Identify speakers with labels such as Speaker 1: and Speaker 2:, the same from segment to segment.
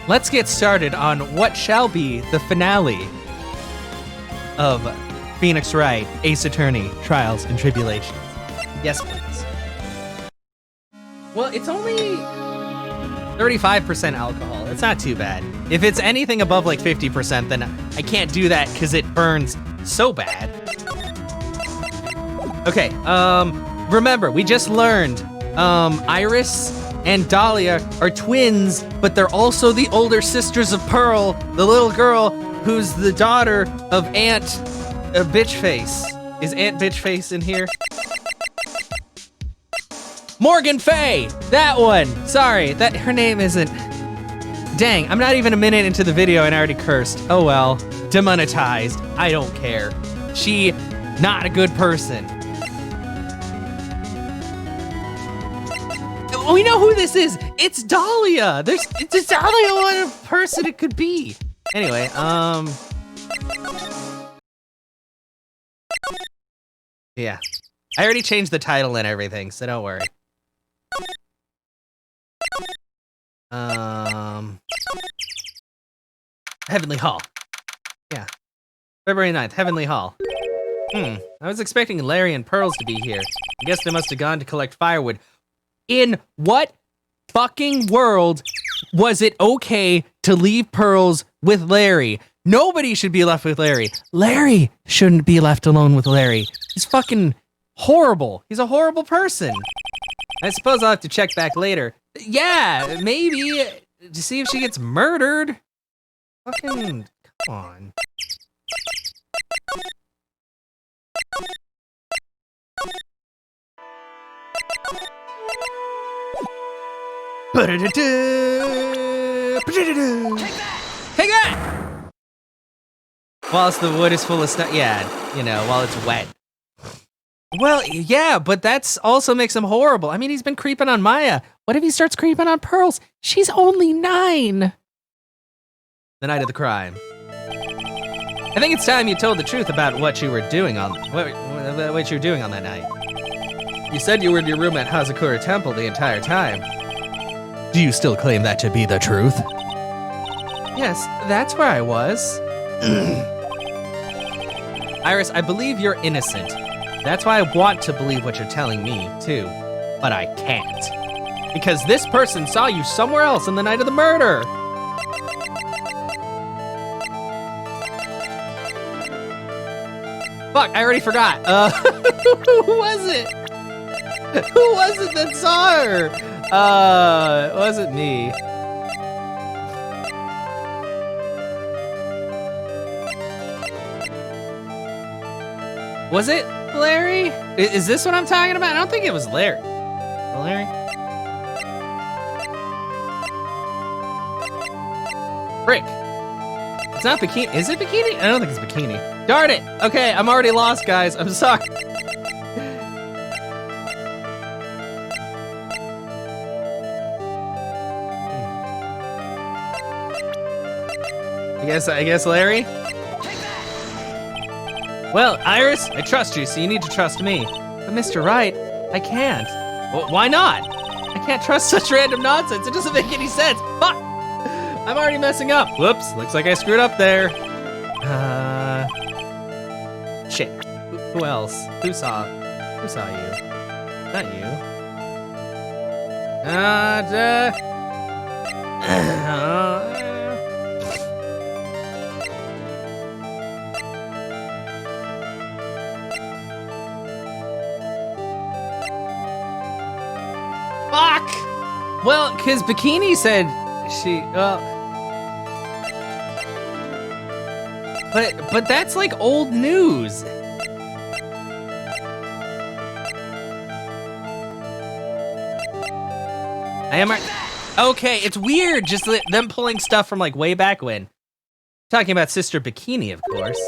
Speaker 1: let's get started on what shall be the finale of Phoenix Wright, Ace Attorney, Trials and Tribulations. Yes, please. Well, it's only 35% alcohol. It's not too bad. If it's anything above like 50%, then I can't do that because it burns so bad. Okay, remember, we just learned Iris and Dahlia are twins, but they're also the older sisters of Pearl, the little girl who's the daughter of Aunt Bitchface. Is Aunt Bitchface in here? Morgan Fay! That one! Sorry, that her name isn't... Dang, I'm not even a minute into the video and I already cursed. Oh well, demonetized. I don't care. She, not a good person. We know who this is. It's Dahlia. It's Dahlia what person it could be. Anyway, yeah. I already changed the title and everything, so don't worry. Heavenly Hall. Yeah. February 9th, Heavenly Hall. I was expecting Larry and Pearls to be here. I guess they must have gone to collect firewood. In what fucking world was it okay to leave Pearls with Larry? Nobody should be left with Larry. Larry shouldn't be left alone with Larry. He's fucking horrible. He's a horrible person. I suppose I'll have to check back later. Yeah, maybe to see if she gets murdered. Fucking, come on. Take that! Whilst the wood is full of snow. Yeah, you know, while it's wet. Well, yeah, but that's also makes him horrible. I mean, he's been creeping on Maya. What if he starts creeping on Pearls? She's only 9. The night of the crime. I think it's time you told the truth about what you were doing on what you were doing on that night. You said you were in your room at Hazakura Temple the entire time. Do you still claim that to be the truth? Yes, that's where I was. Iris, I believe you're innocent. That's why I want to believe what you're telling me, too. But I can't. Because this person saw you somewhere else on the night of the murder. Fuck, I already forgot. Who was it? Who was it that saw her? It wasn't me. Was it Larry? Is this what I'm talking about? I don't think it was Larry. Larry? Frick. It's not Bikini. Is it Bikini? I don't think it's Bikini. Darn it. Okay, I'm already lost, guys. I'm sorry. I guess Larry? Well, Iris, I trust you, so you need to trust me. But Mr. Wright, I can't. Well, why not? I can't trust such random nonsense. It doesn't make any sense. Fuck! I'm already messing up. Whoops, looks like I screwed up there. Shit. Who else? Who saw you? Not you. Fuck! Well, because Bikini said she, but that's like old news. I am right. Okay, it's weird just them pulling stuff from like way back when. Talking about Sister Bikini, of course.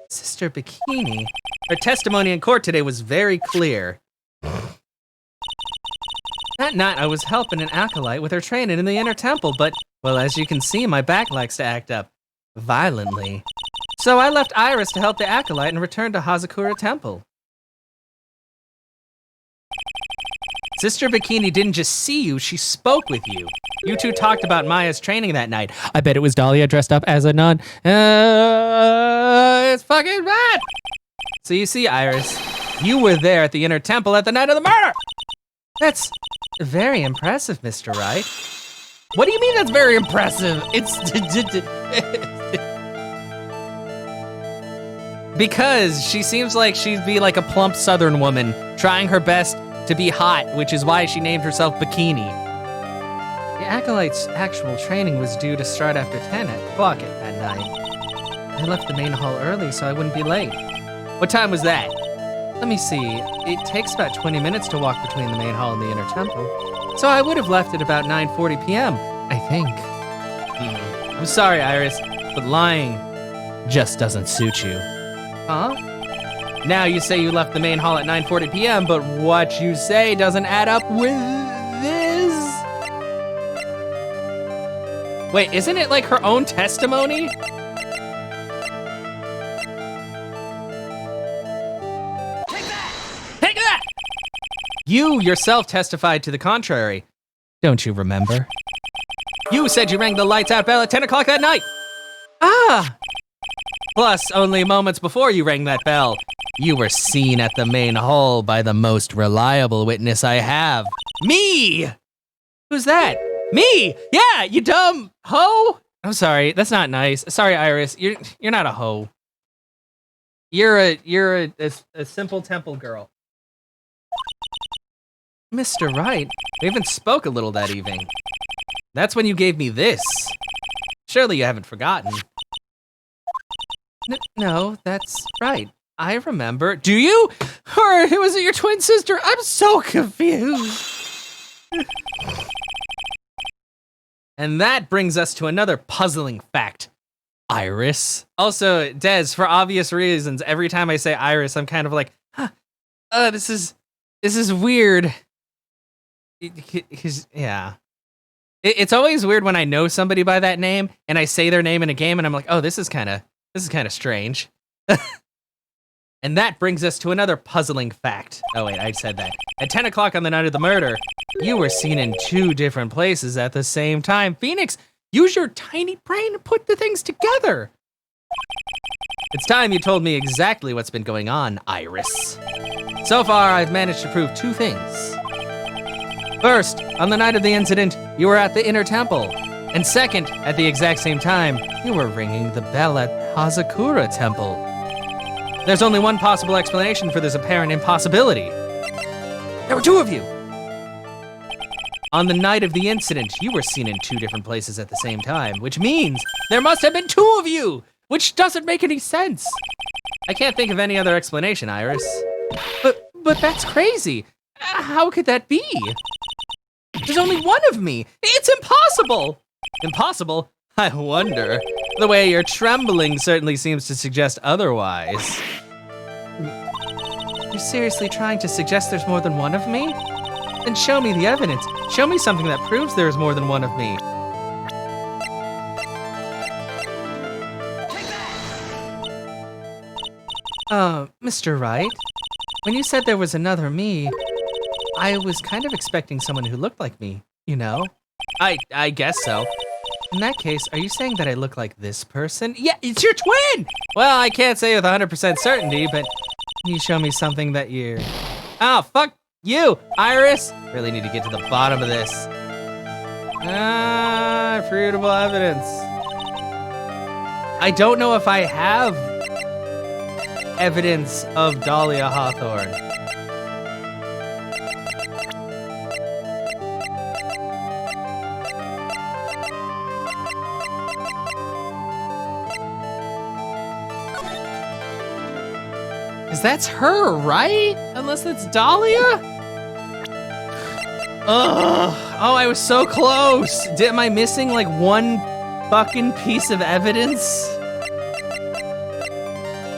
Speaker 1: Sister Bikini? Her testimony in court today was very clear. That night, I was helping an acolyte with her training in the inner temple, but, well, as you can see, my back likes to act up violently. So I left Iris to help the acolyte and returned to Hazakura Temple. Sister Bikini didn't just see you, she spoke with you. You two talked about Maya's training that night. I bet it was Dahlia dressed up as a nun. It's fucking bad. So you see, Iris, you were there at the inner temple at the night of the murder. That's very impressive, Mr. Wright. What do you mean that's very impressive? It's because she seems like she'd be like a plump southern woman trying her best to be hot, which is why she named herself Bikini. The Acolyte's actual training was due to start after 10 o'clock at night. I left the main hall early so I wouldn't be late. What time was that? Let me see. It takes about 20 minutes to walk between the main hall and the inner temple. So I would have left at about 9:40 p.m., I think. I'm sorry, Iris, but lying just doesn't suit you. Huh? Now you say you left the main hall at 9:40 p.m., but what you say doesn't add up with this. Wait, isn't it like her own testimony? Take that! You yourself testified to the contrary. Don't you remember? You said you rang the lights out bell at 10 o'clock that night. Ah! Plus, only moments before you rang that bell, you were seen at the main hall by the most reliable witness I have. Me! Who's that? Me! Yeah, you dumb hoe! I'm sorry, that's not nice. Sorry, Iris, you're not a hoe. You're a simple temple girl. Mr. Wright, we even spoke a little that evening. That's when you gave me this. Surely you haven't forgotten. No, that's right. I remember. Do you? Or was it your twin sister? I'm so confused. And that brings us to another puzzling fact. Iris. Also, Des, for obvious reasons, every time I say Iris, I'm kind of like, huh, this is weird. Yeah. It's always weird when I know somebody by that name and I say their name in a game and I'm like, oh, this is kind of strange. And that brings us to another puzzling fact. Oh wait, I said that. At 10 o'clock on the night of the murder, you were seen in 2 different places at the same time. Phoenix, use your tiny brain to put the things together. It's time you told me exactly what's been going on, Iris. So far, I've managed to prove 2 things. First, on the night of the incident, you were at the inner temple. And second, at the exact same time, you were ringing the bell at Hazakura Temple. There's only one possible explanation for this apparent impossibility. There were 2 of you. On the night of the incident, you were seen in 2 different places at the same time, which means there must have been 2 of you, which doesn't make any sense. I can't think of any other explanation, Iris. But that's crazy. How could that be? There's only 1 of me. It's impossible. Impossible? I wonder. The way you're trembling certainly seems to suggest otherwise. You're seriously trying to suggest there's more than 1 of me? Then show me the evidence. Show me something that proves there is more than 1 of me. Mr. Wright, when you said there was another me, I was kind of expecting someone who looked like me, you know? I guess so. In that case, are you saying that I look like this person? Yeah, it's your twin! Well, I can't say with 100% certainty, but can you show me something that you're... Oh, fuck you, Iris! Really need to get to the bottom of this. Fruitable evidence. I don't know if I have evidence of Dahlia Hawthorne. Because that's her, right? Unless that's Dahlia? Ugh. Oh, I was so close. Am I missing like 1 fucking piece of evidence?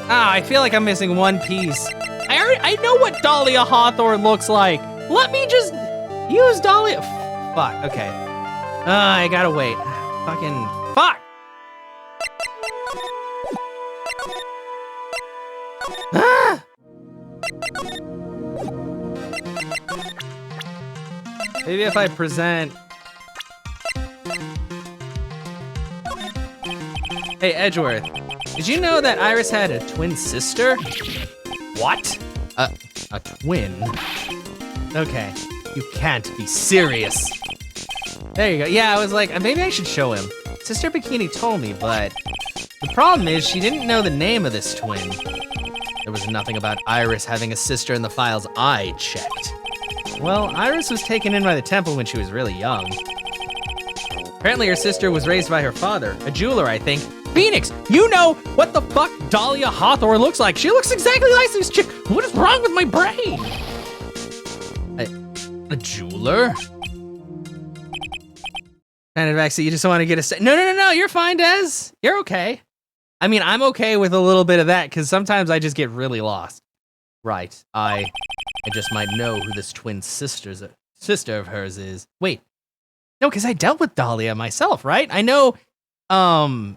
Speaker 1: Ah, I feel like I'm missing 1 piece. I know what Dahlia Hawthorne looks like. Let me just use Dahlia. Fuck, okay. I gotta wait. Fucking fuck. Ah! Maybe if I present... Hey, Edgeworth, did you know that Iris had a twin sister? What? A twin? Okay, you can't be serious. There you go. Yeah, I was like, maybe I should show him. Sister Bikini told me, but the problem is she didn't know the name of this twin. There was nothing about Iris having a sister in the files I checked. Well, Iris was taken in by the temple when she was really young. Apparently her sister was raised by her father, a jeweler, I think. Phoenix, you know what the fuck Dahlia Hawthorne looks like. She looks exactly like this chick. What is wrong with my brain? A jeweler? Kind of actually, you just want to get a... No, you're fine, Des. You're okay. I mean, I'm okay with a little bit of that, because sometimes I just get really lost. Right, I just might know who this twin sister of hers is. Wait, no, because I dealt with Dahlia myself, right? I know,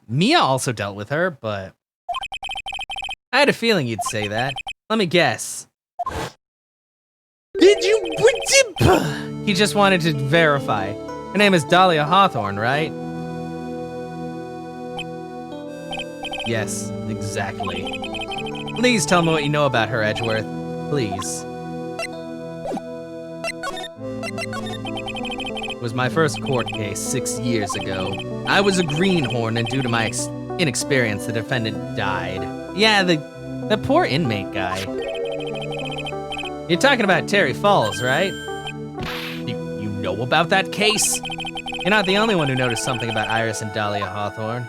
Speaker 1: Mia also dealt with her, but I had a feeling you'd say that. Let me guess. Did you? He just wanted to verify. Her name is Dahlia Hawthorne, right? Yes, exactly. Please tell me what you know about her, Edgeworth. Please. It was my first court case 6 years ago. I was a greenhorn, and due to my inexperience, the defendant died. Yeah, the poor inmate guy. You're talking about Terry Falls, right? You know about that case? You're not the only one who noticed something about Iris and Dahlia Hawthorne.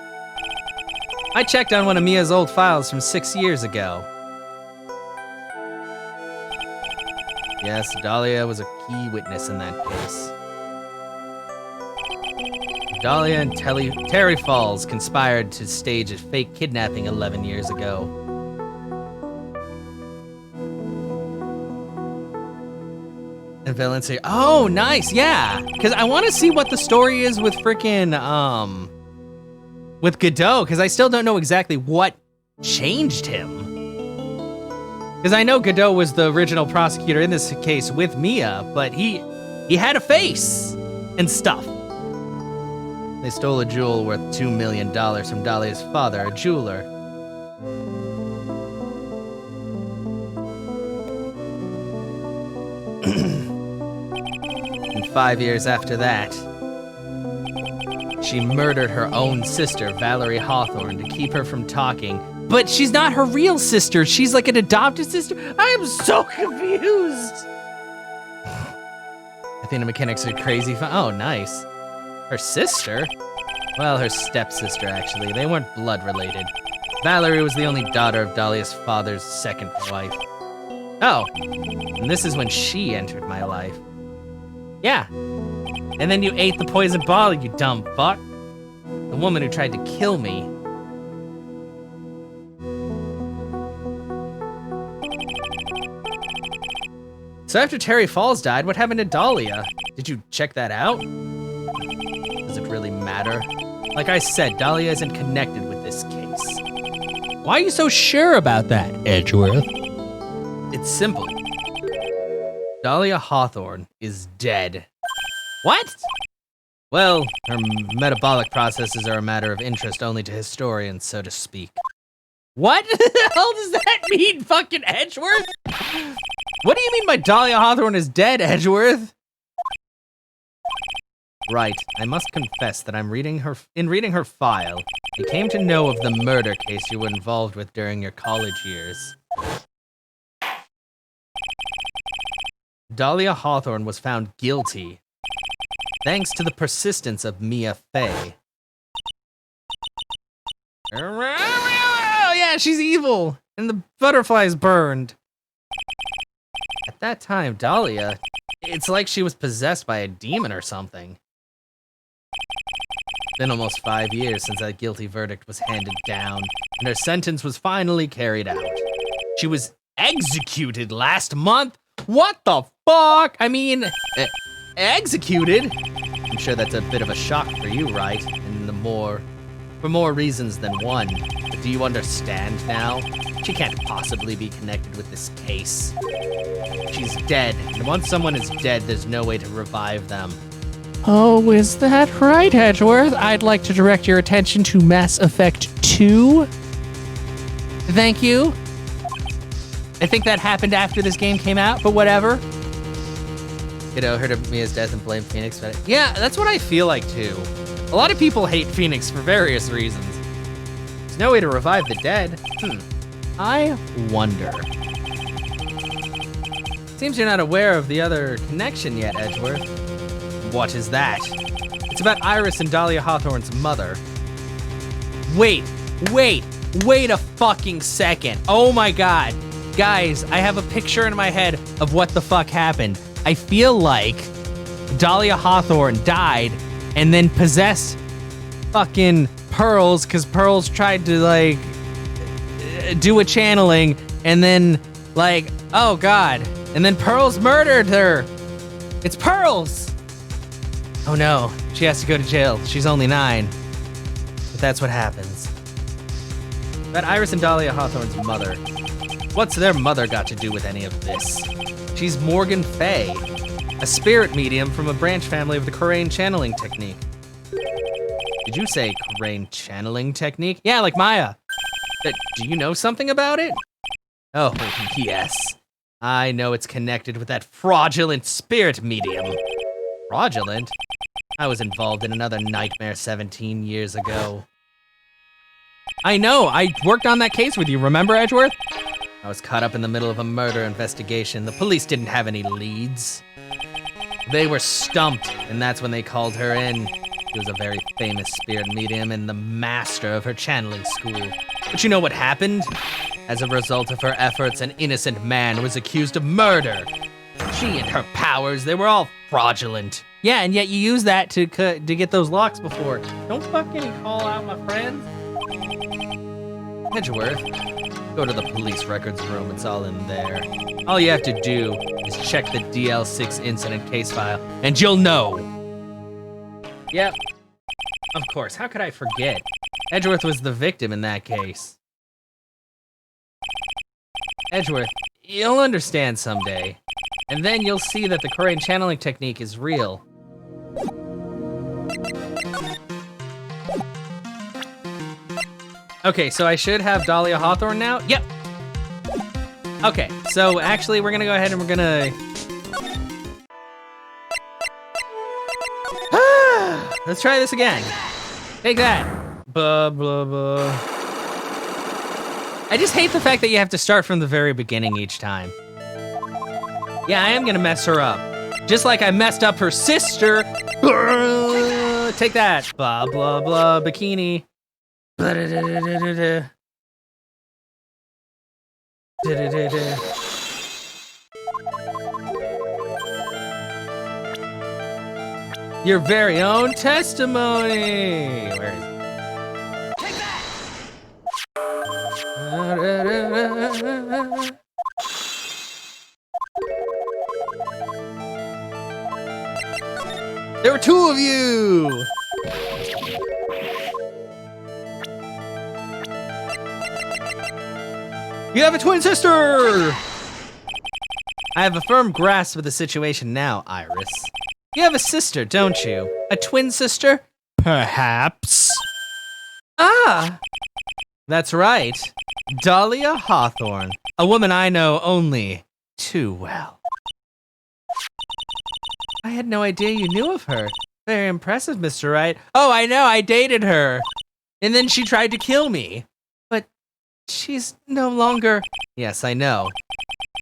Speaker 1: I checked on one of Mia's old files from 6 years ago. Yes, Dahlia was a key witness in that case. Dahlia and Terry Falls conspired to stage a fake kidnapping 11 years ago. And villains say, oh, nice, yeah. Because I want to see what the story is with frickin', with Godot, because I still don't know exactly what changed him. Because I know Godot was the original prosecutor in this case with Mia, but he had a face and stuff. They stole a jewel worth $2 million from Dahlia's father, a jeweler. And 5 years after that, she murdered her own sister, Valerie Hawthorne, to keep her from talking. But she's not her real sister. She's like an adopted sister. I am so confused. I think the mechanics are crazy. Oh, nice. Her sister? Well, her stepsister, actually. They weren't blood related. Valerie was the only daughter of Dahlia's father's second wife. Oh, and this is when she entered my life. Yeah. And then you ate the poison bottle, you dumb fuck. The woman who tried to kill me. So after Terry Falls died, what happened to Dahlia? Did you check that out? Does it really matter? Like I said, Dahlia isn't connected with this case. Why are you so sure about that, Edgeworth? It's simple. Dahlia Hawthorne is dead. What? Well, her metabolic processes are a matter of interest only to historians, so to speak. What the hell does that mean, fucking Edgeworth? What do you mean by Dahlia Hawthorne is dead, Edgeworth? Right, I must confess that in reading her file, I came to know of the murder case you were involved with during your college years. Dahlia Hawthorne was found guilty, thanks to the persistence of Mia Fey. Yeah, she's evil, and the butterflies burned. At that time, Dahlia, it's like she was possessed by a demon or something. Been almost 5 years since that guilty verdict was handed down, and her sentence was finally carried out. She was executed last month? What the fuck? I mean, executed? I'm sure that's a bit of a shock for you, right? And for more reasons than one. But do you understand now? She can't possibly be connected with this case. She's dead. And once someone is dead, there's no way to revive them.
Speaker 2: Oh, is that right, Edgeworth? I'd like to direct your attention to Mass Effect 2. Thank you.
Speaker 1: I think that happened after this game came out, but whatever. You know, heard of Mia's death and blame Phoenix for it. Yeah, that's what I feel like too. A lot of people hate Phoenix for various reasons. There's no way to revive the dead. I wonder. Seems you're not aware of the other connection yet, Edgeworth. What is that? It's about Iris and Dahlia Hawthorne's mother. Wait a fucking second. Oh my god. Guys, I have a picture in my head of what the fuck happened. I feel like Dahlia Hawthorne died and then possessed fucking Pearls because Pearls tried to, like, do a channeling and then, like, oh god. And then Pearls murdered her. It's Pearls. Oh no, she has to go to jail. She's only 9. But that's what happens. But Iris and Dahlia Hawthorne's mother. What's their mother got to do with any of this? She's Morgan Fay, a spirit medium from a branch family of the Corraine channeling technique. Did you say Corraine channeling technique? Yeah, like Maya. Do you know something about it? Oh, yes. I know it's connected with that fraudulent spirit medium. Fraudulent? I was involved in another nightmare 17 years ago. I know, I worked on that case with you, remember, Edgeworth? I was caught up in the middle of a murder investigation. The police didn't have any leads. They were stumped, and that's when they called her in. She was a very famous spirit medium and the master of her channeling school. But you know what happened? As a result of her efforts, an innocent man was accused of murder. She and her powers, they were all fraudulent. Yeah, and yet you used that to get those locks before. Don't fucking call out my friends. Edgeworth, go to the police records room, it's all in there. All you have to do is check the DL6 incident case file, and you'll know. Yep, of course, how could I forget? Edgeworth was the victim in that case. Edgeworth, you'll understand someday. And then you'll see that the Corraine channeling technique is real. Okay, so I should have Dahlia Hawthorne now? Yep. Okay, so actually we're gonna go ahead and we're gonna... Let's try this again. Take that. Blah, blah, blah. I just hate the fact that you have to start from the very beginning each time. Yeah, I am gonna mess her up. Just like I messed up her sister. Take that. Blah, blah, blah, bikini. Your very own testimony. Where is it? Take that. There were 2 of you! You have a twin sister! I have a firm grasp of the situation now, Iris. You have a sister, don't you? A twin sister? Perhaps. Ah! That's right. Dahlia Hawthorne. A woman I know only too well. I had no idea you knew of her. Very impressive, Mr. Wright. Oh, I know, I dated her. And then she tried to kill me. But she's no longer... Yes, I know.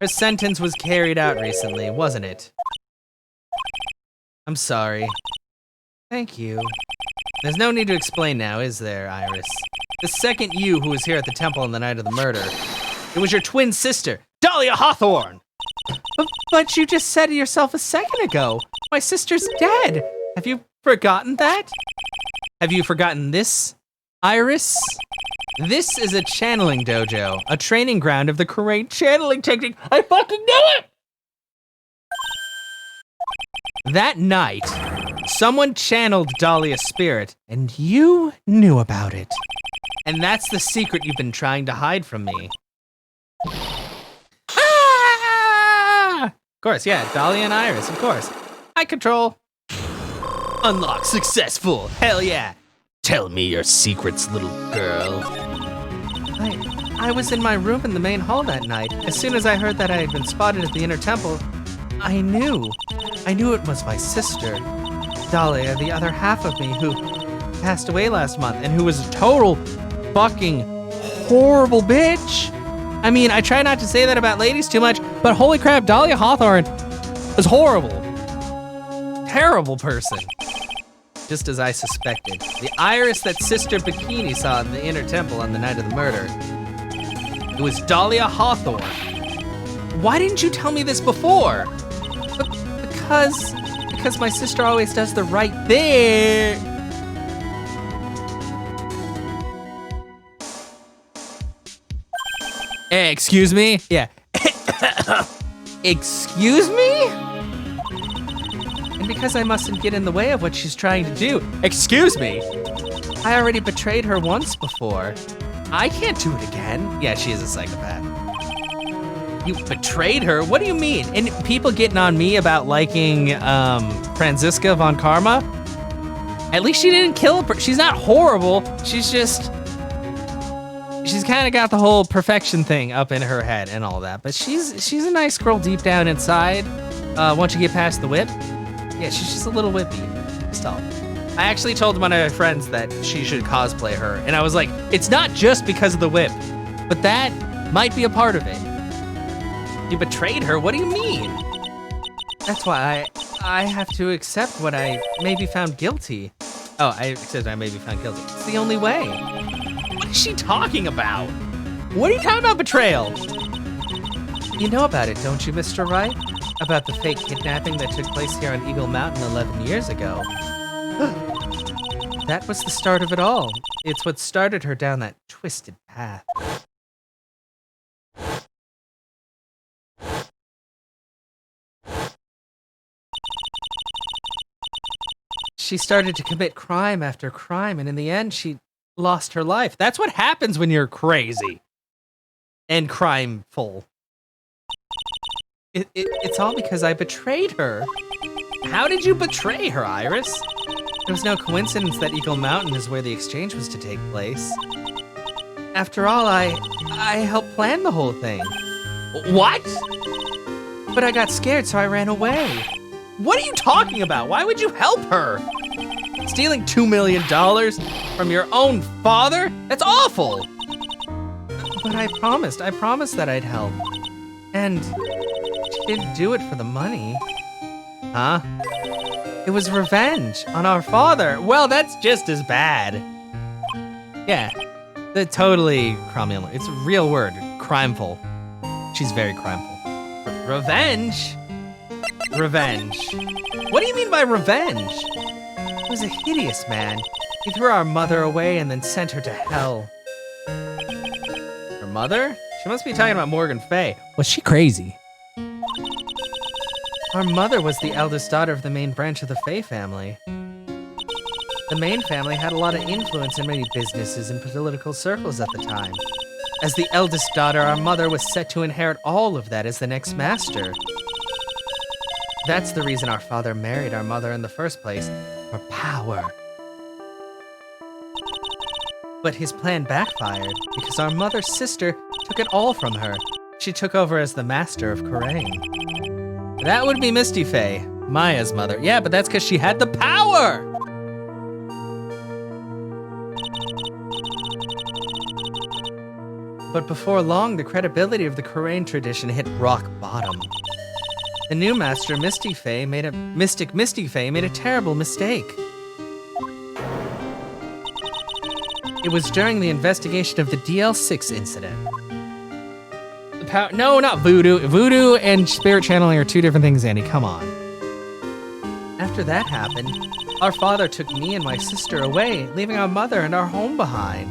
Speaker 1: Her sentence was carried out recently, wasn't it? I'm sorry. Thank you. There's no need to explain now, is there, Iris? The second you who was here at the temple on the night of the murder, it was your twin sister, Dahlia Hawthorne! But you just said it yourself a second ago. My sister's dead. Have you forgotten that? Have you forgotten this, Iris? This is a channeling dojo, a training ground of the Corraine channeling technique. I fucking knew it! That night, someone channeled Dahlia's spirit, and you knew about it. And that's the secret you've been trying to hide from me. Of course, yeah. Dahlia and Iris, of course. I control. Unlock successful. Hell yeah. Tell me your secrets, little girl. I was in my room in the main hall that night. As soon as I heard that I had been spotted at the inner temple, I knew. I knew it was my sister, Dahlia, the other half of me, who passed away last month and who was a total fucking horrible bitch. I mean, I try not to say that about ladies too much, but holy crap, Dahlia Hawthorne was horrible. Terrible person. Just as I suspected. The Iris that Sister Bikini saw in the inner temple on the night of the murder. It was Dahlia Hawthorne. Why didn't you tell me this before? Because my sister always does the right thing. Excuse me? Yeah. Excuse me? And because I mustn't get in the way of what she's trying to do. Excuse me? I already betrayed her once before. I can't do it again. Yeah, she is a psychopath. You betrayed her? What do you mean? And people getting on me about liking Franziska von Karma? At least she didn't kill her. She's not horrible. She's kind of got the whole perfection thing up in her head and all that. But she's a nice girl deep down inside. Once you get past the whip. Yeah, she's just a little whippy. Stop. I actually told one of my friends that she should cosplay her. And I was like, it's not just because of the whip. But that might be a part of it. You betrayed her? What do you mean? That's why I have to accept what I may be found guilty. Oh, I accept I may be found guilty. It's the only way. What is she talking about? What are you talking about, betrayal? You know about it, don't you, Mr. Wright? About the fake kidnapping that took place here on Eagle Mountain 11 years ago. That was the start of it all. It's what started her down that twisted path. She started to commit crime after crime, and in the end, she lost her life. That's what happens when you're crazy and crimeful. It's all because I betrayed her. How did you betray her, Iris? It was no coincidence that Eagle Mountain is where the exchange was to take place. After all, I helped plan the whole thing. What? But I got scared, so I ran away. What are you talking about? Why would you help her? Stealing $2 million from your own father? That's awful. But I promised that I'd help. And she didn't do it for the money. Huh? It was revenge on our father. Well, that's just as bad. Yeah, totally cromulent. It's a real word, crimeful. She's very crimeful. Revenge? Revenge. What do you mean by revenge? He was a hideous man. He threw our mother away and then sent her to hell. Her mother? She must be talking about Morgan Fay. Was she crazy? Our mother was the eldest daughter of the main branch of the Fay family. The main family had a lot of influence in many businesses and political circles at the time. As the eldest daughter, our mother was set to inherit all of that as the next master. That's the reason our father married our mother in the first place, for power. But his plan backfired because our mother's sister took it all from her. She took over as the master of Karain. That would be Misty Faye, Maya's mother. Yeah, but that's because she had the power! But before long, the credibility of the Karain tradition hit rock bottom. The new master, Misty Faye, Mystic Misty Faye, made a terrible mistake. It was during the investigation of the DL6 incident. No, not voodoo. Voodoo and spirit channeling are two different things, Andy. Come on. After that happened, our father took me and my sister away, leaving our mother and our home behind.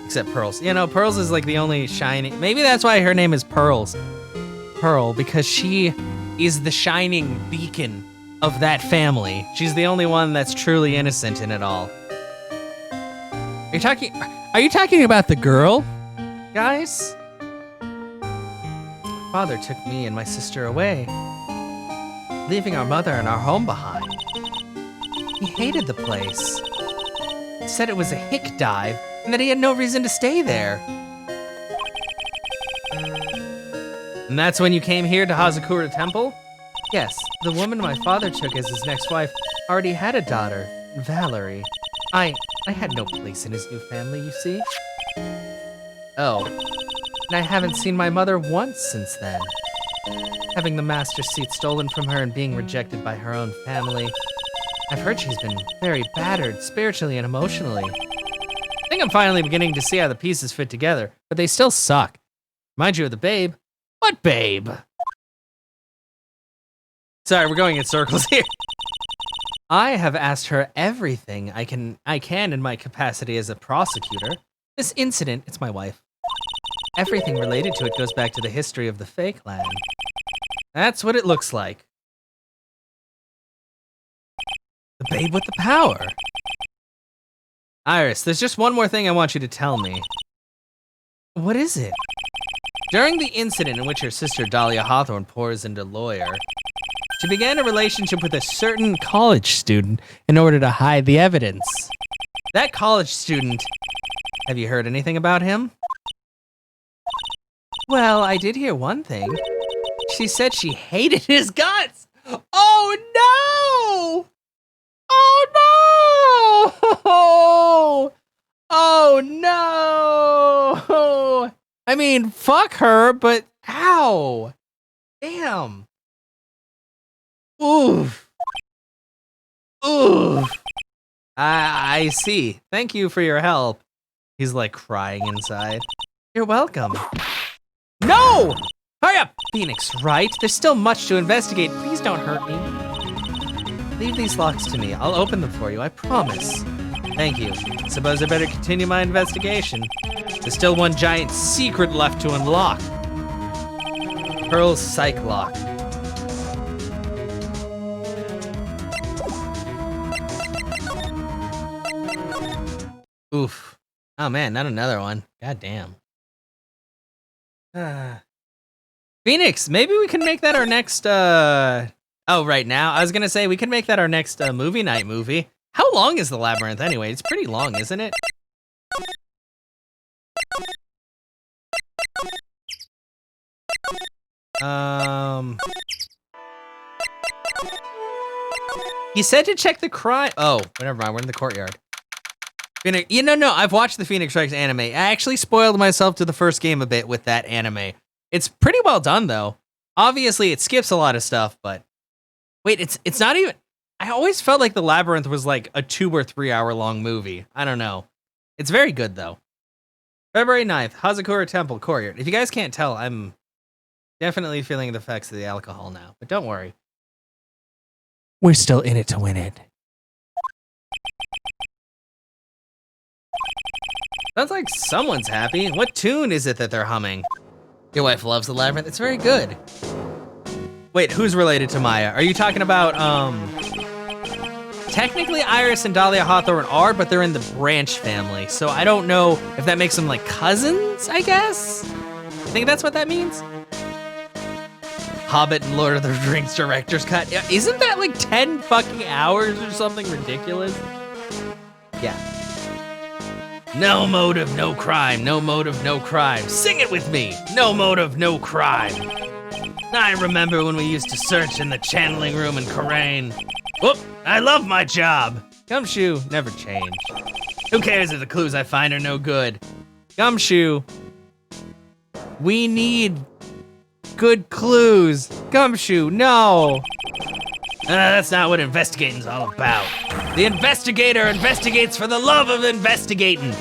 Speaker 1: Except Pearls. You know, Pearls is like the only shining... Maybe that's why her name is Pearls. Pearl, because she is the shining beacon of that family. She's the only one that's truly innocent in it all. Are you talking about the girl, guys? father took me and my sister away, leaving our mother and our home behind. He hated the place. He said it was a hick dive and that he had no reason to stay there. And that's when you came here to Hazakura Temple? Yes, the woman my father took as his next wife already had a daughter, Valerie. I had no place in his new family, you see. Oh, and I haven't seen my mother once since then. Having the master seat stolen from her and being rejected by her own family, I've heard she's been very battered spiritually and emotionally. I think I'm finally beginning to see how the pieces fit together, but they still suck. Remind you of the babe? What babe? Sorry, we're going in circles here. I have asked her everything I can in my capacity as a prosecutor. This incident, it's my wife. Everything related to it goes back to the history of the fake land. That's what it looks like. The babe with the power. Iris, there's just one more thing I want you to tell me. What is it? During the incident in which her sister Dahlia Hawthorne pours into lawyer, she began a relationship with a certain college student in order to hide the evidence. That college student, have you heard anything about him? Well, I did hear one thing. She said she hated his guts. Oh no! Oh no! Oh no! I mean, fuck her, but ow! Damn. Oof. Oof. I see. Thank you for your help. He's like crying inside. You're welcome. No! Hurry up, Phoenix, right? There's still much to investigate. Please don't hurt me. Leave these locks to me. I'll open them for you, I promise. Thank you. Suppose I better continue my investigation. There's still one giant secret left to unlock. Pearl's Psych Lock. Oof. Oh man, not another one. God damn. Phoenix, maybe we can make that our next, oh, right now? I was gonna say, we can make that our next movie night movie. How long is the labyrinth anyway? It's pretty long, isn't it? He said to check the crime. Oh, never mind, we're in the courtyard. Phoenix, no, I've watched the Phoenix Strikes anime. I actually spoiled myself to the first game a bit with that anime. It's pretty well done, though. Obviously, it skips a lot of stuff, but... Wait, it's not even... I always felt like The Labyrinth was like a 2 or 3 hour long movie. I don't know. It's very good, though. February 9th, Hazakura Temple, Courtyard. If you guys can't tell, I'm definitely feeling the effects of the alcohol now, but don't worry.
Speaker 2: We're still in it to win it.
Speaker 1: Sounds like someone's happy. What tune is it that they're humming? Your wife loves The Labyrinth. It's very good. Wait, who's related to Maya? Are you talking about, technically Iris and Dahlia Hawthorne are, but they're in the Branch family. So I don't know if that makes them like cousins, I guess? I think that's what that means? Hobbit and Lord of the Rings director's cut. Isn't that like 10 fucking hours or something ridiculous? Yeah. No motive, no crime. No motive, no crime. Sing it with me. No motive, no crime. I remember when we used to search in the channeling room in Karain. Whoop, I love my job. Gumshoe, never change. Who cares if the clues I find are no good? Gumshoe, we need good clues. Gumshoe, no. That's not what investigating's all about. The investigator investigates for the love of investigating.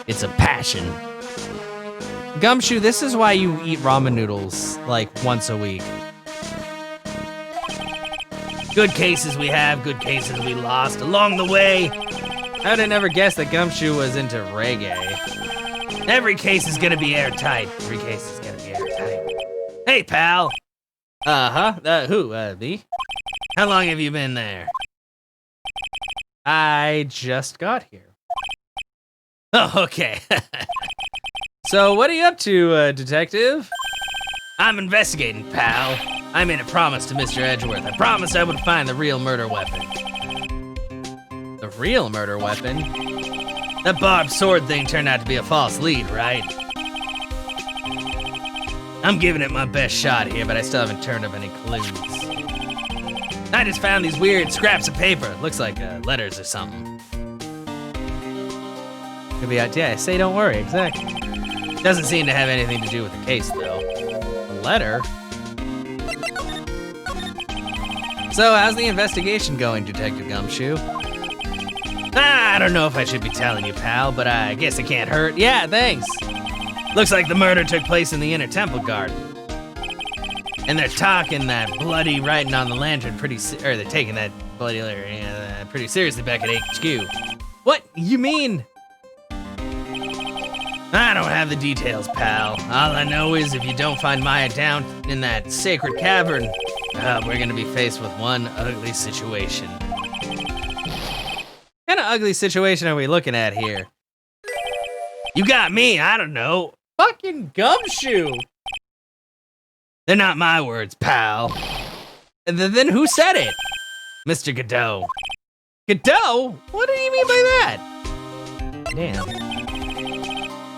Speaker 1: It's a passion. Gumshoe, this is why you eat ramen noodles like once a week. Good cases we have, good cases we lost along the way. How'd I never guess that Gumshoe was into reggae? Every case is gonna be airtight. Every case is gonna be airtight. Hey, pal. Who, me? How long have you been there? I just got here. Oh, okay. So, what are you up to, detective? I'm investigating, pal. I made a promise to Mr. Edgeworth. I promised I would find the real murder weapon. The real murder weapon? That barbed sword thing turned out to be a false lead, right? I'm giving it my best shot here, but I still haven't turned up any clues. I just found these weird scraps of paper. Looks like letters or something. Could be out. Yeah, say don't worry, exactly. Doesn't seem to have anything to do with the case, though. A letter? So, how's the investigation going, Detective Gumshoe? I don't know if I should be telling you, pal, but I guess it can't hurt. Yeah, thanks. Looks like the murder took place in the inner temple garden. And they're talking that bloody writing on the lantern they're taking that bloody pretty seriously back at HQ. What? You mean? I don't have the details, pal. All I know is if you don't find Maya down in that sacred cavern, we're gonna be faced with one ugly situation. What kind of ugly situation are we looking at here? You got me, I don't know. Fucking Gumshoe! They're not my words, pal. Then who said it? Mr. Godot. Godot? What do you mean by that? Damn.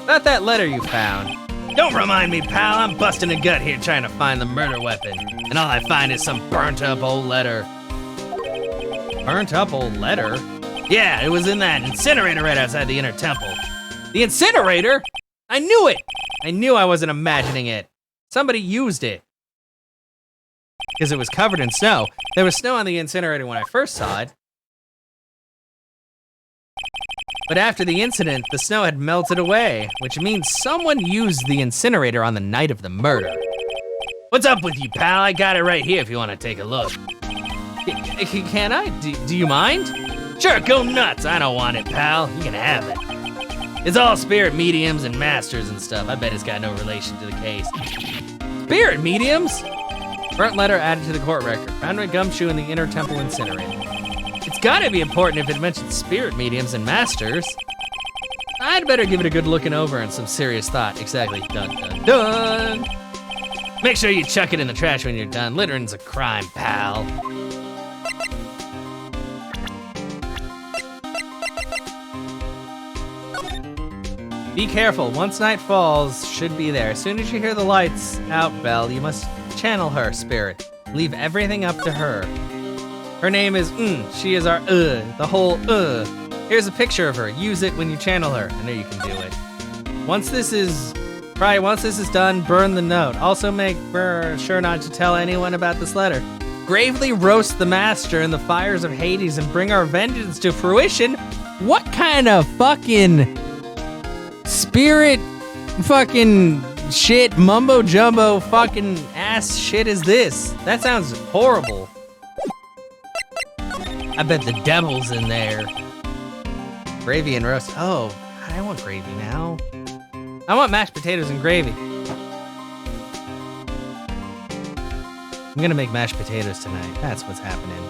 Speaker 1: About that letter you found. Don't remind me, pal. I'm busting a gut here trying to find the murder weapon. And all I find is some burnt up old letter. Burnt up old letter? Yeah, it was in that incinerator right outside the inner temple. The incinerator? I knew it! I knew I wasn't imagining it. Somebody used it. Because it was covered in snow. There was snow on the incinerator when I first saw it. But after the incident, the snow had melted away, which means someone used the incinerator on the night of the murder. What's up with you, pal? I got it right here if you want to take a look. Can I? Do you mind? Sure, go nuts. I don't want it, pal. You can have it. It's all spirit mediums and masters and stuff. I bet it's got no relation to the case. Spirit mediums? Burnt letter added to the court record. Found by Gumshoe in the inner temple incinerator. It's gotta be important if it mentions spirit mediums and masters. I'd better give it a good looking over and some serious thought. Exactly. Dun dun dun. Make sure you chuck it in the trash when you're done. Littering's a crime, pal. Be careful, once night falls, should be there. As soon as you hear the lights out bell, you must channel her, spirit. Leave everything up to her. Her name is she is our the whole Here's a picture of her, use it when you channel her. I know you can do it. Once this is done, burn the note. Also make sure not to tell anyone about this letter. Gravely roast the master in the fires of Hades and bring our vengeance to fruition. What kind of fucking spirit fucking shit mumbo jumbo fucking ass shit is this? That sounds horrible. I bet the devil's in there. Gravy and roast. Oh, God, I want gravy now. I want mashed potatoes and gravy. I'm gonna make mashed potatoes tonight. That's what's happening.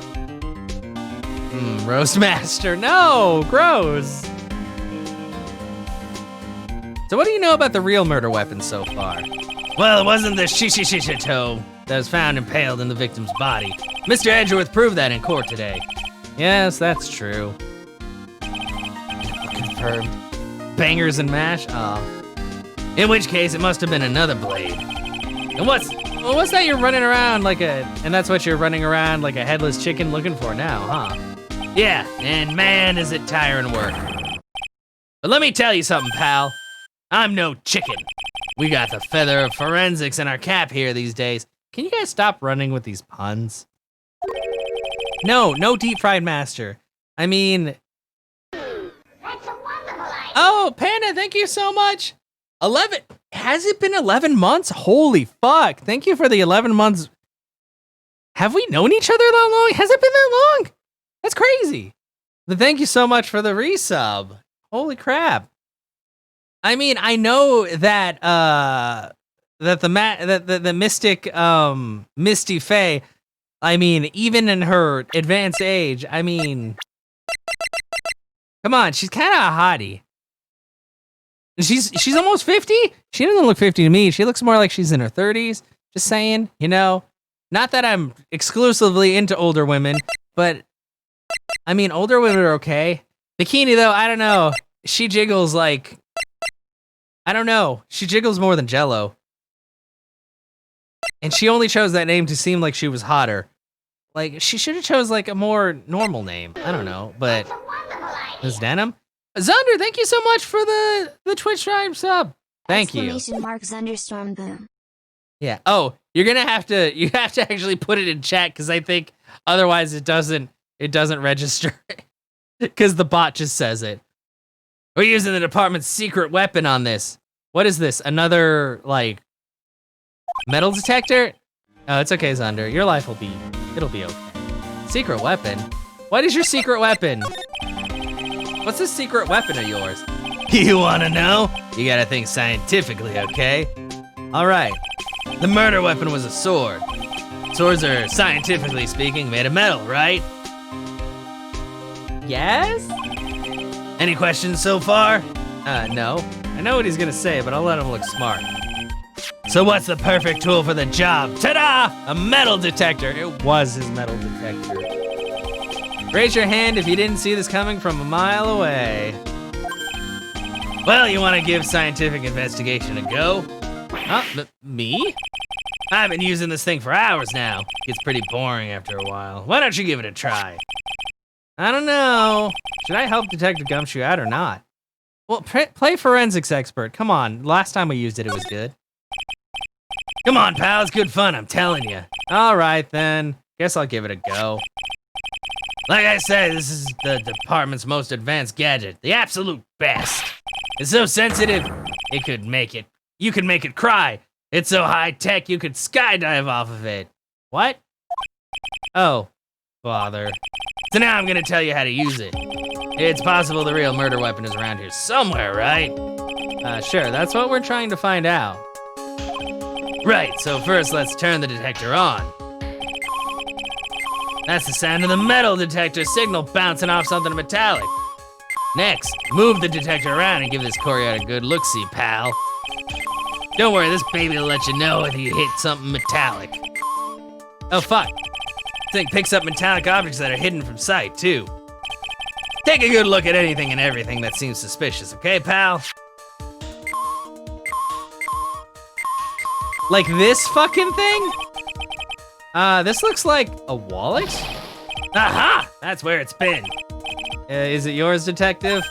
Speaker 1: Roast master. No, gross. So what do you know about the real murder weapon so far? Well, it wasn't the shishishishato that was found impaled in the victim's body. Mr. Edgeworth proved that in court today. Yes, that's true. Confirmed. Bangers and mash? Oh. In which case, it must have been another blade. And what's that you're running around like and that's what you're running around like a headless chicken looking for now, huh? Yeah, and man, is it tiring work. But let me tell you something, pal. I'm no chicken. We got the feather of forensics in our cap here these days. Can you guys stop running with these puns? No deep fried master. I mean...
Speaker 3: That's a wonderful idea.
Speaker 1: Oh, Panda, thank you so much. 11, has it been 11 months? Holy fuck, thank you for the 11 months. Have we known each other that long? Has it been that long? That's crazy. But thank you so much for the resub. Holy crap. I mean, I know that the mystic Misty Faye, I mean, even in her advanced age, I mean, come on, she's kind of a hottie. She's almost 50? She doesn't look 50 to me. She looks more like she's in her 30s. Just saying, you know? Not that I'm exclusively into older women, but I mean, older women are okay. Bikini, though, I don't know. She jiggles like, I don't know. She jiggles more than Jello. And she only chose that name to seem like she was hotter. Like, she should have chose like a more normal name. I don't know, but
Speaker 3: That's a wonderful idea.
Speaker 1: Ms. Denim? Zunder, thank you so much for the Twitch Prime sub. Thank you.
Speaker 4: Exclamation mark Thunderstorm boom.
Speaker 1: Yeah. Oh, you have to actually put it in chat because I think otherwise it doesn't register because the bot just says it. We're using the department's secret weapon on this. What is this? Another like metal detector? Oh, it's okay, Zunder. Your life it'll be okay. Secret weapon? What is your secret weapon? What's this secret weapon of yours? You wanna know? You gotta think scientifically, okay? Alright. The murder weapon was a sword. Swords are, scientifically speaking, made of metal, right? Yes? Any questions so far? No. I know what he's gonna say, but I'll let him look smart. So what's the perfect tool for the job? Ta-da! A metal detector. It was his metal detector. Raise your hand if you didn't see this coming from a mile away. Well, you want to give scientific investigation a go? Me? I've been using this thing for hours now. Gets pretty boring after a while. Why don't you give it a try? I don't know. Should I help Detective Gumshoe out or not? Well, play forensics expert. Come on. Last time we used it, it was good. Come on, pal. It's good fun, I'm telling you. All right, then. Guess I'll give it a go. Like I said, this is the department's most advanced gadget. The absolute best. It's so sensitive, you could make it cry. It's so high-tech, you could skydive off of it. What? Oh, bother. So now I'm gonna tell you how to use it. It's possible the real murder weapon is around here somewhere, right? Sure, that's what we're trying to find out. Right, so first let's turn the detector on. That's the sound of the metal detector signal bouncing off something metallic. Next, move the detector around and give this courtyard a good look-see, pal. Don't worry, this baby will let you know if you hit something metallic. Oh, fuck. This thing picks up metallic objects that are hidden from sight, too. Take a good look at anything and everything that seems suspicious, okay, pal? Like this fucking thing? This looks like a wallet? Aha! That's where it's been. Is it yours, detective?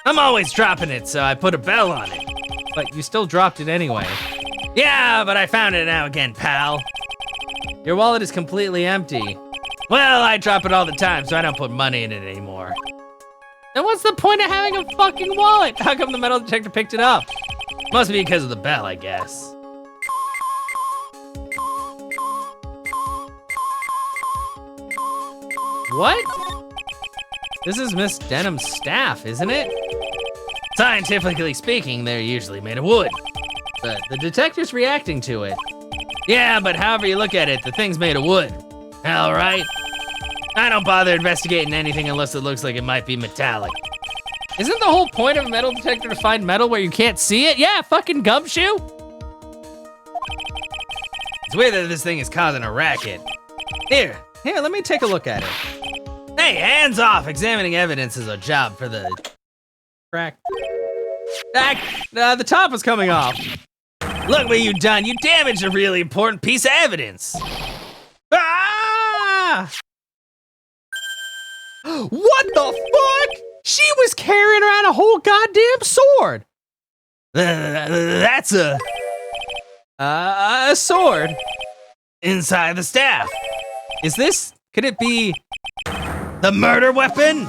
Speaker 1: I'm always dropping it, so I put a bell on it. But you still dropped it anyway. Yeah, but I found it now again, pal. Your wallet is completely empty. Well, I drop it all the time, so I don't put money in it anymore. Then what's the point of having a fucking wallet? How come the metal detector picked it up? Must be because of the bell, I guess. What? This is Miss Denham's staff, isn't it? Scientifically speaking, they're usually made of wood. But the detector's reacting to it. Yeah, but however you look at it, the thing's made of wood. All right? I don't bother investigating anything unless it looks like it might be metallic. Isn't the whole point of a metal detector to find metal where you can't see it? Yeah, fucking Gumshoe. It's weird that this thing is causing a racket. Here, let me take a look at it. Hey, hands off! Examining evidence is a job for the... Crack. The top is coming off. Look what you done. You damaged a really important piece of evidence. Ah! What the fuck? She was carrying around a whole goddamn sword. That's a sword inside the staff. Could it be the murder weapon?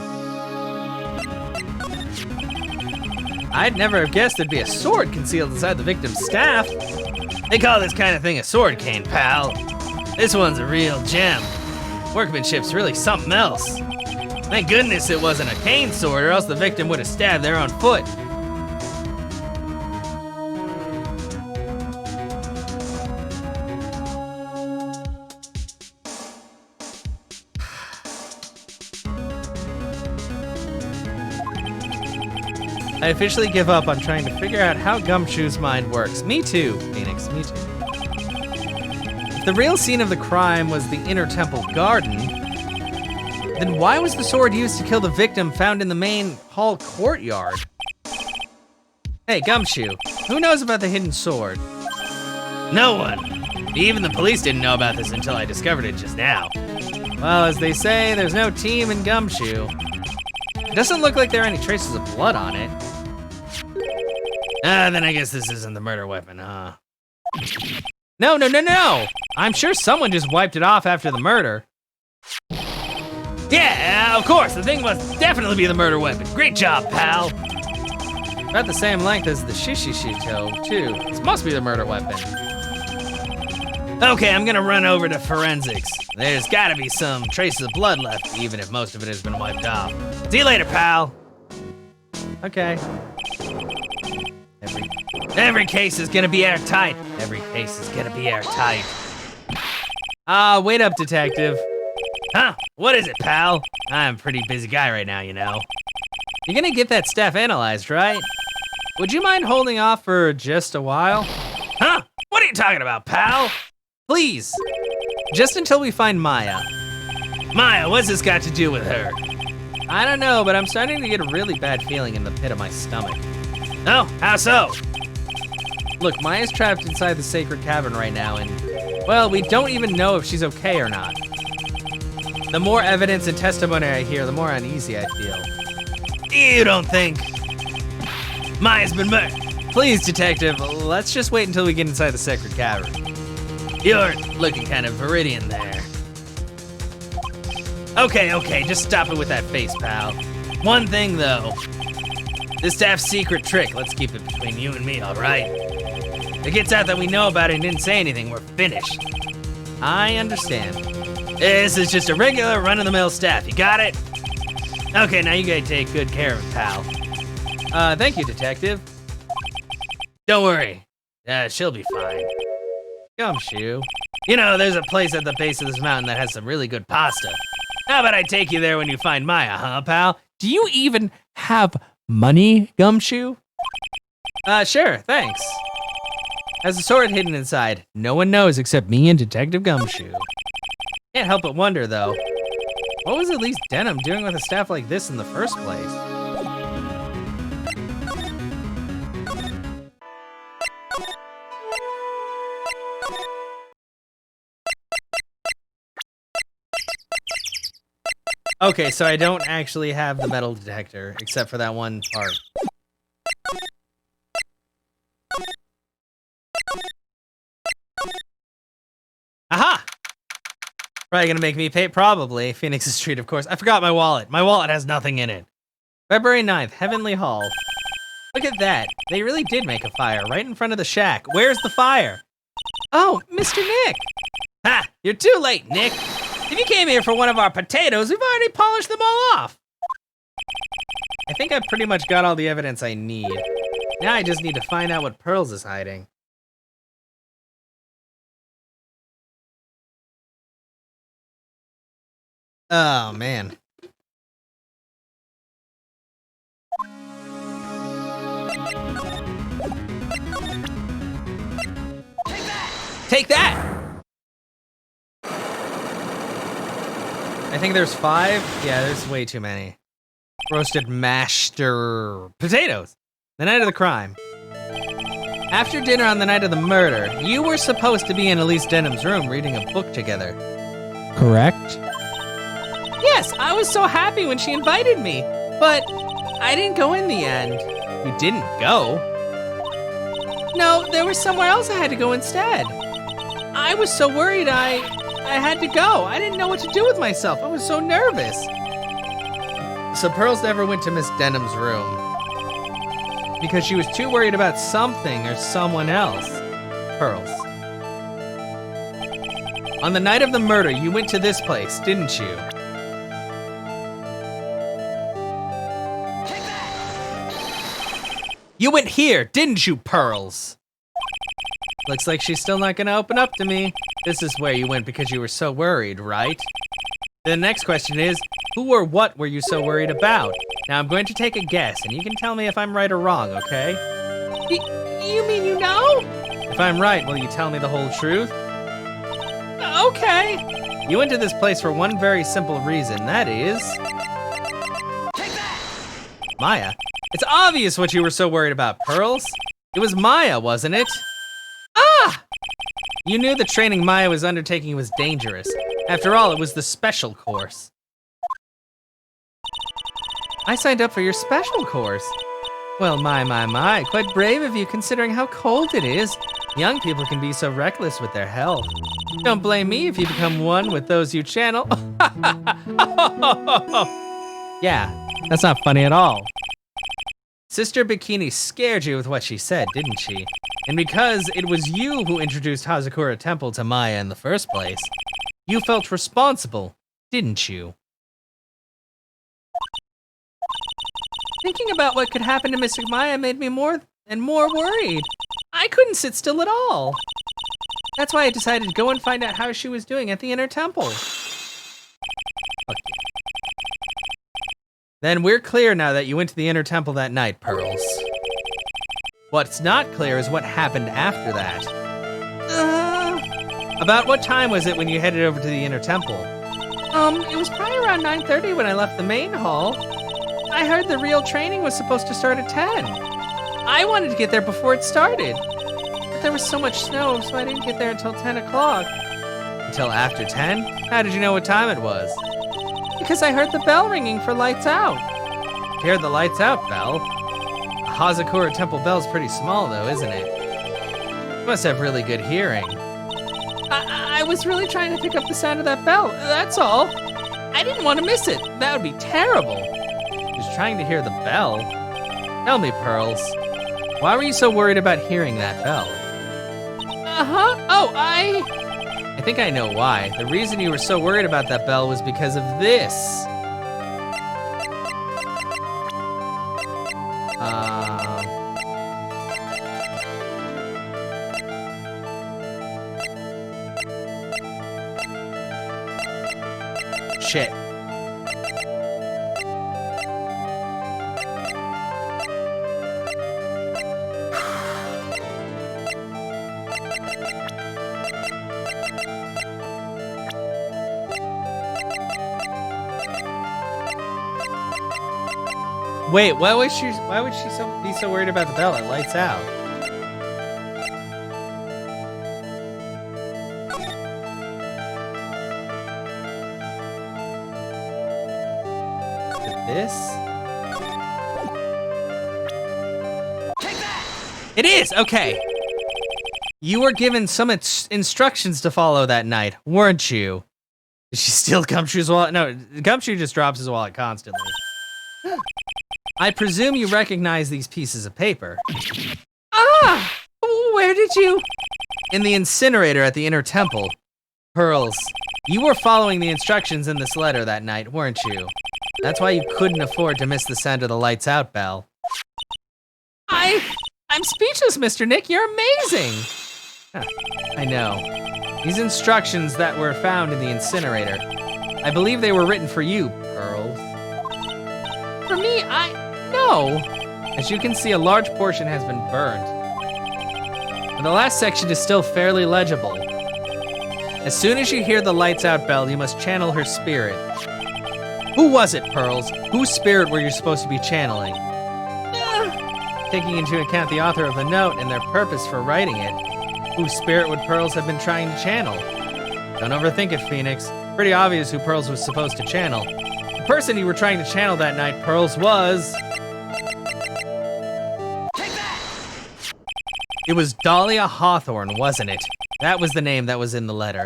Speaker 1: I'd never have guessed there'd be a sword concealed inside the victim's staff. They call this kind of thing a sword cane, pal. This one's a real gem. Workmanship's really something else. Thank goodness it wasn't a cane sword, or else the victim would have stabbed their own foot. I officially give up on trying to figure out how Gumshoe's mind works. Me too, Phoenix, me too. If the real scene of the crime was the inner temple garden, then why was the sword used to kill the victim found in the main hall courtyard? Hey, Gumshoe, who knows about the hidden sword? No one. Even the police didn't know about this until I discovered it just now. Well, as they say, there's no team in Gumshoe. It doesn't look like there are any traces of blood on it. Then I guess this isn't the murder weapon, huh? No! I'm sure someone just wiped it off after the murder. Yeah, of course, the thing must definitely be the murder weapon. Great job, pal. About the same length as the Shishishito, too. This must be the murder weapon. Okay, I'm gonna run over to forensics. There's gotta be some traces of blood left, even if most of it has been wiped off. See you later, pal. Okay. Every case is gonna be airtight. Every case is gonna be airtight. Wait up, detective. Huh? What is it, pal? I'm a pretty busy guy right now, you know. You're gonna get that stuff analyzed, right? Would you mind holding off for just a while? Huh? What are you talking about, pal? Please. Just until we find Maya. Maya, what's this got to do with her? I don't know, but I'm starting to get a really bad feeling in the pit of my stomach. Oh, how so? Look, Maya's trapped inside the sacred cavern right now, and, well, we don't even know if she's okay or not. The more evidence and testimony I hear, the more uneasy I feel. You don't think Maya's been murdered? Please, detective, let's just wait until we get inside the sacred cavern. You're looking kind of viridian there. Okay, just stop it with that face, pal. One thing, though. This staff's secret trick, let's keep it between you and me, all right? If it gets out that we know about it and didn't say anything, we're finished. I understand. This is just a regular run-of-the-mill staff, you got it? Okay, now you gotta take good care of it, pal. Thank you, detective. Don't worry. She'll be fine. Gumshoe. You know, there's a place at the base of this mountain that has some really good pasta. How about I take you there when you find Maya, huh, pal?
Speaker 2: Do you even have money, Gumshoe?
Speaker 1: Sure, thanks. Has a sword hidden inside. No one knows except me and Detective Gumshoe. Can't help but wonder, though. What was Elise Denham doing with a staff like this in the first place? Okay, so I don't actually have the metal detector, except for that one part. Aha! Probably gonna make me pay, probably. Phoenix's Street, of course. I forgot my wallet. My wallet has nothing in it. February 9th, Heavenly Hall. Look at that. They really did make a fire right in front of the shack. Where's the fire? Oh, Mr. Nick! Ha! You're too late, Nick! If you came here for one of our potatoes, we've already polished them all off. I think I've pretty much got all the evidence I need. Now I just need to find out what Pearls is hiding. Oh, man. Take that! I think there's 5. Yeah, there's way too many. Roasted mashed potatoes. The night of the crime. After dinner on the night of the murder, you were supposed to be in Elise Denham's room reading a book together.
Speaker 2: Correct?
Speaker 1: Yes, I was so happy when she invited me, but I didn't go in the end. You didn't go? No, there was somewhere else I had to go instead. I was so worried I had to go. I didn't know what to do with myself. I was so nervous. So Pearls never went to Miss Denham's room because she was too worried about something or someone else. Pearls. On the night of the murder, you went to this place, didn't you? You went here, didn't you, Pearls? Looks like she's still not gonna open up to me. This is where you went because you were so worried, right? The next question is, who or what were you so worried about? Now I'm going to take a guess, and you can tell me if I'm right or wrong, okay? You mean you know? If I'm right, will you tell me the whole truth? Why? You went to this place for one very simple reason. That is... Maya. It's obvious what you were so worried about, Pearls. It was Maya, wasn't it? Ah! You knew the training Maya was undertaking was dangerous. After all, it was the special course. I signed up for your special course. Well, my, quite brave of you considering how cold it is. Young people can be so reckless with their health. Don't blame me if you become one with those you channel. Yeah, that's not funny at all. Sister Bikini scared you with what she said, didn't she? And because it was you who introduced Hazakura Temple to Maya in the first place, you felt responsible, didn't you? Thinking about what could happen to Mystic Maya made me more and more worried. I couldn't sit still at all. That's why I decided to go and find out how she was doing at the Inner Temple. Okay. Then we're clear now that you went to the Inner Temple that night, Pearls. What's not clear is what happened after that. About what time was it when you headed over to the Inner Temple? It was probably around 9:30 when I left the main hall. I heard the real training was supposed to start at 10. I wanted to get there before it started. But there was so much snow, so I didn't get there until 10 o'clock. Until after 10? How did you know what time it was? Because I heard the bell ringing for lights out. You heard the lights out bell? The Hazakura Temple bell's pretty small though, isn't it? You must have really good hearing. I was really trying to pick up the sound of that bell, that's all. I didn't want to miss it. That would be terrible. Just trying to hear the bell? Tell me, Pearls, why were you so worried about hearing that bell? I think I know why. The reason you were so worried about that bell was because of this. Shit. Wait, why would she be so worried about the bell? It lights out. This? Take that! It is! Okay. You were given some instructions to follow that night, weren't you? Did she steal Gumshoe's wallet? No, Gumshoe just drops his wallet constantly. I presume you recognize these pieces of paper. Ah! Where did you? In the incinerator at the Inner Temple. Pearls, you were following the instructions in this letter that night, weren't you? That's why you couldn't afford to miss the sound of the lights out bell. I'm speechless, Mr. Nick. You're amazing. Huh, I know. These instructions that were found in the incinerator, I believe they were written for you, Pearls. For me, no. As you can see, a large portion has been burned. But the last section is still fairly legible. As soon as you hear the lights out bell, you must channel her spirit. Who was it, Pearls? Whose spirit were you supposed to be channeling? Taking into account the author of the note and their purpose for writing it, whose spirit would Pearls have been trying to channel? Don't overthink it, Phoenix. Pretty obvious who Pearls was supposed to channel. The person you were trying to channel that night, Pearls, was... Take that! It was Dahlia Hawthorne, wasn't it? That was the name that was in the letter.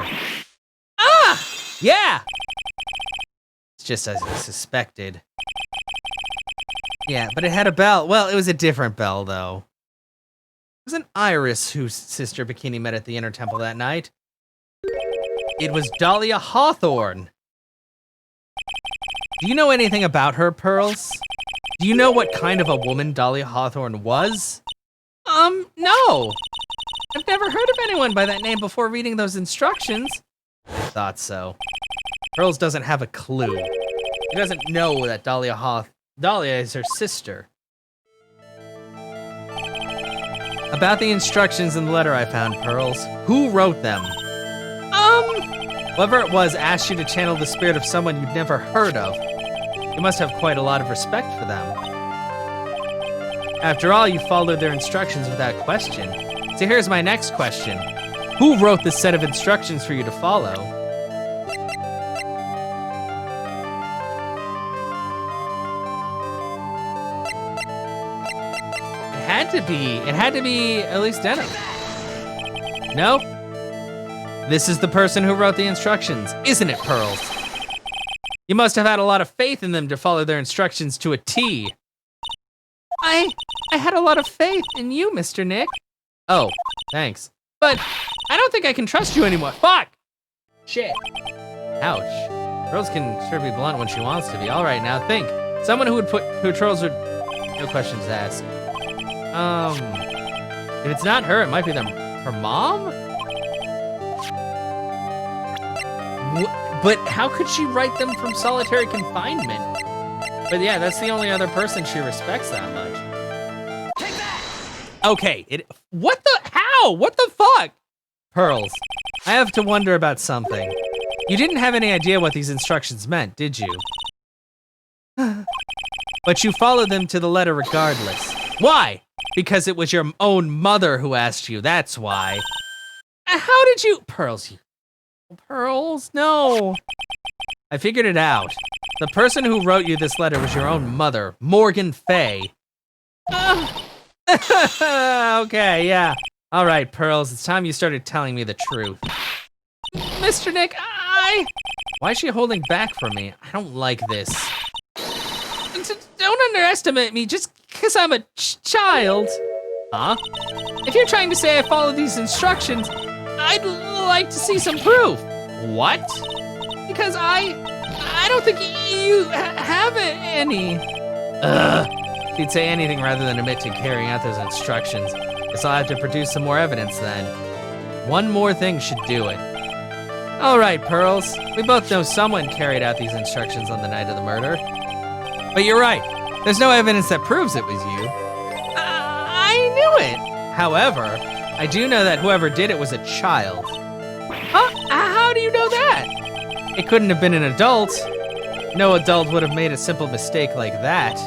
Speaker 1: Ah! Yeah! Just as I suspected. Yeah, but it had a bell. Well, it was a different bell, though. It was an Iris whose sister Bikini met at the Inner Temple that night. It was Dahlia Hawthorne. Do you know anything about her, Pearls? Do you know what kind of a woman Dahlia Hawthorne was? No. I've never heard of anyone by that name before reading those instructions. I thought so. Pearls doesn't have a clue. She doesn't know that Dahlia is her sister. About the instructions in the letter I found, Pearls, who wrote them? Whoever it was asked you to channel the spirit of someone you'd never heard of. You must have quite a lot of respect for them. After all, you followed their instructions without question. So here's my next question. Who wrote this set of instructions for you to follow? It had to be at least Denim. Nope. This is the person who wrote the instructions, isn't it, Pearls? You must have had a lot of faith in them to follow their instructions to a T. I had a lot of faith in you, Mr. Nick. Oh, thanks. But I don't think I can trust you anymore. Fuck! Shit. Ouch. Pearls can sure be blunt when she wants to be. All right, now think. Someone who trolls would... No questions asked. If it's not her, it might be her mom? But how could she write them from solitary confinement? But yeah, that's the only other person she respects that much. Take that! Okay, what the, how? What the fuck? Pearls, I have to wonder about something. You didn't have any idea what these instructions meant, did you? But you followed them to the letter regardless. Why? Because it was your own mother who asked you, that's why. How did you, Pearls, no. I figured it out. The person who wrote you this letter was your own mother, Morgan Fay. Okay, yeah. All right, Pearls, it's time you started telling me the truth. Mr. Nick, why is she holding back from me? I don't like this. Don't underestimate me just because I'm a child. Huh? If you're trying to say I follow these instructions, I'd like to see some proof. What? Because I don't think you have any. She'd say anything rather than admit to carrying out those instructions. Guess I'll have to produce some more evidence then. One more thing should do it. All right, Pearls. We both know someone carried out these instructions on the night of the murder. But you're right. There's no evidence that proves it was you. I knew it. However, I do know that whoever did it was a child. Huh? How do you know that? It couldn't have been an adult. No adult would have made a simple mistake like that.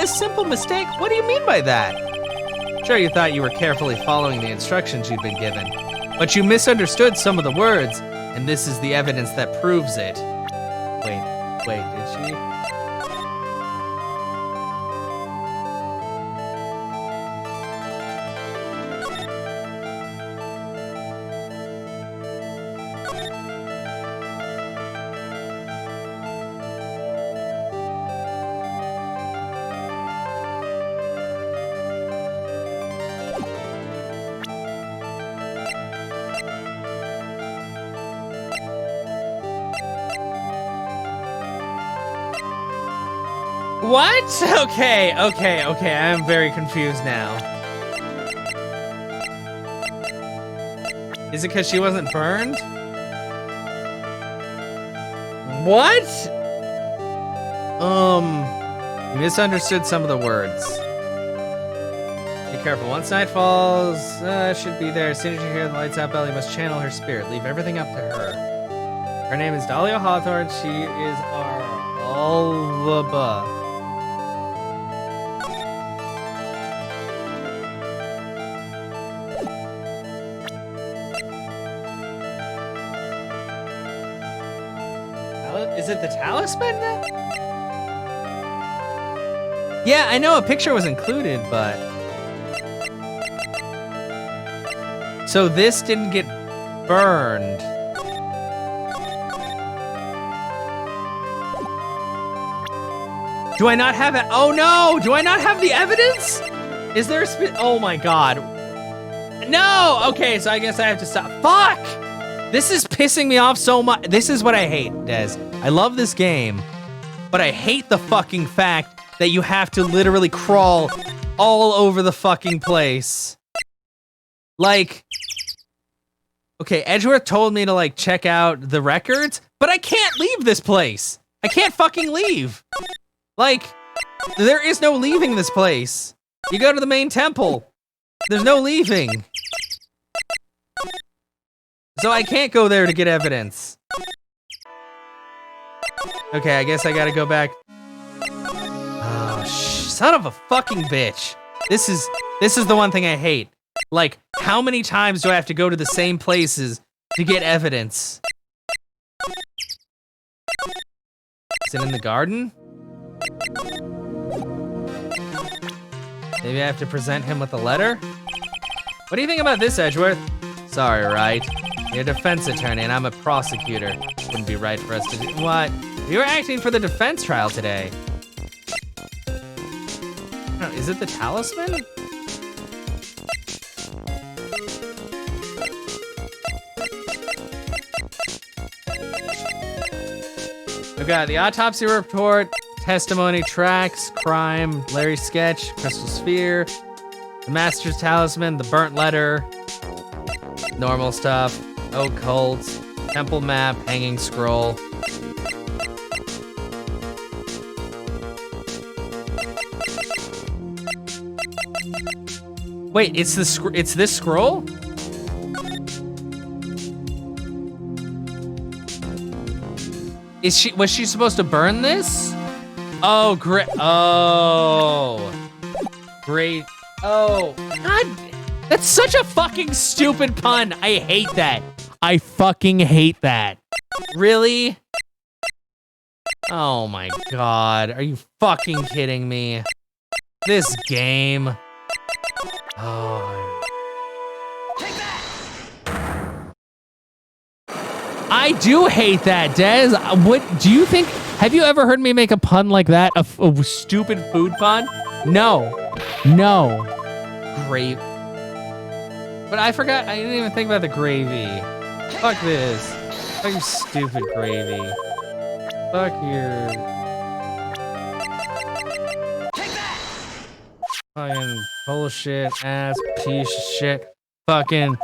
Speaker 1: A simple mistake? What do you mean by that? Sure, you thought you were carefully following the instructions you'd been given, but you misunderstood some of the words, and this is the evidence that proves it. Wait, did she? What? Okay, I'm very confused now. Is it because she wasn't burned? What? You misunderstood some of the words. Be careful, once night falls, should be there. As soon as you hear the lights out bell, you must channel her spirit. Leave everything up to her. Her name is Dahlia Hawthorne. She is our Alba. Is it the talisman? Yeah, I know a picture was included, but... So this didn't get burned. Do I not have it? Oh no! Do I not have the evidence? Is there a oh my god. No! Okay, so I guess I have to stop. Fuck! This is pissing me off so much. This is what I hate, Des. I love this game, but I hate the fucking fact that you have to literally crawl all over the fucking place. Like, okay, Edgeworth told me to like check out the records, but I can't leave this place. I can't fucking leave. Like, there is no leaving this place. You go to the main temple. There's no leaving. So I can't go there to get evidence. Okay, I guess I gotta go back. Oh, son of a fucking bitch. This is the one thing I hate. Like, how many times do I have to go to the same places to get evidence? Is it in the garden? Maybe I have to present him with a letter? What do you think about this, Edgeworth? Sorry, right? You're a defense attorney and I'm a prosecutor. Wouldn't be right for us to do— What? You were acting for the defense trial today. Oh, is it the talisman? I've got the autopsy report, testimony tracks, crime, Larry's sketch, crystal sphere, the master's talisman, the burnt letter, normal stuff, occult, temple map, hanging scroll. Wait, it's this scroll? Was she supposed to burn this? Oh, great. Oh. Great. Oh. God. That's such a fucking stupid pun. I hate that. I fucking hate that. Really? Oh my God. Are you fucking kidding me? This game. Oh. I do hate that, Des. What do you think? Have you ever heard me make a pun like that? A stupid food pun? No. No. Great. But I forgot. I didn't even think about the gravy. Fuck this. Fuck your stupid gravy. Fuck your. Fucking bullshit ass piece of shit. Fucking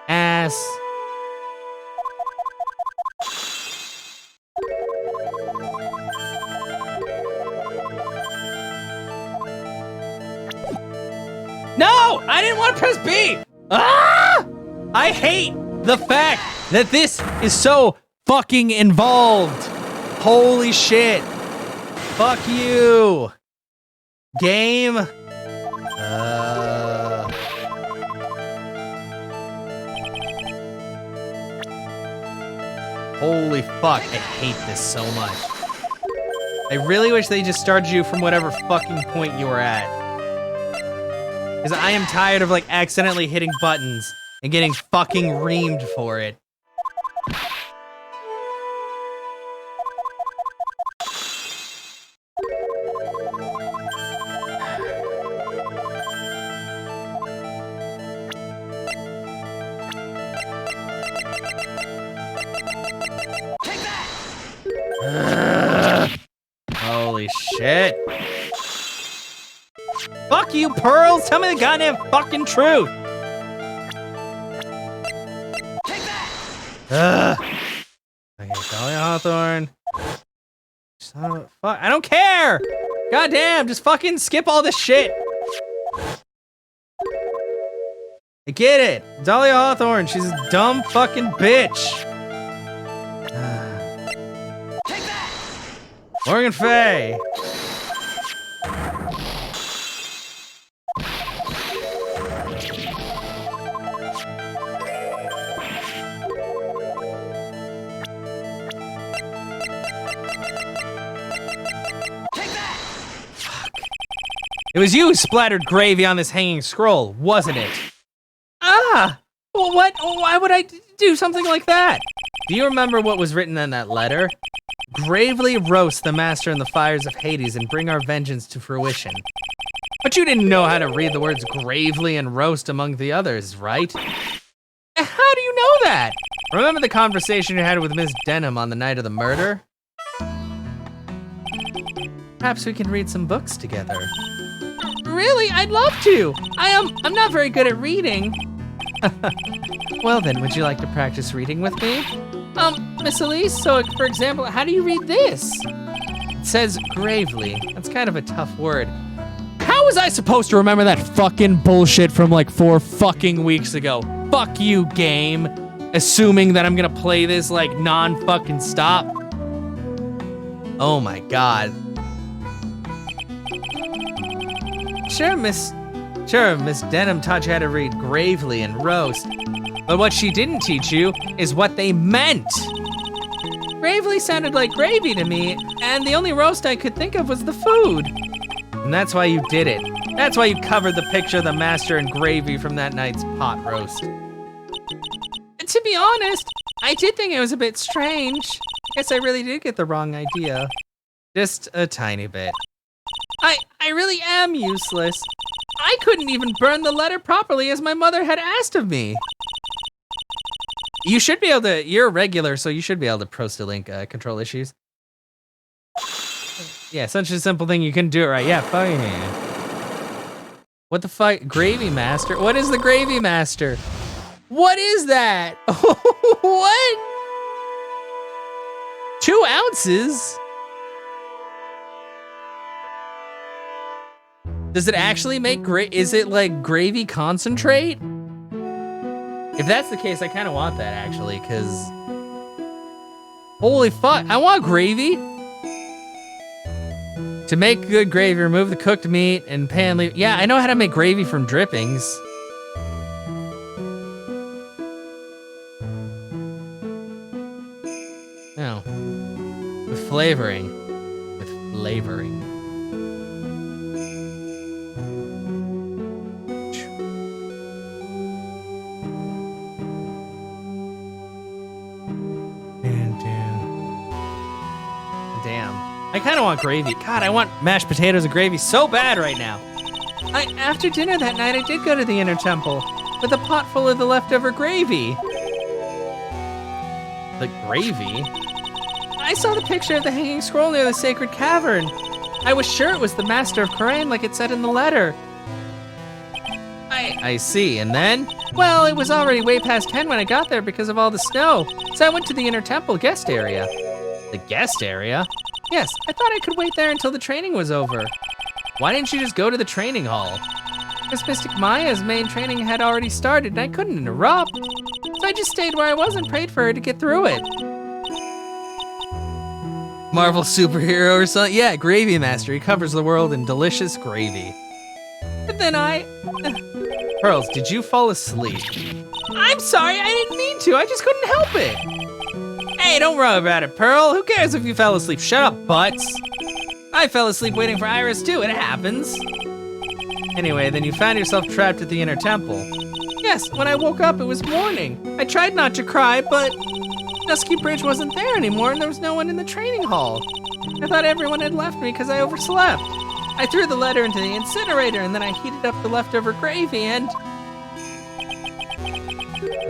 Speaker 1: ass. No! I didn't want to press B! Ah! I hate the fact that this is so fucking involved. Holy shit. Fuck you. Game. Holy fuck. I hate this so much. I really wish they just started you from whatever fucking point you were at. Because I am tired of like accidentally hitting buttons and getting fucking reamed for it. Holy shit. Fuck you, Pearls! Tell me the goddamn fucking truth! Ugh. Okay, Dahlia Hawthorne. Son of a fuck. I don't care! Goddamn, just fucking skip all this shit! I get it! Dahlia Hawthorne, she's a dumb fucking bitch! Morgan Fay! It was you who splattered gravy on this hanging scroll, wasn't it? Ah! Well, what? Why would I do something like that? Do you remember what was written in that letter? Gravely roast the master in the fires of Hades and bring our vengeance to fruition. But you didn't know how to read the words gravely and roast among the others, right? How do you know that? Remember the conversation you had with Miss Denham on the night of the murder? Perhaps we can read some books together. Really? I'd love to. I'm not very good at reading. Well then, would you like to practice reading with me? Miss Elise, so for example, how do you read this? It says gravely. That's kind of a tough word. How was I supposed to remember that fucking bullshit from like 4 fucking weeks ago? Fuck you, game.
Speaker 2: assuming that I'm gonna play this like non-fucking stop.
Speaker 1: Oh my god. Sure, Miss Denham taught you how to read gravely and roast. But what she didn't teach you is what they meant. Gravely sounded like gravy to me, and the only roast I could think of was the food. And that's why you did it. That's why you covered the picture of the master in gravy from that night's pot roast. And to be honest, I did think it was a bit strange. Guess I really did get the wrong idea. Just a tiny bit. I really am useless. I couldn't even burn the letter properly as my mother had asked of me. You should be able to, you're a regular, so you should be able to Prostalink control issues. Yeah, such a simple thing, you couldn't do it right. Yeah, fine. What the fuck? Gravy Master? What is the Gravy Master? What is that? What? 2 ounces? Does it actually make is it like gravy concentrate? If that's the case, I kind of want that actually, because holy fuck, I want gravy. To make good gravy, remove the cooked meat and pan leave. Yeah, I know how to make gravy from drippings. No. With flavoring. With flavoring. Damn. I kind of want gravy. God, I want mashed potatoes and gravy so bad right now. After dinner that night, I did go to the inner temple with a pot full of the leftover gravy. The gravy? I saw the picture of the hanging scroll near the sacred cavern. I was sure it was the Master of Khura'in like it said in the letter. I see, and then? Well, it was already way past 10 when I got there because of all the snow, so I went to the inner temple guest area. The guest area? Yes, I thought I could wait there until the training was over. Why didn't you just go to the training hall? Because Mystic Maya's main training had already started and I couldn't interrupt. So I just stayed where I was and prayed for her to get through it. Marvel superhero or something? Yeah, Gravy Master. He covers the world in delicious gravy. But then Pearls, did you fall asleep? I'm sorry, I didn't mean to. I just couldn't help it. Hey, don't worry about it, Pearl. Who cares if you fell asleep? Shut up, butts. I fell asleep waiting for Iris too. It happens. Anyway, then you found yourself trapped at the inner temple. Yes, when I woke up, it was morning. I tried not to cry, but Dusky Bridge wasn't there anymore and there was no one in the training hall. I thought everyone had left me because I overslept. I threw the letter into the incinerator and then I heated up the leftover gravy and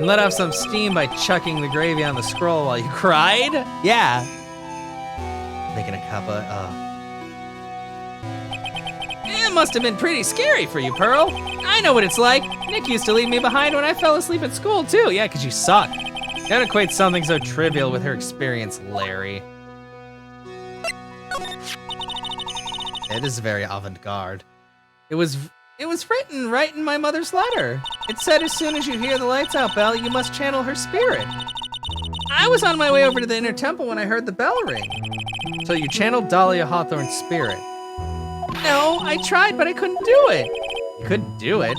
Speaker 1: let off some steam by chucking the gravy on the scroll while you cried? Yeah. Making a cup of, It must have been pretty scary for you, Pearl. I know what it's like. Nick used to leave me behind when I fell asleep at school too. Yeah, 'cause you suck. Don't equate something so trivial with her experience, Larry. It is very avant-garde. It was written right in my mother's letter. It said as soon as you hear the lights out bell, you must channel her spirit. I was on my way over to the inner temple when I heard the bell ring. So you channeled Dahlia Hawthorne's spirit. No, I tried, but I couldn't do it. You couldn't do it?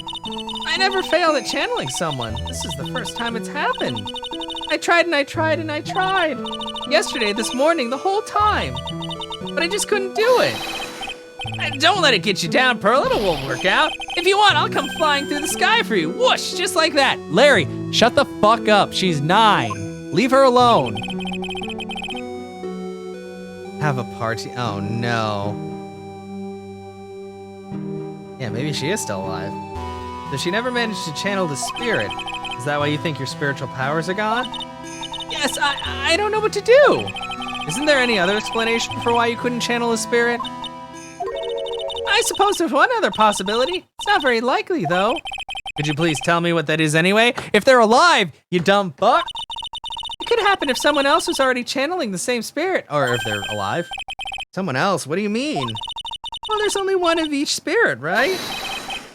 Speaker 1: I never failed at channeling someone. This is the first time it's happened. I tried and I tried and I tried. Yesterday, this morning, the whole time. But I just couldn't do it. Don't let it get you down, Pearl. It won't work out. If you want, I'll come flying through the sky for you. Whoosh, just like that. Larry, shut the fuck up. She's 9. Leave her alone. Have a party. Oh, no. Yeah, maybe she is still alive. So she never managed to channel the spirit. Is that why you think your spiritual powers are gone? Yes, I don't know what to do. Isn't there any other explanation for why you couldn't channel a spirit? I suppose there's one other possibility. It's not very likely, though. Could you please tell me what that is anyway? If they're alive, you dumb fuck. It could happen if someone else was already channeling the same spirit. Or if they're alive. Someone else? What do you mean? Well, there's only one of each spirit, right?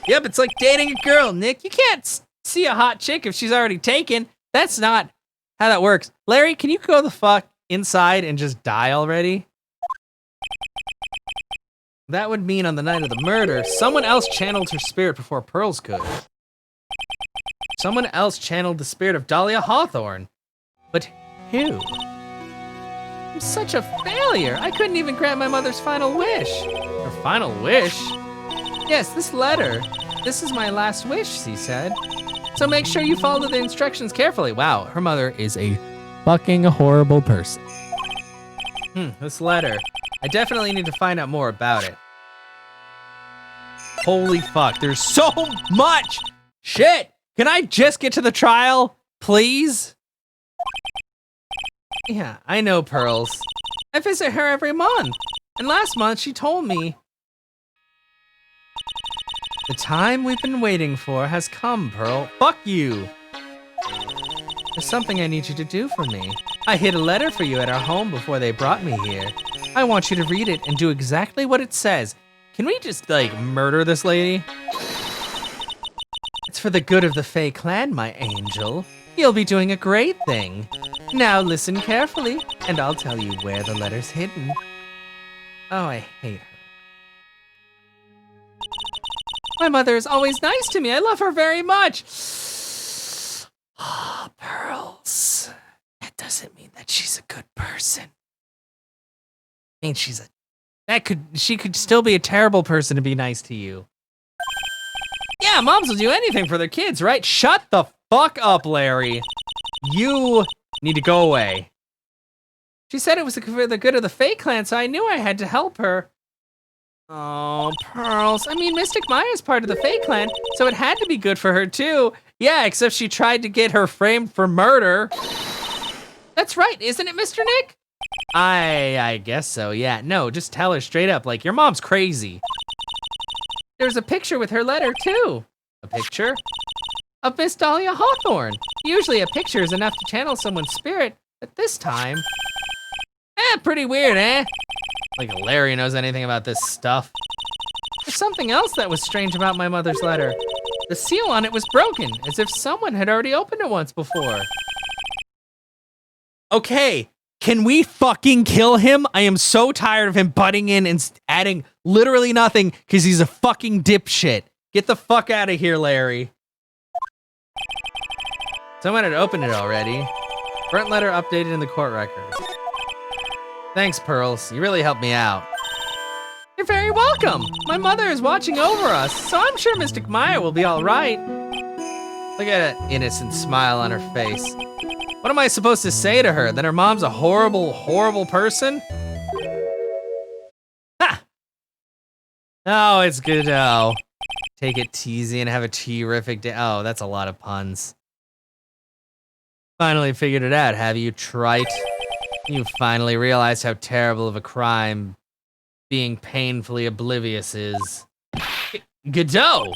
Speaker 1: Yep, it's like dating a girl, Nick. You can't see a hot chick if she's already taken. That's not how that works. Larry, can you go the fuck inside and just die already? That would mean on the night of the murder, someone else channeled her spirit before Pearls could. Someone else channeled the spirit of Dahlia Hawthorne. But who? I'm such a failure. I couldn't even grant my mother's final wish. Her final wish? Yes, this letter. This is my last wish, she said. So make sure you follow the instructions carefully. Wow, her mother is a
Speaker 2: Fucking horrible person.
Speaker 1: this letter. I definitely need to find out more about it. Holy fuck, there's so much shit. Can I just get to the trial, please? Yeah, I know Pearls. I visit her every month. And last month she told me, the time we've been waiting for has come, Pearl. Fuck you. There's something I need you to do for me. I hid a letter for you at our home before they brought me here. I want you to read it and do exactly what it says. Can we just, like, murder this lady? It's for the good of the Fae clan, my angel. You'll be doing a great thing. Now listen carefully, and I'll tell you where the letter's hidden. Oh, I hate her. My mother is always nice to me. I love her very much. Ah, Pearls. That doesn't mean that she's a good person. I mean, she could still be a terrible person to be nice to you. Yeah, moms will do anything for their kids, right? Shut the fuck up, Larry. You need to go away. She said it was for the good of the Fae clan, so I knew I had to help her. Oh, Pearls. I mean, Mystic Maya's part of the Fae clan, so it had to be good for her too. Yeah, except she tried to get her framed for murder. That's right, isn't it, Mr. Nick? I guess so, yeah. No, just tell her straight up, like, your mom's crazy. There's a picture with her letter, too. A picture? Of Miss Dahlia Hawthorne. Usually a picture is enough to channel someone's spirit, but this time... pretty weird, eh? Like Larry knows anything about this stuff. There's something else that was strange about my mother's letter. The seal on it was broken, as if someone had already opened it once before. Okay, can we fucking kill him? I am so tired of him butting in and adding literally nothing because he's a fucking dipshit. Get the fuck out of here, Larry. Someone had opened it already. Burnt letter updated in the court record. Thanks, Pearls. You really helped me out. You're very welcome. My mother is watching over us, so I'm sure Mystic Maya will be all right. Look at that innocent smile on her face. What am I supposed to say to her? That her mom's a horrible, horrible person? Ha! Oh, it's good. Oh, take it easy and have a terrific day. Oh, that's a lot of puns. Finally figured it out, have you, trite? You finally realized how terrible of a crime being painfully oblivious is. Godot!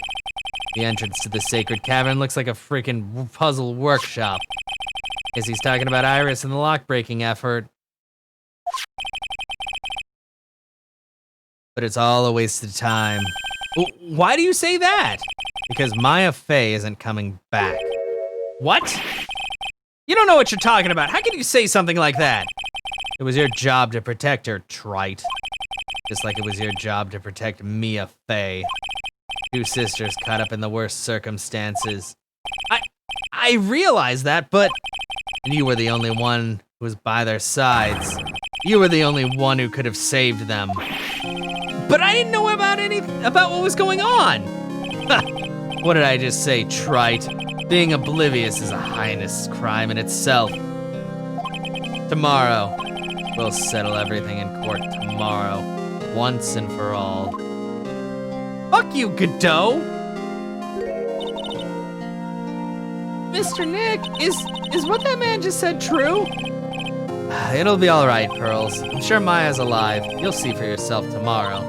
Speaker 1: The entrance to the sacred cavern looks like a freaking puzzle workshop. Guess he's talking about Iris and the lock-breaking effort. But it's all a waste of time. Why do you say that? Because Maya Fey isn't coming back. What? You don't know what you're talking about. How can you say something like that? It was your job to protect her, trite. Just like it was your job to protect Mia Fey. Two sisters caught up in the worst circumstances. I realize that, but... And you were the only one who was by their sides. You were the only one who could have saved them. But I didn't know about what was going on. What did I just say, trite? Being oblivious is a heinous crime in itself. Tomorrow, we'll settle everything in court tomorrow, once and for all. Fuck you, Godot! Mr. Nick, is what that man just said true? It'll be all right, Pearls. I'm sure Maya's alive. You'll see for yourself tomorrow.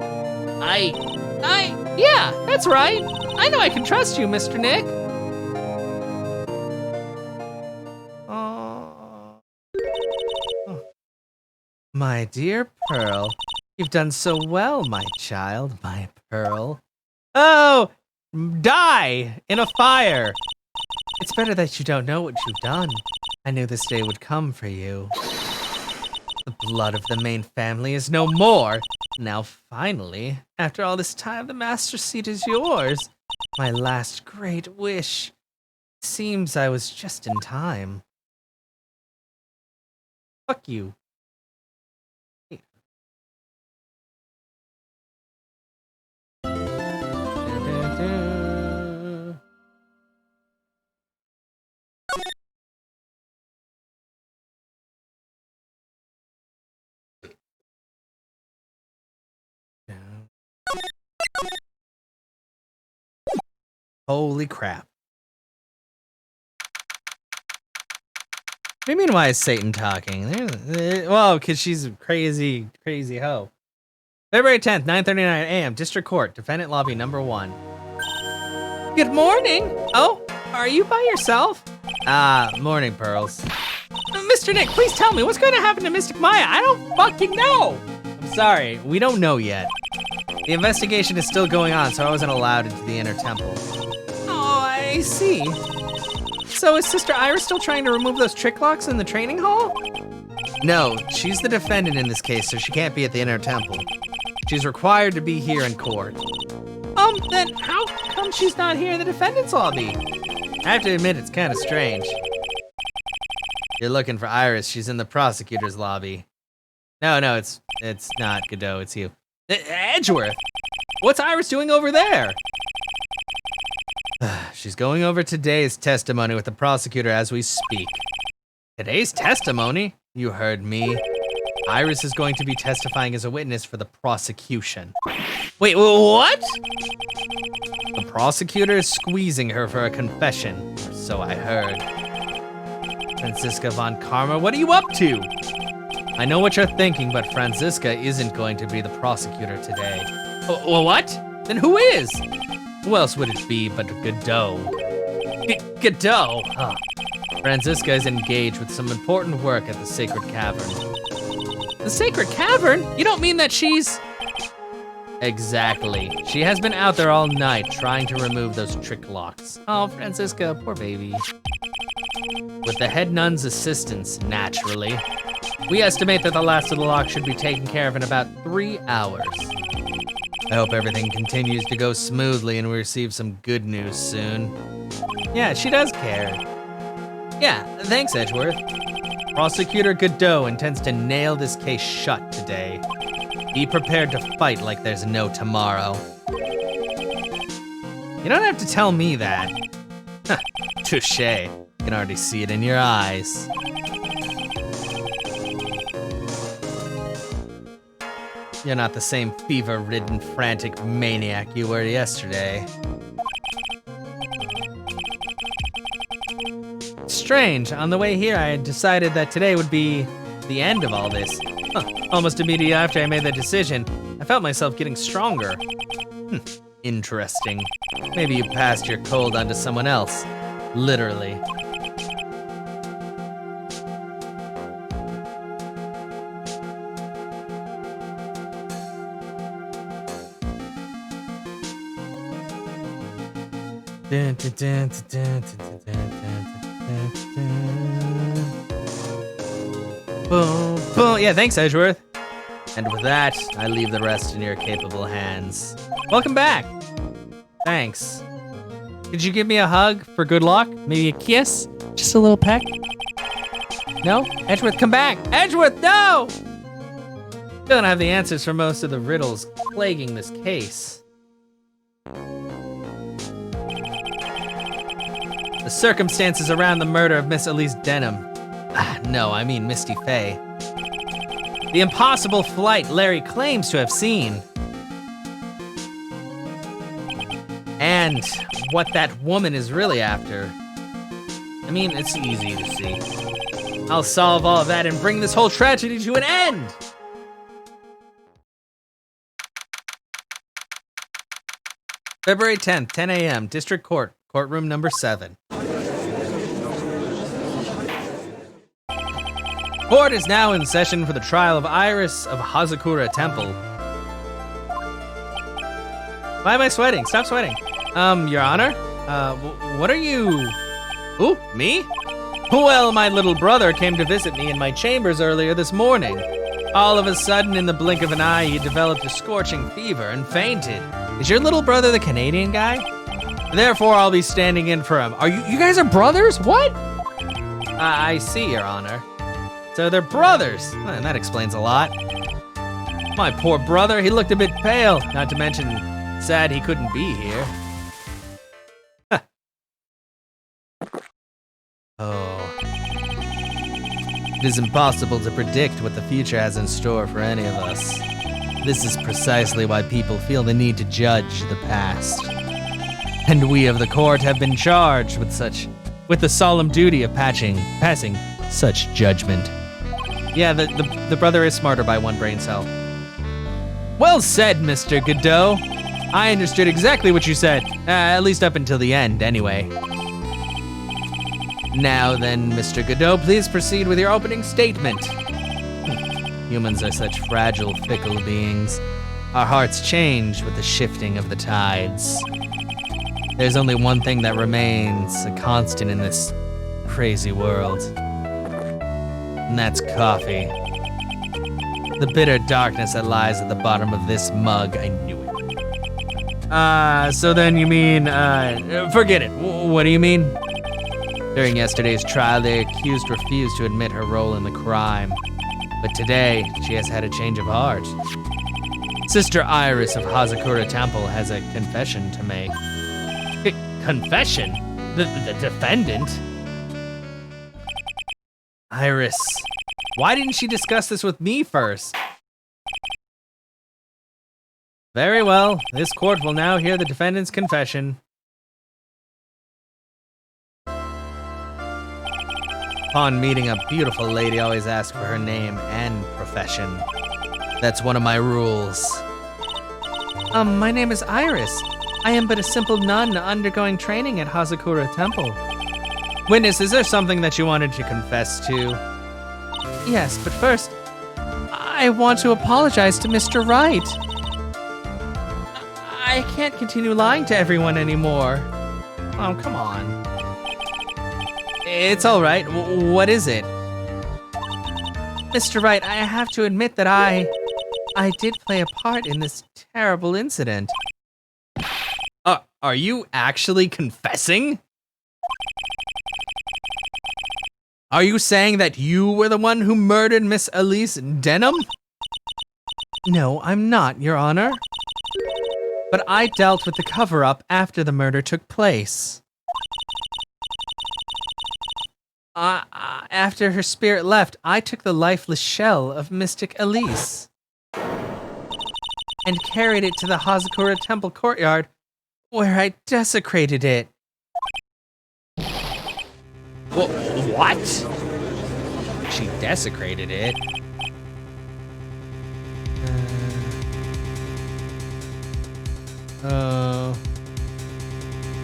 Speaker 1: Yeah, that's right. I know I can trust you, Mr. Nick. My dear Pearl, you've done so well, my child, my Pearl. Oh, die in a fire. It's better that you don't know what you've done. I knew this day would come for you. The blood of the main family is no more. Now finally, after all this time, the master seat is yours. My last great wish. Seems I was just in time. Fuck you. Holy crap. What do you mean, why is Satan talking? Well, because she's a crazy, crazy hoe. February 10th, 9:39 a.m., District Court, Defendant Lobby number 1. Good morning! Oh, are you by yourself? Morning, Pearls. Mr. Nick, please tell me, what's going to happen to Mystic Maya? I don't fucking know! I'm sorry, we don't know yet. The investigation is still going on, so I wasn't allowed into the inner temple. Oh, I see. So is Sister Iris still trying to remove those trick locks in the training hall? No, she's the defendant in this case, so she can't be at the inner temple. She's required to be here in court. Then how come she's not here in the defendant's lobby? I have to admit, it's kind of strange. You're looking for Iris, she's in the prosecutor's lobby. No, it's not Godot, it's you. Edgeworth! What's Iris doing over there? She's going over today's testimony with the prosecutor as we speak. Today's testimony? You heard me. Iris is going to be testifying as a witness for the prosecution. Wait, what? The prosecutor is squeezing her for a confession, or so I heard. Franziska von Karma, what are you up to? I know what you're thinking, but Franziska isn't going to be the prosecutor today. What? Then who is? Who else would it be but Godot? Godot? Huh. Franziska is engaged with some important work at the Sacred Cavern. The Sacred Cavern? You don't mean that she's... Exactly. She has been out there all night trying to remove those trick locks. Oh, Franziska, poor baby. With the head nun's assistance, naturally. We estimate that the last of the locks should be taken care of in about 3 hours. I hope everything continues to go smoothly and we receive some good news soon. Yeah, she does care. Yeah, thanks, Edgeworth. Prosecutor Godot intends to nail this case shut today. Be prepared to fight like there's no tomorrow. You don't have to tell me that. Touché. I can already see it in your eyes. You're not the same fever-ridden, frantic maniac you were yesterday. Strange, on the way here I had decided that today would be the end of all this. Almost immediately after I made that decision, I felt myself getting stronger. Interesting. Maybe you passed your cold onto someone else. Literally. Boom, boom. Yeah, thanks, Edgeworth. And with that, I leave the rest in your capable hands. Welcome back. Thanks. Could you give me a hug for good luck? Maybe a kiss? Just a little peck? No? Edgeworth, come back! Edgeworth, no! Still don't have the answers for most of the riddles plaguing this case. The circumstances around the murder of Miss Elise Denham. No, I mean Misty Faye. The impossible flight Larry claims to have seen. And what that woman is really after. I mean, it's easy to see. I'll solve all of that and bring this whole tragedy to an end! February 10th, 10 a.m., District Court, courtroom number 7. Court is now in session for the trial of Iris of Hazakura Temple. Why am I sweating? Stop sweating. Your Honor? What are you... Ooh, me? Well, my little brother came to visit me in my chambers earlier this morning. All of a sudden, in the blink of an eye, he developed a scorching fever and fainted. Is your little brother the Canadian guy? Therefore, I'll be standing in for him. Are you guys are brothers? What? I see, Your Honor. So they're brothers. Well, that explains a lot. My poor brother, he looked a bit pale, not to mention sad he couldn't be here. Oh. It is impossible to predict what the future has in store for any of us. This is precisely why people feel the need to judge the past. And we of the court have been charged with the solemn duty of passing such judgment. Yeah, the brother is smarter by one brain cell. Well said, Mr. Godot. I understood exactly what you said, at least up until the end, anyway. Now then, Mr. Godot, please proceed with your opening statement. Humans are such fragile, fickle beings. Our hearts change with the shifting of the tides. There's only one thing that remains a constant in this crazy world, and that's coffee. The bitter darkness that lies at the bottom of this mug, I knew it. So then you mean, forget it. What do you mean? During yesterday's trial, the accused refused to admit her role in the crime. But today, she has had a change of heart. Sister Iris of Hazakura Temple has a confession to make. Confession? The defendant? Iris, why didn't she discuss this with me first? Very well, this court will now hear the defendant's confession. Upon meeting a beautiful lady, always ask for her name and profession. That's one of my rules. My name is Iris. I am but a simple nun undergoing training at Hazakura Temple. Witness, is there something that you wanted to confess to? Yes, but first, I want to apologize to Mr. Wright. I can't continue lying to everyone anymore. Oh, come on. It's all right. What is it? Mr. Wright, I have to admit that I did play a part in this terrible incident. Are you actually confessing? Are you saying that you were the one who murdered Miss Elise Denham? No, I'm not, Your Honor. But I dealt with the cover-up after the murder took place. After her spirit left, I took the lifeless shell of Mystic Elise and carried it to the Hazakura Temple courtyard, where I desecrated it. What? She desecrated it?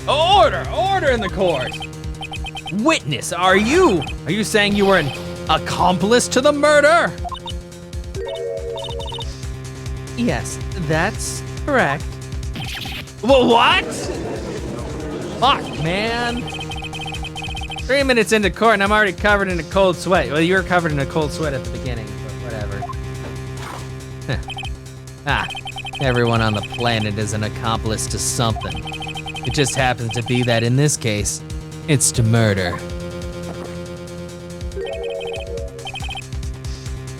Speaker 1: Order in the court! Witness, are you saying you were an accomplice to the murder? Yes, that's correct. What? Fuck, man. 3 minutes into court and I'm already covered in a cold sweat. Well, you were covered in a cold sweat at the beginning, but whatever. Everyone on the planet is an accomplice to something. It just happens to be that in this case, it's to murder.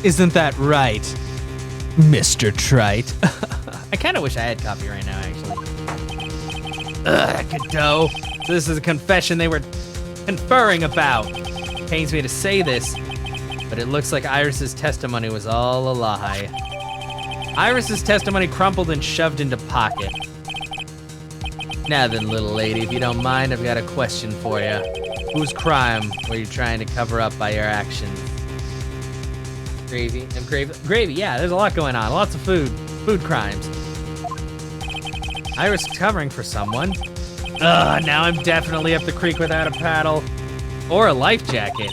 Speaker 1: Isn't that right, Mr. Trite? I kind of wish I had coffee right now, actually. Godot. So this is a confession they were conferring about. Pains me to say this, but it looks like Iris's testimony was all a lie. Iris's testimony crumpled and shoved into pocket. Now then, little lady, if you don't mind, I've got a question for you. Whose crime were you trying to cover up by your actions? Gravy? Gravy, yeah, there's a lot going on. Lots of food. Food crimes. Iris covering for someone. Now I'm definitely up the creek without a paddle. Or a life jacket.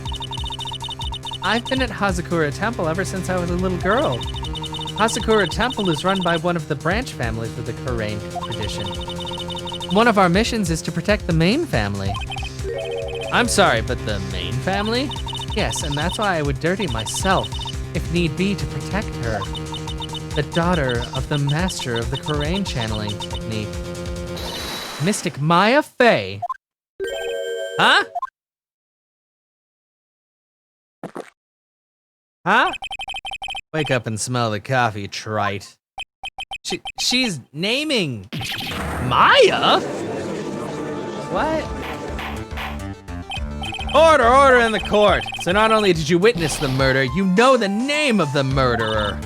Speaker 1: I've been at Hazakura Temple ever since I was a little girl. Hazakura Temple is run by one of the branch families of the Kurain tradition. One of our missions is to protect the main family. I'm sorry, but the main
Speaker 2: family? Yes, and that's why I would dirty myself, if need be, to protect her. The daughter of the master of the Korean channeling technique. Mystic Maya Fey.
Speaker 1: Huh? Huh? Wake up and smell the coffee, trite. She's naming Maya? What? Order in the court. So not only did you witness the murder, you know the name of the murderer.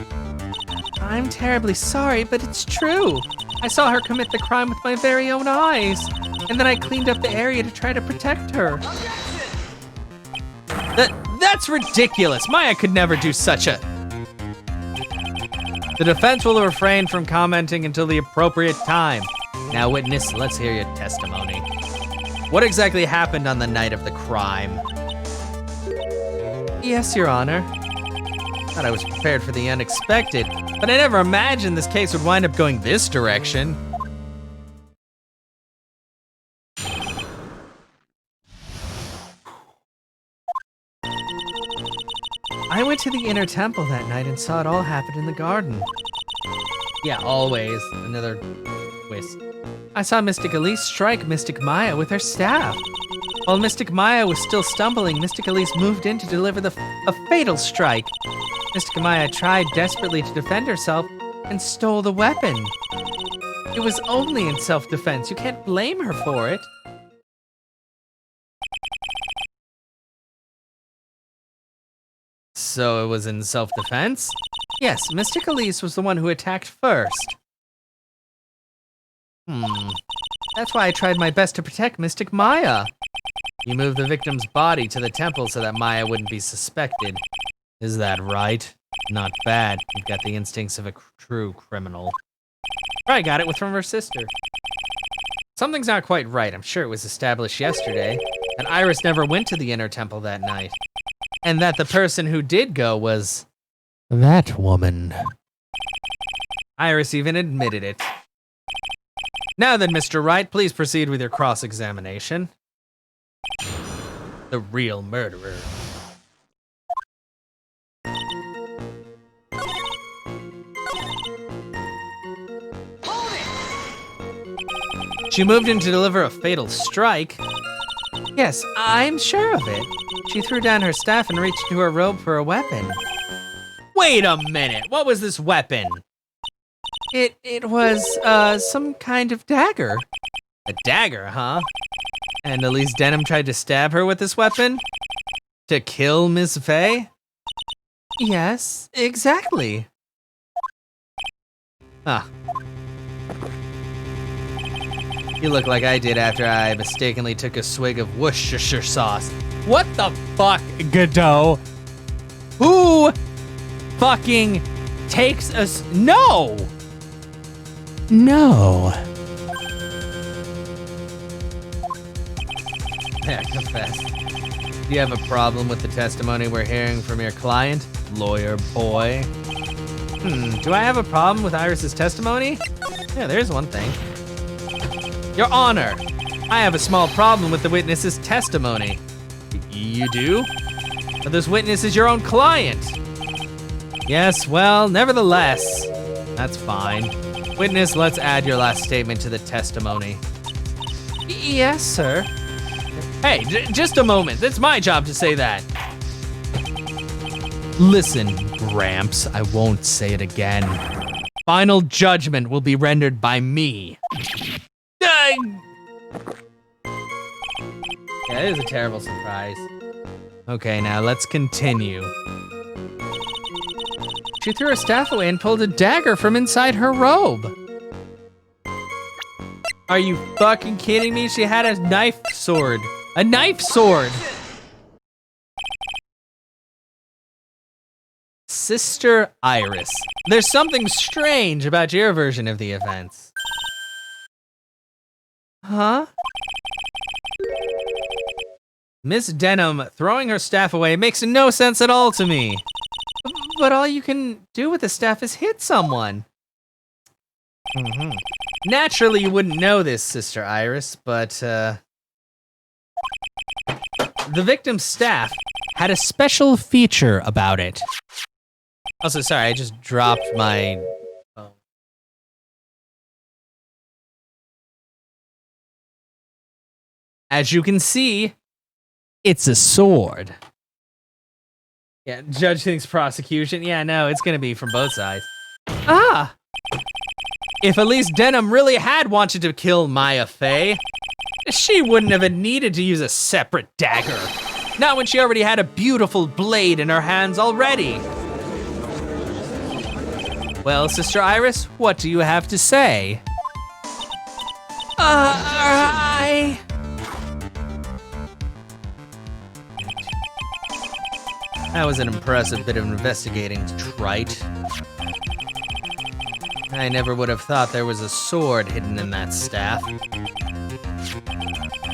Speaker 2: I'm terribly sorry, but it's true. I saw her commit the crime with my very own eyes. And then I cleaned up the area to try to protect her.
Speaker 1: That's ridiculous. Maya could never do such a... The defense will refrain from commenting until the appropriate time. Now, witness, let's hear your testimony. What exactly happened on the night of the crime?
Speaker 2: Yes, Your Honor.
Speaker 1: Thought I was prepared for the unexpected, but I never imagined this case would wind up going this direction.
Speaker 2: I went to the inner temple that night and saw it all happen in the garden.
Speaker 1: Yeah, always. Another twist.
Speaker 2: I saw Mystic Elise strike Mystic Maya with her staff. While Mystic Maya was still stumbling, Mystic Elise moved in to deliver a fatal strike. Mystic Maya tried desperately to defend herself and stole the weapon. It was only in self-defense. You can't blame her for it.
Speaker 1: So it was in self-defense?
Speaker 2: Yes, Mystic Elise was the one who attacked first. That's why I tried my best to protect Mystic Maya.
Speaker 1: You moved the victim's body to the temple so that Maya wouldn't be suspected. Is that right? Not bad. You've got the instincts of a true criminal.
Speaker 2: Probably got it from her sister.
Speaker 1: Something's not quite right. I'm sure it was established yesterday that Iris never went to the inner temple that night. And that the person who did go was...
Speaker 2: that woman.
Speaker 1: Iris even admitted it. Now then, Mr. Wright, please proceed with your cross-examination. The real murderer. She moved in to deliver a fatal strike.
Speaker 2: Yes, I'm sure of it. She threw down her staff and reached into her robe for a weapon.
Speaker 1: Wait a minute, what was this weapon?
Speaker 2: It was, some kind of dagger.
Speaker 1: A dagger, huh? And Elise Denham tried to stab her with this weapon? To kill Miss Fey?
Speaker 2: Yes, exactly.
Speaker 1: Huh. You look like I did after I mistakenly took a swig of Worcestershire sauce. What the fuck, Godot? Who fucking takes us? No!
Speaker 2: No.
Speaker 1: Yeah, confess. Do you have a problem with the testimony we're hearing from your client, lawyer boy? Do I have a problem with Iris's testimony? Yeah, there's one thing. Your Honor, I have a small problem with the witness's testimony. You do? But this witness is your own client. Yes, well, nevertheless, that's fine. Witness, let's add your last statement to the testimony.
Speaker 2: Yes, sir.
Speaker 1: Hey, just a moment. It's my job to say that. Listen, Gramps, I won't say it again. Final judgment will be rendered by me. Yeah, it is a terrible surprise. Okay, now let's continue.
Speaker 2: She threw her staff away and pulled a dagger from inside her robe.
Speaker 1: Are you fucking kidding me? She had a knife sword. A knife sword! Sister Iris, there's something strange about your version of the events.
Speaker 2: Huh?
Speaker 1: Miss Denham throwing her staff away makes no sense at all to me.
Speaker 2: But all you can do with the staff is hit someone.
Speaker 1: Naturally, you wouldn't know this, Sister Iris, but, the victim's staff had a special feature about it. Also, sorry, I just dropped my phone. As you can see, it's a sword. Yeah, judge thinks prosecution. Yeah, no, it's gonna be from both sides. Ah! If Elise Denham really had wanted to kill Maya Fey, she wouldn't have needed to use a separate dagger. Not when she already had a beautiful blade in her hands already. Well, Sister Iris, what do you have to say? That was an impressive bit of investigating, Trite. I never would have thought there was a sword hidden in that staff.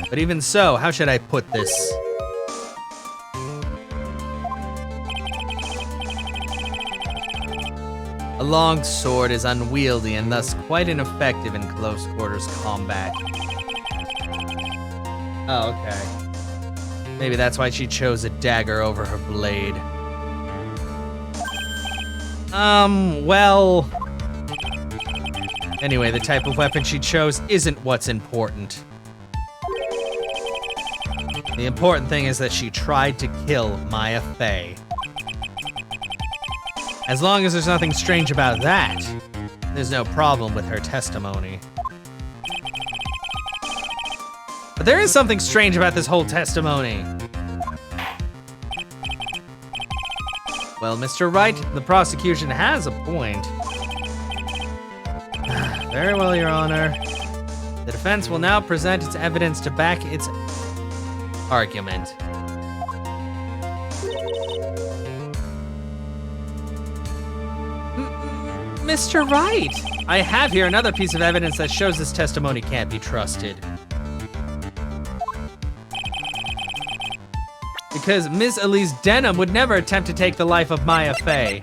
Speaker 1: But even so, how should I put this? A long sword is unwieldy and thus quite ineffective in close quarters combat. Oh, okay. Maybe that's why she chose a dagger over her blade. Well... Anyway, the type of weapon she chose isn't what's important. The important thing is that she tried to kill Maya Fey. As long as there's nothing strange about that, there's no problem with her testimony. But there is something strange about this whole testimony. Well, Mr. Wright, the prosecution has a point. Very well, Your Honor. The defense will now present its evidence to back its argument. Mr. Wright, I have here another piece of evidence that shows this testimony can't be trusted. Because Ms. Elise Denham would never attempt to take the life of Maya Fey.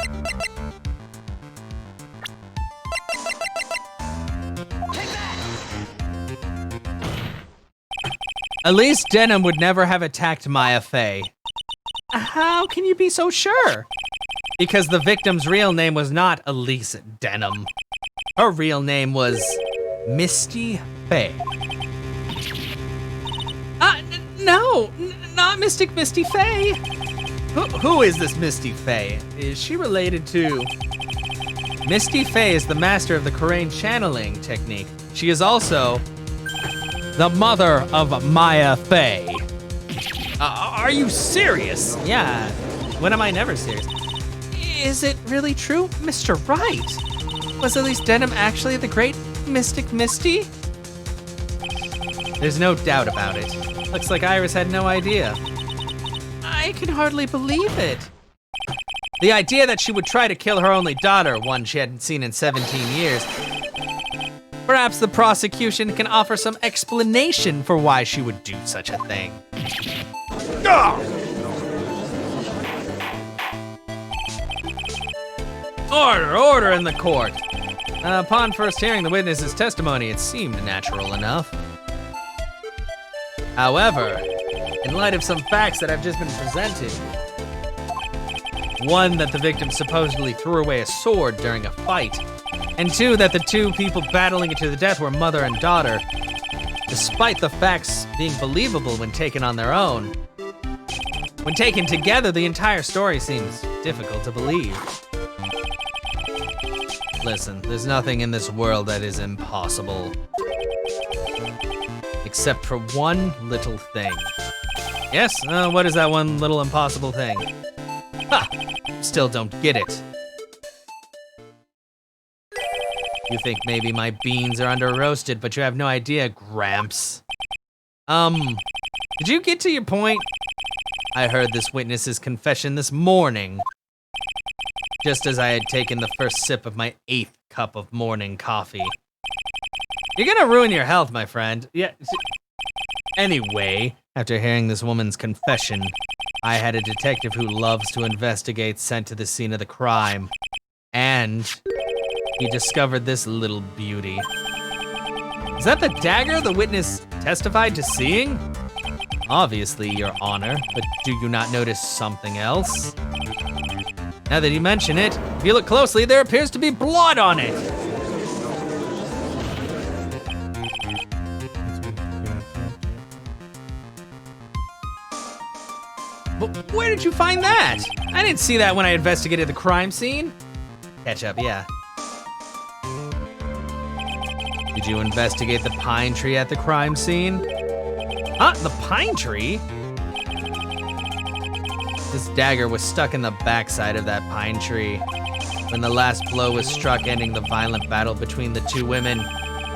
Speaker 1: Elise Denham would never have attacked Maya Fey. How can you be so sure? Because the victim's real name was not Elise Denham. Her real name was Misty Fey. No, not Mystic Misty Fey. Who is this Misty Fey? Is she related to... Misty Fey is the master of the Korean channeling technique. She is also the mother of Maya Fey. Are you serious? Yeah, when am I never serious? Is it really true, Mr. Wright? Was Elise Denham actually the great Mystic Misty? There's no doubt about it. Looks like Iris had no idea. I can hardly believe it. The idea that she would try to kill her only daughter, one she hadn't seen in 17 years. Perhaps the prosecution can offer some explanation for why she would do such a thing. Order in the court. Upon first hearing the witness's testimony, it seemed natural enough. However, in light of some facts that have just been presented, one, that the victim supposedly threw away a sword during a fight, and two, that the two people battling it to the death were mother and daughter, despite the facts being believable when taken on their own, when taken together, the entire story seems difficult to believe. Listen, there's nothing in this world that is impossible. Except for one little thing. Yes? What is that one little impossible thing? Ha! Still don't get it. You think maybe my beans are under roasted, but you have no idea, Gramps. Did you get to your point? I heard this witness's confession this morning, just as I had taken the first sip of my 8th cup of morning coffee. You're gonna ruin your health, my friend. Yeah. Anyway, after hearing this woman's confession, I had a detective who loves to investigate sent to the scene of the crime. And he discovered this little beauty. Is that the dagger the witness testified to seeing? obviously, Your Honor, but do you not notice something else? Now that you mention it, if you look closely, there appears to be blood on it. But where did you find that? I didn't see that when I investigated the crime scene. Ketchup, yeah. Did you investigate the pine tree at the crime scene? Huh? The pine tree? This dagger was stuck in the backside of that pine tree. When the last blow was struck, ending the violent battle between the two women,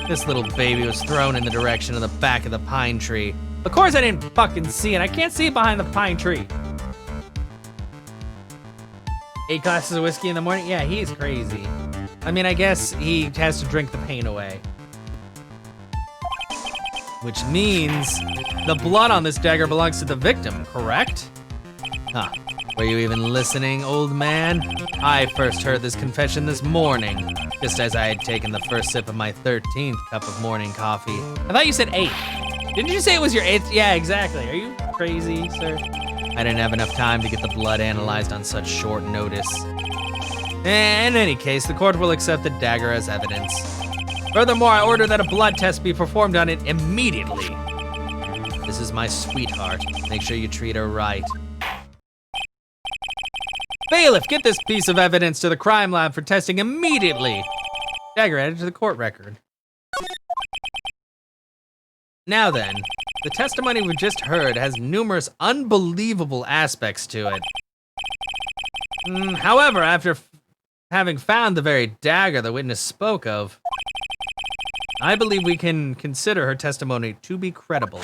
Speaker 1: this little baby was thrown in the direction of the back of the pine tree. Of course I didn't fucking see it. I can't see it behind the pine tree. 8 glasses of whiskey in the morning? Yeah, he's crazy. I mean, I guess he has to drink the pain away. Which means the blood on this dagger belongs to the victim, correct? Huh. Were you even listening, old man? I first heard this confession this morning, just as I had taken the first sip of my 13th cup of morning coffee. I thought you said 8. Didn't you say it was your 8th? Yeah, exactly. Are you crazy, sir? I didn't have enough time to get the blood analyzed on such short notice. In any case, the court will accept the dagger as evidence. Furthermore, I order that a blood test be performed on it immediately. This is my sweetheart. Make sure you treat her right. Bailiff, get this piece of evidence to the crime lab for testing immediately. Dagger added to the court record. Now then, the testimony we just heard has numerous unbelievable aspects to it. However, after having found the very dagger the witness spoke of, I believe we can consider her testimony to be credible.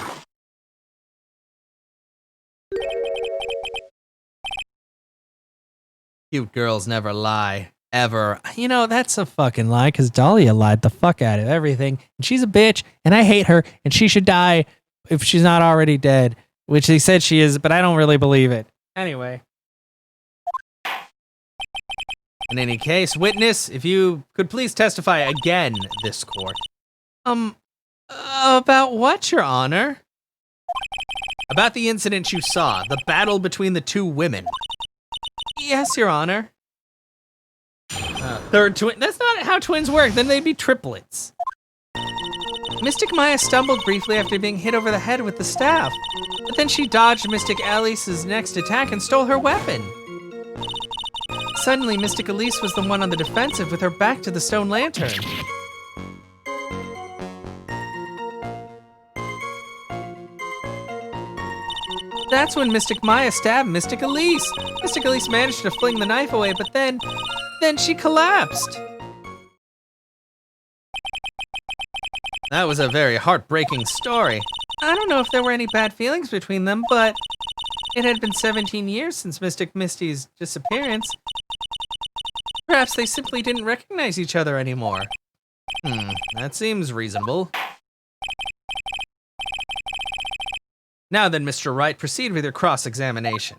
Speaker 1: Cute girls never lie. Ever.
Speaker 2: You know, that's a fucking lie, because Dahlia lied the fuck out of everything. And she's a bitch, and I hate her, and she should die if she's not already dead. Which they said she is, but I don't really believe it. Anyway.
Speaker 1: In any case, witness, if you could please testify again this court.
Speaker 2: About what, Your Honor?
Speaker 1: About the incident you saw, the battle between the two women.
Speaker 2: Yes, Your Honor.
Speaker 1: Third twin. That's not how twins work. Then they'd be triplets.
Speaker 2: Mystic Maya stumbled briefly after being hit over the head with the staff, but then she dodged Mystic Alice's next attack and stole her weapon. Suddenly, Mystic Elise was the one on the defensive with her back to the stone lantern. That's when Mystic Maya stabbed Mystic Elise. Mystic Elise managed to fling the knife away, but then she collapsed.
Speaker 1: That was a very heartbreaking story.
Speaker 2: I don't know if there were any bad feelings between them, but it had been 17 years since Mystic Misty's disappearance. Perhaps they simply didn't recognize each other anymore.
Speaker 1: That seems reasonable. Now then, Mr. Wright, proceed with your cross-examination.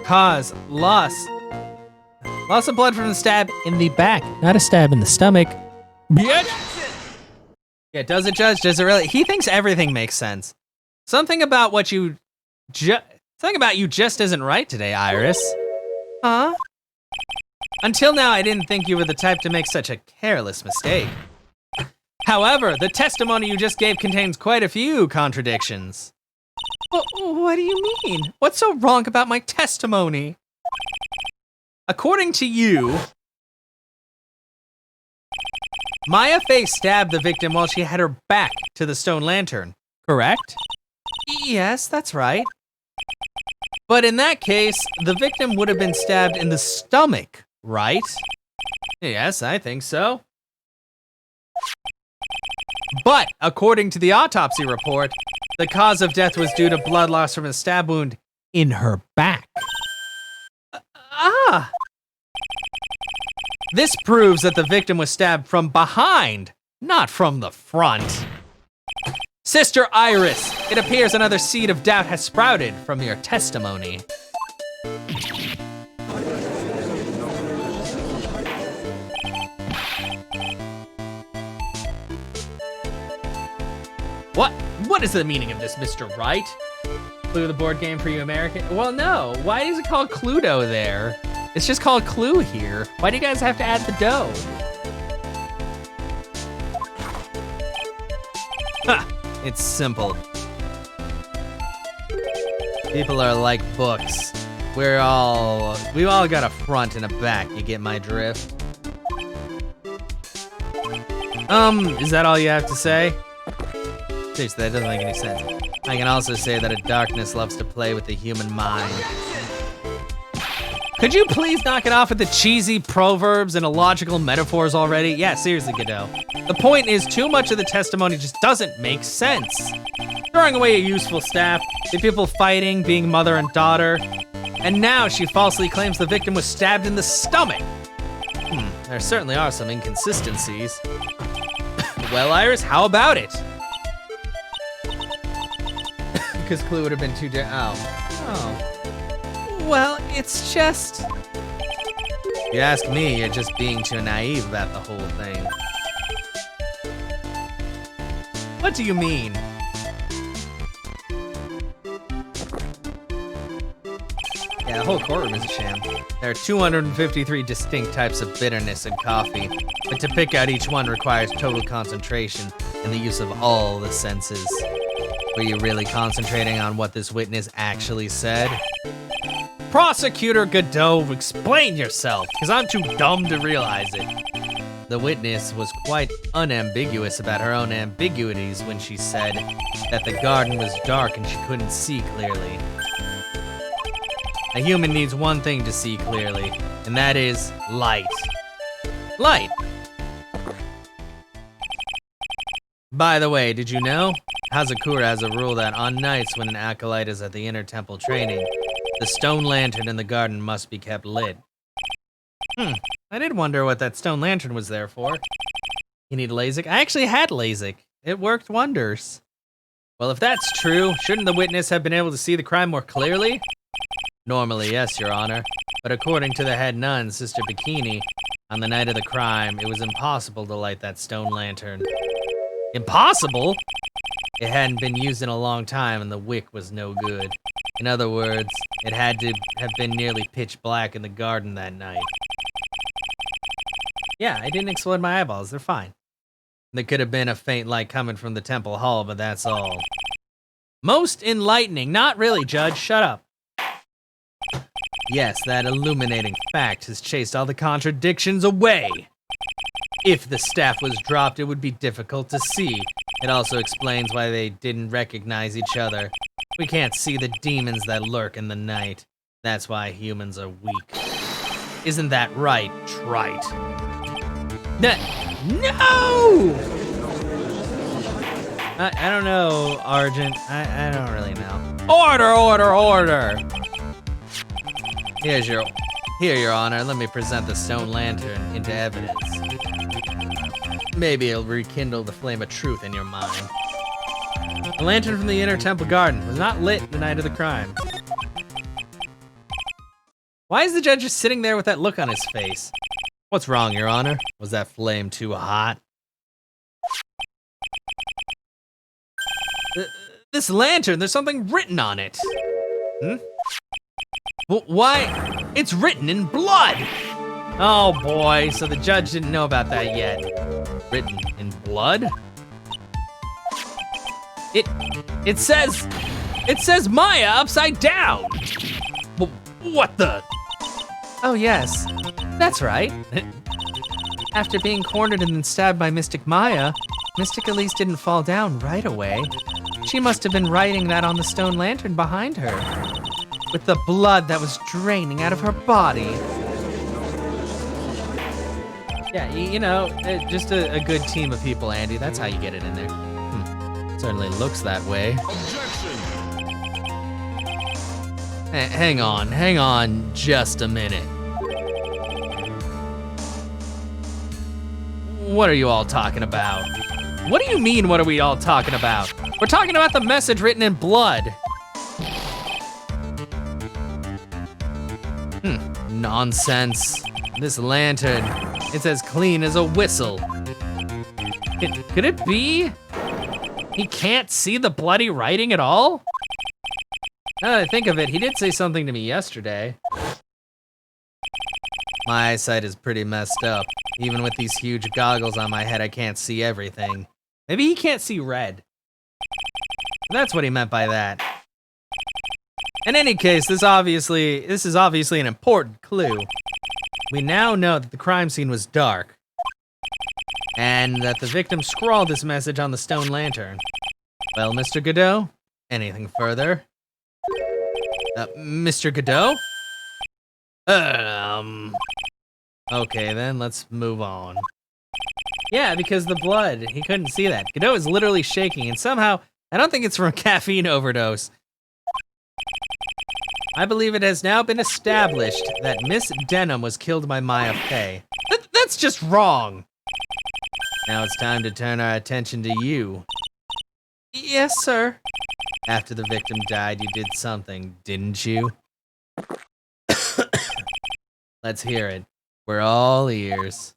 Speaker 2: Cause, loss of blood from the stab in the back, not a stab in the stomach.
Speaker 1: Bitch! Yeah, does it, Judge? Does it really? He thinks everything makes sense. Something about you just isn't right today, Iris.
Speaker 2: Huh?
Speaker 1: Until now, I didn't think you were the type to make such a careless mistake. However, the testimony you just gave contains quite a few contradictions.
Speaker 2: What do you mean? What's so wrong about my testimony?
Speaker 1: According to you, Maya Fey stabbed the victim while she had her back to the stone lantern, correct?
Speaker 2: Yes, that's right.
Speaker 1: But in that case, the victim would have been stabbed in the stomach, right? Yes, I think so. But according to the autopsy report, the cause of death was due to blood loss from a stab wound in her back. This proves that the victim was stabbed from behind, not from the front. Sister Iris, it appears another seed of doubt has sprouted from your testimony. What is the meaning of this, Mr. Wright? Clue the board game for you American? Well, no. Why is it called Cluedo there? It's just called Clue here. Why do you guys have to add the dough? Ha! It's simple. People are like books. We've all got a front and a back, you get my drift? Is that all you have to say? Seriously, that doesn't make any sense. I can also say that a darkness loves to play with the human mind. Could you please knock it off with the cheesy proverbs and illogical metaphors already? Yeah, seriously, Godot. The point is, too much of the testimony just doesn't make sense. Throwing away a useful staff, the people fighting, being mother and daughter, and now she falsely claims the victim was stabbed in the stomach. There certainly are some inconsistencies. Well, Iris, how about it? Because Clue would have been too Oh. Well, it's just... If you ask me, you're just being too naive about the whole thing. What do you mean? Yeah, the whole courtroom is a sham. There are 253 distinct types of bitterness in coffee, but to pick out each one requires total concentration and the use of all the senses. Were you really concentrating on what this witness actually said? Prosecutor Godot, explain yourself, because I'm too dumb to realize it. The witness was quite unambiguous about her own ambiguities when she said that the garden was dark and she couldn't see clearly. A human needs one thing to see clearly, and that is light. Light. By the way, did you know? Hazakura has a rule that on nights when an acolyte is at the inner temple training, the stone lantern in the garden must be kept lit. I did wonder what that stone lantern was there for. You need LASIK? I actually had LASIK. It worked wonders. Well, if that's true, shouldn't the witness have been able to see the crime more clearly? Normally, yes, Your Honor. But according to the head nun, Sister Bikini, on the night of the crime, it was impossible to light that stone lantern. Impossible? It hadn't been used in a long time and the wick was no good. In other words, it had to have been nearly pitch black in the garden that night. Yeah, I didn't explode my eyeballs, they're fine. There could have been a faint light coming from the temple hall, but that's all. Most enlightening. Not really, Judge, shut up. Yes, that illuminating fact has chased all the contradictions away. If the staff was dropped, it would be difficult to see. It also explains why they didn't recognize each other. We can't see the demons that lurk in the night. That's why humans are weak. Isn't that right, Trite? No! I don't know, Argent. I don't really know. Order, order, order! Here, Your Honor, let me present the stone lantern into evidence. Maybe it'll rekindle the flame of truth in your mind. The lantern from the inner temple garden was not lit the night of the crime. Why is the judge just sitting there with that look on his face? What's wrong, Your Honor? Was that flame too hot? This lantern, there's something written on it. Well, why? It's written in blood! Oh boy, so the judge didn't know about that yet. Written in blood? It says Maya upside down! What the?
Speaker 2: Oh yes, that's right. After being cornered and then stabbed by Mystic Maya, Mystic Elise didn't fall down right away. She must have been writing that on the stone lantern behind her, with the blood that was draining out of her body.
Speaker 1: Yeah, you know, just a good team of people, Andy. That's how you get it in there. Certainly looks that way. Hang on just a minute. What are you all talking about? What do you mean, what are we all talking about? We're talking about the message written in blood. Nonsense. This lantern, it's as clean as a whistle. Could it be? He can't see the bloody writing at all? Now that I think of it, he did say something to me yesterday. My eyesight is pretty messed up. Even with these huge goggles on my head, I can't see everything. Maybe he can't see red. That's what he meant by that. In any case, this is obviously an important clue. We now know that the crime scene was dark, and that the victim scrawled this message on the stone lantern. Well, Mr. Godot, anything further? Mr. Godot? Okay then, let's move on. Yeah, because the blood, he couldn't see that. Godot is literally shaking, and somehow, I don't think it's from a caffeine overdose. I believe it has now been established that Miss Denham was killed by Maya Fey. That's just wrong. Now it's time to turn our attention to you.
Speaker 2: Yes, sir.
Speaker 1: After the victim died, you did something, didn't you? Let's hear it. We're all ears.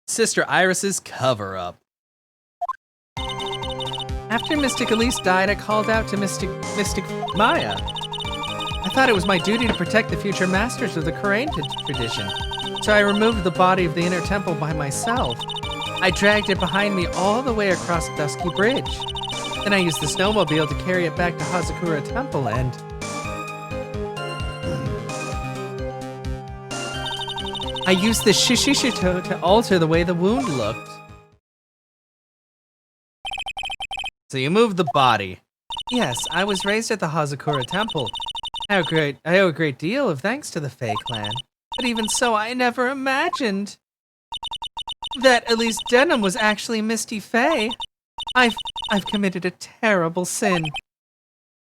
Speaker 1: Sister Iris's cover-up.
Speaker 2: After Mystic Elise died, I called out to Mystic Maya. I thought it was my duty to protect the future masters of the Korean tradition, so I removed the body of the inner temple by myself. I dragged it behind me all the way across Dusky Bridge. Then I used the snowmobile to carry it back to Hazakura Temple and... I used the shishishito to alter the way the wound looked.
Speaker 1: So you moved the body.
Speaker 2: Yes, I was raised at the Hazakura Temple. I owe a great deal of thanks to the Fae clan. But even so, I never imagined that Elise Denham was actually Misty Fae. I've committed a terrible sin.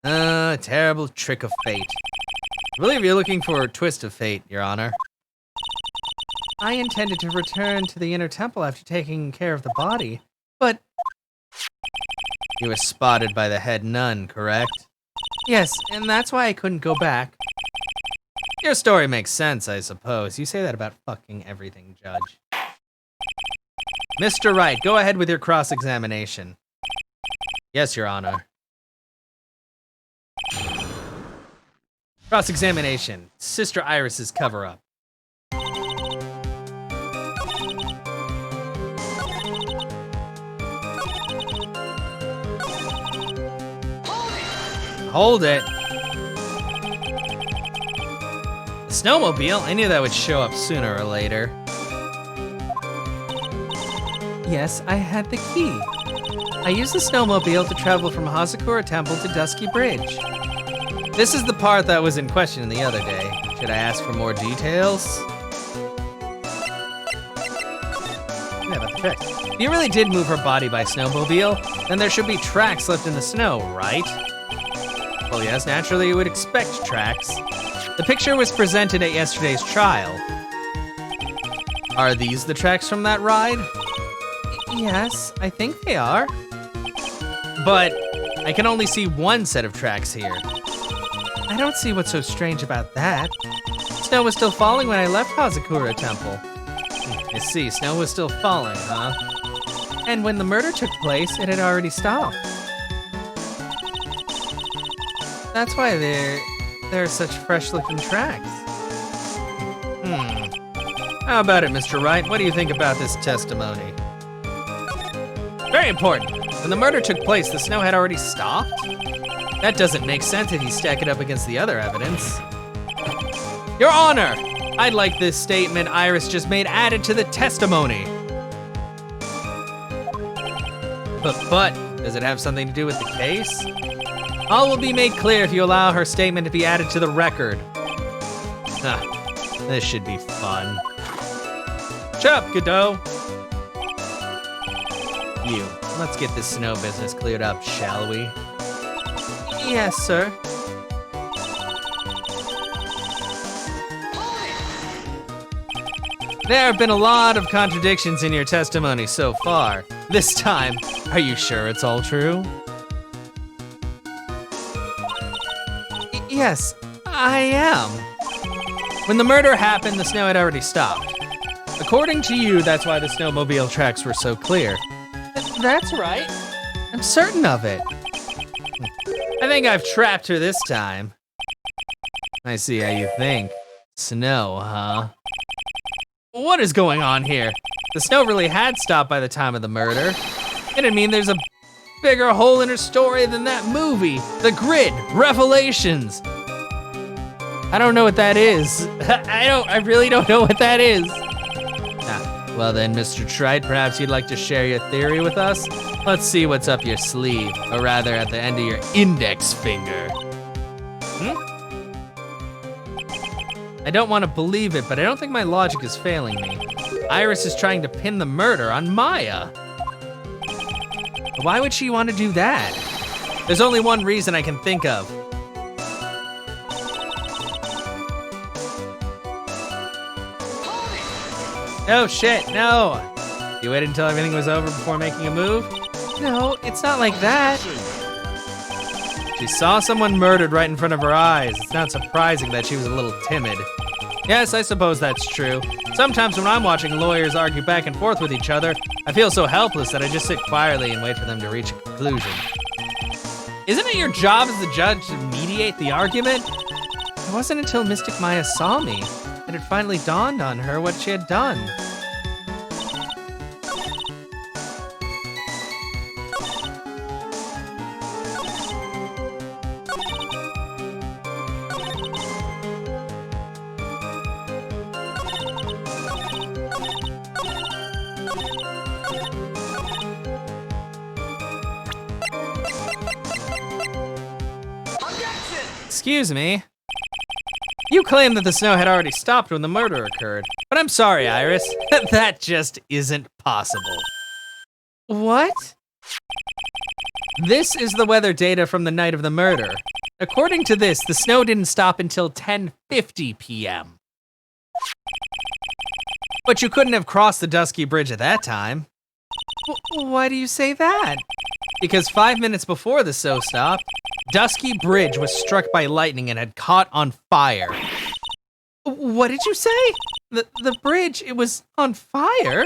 Speaker 1: A terrible trick of fate. I believe you're looking for a twist of fate, Your Honor.
Speaker 2: I intended to return to the inner temple after taking care of the body, but...
Speaker 1: You were spotted by the head nun, correct?
Speaker 2: Yes, and that's why I couldn't go back.
Speaker 1: Your story makes sense, I suppose. You say that about fucking everything, Judge. Mr. Wright, go ahead with your cross-examination. Yes, Your Honor. Cross-examination. Sister Iris's cover-up. Hold it. The snowmobile? I knew that would show up sooner or later.
Speaker 2: Yes, I had the key. I used the snowmobile to travel from Hazakura Temple to Dusky Bridge.
Speaker 1: This is the part that was in question the other day. Should I ask for more details? Yeah, about the tracks. If you really did move her body by snowmobile, then there should be tracks left in the snow, right? Well, yes, naturally you would expect tracks. The picture was presented at yesterday's trial. Are these the tracks from that ride?
Speaker 2: Yes, I think they are.
Speaker 1: But I can only see one set of tracks here.
Speaker 2: I don't see what's so strange about that. Snow was still falling when I left Hazakura Temple.
Speaker 1: I see, snow was still falling, huh?
Speaker 2: And when the murder took place, it had already stopped. That's why there are such fresh-looking tracks.
Speaker 1: How about it, Mr. Wright? What do you think about this testimony? Very important. When the murder took place, the snow had already stopped? That doesn't make sense if you stack it up against the other evidence. Your Honor! I'd like this statement Iris just made added to the testimony. But, does it have something to do with the case? All will be made clear if you allow her statement to be added to the record. This should be fun. Shut up, Godot. You, let's get this snow business cleared up, shall we?
Speaker 2: Yes, sir.
Speaker 1: There have been a lot of contradictions in your testimony so far. This time, are you sure it's all true?
Speaker 2: Yes, I am.
Speaker 1: When the murder happened, the snow had already stopped. According to you, that's why the snowmobile tracks were so clear.
Speaker 2: That's right. I'm certain of it.
Speaker 1: I think I've trapped her this time. I see how you think. Snow, huh? What is going on here? The snow really had stopped by the time of the murder. And I mean, there's a bigger hole in her story than that movie, The Grid, Revelations. I don't know what that is. I really don't know what that is. Well then, Mr. Trite, perhaps you'd like to share your theory with us? Let's see what's up your sleeve, or rather at the end of your index finger. I don't want to believe it, but I don't think my logic is failing me. Iris is trying to pin the murder on Maya.
Speaker 2: Why would she want to do that?
Speaker 1: There's only one reason I can think of. Oh shit, no! You waited until everything was over before making a move?
Speaker 2: No, it's not like that.
Speaker 1: She saw someone murdered right in front of her eyes. It's not surprising that she was a little timid. Yes, I suppose that's true. Sometimes when I'm watching lawyers argue back and forth with each other, I feel so helpless that I just sit quietly and wait for them to reach a conclusion. Isn't it your job as the judge to mediate the argument?
Speaker 2: It wasn't until Mystic Maya saw me that it finally dawned on her what she had done.
Speaker 1: Excuse me. You claim that the snow had already stopped when the murder occurred, but I'm sorry, Iris. That just isn't possible.
Speaker 2: What?
Speaker 1: This is the weather data from the night of the murder. According to this, the snow didn't stop until 10:50 p.m. But you couldn't have crossed the Dusky Bridge at that time.
Speaker 2: Why do you say that?
Speaker 1: Because 5 minutes before the snow stopped, Dusky Bridge was struck by lightning and had caught on fire.
Speaker 2: What did you say? The bridge, it was on fire?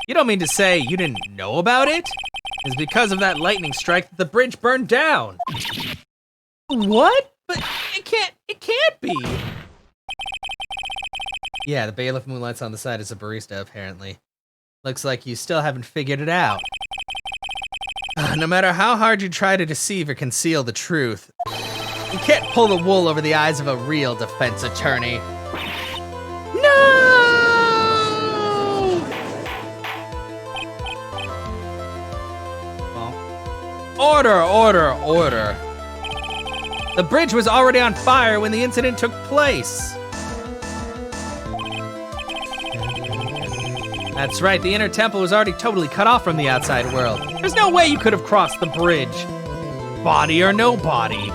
Speaker 1: You don't mean to say you didn't know about it? It's because of that lightning strike that the bridge burned down.
Speaker 2: What? But it can't be.
Speaker 1: Yeah, the bailiff moonlights on the side as a barista, apparently. Looks like you still haven't figured it out. No matter how hard you try to deceive or conceal the truth, you can't pull the wool over the eyes of a real defense attorney.
Speaker 2: No!
Speaker 1: Well, order. The bridge was already on fire when the incident took place. That's right, the inner temple was already totally cut off from the outside world. There's no way you could have crossed the bridge. Body or no body.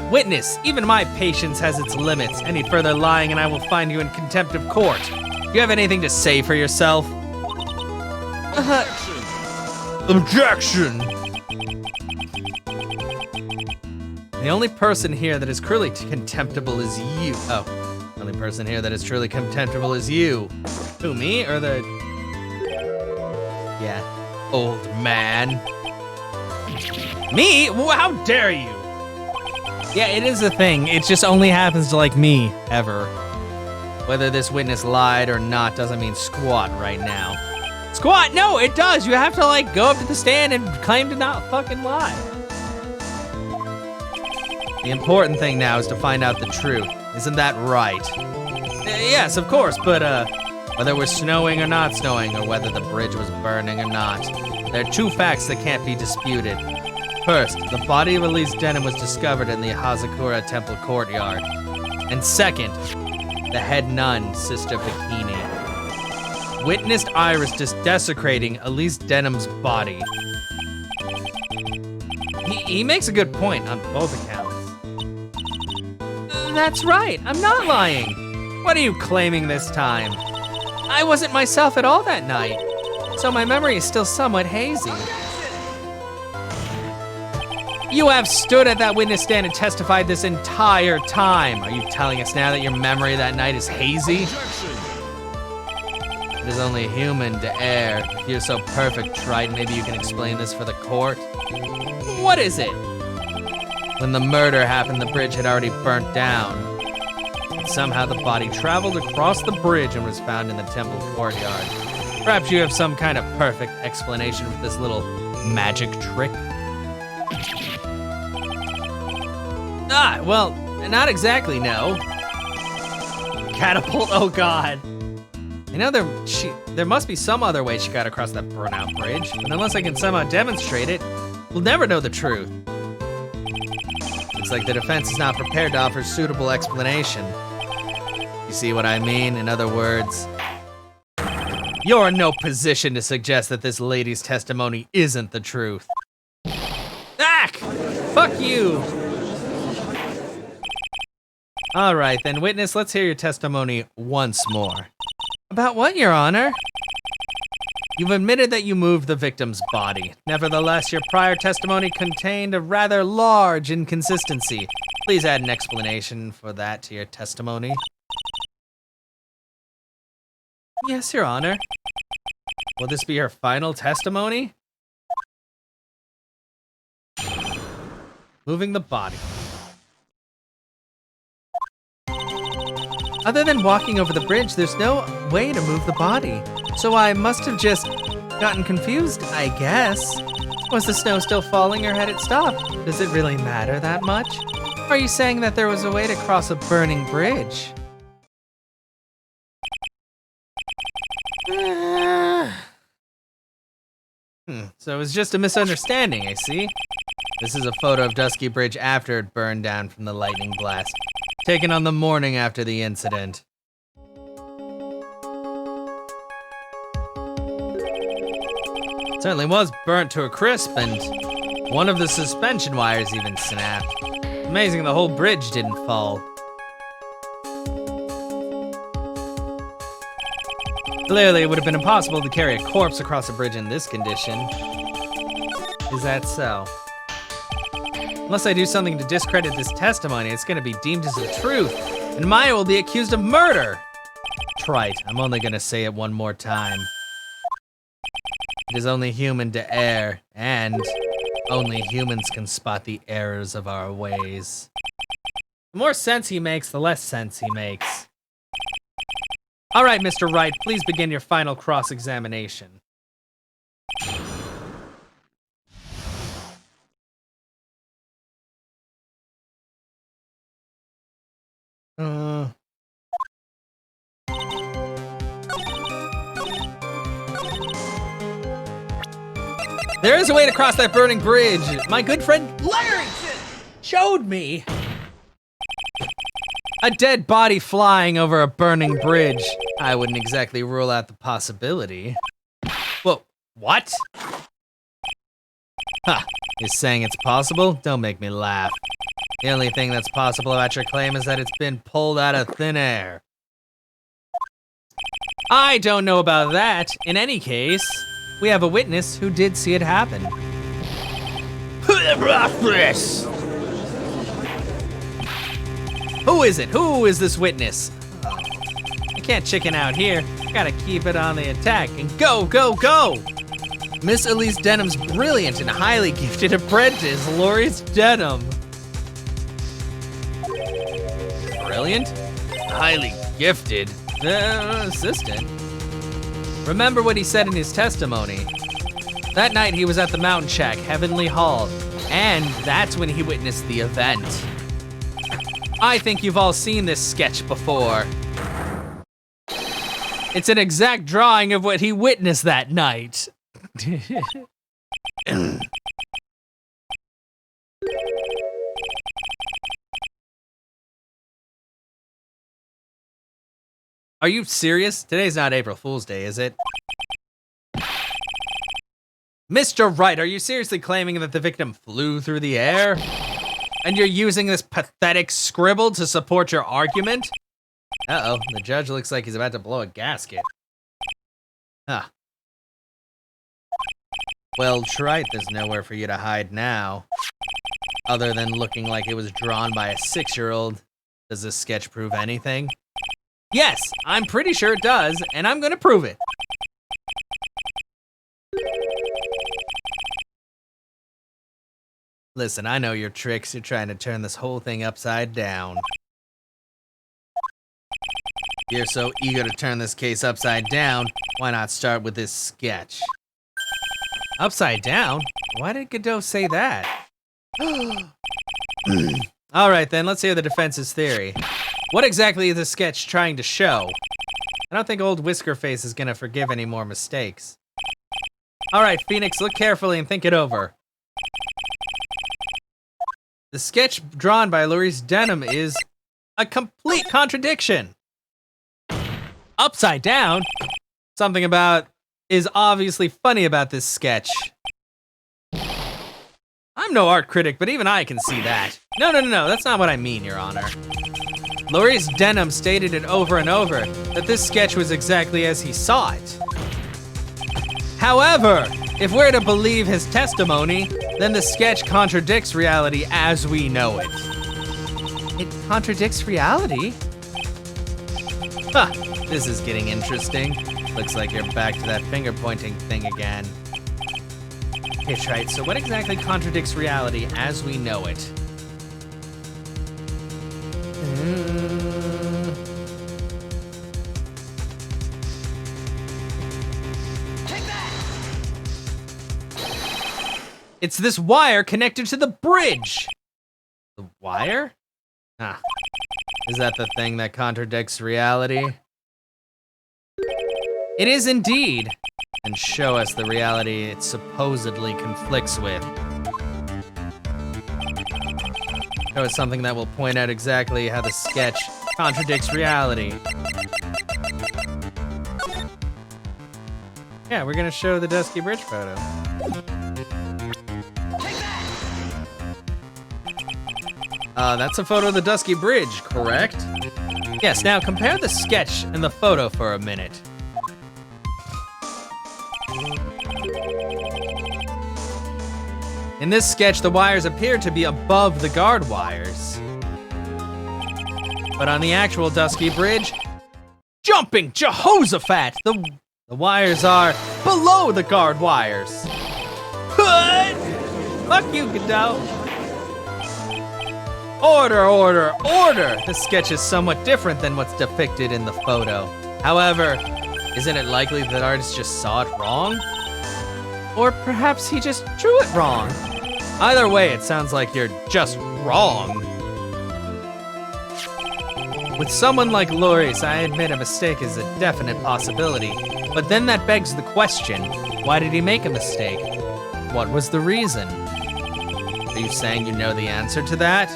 Speaker 1: Witness, even my patience has its limits. Any further lying and I will find you in contempt of court. Do you have anything to say for yourself? Objection! The only person here that is truly contemptible is you. Oh. The only person here that is truly contemptible is you. Who, me, or the... Yeah, old man. Me? How dare you? Yeah, it is a thing. It just only happens to, like, me, ever. Whether this witness lied or not doesn't mean squat right now. Squat? No, it does. You have to, like, go up to the stand and claim to not fucking lie. The important thing now is to find out the truth. Isn't that right? Yes, of course, but whether it was snowing or not snowing, or whether the bridge was burning or not, there are two facts that can't be disputed. First, the body of Elise Denham was discovered in the Hazakura Temple courtyard. And second, the head nun, Sister Bikini, witnessed Iris desecrating Elise Denham's body. He makes a good point on both accounts.
Speaker 2: That's right, I'm not lying. What are you claiming this time? I wasn't myself at all that night, so my memory is still somewhat hazy. You have stood at that witness stand and testified this entire time. Are you telling us now that your memory of that night is hazy? It is only human to err. If you're so perfect, Triton, maybe you can explain this for the court. What is it? When the murder happened, the bridge had already burnt down. And somehow the body traveled across the bridge and was found in the temple courtyard. Perhaps you have some kind of perfect explanation for this little magic trick? Ah, well, not exactly, no. Catapult, oh god. You know, there must be some other way she got across that burnout bridge, but unless I can somehow demonstrate it, we'll never know the truth. Looks like the defense is not prepared to offer suitable explanation. You see what I mean? In other words, you're in no position to suggest that this lady's testimony isn't the truth. Ack! Fuck you! All right, then, witness, let's hear your testimony once more. About what, Your Honor? You've admitted that you moved the victim's body. Nevertheless, your prior testimony contained a rather large inconsistency. Please add an explanation for that to your testimony. Yes, Your Honor. Will this be your final testimony? Moving the body. Other than walking over the bridge, there's no way to move the body. So I must have just gotten confused, I guess. Was the snow still falling or had it stopped? Does it really matter that much? Are you saying that there was a way to cross a burning bridge? So it was just a misunderstanding, I see. This is a photo of Dusky Bridge after it burned down from the lightning blast, taken on the morning after the incident. It certainly was burnt to a crisp, and one of the suspension wires even snapped. Amazing the whole bridge didn't fall. Clearly, it would have been impossible to carry a corpse across a bridge in this condition. Is that so? Unless I do something to discredit this testimony, it's gonna be deemed as the truth, and Maya will be accused of murder. Trite, I'm only gonna say it one more time. It is only human to err, and only humans can spot the errors of our ways. The more sense he makes, the less sense he makes. All right, Mr. Wright, please begin your final cross-examination. There is a way to cross that burning bridge. My good friend Larrington showed me. A dead body flying over a burning bridge. I wouldn't exactly rule out the possibility. Well, what? Ha, you're saying it's possible? Don't make me laugh. The only thing that's possible about your claim is that it's been pulled out of thin air. I don't know about that. In any case, we have a witness who did see it happen. Who is it? Who is this witness? I can't chicken out here. Gotta keep it on the attack and go, go, go! Miss Elise Denham's brilliant and highly gifted apprentice, Loris Denham. Brilliant? Highly gifted? Assistant? Remember what he said in his testimony. That night he was at the mountain shack, Heavenly Hall, and that's when he witnessed the event. I think you've all seen this sketch before. It's an exact drawing of what he witnessed that night. Are you serious? Today's not April Fool's Day, is it? Mr. Wright, are you seriously claiming that the victim flew through the air?
Speaker 1: And you're using this pathetic scribble to support your argument? Uh-oh, the judge looks like he's about to blow a gasket. Huh. Well, Trite, there's nowhere for you to hide now. Other than looking like it was drawn by a 6-year-old. Does this sketch prove anything? Yes, I'm pretty sure it does, and I'm gonna prove it. Listen, I know your tricks. You're trying to turn this whole thing upside down. You're so eager to turn this case upside down, why not start with this sketch? Upside down? Why did Godot say that? Alright then, let's hear the defense's theory. What exactly is the sketch trying to show? I don't think old Whiskerface is gonna forgive any more mistakes. Alright, Phoenix, look carefully and think it over. The sketch drawn by Maurice Denham is a complete contradiction. Upside down? Something about is obviously funny about this sketch. I'm no art critic, but even I can see that. No, that's not what I mean, Your Honor. Maurice Denham stated it over and over that this sketch was exactly as he saw it. However, if we're to believe his testimony, then the sketch contradicts reality as we know it. It contradicts reality? Huh, this is getting interesting. Looks like you're back to that finger-pointing thing again. Okay, Trite, so what exactly contradicts reality as we know it?
Speaker 3: Take that!
Speaker 1: It's this wire connected to the bridge! The wire? Ah, is that the thing that contradicts reality? It is indeed. And show us the reality it supposedly conflicts with. Show us something that will point out exactly how the sketch contradicts reality. Yeah, we're gonna show the Dusky Bridge photo. That's a photo of the Dusky Bridge, correct? Yes, now compare the sketch and the photo for a minute. In this sketch, the wires appear to be above the guard wires. But on the actual Dusky Bridge, jumping Jehoshaphat! The wires are below the guard wires. Fuck you, Godot. Order, order, order! This sketch is somewhat different than what's depicted in the photo. However, isn't it likely that artist just saw it wrong? Or perhaps he just drew it wrong. Either way, it sounds like you're just wrong. With someone like Loris, I admit a mistake is a definite possibility. But then that begs the question, why did he make a mistake? What was the reason? Are you saying you know the answer to that?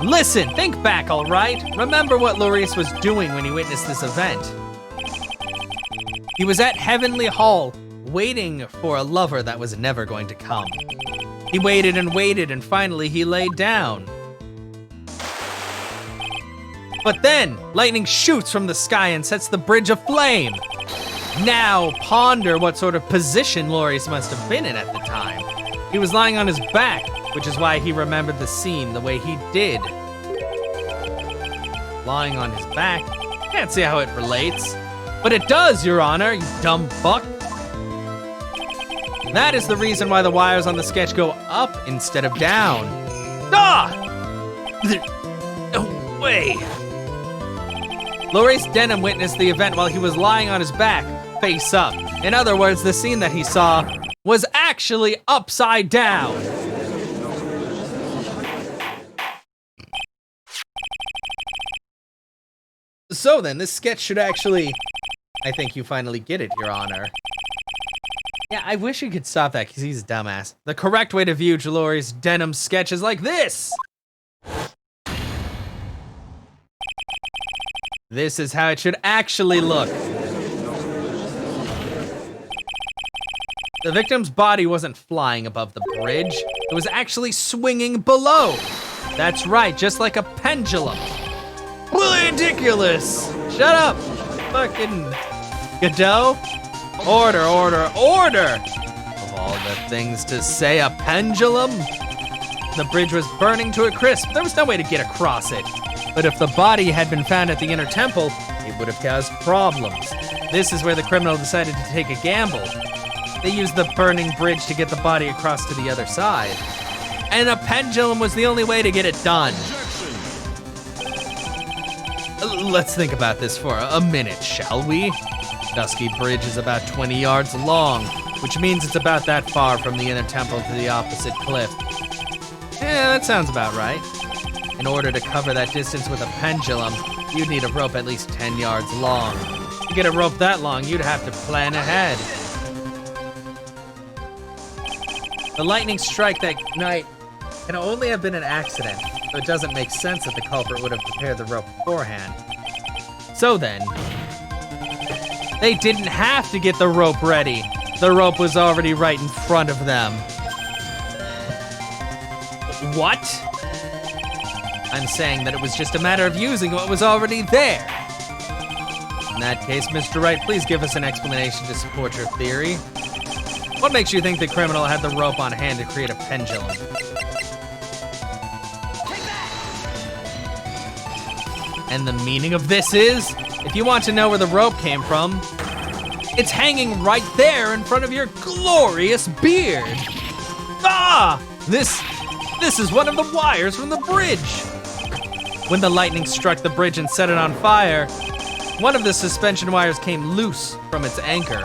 Speaker 1: Listen, think back, all right? Remember what Loris was doing when he witnessed this event. He was at Heavenly Hall, waiting for a lover that was never going to come. He waited and waited, and finally he laid down. But then, lightning shoots from the sky and sets the bridge aflame. Now, ponder what sort of position Loris must have been in at the time. He was lying on his back, which is why he remembered the scene the way he did. Lying on his back? Can't see how it relates. But it does, Your Honor, you dumb fuck. That is the reason why the wires on the sketch go up instead of down. Ah! No way. Maurice Denham witnessed the event while he was lying on his back, face up. In other words, the scene that he saw was actually upside down. So then, this sketch should actually... I think you finally get it, Your Honor. Yeah, I wish you could stop that, because he's a dumbass. The correct way to view Maurice Denham's sketch is like this! This is how it should actually look. The victim's body wasn't flying above the bridge. It was actually swinging below. That's right, just like a pendulum. Ridiculous. Shut up, fucking Godot. Order, order, order. Of all the things to say, a pendulum? The bridge was burning to a crisp. There was no way to get across it. But if the body had been found at the inner temple, it would have caused problems. This is where the criminal decided to take a gamble. They used the burning bridge to get the body across to the other side. And a pendulum was the only way to get it done. Let's think about this for a minute, shall we? Dusky Bridge is about 20 yards long, which means it's about that far from the inner temple to the opposite cliff. Yeah, that sounds about right. In order to cover that distance with a pendulum, you'd need a rope at least 10 yards long. To get a rope that long, you'd have to plan ahead. The lightning strike that night can only have been an accident, so it doesn't make sense that the culprit would have prepared the rope beforehand. So then, they didn't have to get the rope ready. The rope was already right in front of them. What? I'm saying that it was just a matter of using what was already there. In that case, Mr. Wright, please give us an explanation to support your theory. What makes you think the criminal had the rope on hand to create a pendulum? And the meaning of this is, if you want to know where the rope came from, it's hanging right there in front of your glorious beard. Ah! This is one of the wires from the bridge. When the lightning struck the bridge and set it on fire, one of the suspension wires came loose from its anchor.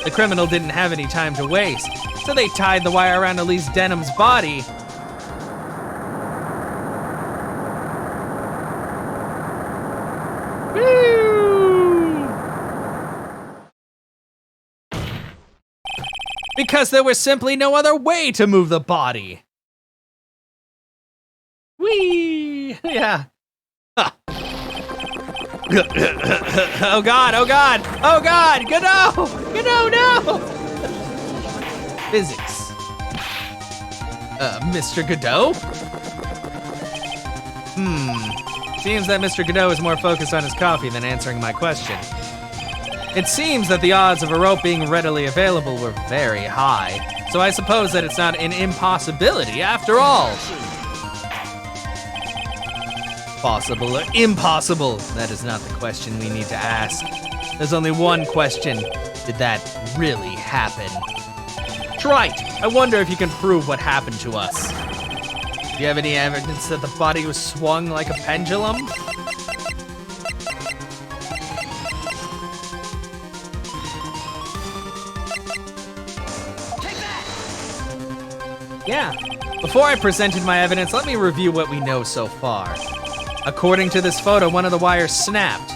Speaker 1: The criminal didn't have any time to waste, so they tied the wire around Elise Denham's body. Woo! Because there was simply no other way to move the body. Whee! Yeah. Huh. Oh God, oh God, oh God, Godot! Godot, no! Physics. Mr. Godot? Seems that Mr. Godot is more focused on his coffee than answering my question. It seems that the odds of a rope being readily available were very high, so I suppose that it's not an impossibility after all. Possible or impossible? That is not the question we need to ask. There's only one question. Did that really happen? Trite, I wonder if you can prove what happened to us. Do you have any evidence that the body was swung like a pendulum?
Speaker 3: Take that!
Speaker 1: Yeah. Before I presented my evidence, let me review what we know so far. According to this photo, one of the wires snapped.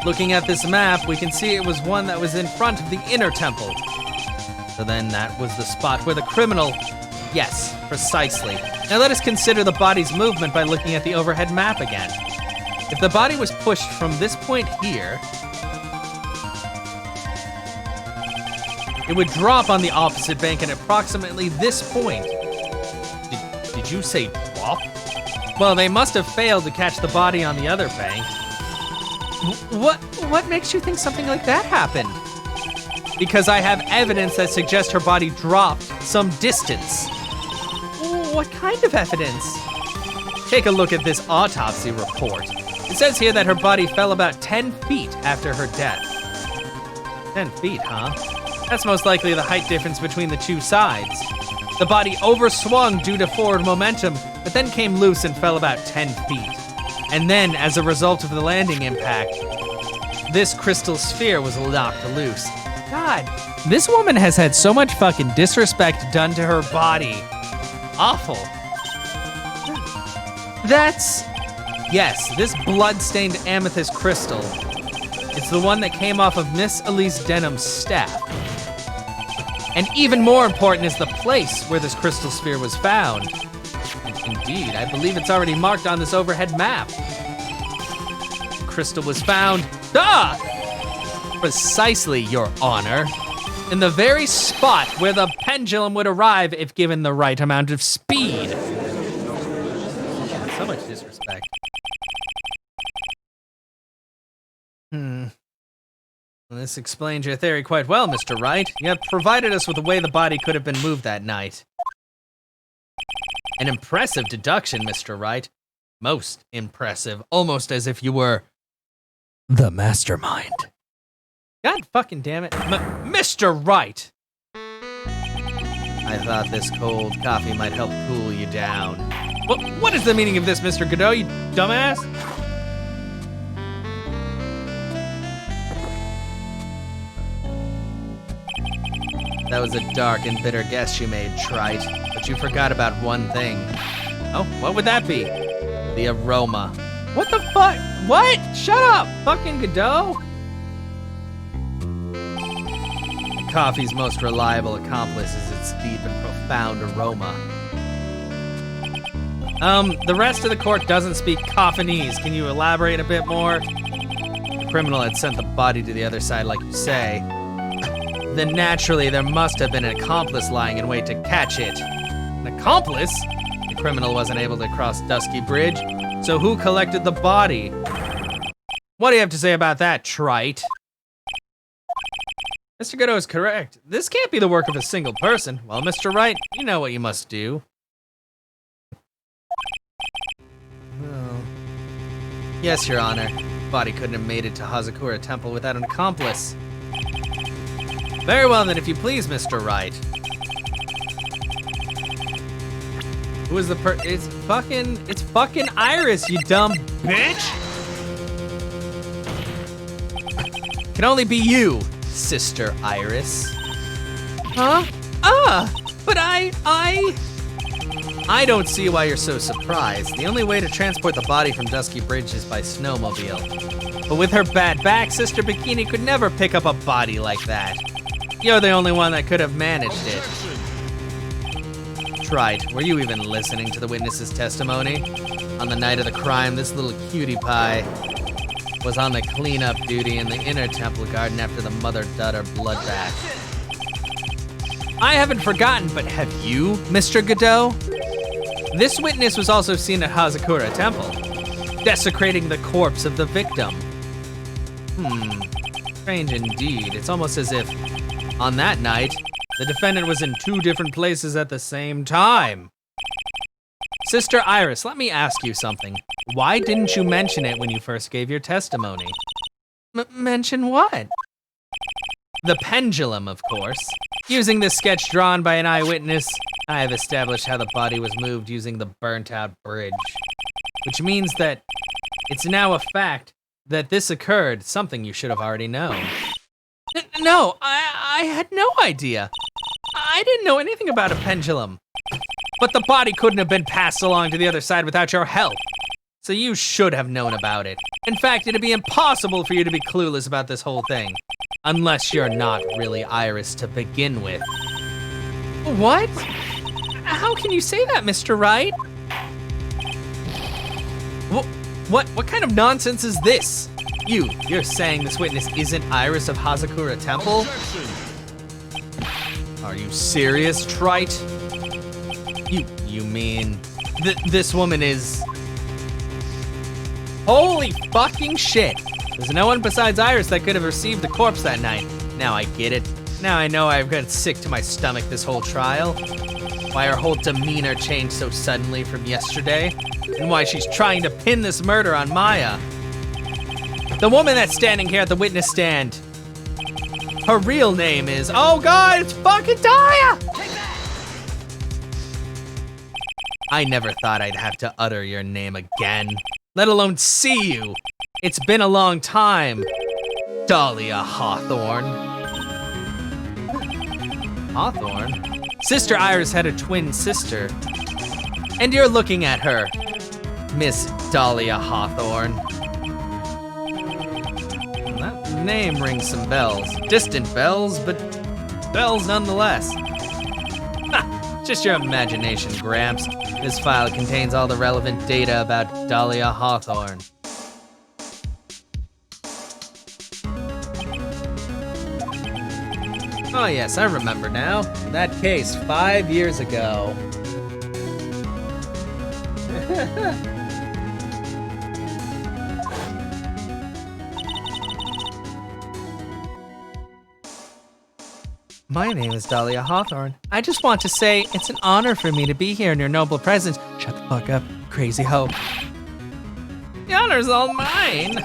Speaker 1: Looking at this map, we can see it was one that was in front of the inner temple. So then that was the spot where the criminal... Yes, precisely. Now let us consider the body's movement by looking at the overhead map again. If the body was pushed from this point here, it would drop on the opposite bank at approximately this point. Did you say drop? Well, they must have failed to catch the body on the other bank. What makes you think something like that happened? Because I have evidence that suggests her body dropped some distance. What kind of evidence? Take a look at this autopsy report. It says here that her body fell about 10 feet after her death. 10 feet, huh? That's most likely the height difference between the two sides. The body overswung due to forward momentum, but then came loose and fell about 10 feet. And then, as a result of the landing impact, this crystal sphere was knocked loose. God, this woman has had so much fucking disrespect done to her body. Awful. Yes, this blood-stained amethyst crystal. It's the one that came off of Miss Elise Denham's staff. And even more important is the place where this crystal sphere was found. Indeed, I believe it's already marked on this overhead map. The crystal was found, precisely, Your Honor.
Speaker 2: in the very spot where the pendulum would arrive if given the right amount of speed.
Speaker 1: So much disrespect.
Speaker 2: Well, this explains your theory quite well, Mr. Wright. You have provided us with the way the body could have been moved that night. An impressive deduction, Mr. Wright. Most impressive, almost as if you were the mastermind. God fucking damn it. Mr. Wright! I thought this cold coffee might help cool you down. What is the meaning of this, Mr. Godot, you dumbass? That was a dark and bitter guess you made, Trite. But you forgot about one thing. Oh, what would that be? The aroma. What the fuck? What? Shut up, fucking Godot! The coffee's most reliable accomplice is its deep and profound aroma. The rest of the court doesn't speak Coffinese. Can you elaborate a bit more? The criminal had sent the body to the other side, like you say. Then naturally, there must have been an accomplice lying in wait to catch it. An accomplice? The criminal wasn't able to cross Dusky Bridge, so who collected the body? What do you have to say about that, Trite? Mr. Godot is correct. This can't be the work of a single person. Well, Mr. Wright, you know what you must do. Well, yes, Your Honor. The body couldn't have made it to Hazakura Temple without an accomplice. Very well then, if you please, Mr. Wright. Who is the it's fucking Iris, you dumb bitch! Can only be you, Sister Iris. Huh? But I don't see why you're so surprised. The only way to transport the body from Dusky Bridge is by snowmobile. But with her bad back, Sister Bikini could never pick up a body like that. You're the only one that could have managed it. Trite, were you even listening to the witness's testimony? On the night of the crime, this little cutie pie was on the cleanup duty in the inner temple garden after the mother-daughter bloodbath. I haven't forgotten, but have you, Mr. Godot? This witness was also seen at Hazakura Temple, desecrating the corpse of the victim. Strange indeed. It's almost as if, on that night, the defendant was in two different places at the same time. Sister Iris, let me ask you something. Why didn't you mention it when you first gave your testimony? Mention what? The pendulum, of course. Using this sketch drawn by an eyewitness, I have established how the body was moved using the burnt-out bridge. Which means that it's now a fact that this occurred, something you should have already known. No, I had no idea. I didn't know anything about a pendulum. But the body couldn't have been passed along to the other side without your help. So you should have known about it. In fact, it'd be impossible for you to be clueless about this whole thing. Unless you're not really Iris to begin with. What? How can you say that, Mr. Wright? What kind of nonsense is this? You're saying this witness isn't Iris of Hazakura Temple? Are you serious, Trite? You mean this woman is... Holy fucking shit! There's no one besides Iris that could have received the corpse that night. Now I get it. Now I know I've got sick to my stomach this whole trial. Why her whole demeanor changed so suddenly from yesterday. And why she's trying to pin this murder on Maya. The woman that's standing here at the witness stand. Her real name is... Oh god, it's fucking Daya! I never thought I'd have to utter your name again. Let alone see you. It's been a long time. Dahlia Hawthorne. Hawthorne? Sister Iris had a twin sister. And you're looking at her, Miss Dahlia Hawthorne. That name rings some bells. Distant bells, but bells nonetheless. Ha! Just your imagination, Gramps. This file contains all the relevant data about Dahlia Hawthorne.
Speaker 1: Oh yes, I remember now. That case 5 years ago.
Speaker 2: My name is Dahlia Hawthorne. I just want to say it's an honor for me to be here in your noble presence. Shut the fuck up, crazy hoe.
Speaker 1: The honor's all mine.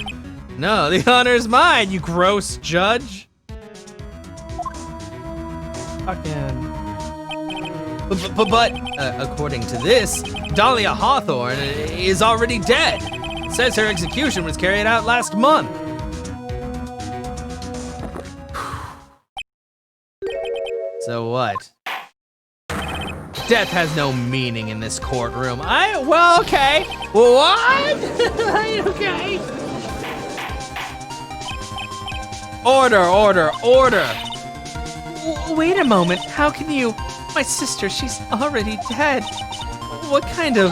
Speaker 1: No, the honor's mine, you gross judge.
Speaker 2: Fucking.
Speaker 1: But according to this, Dahlia Hawthorne is already dead. It says her execution was carried out last month. So what? Death has no meaning in this courtroom. Well, okay. What? Okay. Order.
Speaker 2: Wait a moment, how can you? My sister, she's already dead. What kind of?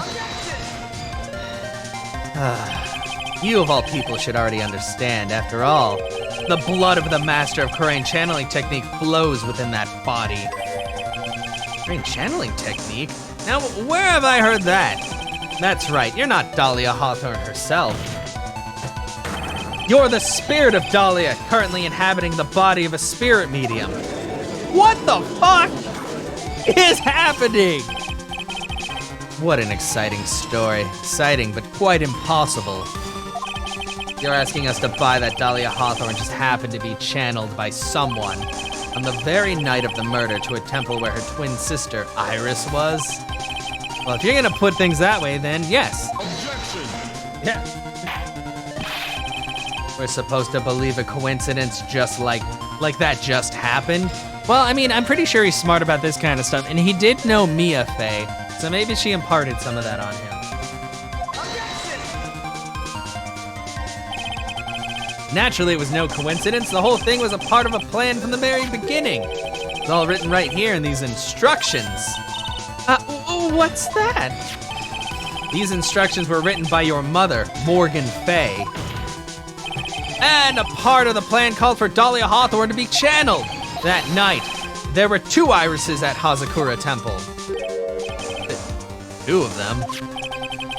Speaker 1: You of all people should already understand. After all, the blood of the master of Korean channeling technique flows within that body. Korean channeling technique? Now, where have I heard that? That's right, you're not Dahlia Hawthorne herself. You're the spirit of Dahlia, currently inhabiting the body of a spirit medium. What the fuck is happening? What an exciting story. Exciting, but quite impossible. You're asking us to buy that Dahlia Hawthorne just happened to be channeled by someone on the very night of the murder to a temple where her twin sister, Iris, was? Well, if you're gonna put things that way, then yes. Objection! Yeah. We're supposed to believe a coincidence just like that just happened?
Speaker 2: Well, I mean, I'm pretty sure he's smart about this kind of stuff, and he did know Mia Fey, so maybe she imparted some of that on him.
Speaker 1: Naturally, it was no coincidence. The whole thing was a part of a plan from the very beginning. It's all written right here in these instructions.
Speaker 2: What's that?
Speaker 1: These instructions were written by your mother, Morgan Fey. And a part of the plan called for Dahlia Hawthorne to be channeled. That night, there were 2 irises at Hazakura Temple. 2 of them.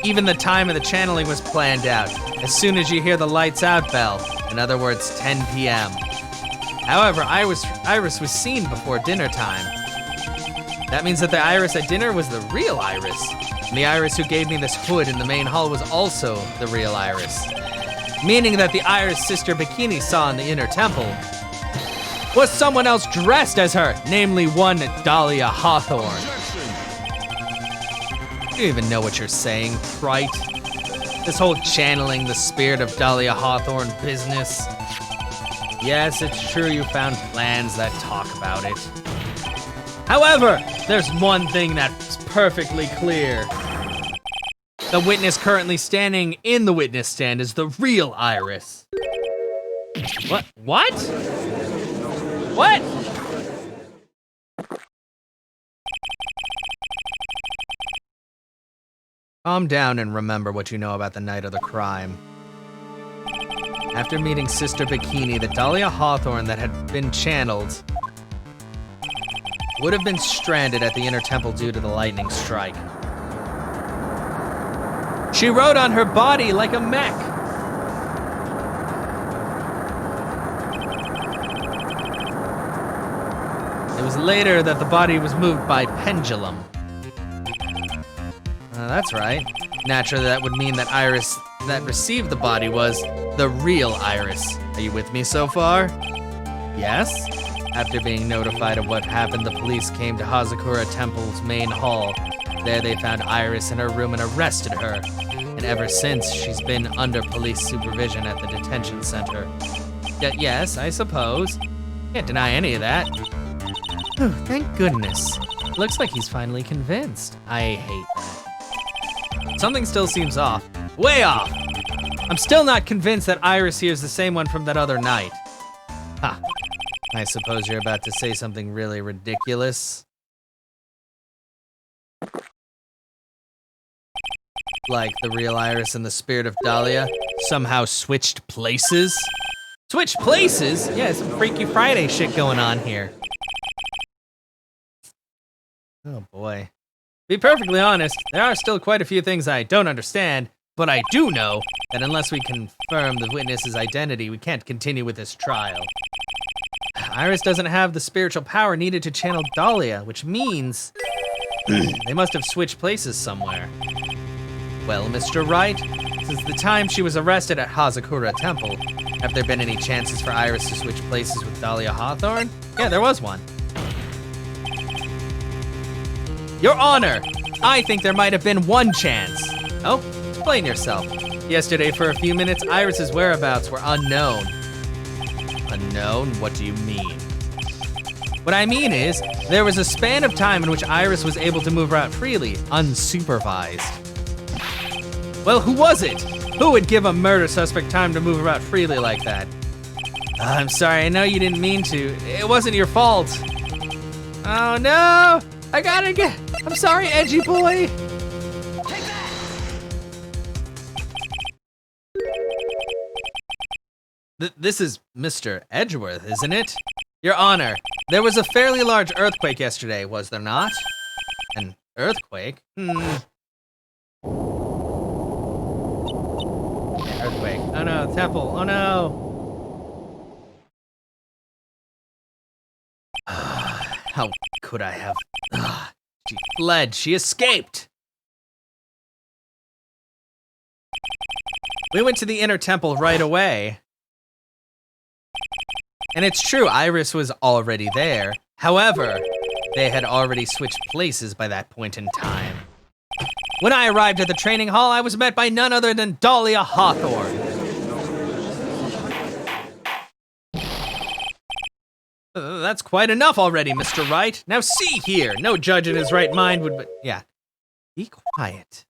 Speaker 1: Even the time of the channeling was planned out. As soon as you hear the lights out bell, in other words, 10 p.m. However, Iris was seen before dinner time. That means that the Iris at dinner was the real Iris. And the Iris who gave me this hood in the main hall was also the real Iris. Meaning that the Iris sister Bikini saw in the inner temple was someone else dressed as her, namely one Dahlia Hawthorne. You don't even know what you're saying, trite. This whole channeling the spirit of Dahlia Hawthorne business. Yes, it's true you found plans that talk about it. However, there's one thing that's perfectly clear. The witness currently standing in the witness stand is the real Iris. What? What? What? Calm down and remember what you know about the night of the crime. After meeting Sister Bikini, the Dahlia Hawthorne that had been channeled would have been stranded at the inner temple due to the lightning strike. She rode on her body like a mech. It was later that the body was moved by pendulum. That's right. Naturally, that would mean that Iris that received the body was the real Iris. Are you with me so far? Yes? After being notified of what happened, the police came to Hazakura Temple's main hall. There they found Iris in her room and arrested her. And ever since, she's been under police supervision at the detention center. Yes, I suppose. Can't deny any of that.
Speaker 2: Oh, thank goodness. Looks like he's finally convinced.
Speaker 1: I hate that. Something still seems off. Way off! I'm still not convinced that Iris here is the same one from that other night. Ha. I suppose you're about to say something really ridiculous. Like the real Iris and the spirit of Dahlia somehow switched places? Switched places? Yeah, some Freaky Friday shit going on here. Oh boy. To be perfectly honest, there are still quite a few things I don't understand, but I do know that unless we confirm the witness's identity, we can't continue with this trial. Iris doesn't have the spiritual power needed to channel Dahlia, which means they must have switched places somewhere. Well, Mr. Wright, since the time she was arrested at Hazakura Temple, have there been any chances for Iris to switch places with Dahlia Hawthorne? Yeah, there was one. Your Honor, I think there might have been one chance. Oh, explain yourself. Yesterday, for a few minutes, Iris's whereabouts were unknown. Unknown? What do you mean? What I mean is, there was a span of time in which Iris was able to move around freely, unsupervised. Well, who was it? Who would give a murder suspect time to move about freely like that? I'm sorry, I know you didn't mean to. It wasn't your fault. Oh no! I gotta get. I'm sorry, edgy boy.
Speaker 3: Take that!
Speaker 1: This is Mr. Edgeworth, isn't it? Your Honor, there was a fairly large earthquake yesterday, was there not? An earthquake? Yeah, earthquake. Oh no, temple. Oh no. How could I have? She fled. She escaped. We went to the inner temple right away. And it's true, Iris was already there. However, they had already switched places by that point in time. When I arrived at the training hall, I was met by none other than Dahlia Hawthorne. That's quite enough already, Mr. Wright. Now see here, no judge in his right mind would, yeah. Be quiet.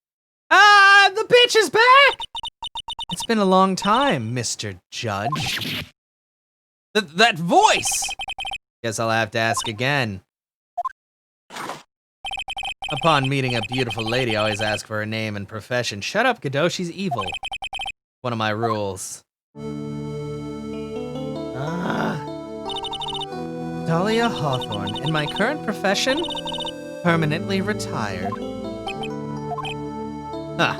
Speaker 1: Ah, the bitch is back! It's been a long time, Mr. Judge. That voice! Guess I'll have to ask again. Upon meeting a beautiful lady, I always ask for her name and profession. Shut up, Godot, she's evil. One of my rules. Dahlia Hawthorne, in my current profession, permanently retired. Huh.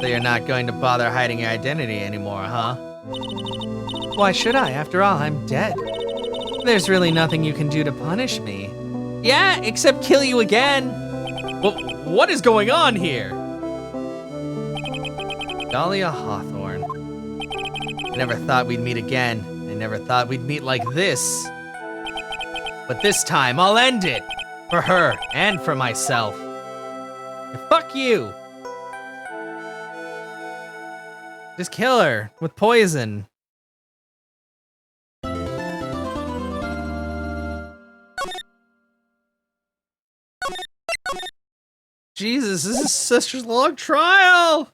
Speaker 1: So you're not going to bother hiding your identity anymore, huh? Why should I? After all, I'm dead. There's really nothing you can do to punish me. Yeah, except kill you again. Well, what is going on here? Dahlia Hawthorne. I never thought we'd meet again. I never thought we'd meet like this. But this time, I'll end it. For her, and for myself. And fuck you. Just kill her with poison. Jesus, this is such a long trial.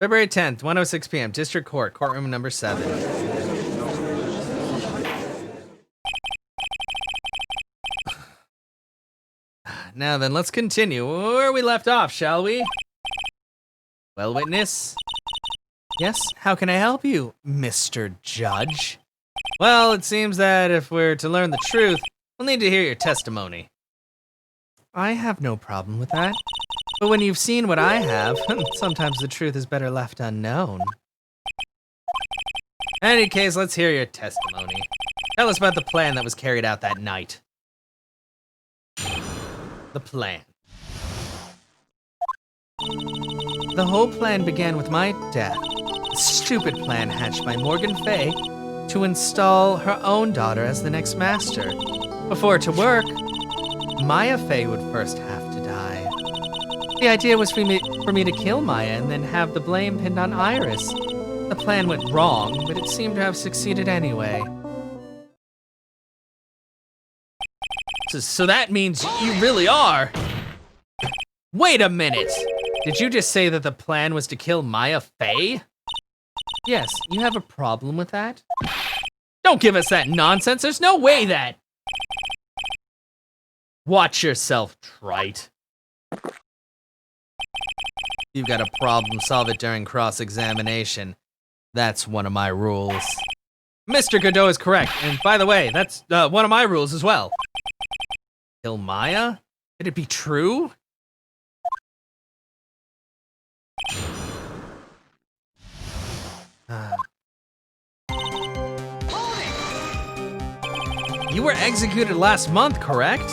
Speaker 1: February 10th, 1:06 p.m., District Court, courtroom number 7. Now then, let's continue. Where we left off, shall we? Well, witness? Yes, how can I help you, Mr. Judge? Well, it seems that if we're to learn the truth, we'll need to hear your testimony. I have no problem with that. But when you've seen what I have, sometimes the truth is better left unknown. In any case, let's hear your testimony. Tell us about the plan that was carried out that night. The plan. The whole plan began with my death. A stupid plan hatched by Morgan Fay to install her own daughter as the next master. Before it to work, Maya Fay would first have to die. The idea was for me to kill Maya and then have the blame pinned on Iris. The plan went wrong, but it seemed to have succeeded anyway. So that means you really are... Wait a minute! Did you just say that the plan was to kill Maya Fay? Yes, you have a problem with that? Don't give us that nonsense, there's no way that... Watch yourself, trite. You've got a problem, solve it during cross-examination. That's one of my rules. Mr. Godot is correct. And by the way, that's one of my rules as well. Kill Maya? Could it be true? You were executed last month, correct?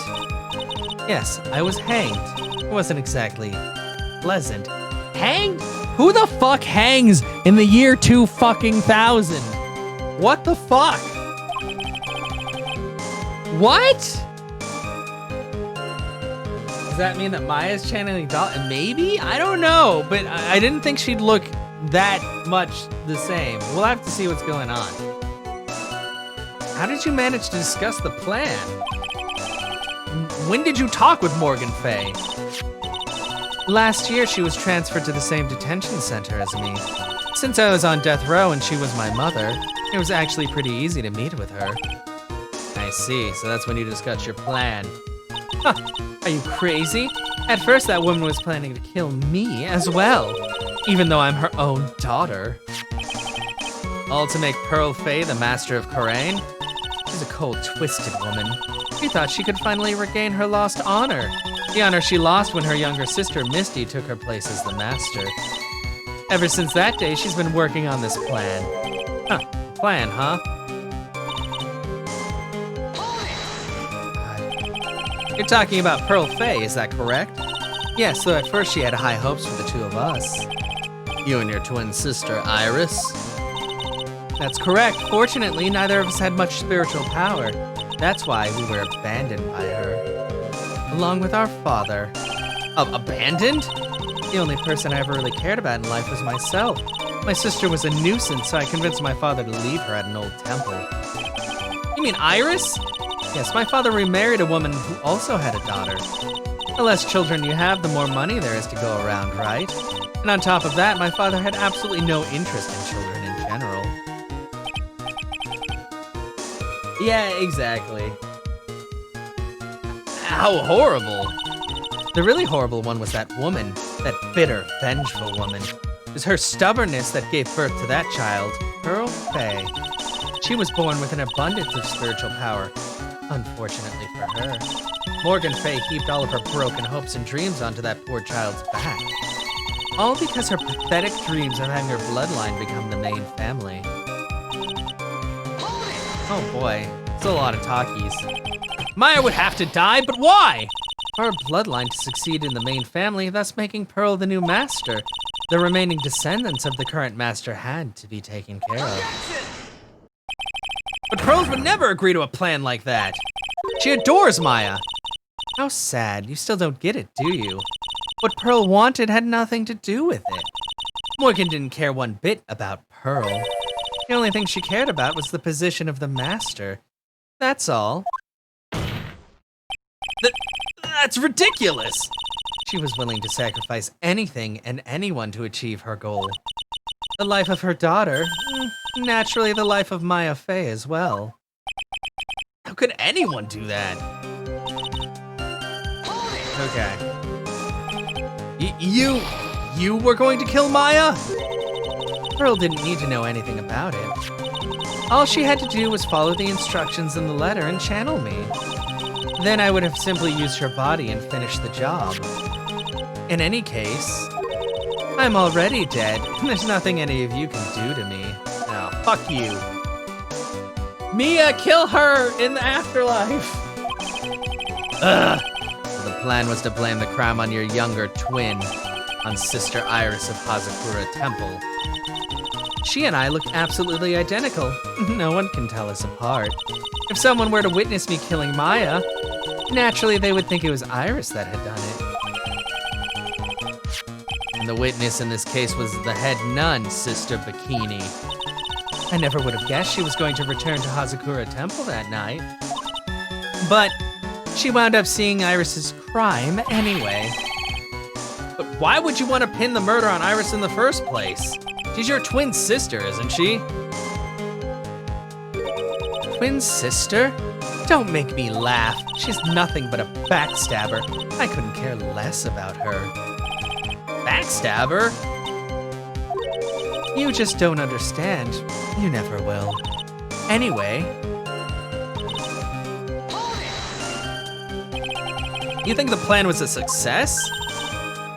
Speaker 2: Yes, I was hanged. It wasn't exactly pleasant.
Speaker 1: Hanged?
Speaker 2: Who the fuck hangs in the year 2000?
Speaker 1: What the fuck? What? Does that mean that Maya's channeling Doll? Maybe? I don't know, but I didn't think she'd look that much the same. We'll have to see what's going on. How did you manage to discuss the plan? When did you talk with Morgan Fay?
Speaker 2: Last year, she was transferred to the same detention center as me. Since I was on death row and she was my mother, it was actually pretty easy to meet with her.
Speaker 1: I see, so that's when you discussed your plan.
Speaker 2: Huh, are you crazy? At first, that woman was planning to kill me as well, even though I'm her own daughter.
Speaker 1: All to make Pearl Fay the master of Khura'in?
Speaker 2: She's a cold, twisted woman. She thought she could finally regain her lost honor. The honor she lost when her younger sister, Misty, took her place as the master. Ever since that day, she's been working on this plan.
Speaker 1: Plan, huh? You're talking about Pearl Fay, is that correct?
Speaker 2: Yes, though at first she had high hopes for the two of us.
Speaker 1: You and your twin sister, Iris?
Speaker 2: That's correct. Fortunately, neither of us had much spiritual power. That's why we were abandoned by her. Along with our father.
Speaker 1: Abandoned?
Speaker 2: The only person I ever really cared about in life was myself. My sister was a nuisance, so I convinced my father to leave her at an old temple.
Speaker 1: You mean Iris?
Speaker 2: Yes, my father remarried a woman who also had a daughter. The less children you have, the more money there is to go around, right? And on top of that, my father had absolutely no interest in children in general.
Speaker 1: Yeah, exactly. How horrible.
Speaker 2: The really horrible one was that woman, that bitter, vengeful woman. It was her stubbornness that gave birth to that child, Pearl Fay. She was born with an abundance of spiritual power, unfortunately for her. Morgan Fay heaped all of her broken hopes and dreams onto that poor child's back. All because her pathetic dreams of having her bloodline become the main family.
Speaker 1: Oh boy, it's a lot of talkies. Maya would have to die, but why?
Speaker 2: For her bloodline to succeed in the main family, thus making Pearl the new master. The remaining descendants of the current master had to be taken care of.
Speaker 1: But Pearl would never agree to a plan like that. She adores Maya.
Speaker 2: How sad. You still don't get it, do you? What Pearl wanted had nothing to do with it. Morgan didn't care one bit about Pearl. The only thing she cared about was the position of the master. That's all.
Speaker 1: That's ridiculous.
Speaker 2: She was willing to sacrifice anything and anyone to achieve her goal. The life of her daughter, naturally the life of Maya Fay as well.
Speaker 1: How could anyone do that? Okay. You were going to kill Maya?
Speaker 2: Pearl didn't need to know anything about it. All she had to do was follow the instructions in the letter and channel me. Then I would have simply used her body and finished the job. In any case, I'm already dead. There's nothing any of you can do to me.
Speaker 1: Now, fuck you. Mia, kill her in the afterlife.
Speaker 2: Ugh. So the plan was to blame the crime on your younger twin, on Sister Iris of Hazakura Temple. She and I look absolutely identical. No one can tell us apart. If someone were to witness me killing Maya, naturally they would think it was Iris that had done it. And the witness in this case was the head nun, Sister Bikini. I never would have guessed she was going to return to Hazakura Temple that night. But she wound up seeing Iris's crime anyway.
Speaker 1: But why would you want to pin the murder on Iris in the first place? She's your twin sister, isn't she?
Speaker 2: Twin sister? Don't make me laugh. She's nothing but a backstabber. I couldn't care less about her.
Speaker 1: Backstabber?
Speaker 2: You just don't understand. You never will. Anyway,
Speaker 1: You think the plan was a success?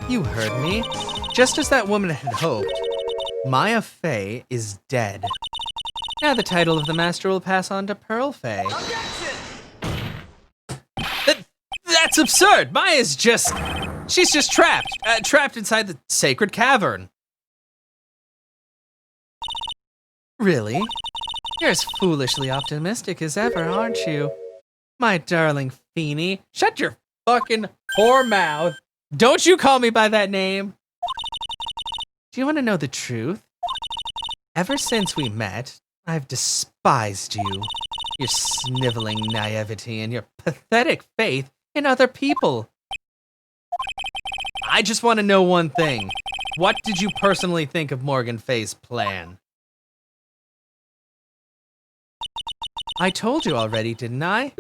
Speaker 2: you heard me. Just as that woman had hoped, Maya Fey is dead. Now the title of the master will pass on to Pearl Fey.
Speaker 1: That's absurd. She's just trapped. Trapped inside the sacred cavern.
Speaker 2: Really? You're as foolishly optimistic as ever, aren't you? My darling Feeny.
Speaker 1: Shut your fucking whore mouth. Don't you call me by that name.
Speaker 2: Do you want to know the truth? Ever since we met, I've despised you. Your sniveling naivety and your pathetic faith in other people.
Speaker 1: I just want to know one thing. What did you personally think of Morgan Fay's plan?
Speaker 2: I told you already, didn't I?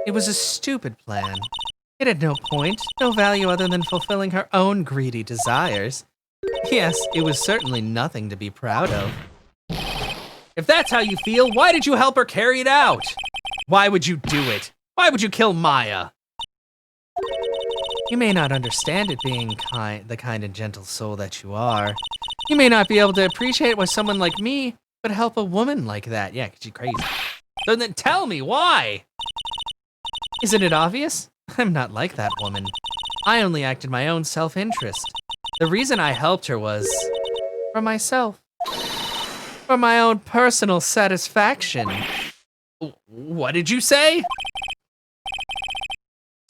Speaker 2: It was a stupid plan. It had no point, no value other than fulfilling her own greedy desires. Yes, it was certainly nothing to be proud of.
Speaker 1: If that's how you feel, why did you help her carry it out? Why would you do it? Why would you kill Maya?
Speaker 2: You may not understand it, being the kind and gentle soul that you are. You may not be able to appreciate why someone like me would help a woman like that.
Speaker 1: Yeah, 'cause you're crazy. So then tell me, why?
Speaker 2: Isn't it obvious? I'm not like that woman. I only acted my own self-interest. The reason I helped her was for myself. For my own personal satisfaction.
Speaker 1: What did you say?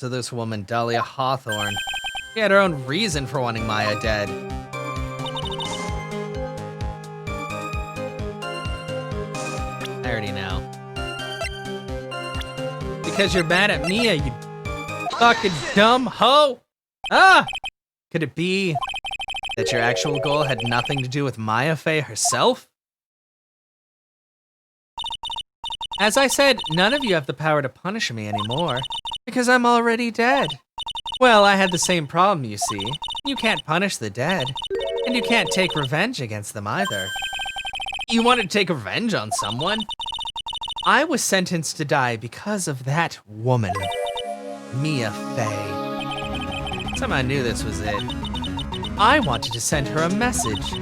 Speaker 2: So this woman, Dahlia Hawthorne,
Speaker 1: She had her own reason for wanting Maya dead. I already know. Because you're mad at Mia, you fucking dumb hoe! Ah! Could it be that your actual goal had nothing to do with Maya Fey herself?
Speaker 2: as I said, none of you have the power to punish me anymore, because I'm already dead. Well, I had the same problem, you see. You can't punish the dead, and you can't take revenge against them either.
Speaker 1: You wanted to take revenge on someone?
Speaker 2: I was sentenced to die because of that woman, Mia Fey.
Speaker 1: Somehow I knew this was it.
Speaker 2: I wanted to send her a message.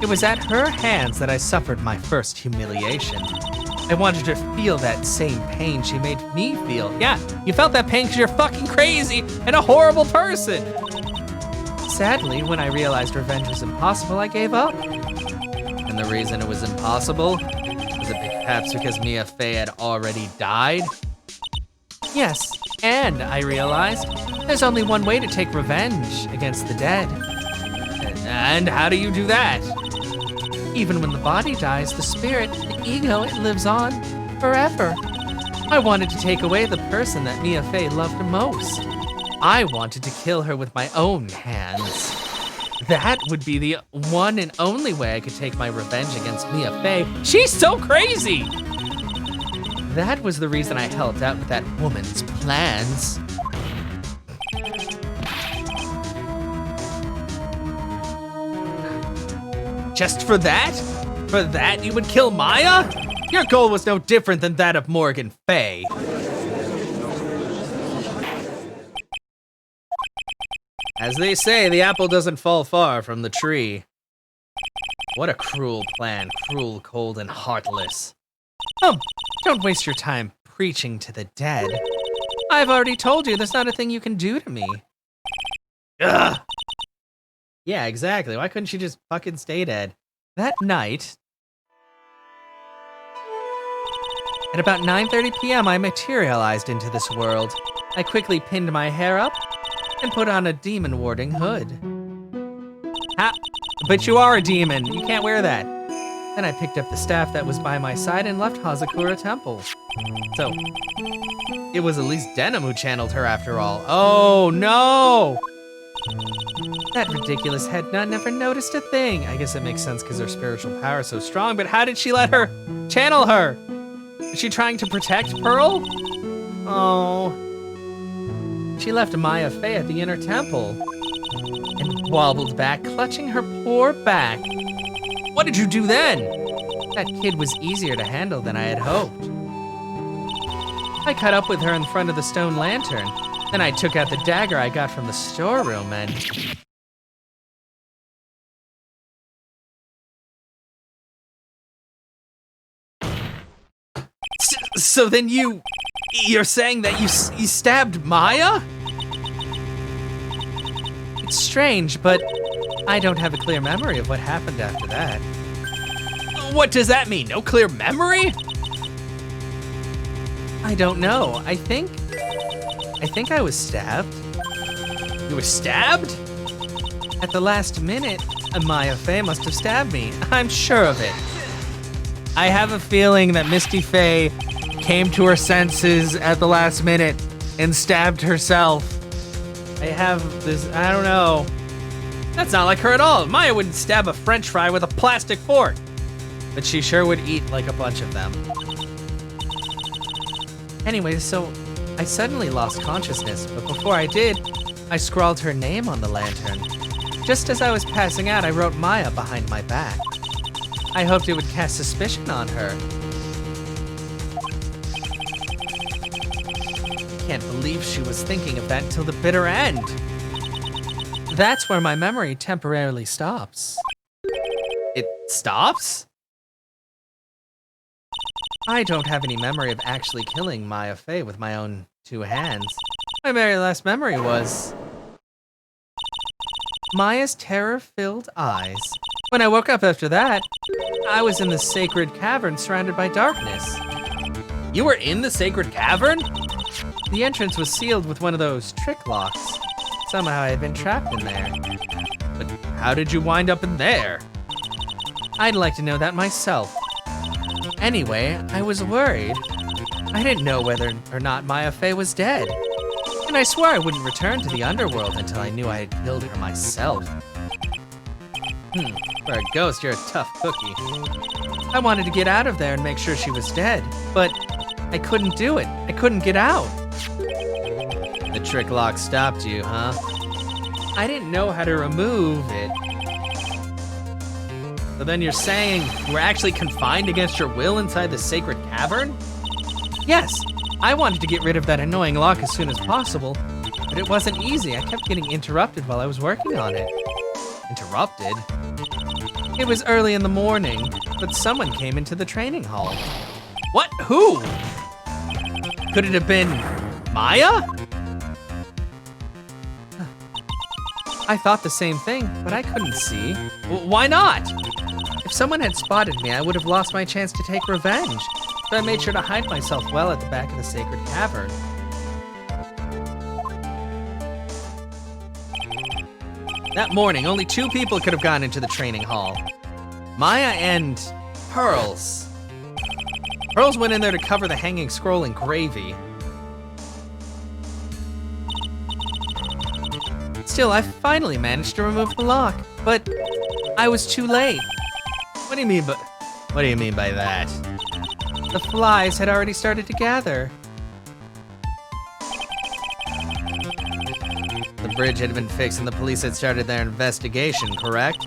Speaker 2: It was at her hands that I suffered my first humiliation. I wanted to feel that same pain she made me feel.
Speaker 1: Yeah, you felt that pain because you're fucking crazy and a horrible person.
Speaker 2: Sadly, when I realized revenge was impossible, I gave up.
Speaker 1: And the reason it was impossible? Was it perhaps because Mia Fey had already died?
Speaker 2: Yes, and I realized there's only one way to take revenge against the dead.
Speaker 1: And how do you do that?
Speaker 2: Even when the body dies, the spirit, the ego, it lives on forever. I wanted to take away the person that Mia Fey loved most. I wanted to kill her with my own hands. That would be the one and only way I could take my revenge against Mia Fey.
Speaker 1: She's so crazy!
Speaker 2: That was the reason I helped out with that woman's plans.
Speaker 1: Just for that? For that you would kill Maya? Your goal was no different than that of Morgan Fey. As they say, the apple doesn't fall far from the tree. What a cruel plan, cruel, cold, and heartless.
Speaker 2: Oh, don't waste your time preaching to the dead. I've already told you there's not a thing you can do to me.
Speaker 1: Ugh! Yeah, exactly. Why couldn't she just fucking stay dead?
Speaker 2: That night, at about 9:30 p.m., I materialized into this world. I quickly pinned my hair up and put on a demon warding hood.
Speaker 1: But you are a demon. You can't wear that.
Speaker 2: Then I picked up the staff that was by my side and left Hazakura Temple.
Speaker 1: So, it was at least Denim who channeled her after all. Oh, no!
Speaker 2: That ridiculous head nut never noticed a thing. I guess it makes sense because her spiritual power is so strong, but
Speaker 1: How did she let her channel her? Is she trying to protect Pearl? Oh.
Speaker 2: she left Maya Fey at the inner temple and wobbled back, clutching her poor back.
Speaker 1: What did you do then?
Speaker 2: That kid was easier to handle than I had hoped. I caught up with her in front of the stone lantern. Then I took out the dagger I got from the storeroom and... So then you're saying that you stabbed Maya? It's strange, but I don't have a clear memory of what happened after that. What does that mean? No clear memory? I don't know. I think I was stabbed. You were stabbed? At the last minute, Maya Fey must have stabbed me. I'm sure of it. I have a feeling that Misty Fey came to her senses at the last minute and stabbed herself. I don't know. That's not like her at all. Maya wouldn't stab a French fry with a plastic fork. But she sure would eat like a bunch of them. Anyway, so I suddenly lost consciousness, but before I did, I scrawled her name on the lantern. Just as I was passing out, I wrote Maya behind my back. I hoped it would cast suspicion on her. I can't believe she was thinking of that until the bitter end. That's where my memory temporarily stops. It stops? I don't have any memory of actually killing Maya Fey with my own two hands. My very last memory was Maya's terror-filled eyes. When I woke up after that, I was in the sacred cavern surrounded by darkness. You were in the sacred cavern? The entrance was sealed with one of those trick locks. Somehow I had been trapped in there. But how did you wind up in there? I'd like to know that myself. Anyway, I was worried. I didn't know whether or not Maya Fey was dead. And I swore I wouldn't return to the underworld until I knew I had killed her myself. For a ghost, you're a tough cookie. I wanted to get out of there and make sure she was dead, but I couldn't do it. I couldn't get out. The trick lock stopped you, huh? I didn't know how to remove it. So then you're saying you were actually confined against your will inside the sacred cavern? Yes, I wanted to get rid of that annoying lock as soon as possible, but it wasn't easy. I kept getting interrupted while I was working on it. Interrupted? It was early in the morning, but someone came into the training hall. What? Who? Could it have been Maya? I thought the same thing, but I couldn't see. Why not? If someone had spotted me, I would have lost my chance to take revenge. So I made sure to hide myself well at the back of the sacred cavern. That morning, only 2 people could have gone into the training hall. Maya and Pearls. Pearls went in there to cover the hanging scroll in gravy. Still, I finally managed to remove the lock, but I was too late. What do you mean by that? The flies had already started to gather. The bridge had been fixed and the police had started their investigation, correct?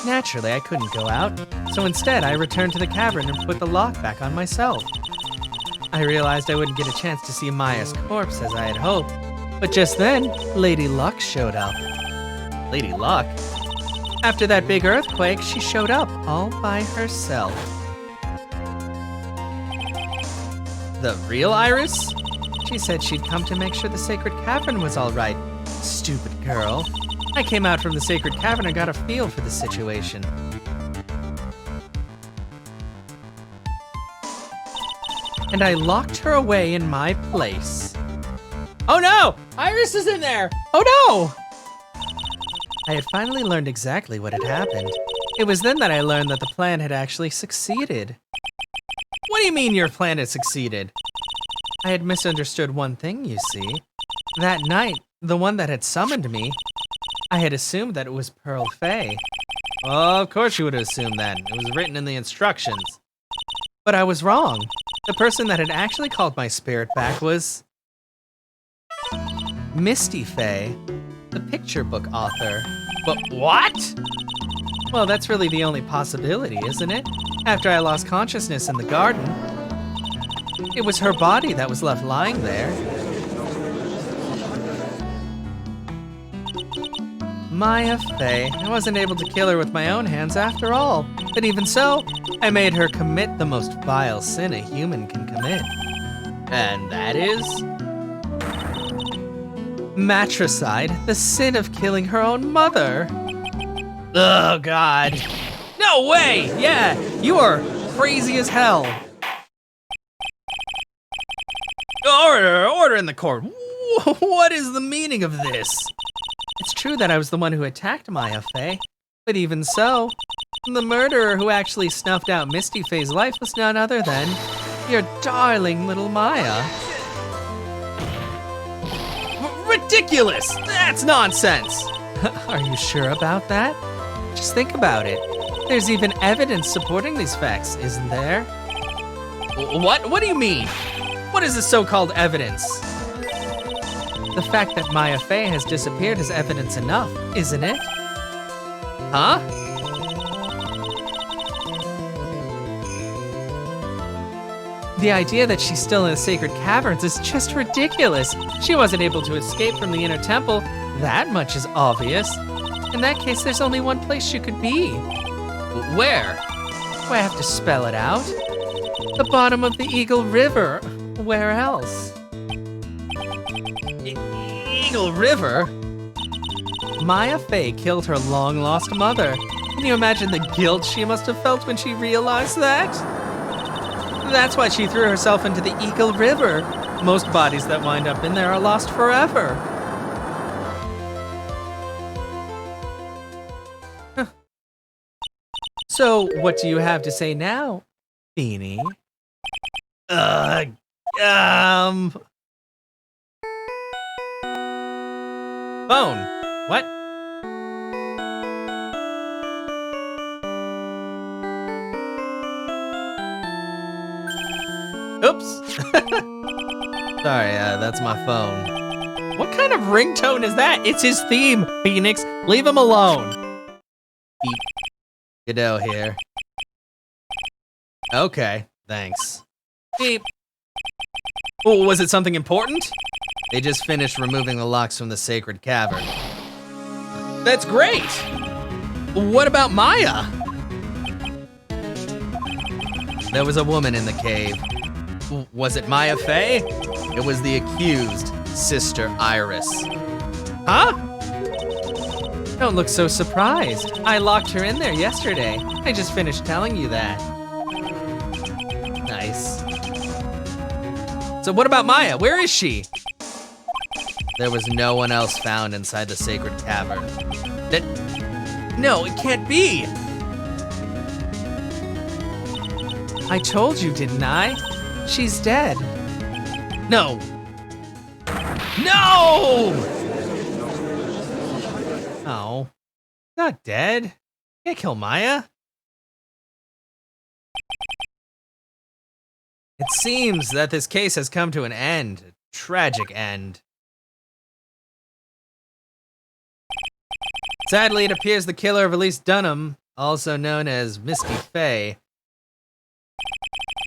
Speaker 2: Naturally, I couldn't go out, so instead I returned to the cavern and put the lock back on myself. I realized I wouldn't get a chance to see Maya's corpse as I had hoped, but just then, Lady Luck showed up. Lady Luck? After that big earthquake, she showed up all by herself. The real Iris? She said she'd come to make sure the sacred cavern was all right. Stupid girl. I came out from the sacred cavern and got a feel for the situation. And I locked her away in my place. Oh no! Iris is in there! Oh no! I had finally learned exactly what had happened. It was then that I learned that the plan had actually succeeded. What do you mean your plan had succeeded? I had misunderstood one thing, you see. That night, the one that had summoned me, I had assumed that it was Pearl Fey. Well, of course you would have assumed that. It was written in the instructions. But I was wrong. The person that had actually called my spirit back was Misty Fey, the picture book author. But what? Well, that's really the only possibility, isn't it? after I lost consciousness in the garden. It was her body that was left lying there. Maya Fey. I wasn't able to kill her with my own hands after all. But even so, I made her commit the most vile sin a human can commit.
Speaker 1: And that is?
Speaker 2: Matricide, the sin of killing her own mother.
Speaker 1: Oh, God. No way! Yeah, you are crazy as hell. Order in the court. What is the meaning of this?
Speaker 2: It's true that I was the one who attacked Maya Fey, but even so, the murderer who actually snuffed out Misty Fey's life was none other than your darling little Maya.
Speaker 1: Ridiculous! That's nonsense!
Speaker 2: Are you sure about that? Just think about it. There's even evidence supporting these facts, isn't there?
Speaker 1: What? What do you mean? What is this so-called evidence?
Speaker 2: The fact that Maya Fey has disappeared is evidence enough, isn't it?
Speaker 1: Huh?
Speaker 2: The idea that she's still in the sacred caverns is just ridiculous. She wasn't able to escape from the inner temple. That much is obvious. In that case, there's only one place she could be.
Speaker 1: Where?
Speaker 2: Do I have to spell it out? The bottom of the Eagle River. Where else?
Speaker 1: Eagle River?
Speaker 2: Maya Fey killed her long-lost mother. Can you imagine the guilt she must have felt when she realized that? That's why she threw herself into the Eagle River. Most bodies that wind up in there are lost forever. Huh. So, what do you have to say now, Beanie?
Speaker 1: Phone. What? Oops. Sorry, that's my phone. What kind of ringtone is that? It's his theme, Phoenix. Leave him alone. Beep. Godot here. Okay, thanks. Beep. Oh, was it something important? They just finished removing the locks from the sacred cavern. That's great! What about Maya? There was a woman in the cave. Was it Maya Fey? It was the accused, Sister Iris. Huh?
Speaker 2: Don't look so surprised. I locked her in there yesterday. I just finished telling you that.
Speaker 1: Nice. So what about Maya? Where is she? There was no one else found inside the sacred cavern. No, it can't be!
Speaker 2: I told you, didn't I? She's dead.
Speaker 1: No! No! Oh. Not dead. Can't kill Maya. It seems that this case has come to an end. A tragic end. Sadly, it appears the killer of Elise Dunham, also known as Misty Fey,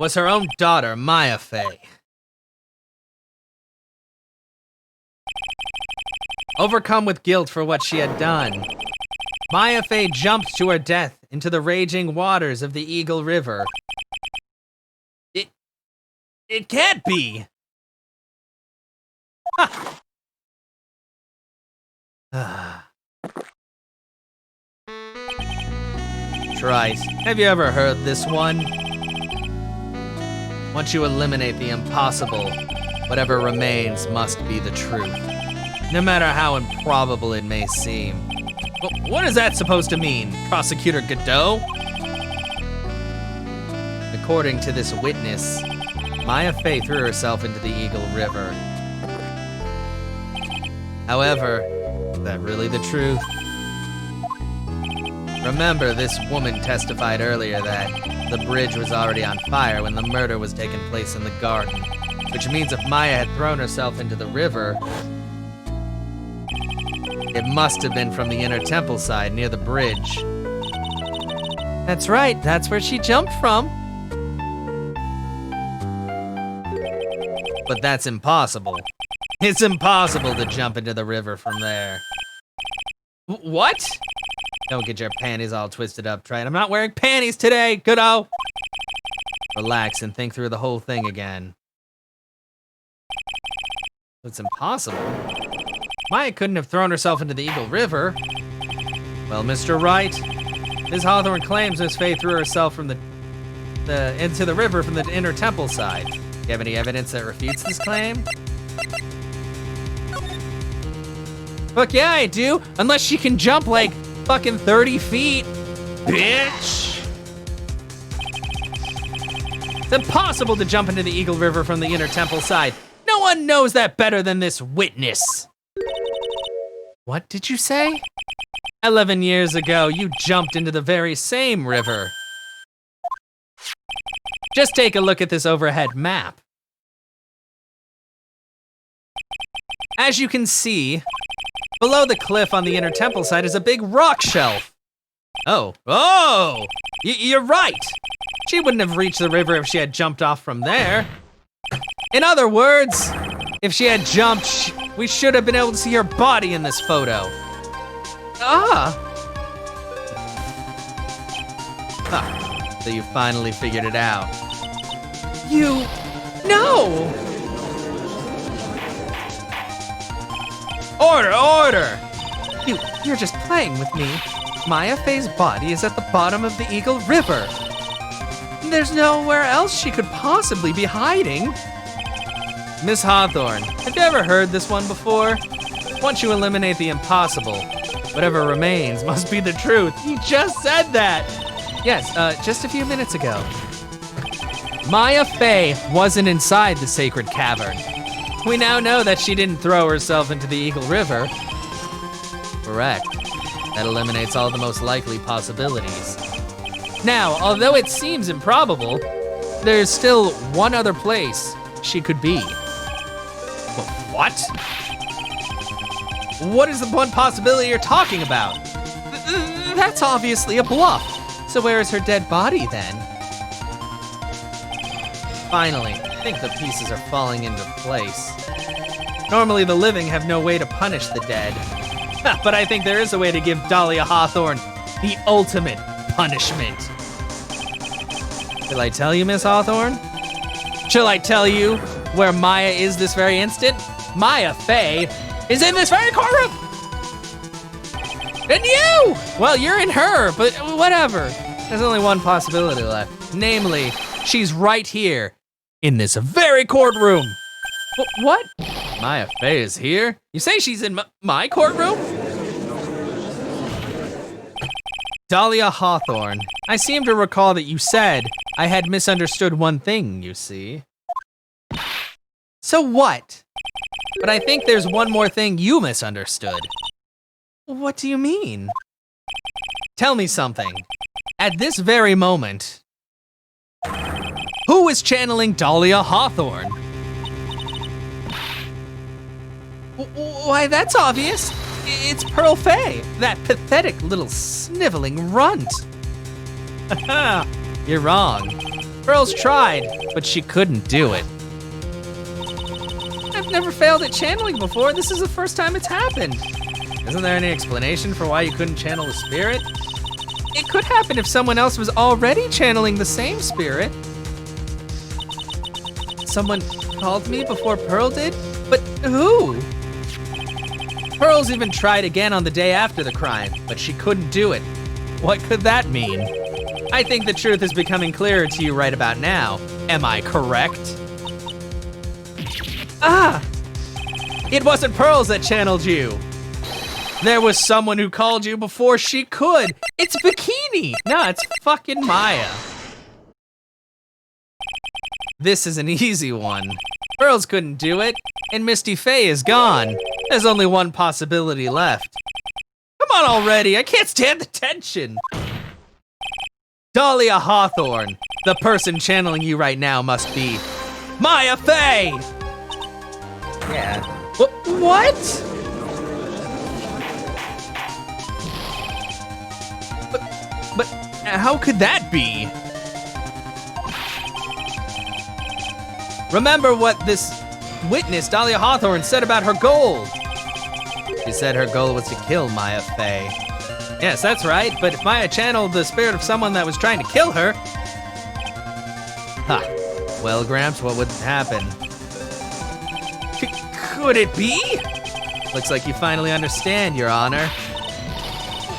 Speaker 1: was her own daughter, Maya Fey. Overcome with guilt for what she had done, Maya Fey jumped to her death into the raging waters of the Eagle River. It can't be! Trite. Have you ever heard this one? Once you eliminate the impossible, whatever remains must be the truth, no matter how improbable it may seem. What is that supposed to mean, Prosecutor Godot? According to this witness, Maya Fey threw herself into the Eagle River. However, is that really the truth? Remember, this woman testified earlier that the bridge was already on fire when the murder was taking place in the garden, which means if Maya had thrown herself into the river, it must have been from the inner temple side near the bridge.
Speaker 2: That's right, that's where she jumped from.
Speaker 1: But that's impossible. It's impossible to jump into the river from there.
Speaker 2: What?
Speaker 1: Don't get your panties all twisted up, Trent. I'm not wearing panties today, kiddo. Relax and think through the whole thing again. It's impossible. Maya couldn't have thrown herself into the Eagle River. Well, Mr. Wright, Ms. Hawthorne claims Miss Faye threw herself from into the river from the inner temple side. Do you have any evidence that refutes this claim?
Speaker 2: Fuck yeah, I do. Unless she can jump like fucking 30 feet. Bitch.
Speaker 1: It's impossible to jump into the Eagle River from the inner temple side. No one knows that better than this witness.
Speaker 2: What did you say?
Speaker 1: 11 years ago, you jumped into the very same river. Just take a look at this overhead map. As you can see, below the cliff on the inner temple side is a big rock shelf. Oh, you're right. She wouldn't have reached the river if she had jumped off from there. In other words, if she had jumped, we should have been able to see her body in this photo. So you finally figured it out.
Speaker 2: No!
Speaker 1: Order!
Speaker 2: You're just playing with me. Maya Faye's body is at the bottom of the Eagle River. There's nowhere else she could possibly be hiding.
Speaker 1: Miss Hawthorne, have you ever heard this one before? Once you eliminate the impossible, whatever remains must be the truth. You just said that!
Speaker 2: Yes, just a few minutes ago.
Speaker 1: Maya Faye wasn't inside the sacred cavern. We now know that she didn't throw herself into the Eagle River. Correct. That eliminates all the most likely possibilities. Now, although it seems improbable, there's still one other place she could be. What? What is the one possibility you're talking about?
Speaker 2: That's obviously a bluff. So where is her dead body then?
Speaker 1: Finally, I think the pieces are falling into place. Normally the living have no way to punish the dead. But I think there is a way to give Dahlia Hawthorne the ultimate punishment. Shall I tell you, Miss Hawthorne? Shall I tell you where Maya is this very instant? Maya Faye is in this very courtroom! And you! Well, you're in her, but whatever. There's only one possibility left. Namely, she's right here in this very courtroom.
Speaker 2: What?
Speaker 1: Maya Faye is here? You say she's in my courtroom? Dahlia Hawthorne, I seem to recall that you said I had misunderstood one thing, you see.
Speaker 2: So what?
Speaker 1: But I think there's one more thing you misunderstood.
Speaker 2: What do you mean?
Speaker 1: Tell me something. At this very moment, who is channeling Dahlia Hawthorne?
Speaker 2: Why, that's obvious. It's Pearl Faye, that pathetic little sniveling runt.
Speaker 1: You're wrong. Pearl's tried, but she couldn't do it.
Speaker 2: I've never failed at channeling before. This is the first time it's happened.
Speaker 1: Isn't there any explanation for why you couldn't channel the spirit?
Speaker 2: It could happen if someone else was already channeling the same spirit. Someone called me before Pearl did? But who?
Speaker 1: Pearl's even tried again on the day after the crime, but she couldn't do it. What could that mean? I think the truth is becoming clearer to you right about now. Am I correct? It wasn't Pearls that channeled you. There was someone who called you before she could. It's Bikini. No, it's fucking Maya. This is an easy one. Pearls couldn't do it, and Misty Faye is gone. There's only one possibility left. Come on already, I can't stand the tension. Dahlia Hawthorne, the person channeling you right now must be Maya Faye! Yeah.
Speaker 2: What?
Speaker 1: How could that be? Remember what this witness, Dahlia Hawthorne, said about her goal. She said her goal was to kill Maya Fey. Yes, that's right, but if Maya channeled the spirit of someone that was trying to kill her... Ha. Well, Gramps, what would happen? Could it be? Looks like you finally understand, Your Honor.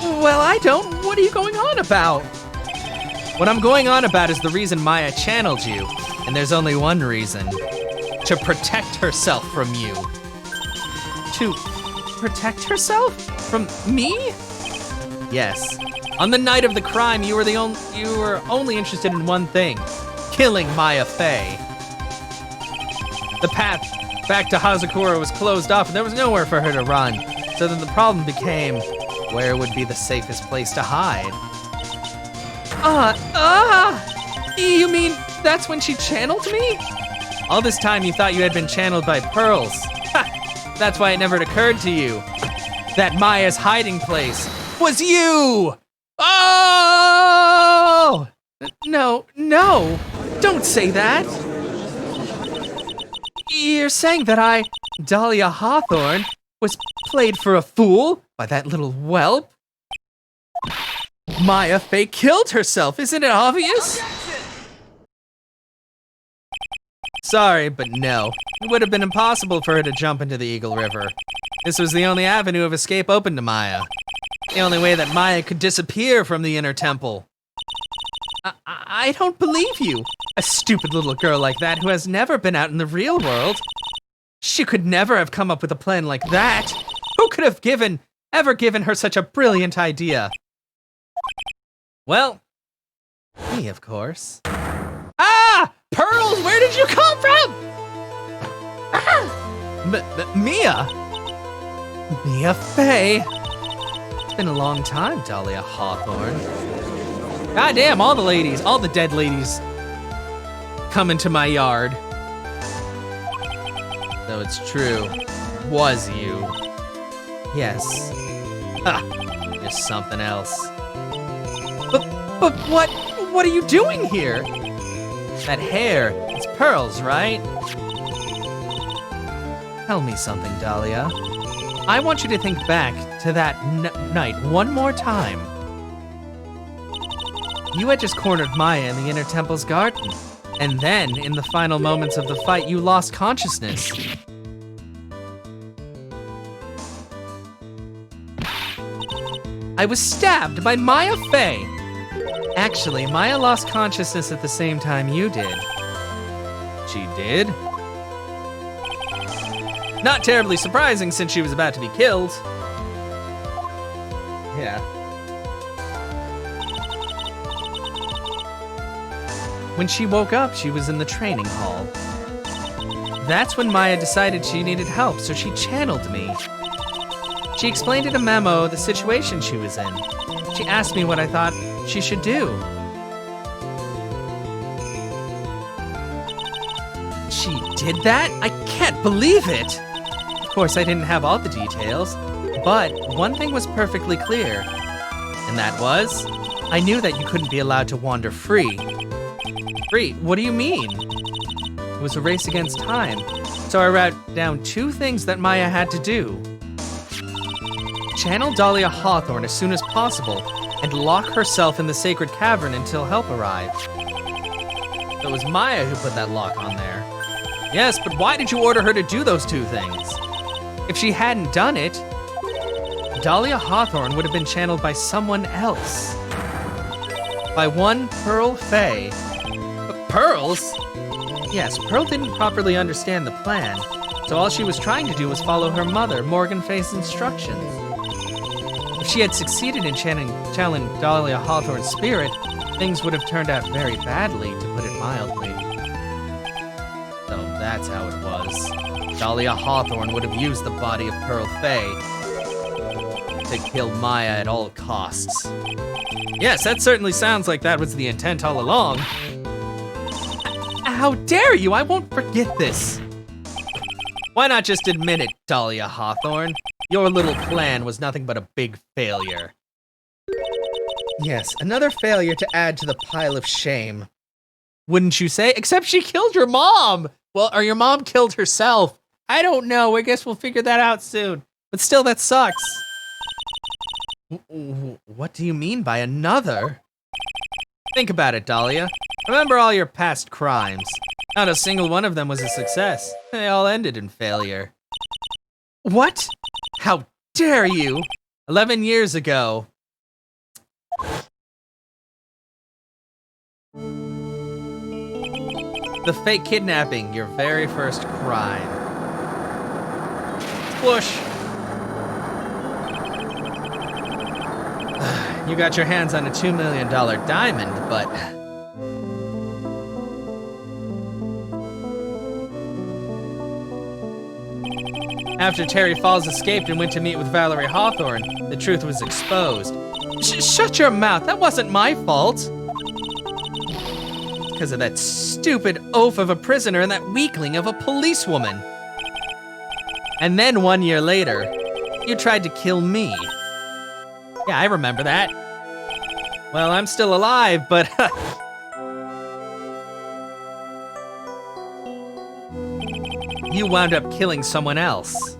Speaker 1: Well, I don't. What are you going on about? What I'm going on about is the reason Maya channeled you, and there's only one reason. To protect herself from you.
Speaker 2: To protect herself? From me?
Speaker 1: Yes. On the night of the crime, you were only interested in one thing. Killing Maya Fey. The path back to Hazakura was closed off and there was nowhere for her to run. So then the problem became, where would be the safest place to hide?
Speaker 2: You mean that's when she channeled me?
Speaker 1: All this time you thought you had been channeled by Pearls. Ha! That's why it never occurred to you that Maya's hiding place was you! Oh!
Speaker 2: No, don't say that. You're saying that I, Dahlia Hawthorne, was played for a fool by that little whelp? Maya Fey killed herself, isn't it obvious?
Speaker 1: Sorry, but no. It would have been impossible for her to jump into the Eagle River. This was the only avenue of escape open to Maya. The only way that Maya could disappear from the inner temple.
Speaker 2: I don't believe you. A stupid little girl like that who has never been out in the real world. She could never have come up with a plan like that. Who could have ever given her such a brilliant idea?
Speaker 1: Well, me, of course.
Speaker 2: Ah! Pearls, where did you come from?
Speaker 1: Mia!
Speaker 2: Mia Fey.
Speaker 1: It's been a long time, Dahlia Hawthorne. Goddamn, all the dead ladies come into my yard. Though it's true, was you. Yes. Ha! You're something else.
Speaker 2: But what are you doing here?
Speaker 1: That hair, it's Pearls, right?
Speaker 2: Tell me something, Dahlia. I want you to think back to that night one more time. You had just cornered Maya in the Inner Temple's garden, and then, in the final moments of the fight, you lost consciousness. I was stabbed by Maya Fey. Actually, Maya lost consciousness at the same time you did.
Speaker 1: She did? Not terribly surprising since she was about to be killed. Yeah.
Speaker 2: When she woke up, she was in the training hall. That's when Maya decided she needed help, so she channeled me. She explained in a memo the situation she was in. She asked me what I thought she should do. She did that? I can't believe it! Of course, I didn't have all the details, but one thing was perfectly clear. And that was, I knew that you couldn't be allowed to wander free. Free? What do you mean? It was a race against time, so I wrote down two things that Maya had to do. Channel Dahlia Hawthorne as soon as possible, and lock herself in the sacred cavern until help arrived.
Speaker 1: It was Maya who put that lock on there. Yes, but why did you order her to do those two things?
Speaker 2: If she hadn't done it, Dahlia Hawthorne would have been channeled by someone else. By one Pearl Fey.
Speaker 1: Pearls?
Speaker 2: Yes, Pearl didn't properly understand the plan, so all she was trying to do was follow her mother, Morgan Fey's instructions. If she had succeeded in channeling Dahlia Hawthorne's spirit, things would have turned out very badly, to put it mildly.
Speaker 1: So that's how it was. Dahlia Hawthorne would have used the body of Pearl Fey to kill Maya at all costs. Yes, that certainly sounds like that was the intent all along.
Speaker 2: How dare you? I won't forget this.
Speaker 1: Why not just admit it, Dahlia Hawthorne? Your little plan was nothing but a big failure. Yes, another failure to add to the pile of shame.
Speaker 2: Wouldn't you say? Except she killed your mom. Well, or your mom killed herself. I don't know. I guess we'll figure that out soon. But still, that sucks.
Speaker 1: What do you mean by another?
Speaker 2: Think about it, Dahlia. Remember all your past crimes. Not a single one of them was a success. They all ended in failure.
Speaker 1: What? How dare you?
Speaker 2: 11 years ago. The fake kidnapping, your very first crime. Push.
Speaker 1: You got your hands on a $2 million diamond, but...
Speaker 2: After Terry Falls escaped and went to meet with Valerie Hawthorne, the truth was exposed.
Speaker 1: Shut your mouth, that wasn't my fault.
Speaker 2: Because of that stupid oaf of a prisoner and that weakling of a policewoman. And then 1 year later, you tried to kill me.
Speaker 1: Yeah, I remember that.
Speaker 2: Well, I'm still alive, but you wound up killing someone else.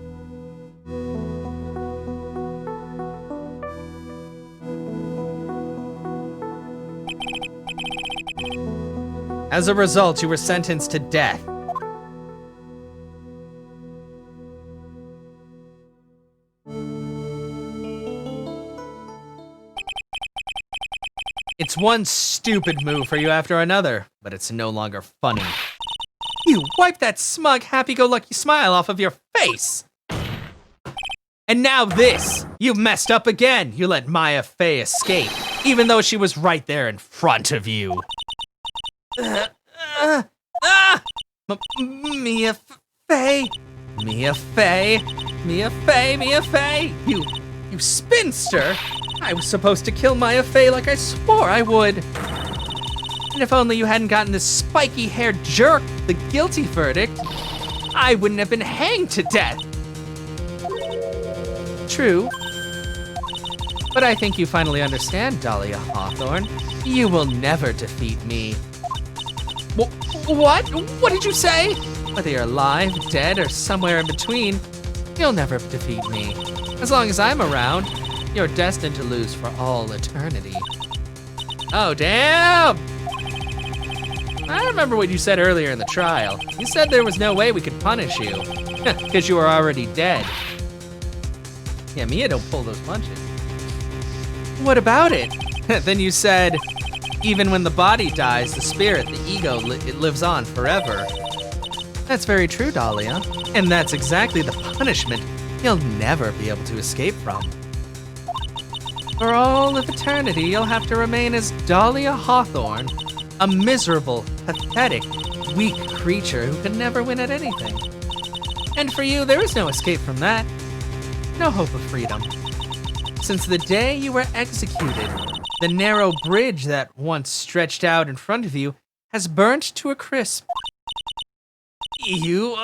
Speaker 2: As a result, you were sentenced to death. It's one stupid move for you after another, but it's no longer funny. You wipe that smug, happy-go-lucky smile off of your face! And now this! You messed up again! You let Maya Fey escape, even though she was right there in front of you. Mia Fey! Mia Fey! Mia Fey! Mia Fey! You spinster! I was supposed to kill Maya Fey like I swore I would. And if only you hadn't gotten this spiky-haired jerk the guilty verdict, I wouldn't have been hanged to death. True. But I think you finally understand, Dahlia Hawthorne. You will never defeat me. What? What did you say? Whether you're alive, dead, or somewhere in between, you'll never defeat me. As long as I'm around, you're destined to lose for all eternity. Oh, damn! I remember what you said earlier in the trial. You said there was no way we could punish you, because you were already dead. Yeah, Mia don't pull those punches. What about it? Then you said, even when the body dies, the spirit, the ego, it lives on forever. That's very true, Dahlia. And that's exactly the punishment you'll never be able to escape from. For all of eternity, you'll have to remain as Dahlia Hawthorne, a miserable, pathetic, weak creature who can never win at anything. And for you, there is no escape from that. No hope of freedom. Since the day you were executed, the narrow bridge that once stretched out in front of you has burnt to a crisp. You're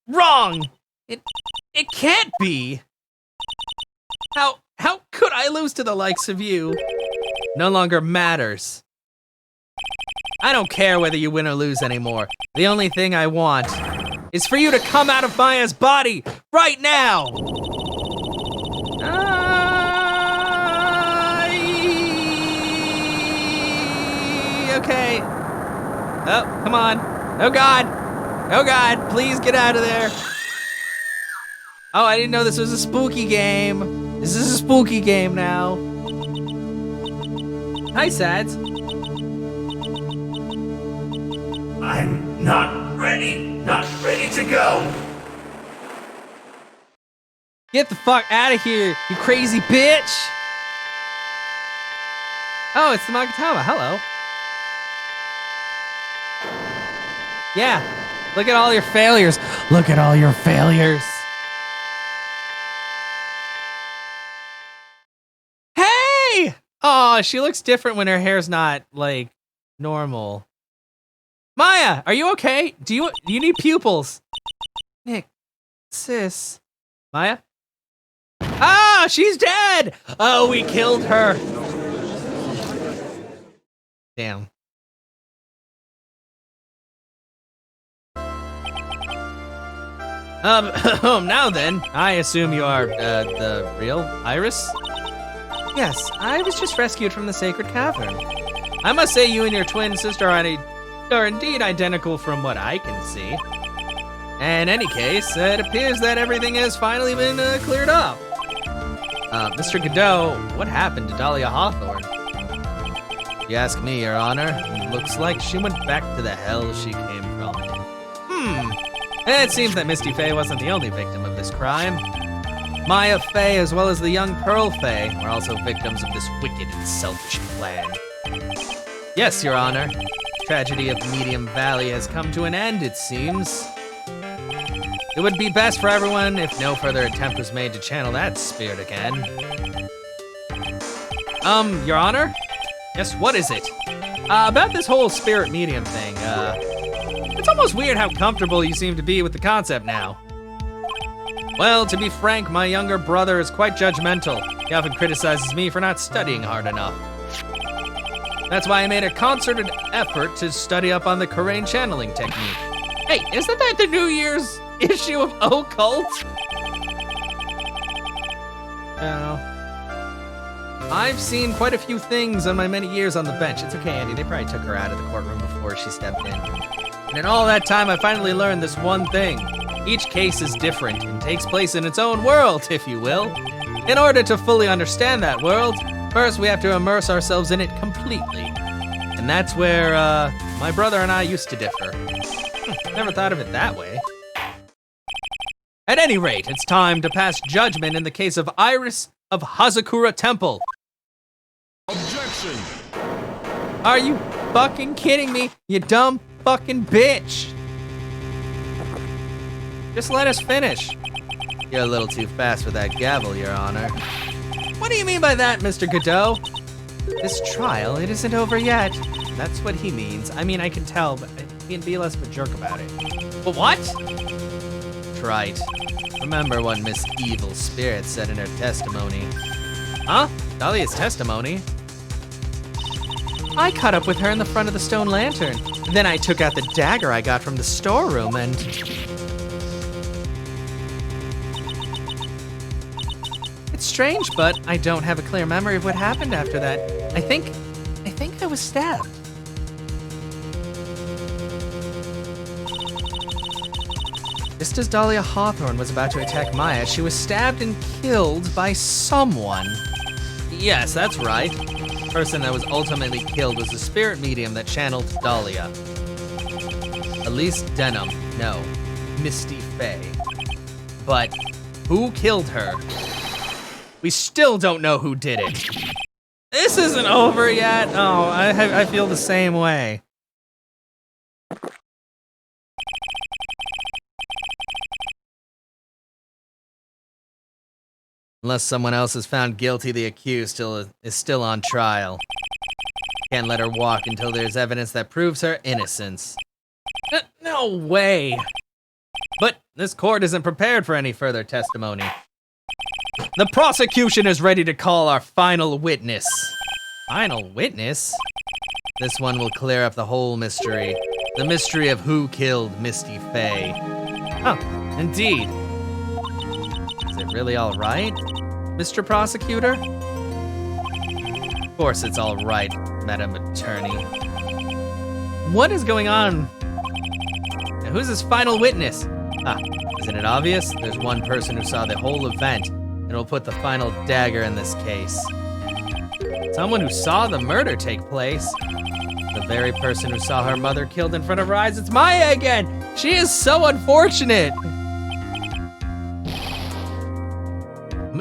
Speaker 2: wrong. It can't be. How could I lose to the likes of you? No longer matters. I don't care whether you win or lose anymore. The only thing I want is for you to come out of Maya's body right now. Okay. Oh, come on. Oh God. Oh God, please get out of there. Oh, I didn't know this was a spooky game. This is a spooky game now. Hi, Sads.
Speaker 3: I'm not ready to go.
Speaker 2: Get the fuck out of here, you crazy bitch. Oh, it's the Magatama. Hello. Yeah, look at all your failures. Look at all your failures. Hey! Oh, she looks different when her hair's not, like, normal. Maya, are you okay? Do you need pupils? Nick, sis. Maya? Ah!
Speaker 1: Ah, she's dead! Oh, we killed her. Damn. Now then, I assume you are, the real Iris?
Speaker 2: Yes, I was just rescued from the sacred cavern.
Speaker 1: I must say you and your twin sister are indeed identical from what I can see. In any case, it appears that everything has finally been cleared up. Mr. Godot, what happened to Dahlia Hawthorne? You ask me, Your Honor. It looks like she went back to the hell she came from. It seems that Misty Faye wasn't the only victim of this crime. Maya Faye, as well as the young Pearl Faye, were also victims of this wicked and selfish plan. Yes, Your Honor. The tragedy of Medium Valley has come to an end, it seems. It would be best for everyone if no further attempt was made to channel that spirit again. Your Honor? Yes, what is it? About this whole spirit medium thing, it's almost weird how comfortable you seem to be with the concept now. Well, to be frank, my younger brother is quite judgmental. He often criticizes me for not studying hard enough. That's why I made a concerted effort to study up on the Karain channeling technique. Hey, isn't that the New Year's issue of Occult? Oh. I've seen quite a few things on my many years on the bench. It's okay, Andy. They probably took her out of the courtroom before she stepped in. And in all that time, I finally learned this one thing. Each case is different and takes place in its own world, if you will. In order to fully understand that world, first we have to immerse ourselves in it completely. And that's where, my brother and I used to differ. Never thought of it that way. At any rate, it's time to pass judgment in the case of Iris of Hazakura Temple.
Speaker 3: Objection!
Speaker 1: Are you fucking kidding me, you dumb fucking bitch? Just let us finish. You're a little too fast for that gavel, Your Honor. What do you mean by that, Mr. Godot?
Speaker 2: This trial, it isn't over yet.
Speaker 1: That's what he means. I mean, I can tell, but he can be less of a jerk about it. But what? Right. Remember what Miss Evil Spirit said in her testimony. Huh? Dahlia's testimony?
Speaker 2: I caught up with her in the front of the stone lantern. Then I took out the dagger I got from the storeroom and... It's strange, but I don't have a clear memory of what happened after that. I think I was stabbed. Just as Dahlia Hawthorne was about to attack Maya, she was stabbed and killed by someone.
Speaker 1: Yes, that's right. The person that was ultimately killed was the spirit medium that channeled Dahlia. Elise Denham, no, Misty Faye. But who killed her? We still don't know who did it. This isn't over yet. Oh, I feel the same way. Unless someone else is found guilty, the accused is still on trial. Can't let her walk until there's evidence that proves her innocence. No way. But this court isn't prepared for any further testimony. The prosecution is ready to call our final witness. Final witness? This one will clear up the whole mystery. The mystery of who killed Misty Faye. Oh, indeed. Is it really all right, Mr. Prosecutor? Of course it's all right, Madam Attorney. What is going on? Now, who's this final witness? Isn't it obvious? There's one person who saw the whole event and will put the final dagger in this case. Someone who saw the murder take place. The very person who saw her mother killed in front of her eyes. It's Maya again! She is so unfortunate!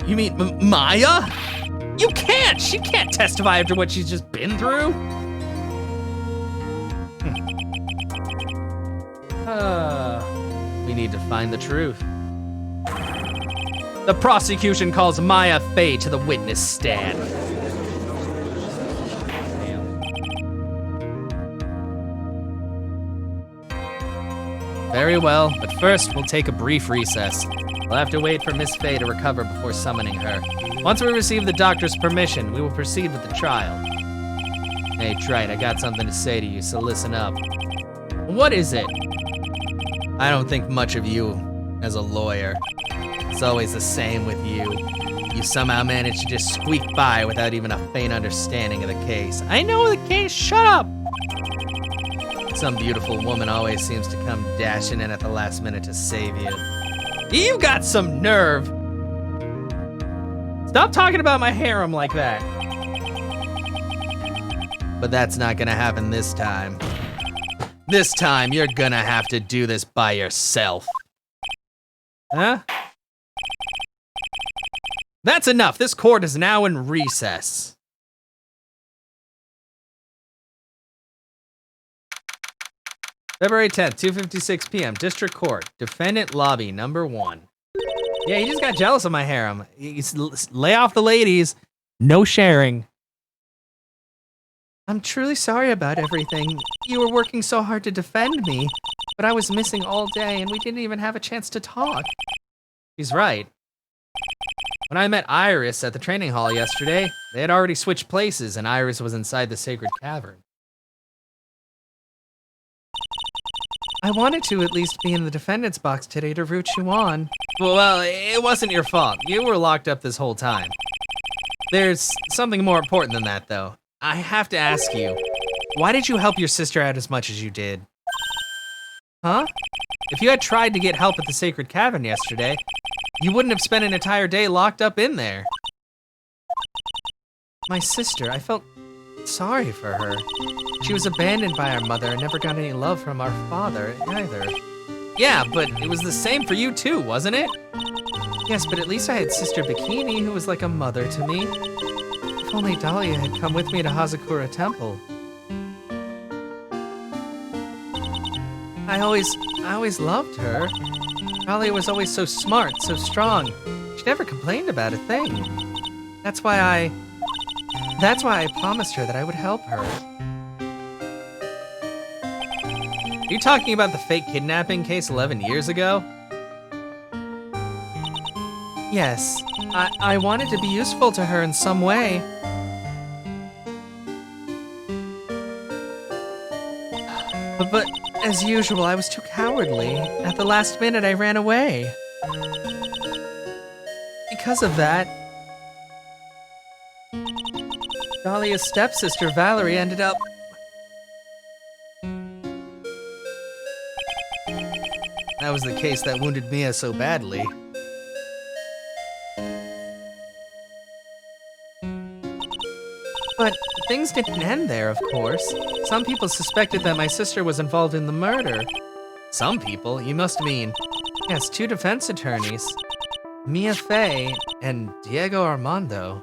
Speaker 1: You mean Maya? You can't! She can't testify after what she's just been through! We need to find the truth. The prosecution calls Maya Faye to the witness stand. If Very well, but first we'll take a brief recess. We'll have to wait for Miss Fey to recover before summoning her. Once we receive the doctor's permission, we will proceed with the trial. Hey, Trite, I got something to say to you, so listen up. What is it? I don't think much of you as a lawyer. It's always the same with you. You somehow manage to just squeak by without even a faint understanding of the case. I know the case, shut up! Some beautiful woman always seems to come dashing in at the last minute to save you. You got some nerve! Stop talking about my harem like that. But that's not gonna happen this time. This time, you're gonna have to do this by yourself. Huh? That's enough. This court is now in recess. February 10th, 2:56 p.m. District Court. Defendant Lobby, number 1. Yeah, he just got jealous of my harem. Lay off the ladies. No sharing. I'm truly sorry about everything. You were working so hard to defend me, but I was missing all day and we didn't even have a chance to talk. He's right. When I met Iris at the training hall yesterday, they had already switched places and Iris was inside the sacred cavern. I wanted to at least be in the defendant's box today to root you on. Well, it wasn't your fault. You were locked up this whole time. There's something more important than that, though. I have to ask you, why did you help your sister out as much as you did? Huh? If you had tried to get help at the sacred cavern yesterday, you wouldn't have spent an entire day locked up in there. My sister, I felt sorry for her. She was abandoned by our mother and never got any love from our father either. Yeah, but it was the same for you too, wasn't it? Yes, but at least I had Sister Bikini, who was like a mother to me. If only Dahlia had come with me to Hazakura Temple. I always loved her. Dahlia was always so smart, so strong. She never complained about a thing. That's why I promised her that I would help her. Are you talking about the fake kidnapping case 11 years ago? Yes, I wanted to be useful to her in some way. But as usual, I was too cowardly. At the last minute, I ran away. Because of that, Dahlia's stepsister, Valerie, ended up... That was the case that wounded Mia so badly. But things didn't end there, of course. Some people suspected that my sister was involved in the murder. Some people? You must mean... Yes, 2 defense attorneys. Mia Fey and Diego Armando.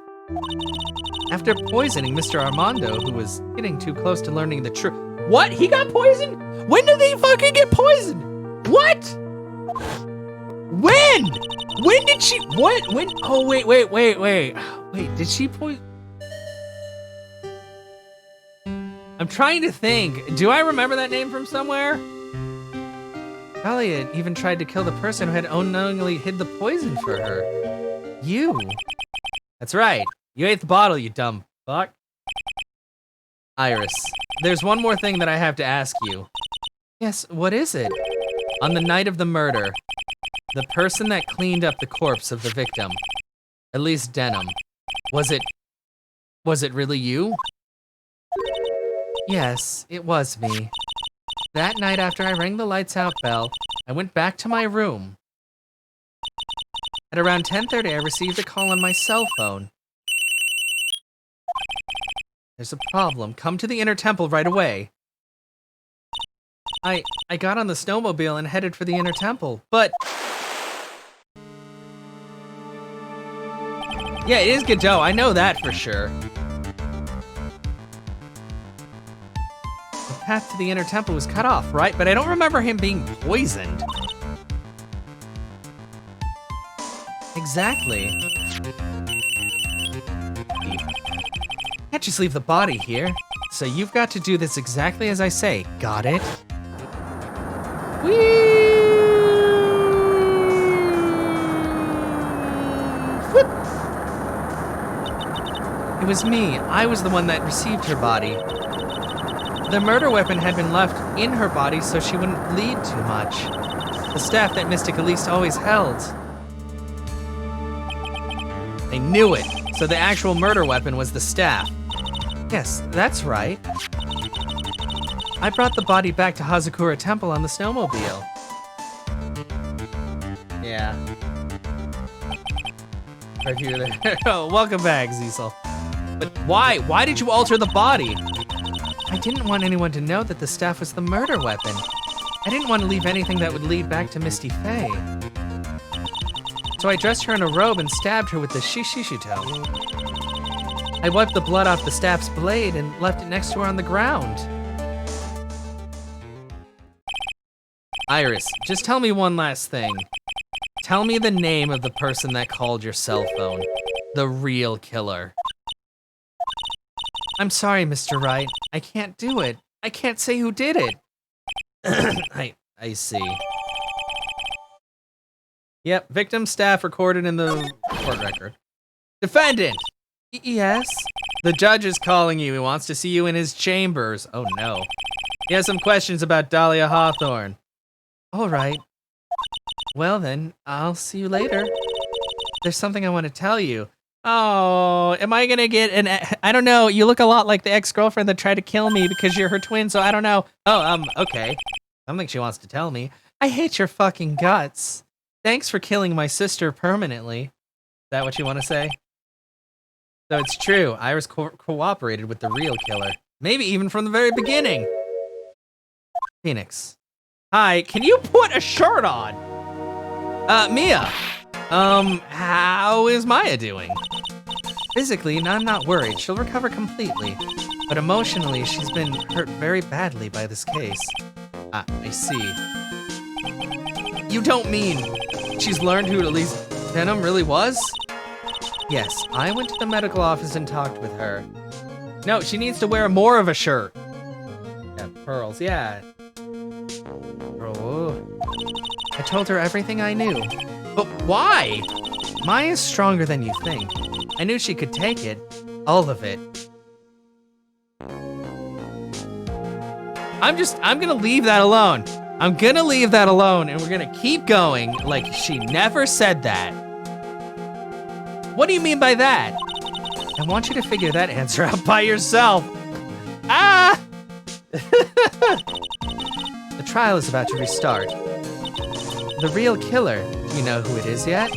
Speaker 1: After poisoning Mr. Armando, who was getting too close to learning the truth... What? He got poisoned? When did he fucking get poisoned? What? When? When did she... What? When? Oh, wait. Wait, did she poison... I'm trying to think. Do I remember that name from somewhere? Dahlia even tried to kill the person who had unknowingly hid the poison for her. You. That's right. You ate the bottle, you dumb fuck. Iris, there's one more thing that I have to ask you. Yes, what is it? On the night of the murder, the person that cleaned up the corpse of the victim, Elise Denham, was it really you? Yes, it was me. That night after I rang the lights out bell, I went back to my room. At around 10:30, I received a call on my cell phone. There's a problem. Come to the inner temple right away. I got on the snowmobile and headed for the inner temple, but... Yeah, it is Godot. I know that for sure. The path to the inner temple was cut off, right? But I don't remember him being poisoned. Exactly. Can't just leave the body here. So you've got to do this exactly as I say. Got it? Whee!
Speaker 2: It was me. I was the one that received her body. The murder weapon had been left in her body so she wouldn't bleed too much. The staff that Mystic Elise always held.
Speaker 1: I knew it. So the actual murder weapon was the staff.
Speaker 2: Yes, that's right. I brought the body back to Hazakura Temple on the snowmobile.
Speaker 1: Yeah.
Speaker 2: Right here, there. Oh, welcome back, Cecil.
Speaker 1: But why? Why did you alter the body?
Speaker 2: I didn't want anyone to know that the staff was the murder weapon. I didn't want to leave anything that would lead back to Misty Faye. So I dressed her in a robe and stabbed her with the Shishishuto. I wiped the blood off the staff's blade and left it next to her on the ground.
Speaker 1: Iris, just tell me one last thing. Tell me the name of the person that called your cell phone. The real killer.
Speaker 2: I'm sorry, Mr. Wright. I can't do it. I can't say who did it.
Speaker 1: I see. Yep, victim staff recorded in the court record. Defendant!
Speaker 2: Yes?
Speaker 1: The judge is calling you. He wants to see you in his chambers. Oh no. He has some questions about Dahlia Hawthorne.
Speaker 2: All right. Well then, I'll see you later. There's something I want to tell you.
Speaker 1: Oh, am I gonna get I don't know, you look a lot like the ex-girlfriend that tried to kill me because you're her twin, so I don't know. Oh, okay. Something she wants to tell me.
Speaker 2: I hate your fucking guts. Thanks for killing my sister permanently.
Speaker 1: Is that what you want to say? So it's true, Iris cooperated with the real killer. Maybe even from the very beginning.
Speaker 2: Phoenix.
Speaker 1: Hi, can you put a shirt on? Mia. How is Maya doing?
Speaker 2: Physically, I'm not worried. She'll recover completely. But emotionally, she's been hurt very badly by this case.
Speaker 1: Ah, I see. You don't mean she's learned who Elise Denham really was?
Speaker 2: Yes, I went to the medical office and talked with her.
Speaker 1: No, she needs to wear more of a shirt. Yeah, pearls, yeah.
Speaker 2: Oh. I told her everything I knew.
Speaker 1: But why?
Speaker 2: Maya's stronger than you think. I knew she could take it. All of it.
Speaker 1: I'm gonna leave that alone. I'm gonna leave that alone and we're gonna keep going like she never said that. What do you mean by that?
Speaker 2: I want you to figure that answer out
Speaker 1: By yourself. Ah!
Speaker 2: The trial is about to restart. The real killer, do you know who it is yet?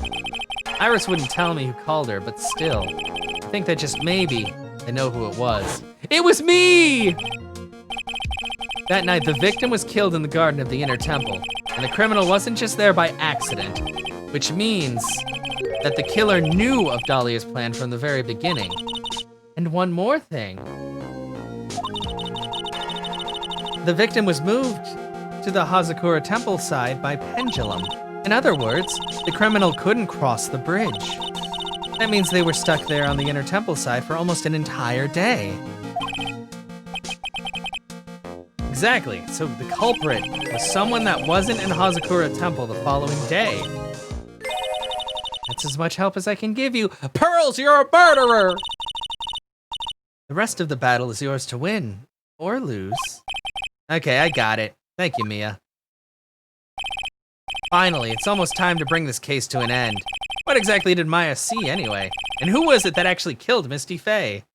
Speaker 1: Iris wouldn't tell me who called her, but still. I think that just maybe I know who it was. It was me! That night, the victim was killed in the garden of the Inner Temple, and the criminal wasn't just there by accident, which means that the killer knew of Dahlia's plan from the very beginning. And one more thing. The victim was moved to the Hazakura Temple side by pendulum. In other words, the criminal couldn't cross the bridge. That means they were stuck there on the Inner Temple side for almost an entire day. Exactly, so the culprit was someone that wasn't in Hazakura Temple the following day. That's as much help as I can give you. Pearls, you're a murderer!
Speaker 2: The rest of the battle is yours to win, or lose.
Speaker 1: Okay, I got it. Thank you, Mia. Finally, it's almost time to bring this case to an end. What exactly did Maya see anyway? And who was it that actually killed Misty Faye?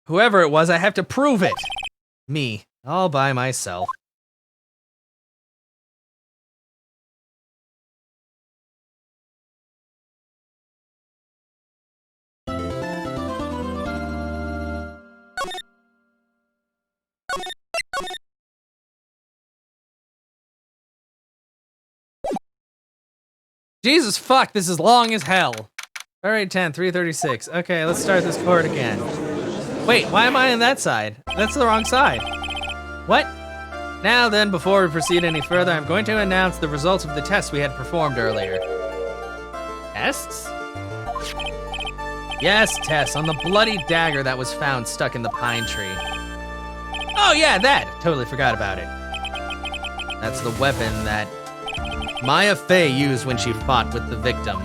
Speaker 1: Whoever it was, I have to prove it. Me, all by myself. Jesus fuck, this is long as hell. Alright, 10, 336. Okay, let's start this court again. Wait, why am I on that side? That's the wrong side. What? Now then, before we proceed any further, I'm going to announce the results of the tests we had performed earlier. Tests? Yes, tests on the bloody dagger that was found stuck in the pine tree. Oh yeah, that! Totally forgot about it. That's the weapon that Maya Fey used when she fought with the victim.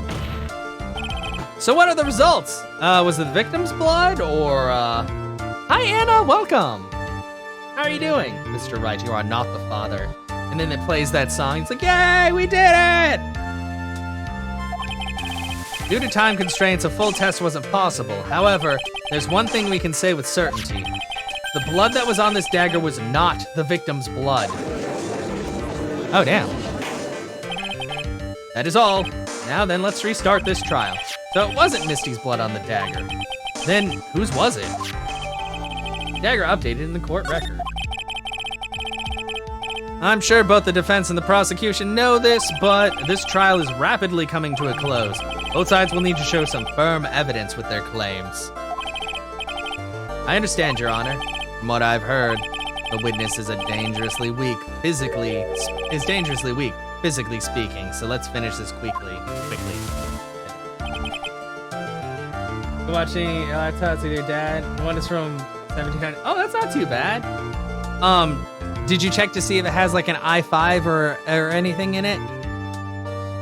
Speaker 1: So what are the results? Was it the victim's blood or, Hi, Anna, welcome. How are you doing? Mr. Wright, you are not the father. And then it plays that song. It's like, yay, we did it! Due to time constraints, a full test wasn't possible. However, there's one thing we can say with certainty. The blood that was on this dagger was not the victim's blood. Oh, damn. That is all. Now then, let's restart this trial. So it wasn't Misty's blood on the dagger. Then, whose was it? Dagger updated in the court record. I'm sure both the defense and the prosecution know this, but this trial is rapidly coming to a close. Both sides will need to show some firm evidence with their claims. I understand, Your Honor. From what I've heard, the witness is dangerously weak, physically speaking. So let's finish this quickly. Watching laptops with your dad. One is from 1790. Oh, that's not too bad. Did you check to see if it has like an i5 or anything in it?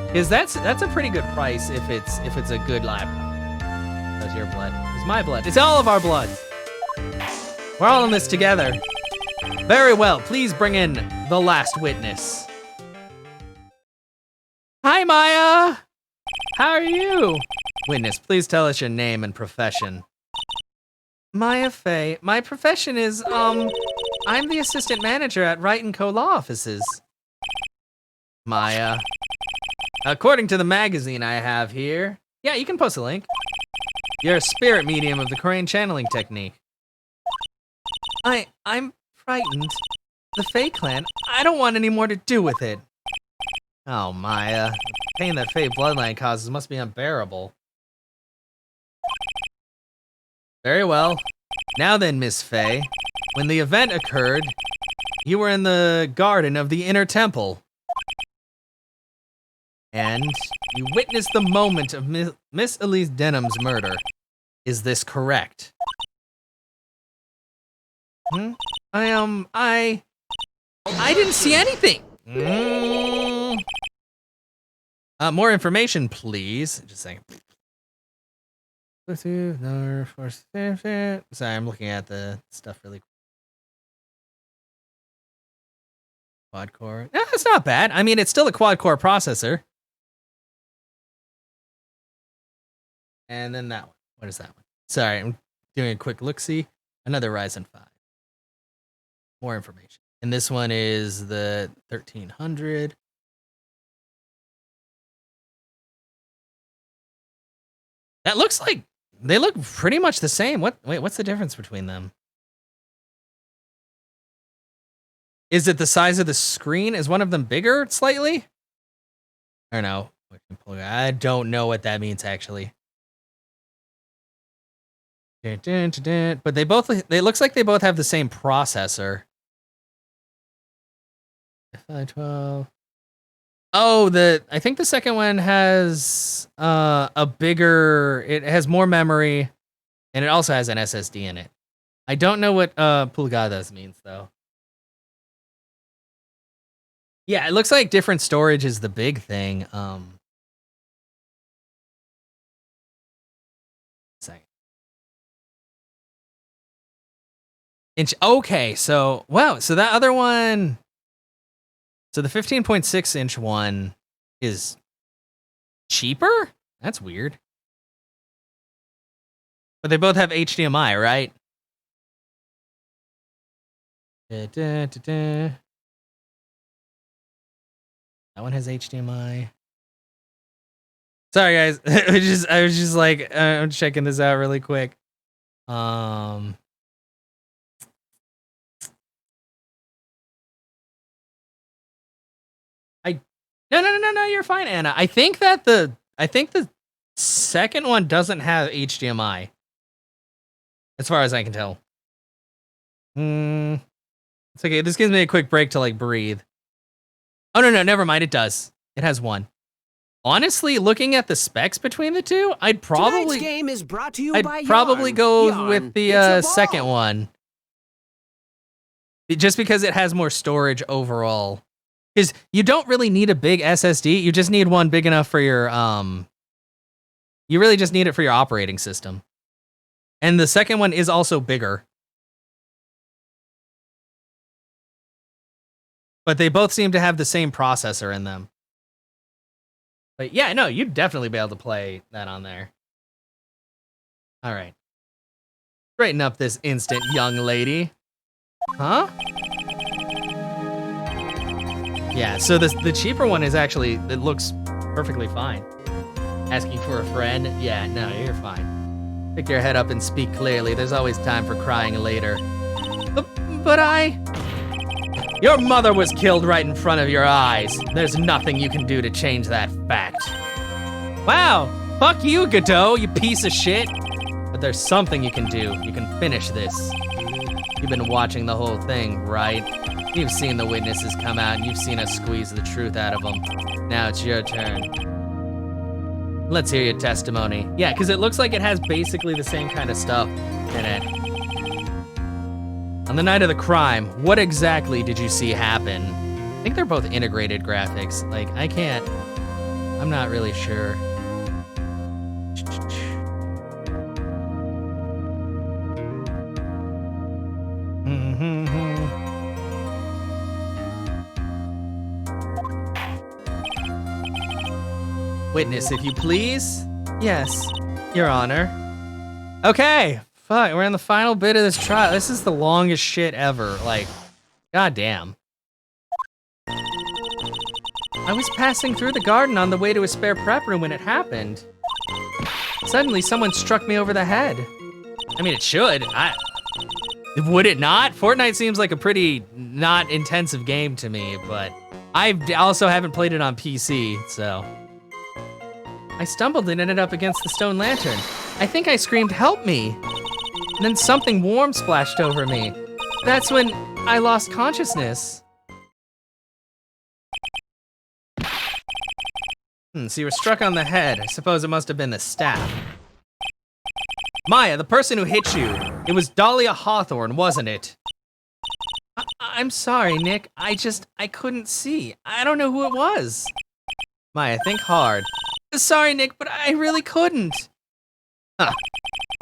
Speaker 1: Because that's a pretty good price if it's a good laptop. That's your blood. It's my blood. It's all of our blood. We're all in this together. Very well. Please bring in the last witness. Hi, Maya. How are you? Witness, please tell us your name and profession. Maya Fey. My profession is, I'm the assistant manager at Wright & Co. Law Offices. Maya. According to the magazine I have here, yeah, you can post a link. You're a spirit medium of the Korean channeling technique. I'm frightened. The Fey clan, I don't want any more to do with it. Oh, Maya. The pain that Fey bloodline causes must be unbearable. Very well. Now then, Miss Fey, when the event occurred, you were in the garden of the inner temple. And you witnessed the moment of Miss Elise Denham's murder. Is this correct? I didn't see anything. More information, please. Just a second. Sorry, I'm looking at the stuff really quick. Quad core. Yeah, it's not bad. I mean, it's still a quad core processor. And then that one. What is that one? Sorry, I'm doing a quick look-see. Another Ryzen 5. More information. And this one is the 1300. That looks like they look pretty much the same. What's the difference between them? Is it the size of the screen? Is one of them bigger slightly? I don't know. I don't know what that means actually. But they looks like they both have the same processor. F512. Oh, I think the second one has it has more memory, and it also has an SSD in it. I don't know what pulgadas means though. Yeah, it looks like different storage is the big thing. Okay, so wow, so that other one, so the 15.6 inch one is cheaper? That's weird. But they both have HDMI, right? That one has HDMI. Sorry guys, I was just like I'm checking this out really quick. No, you're fine, Anna. I think the second one doesn't have HDMI. As far as I can tell. It's okay. This gives me a quick break to like breathe. Oh no, never mind. It does. It has one. Honestly, looking at the specs between the two, I'd probably
Speaker 5: game is brought to you
Speaker 1: I'd
Speaker 5: by
Speaker 1: probably
Speaker 5: Yarn.
Speaker 1: go
Speaker 5: Yarn.
Speaker 1: with the
Speaker 5: It's a
Speaker 1: second
Speaker 5: ball.
Speaker 1: one. Just because it has more storage overall. Because you don't really need a big SSD. You just need one big enough for your You really just need it for your operating system. And the second one is also bigger. But they both seem to have the same processor in them. But yeah, no, you'd definitely be able to play that on there. All right. Straighten up this instant, young lady. Huh? Yeah, so the cheaper one is actually, it looks perfectly fine. Asking for a friend? Yeah, no, you're fine. Pick your head up and speak clearly. There's always time for crying later. But Your mother was killed right in front of your eyes. There's nothing you can do to change that fact. Wow, fuck you, Godot, you piece of shit. But there's something you can do. You can finish this. You've been watching the whole thing, right? You've seen the witnesses come out and you've seen us squeeze the truth out of them. Now it's your turn. Let's hear your testimony. Yeah, because it looks like it has basically the same kind of stuff in it. On the night of the crime, what exactly did you see happen? I think they're both integrated graphics. Like, I'm not really sure. Witness, if you please. Yes, Your Honor. Okay, fuck, we're in the final bit of this trial. This is the longest shit ever. Like, goddamn. I was passing through the garden on the way to a spare prep room when it happened. Suddenly, someone struck me over the head. I mean, it should. Would it not? Fortnite seems like a pretty not intensive game to me, but I also haven't played it on PC, so. I stumbled and ended up against the stone lantern. I think I screamed, "Help me!" And then something warm splashed over me. That's when I lost consciousness. So you were struck on the head. I suppose it must have been the staff. Maya, the person who hit you, it was Dahlia Hawthorne, wasn't it? I'm sorry, Nick. I couldn't see. I don't know who it was. Maya, think hard. Sorry, Nick, but I really couldn't. Huh.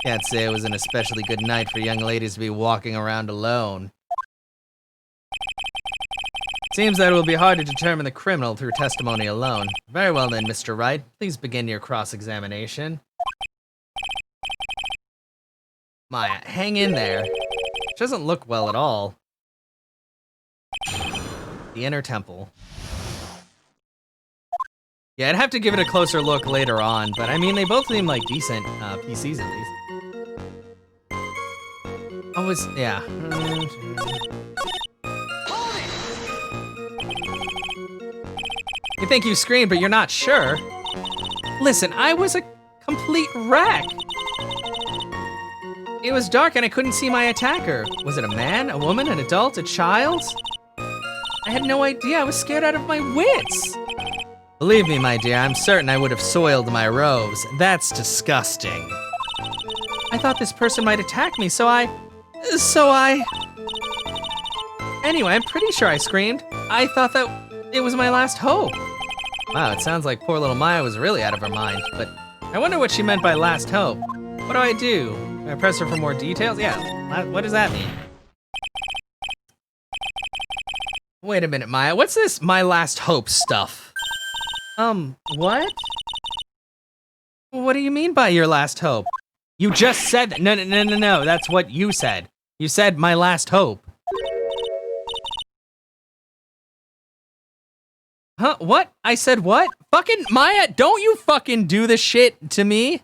Speaker 1: Can't say it was an especially good night for young ladies to be walking around alone. Seems that it will be hard to determine the criminal through testimony alone. Very well then, Mr. Wright. Please begin your cross-examination. Maya, hang in there. She doesn't look well at all. The inner temple. Yeah, I'd have to give it a closer look later on, but I mean, they both seem like decent PCs at least. Yeah. You think you screamed, but you're not sure. Listen, I was a complete wreck. It was dark and I couldn't see my attacker. Was it a man, a woman, an adult, a child? I had no idea. I was scared out of my wits. Believe me, my dear, I'm certain I would have soiled my robes. That's disgusting. I thought this person might attack me, so I... Anyway, I'm pretty sure I screamed. I thought that it was my last hope. Wow, it sounds like poor little Maya was really out of her mind, but I wonder what she meant by last hope. What do? Do I press her for more details? Yeah, what does that mean? Wait a minute, Maya, what's this my last hope stuff? What? What do you mean by your last hope? You just said that. No, that's what you said. You said my last hope. Huh, what? I said what? Fucking Maya, don't you fucking do this shit to me.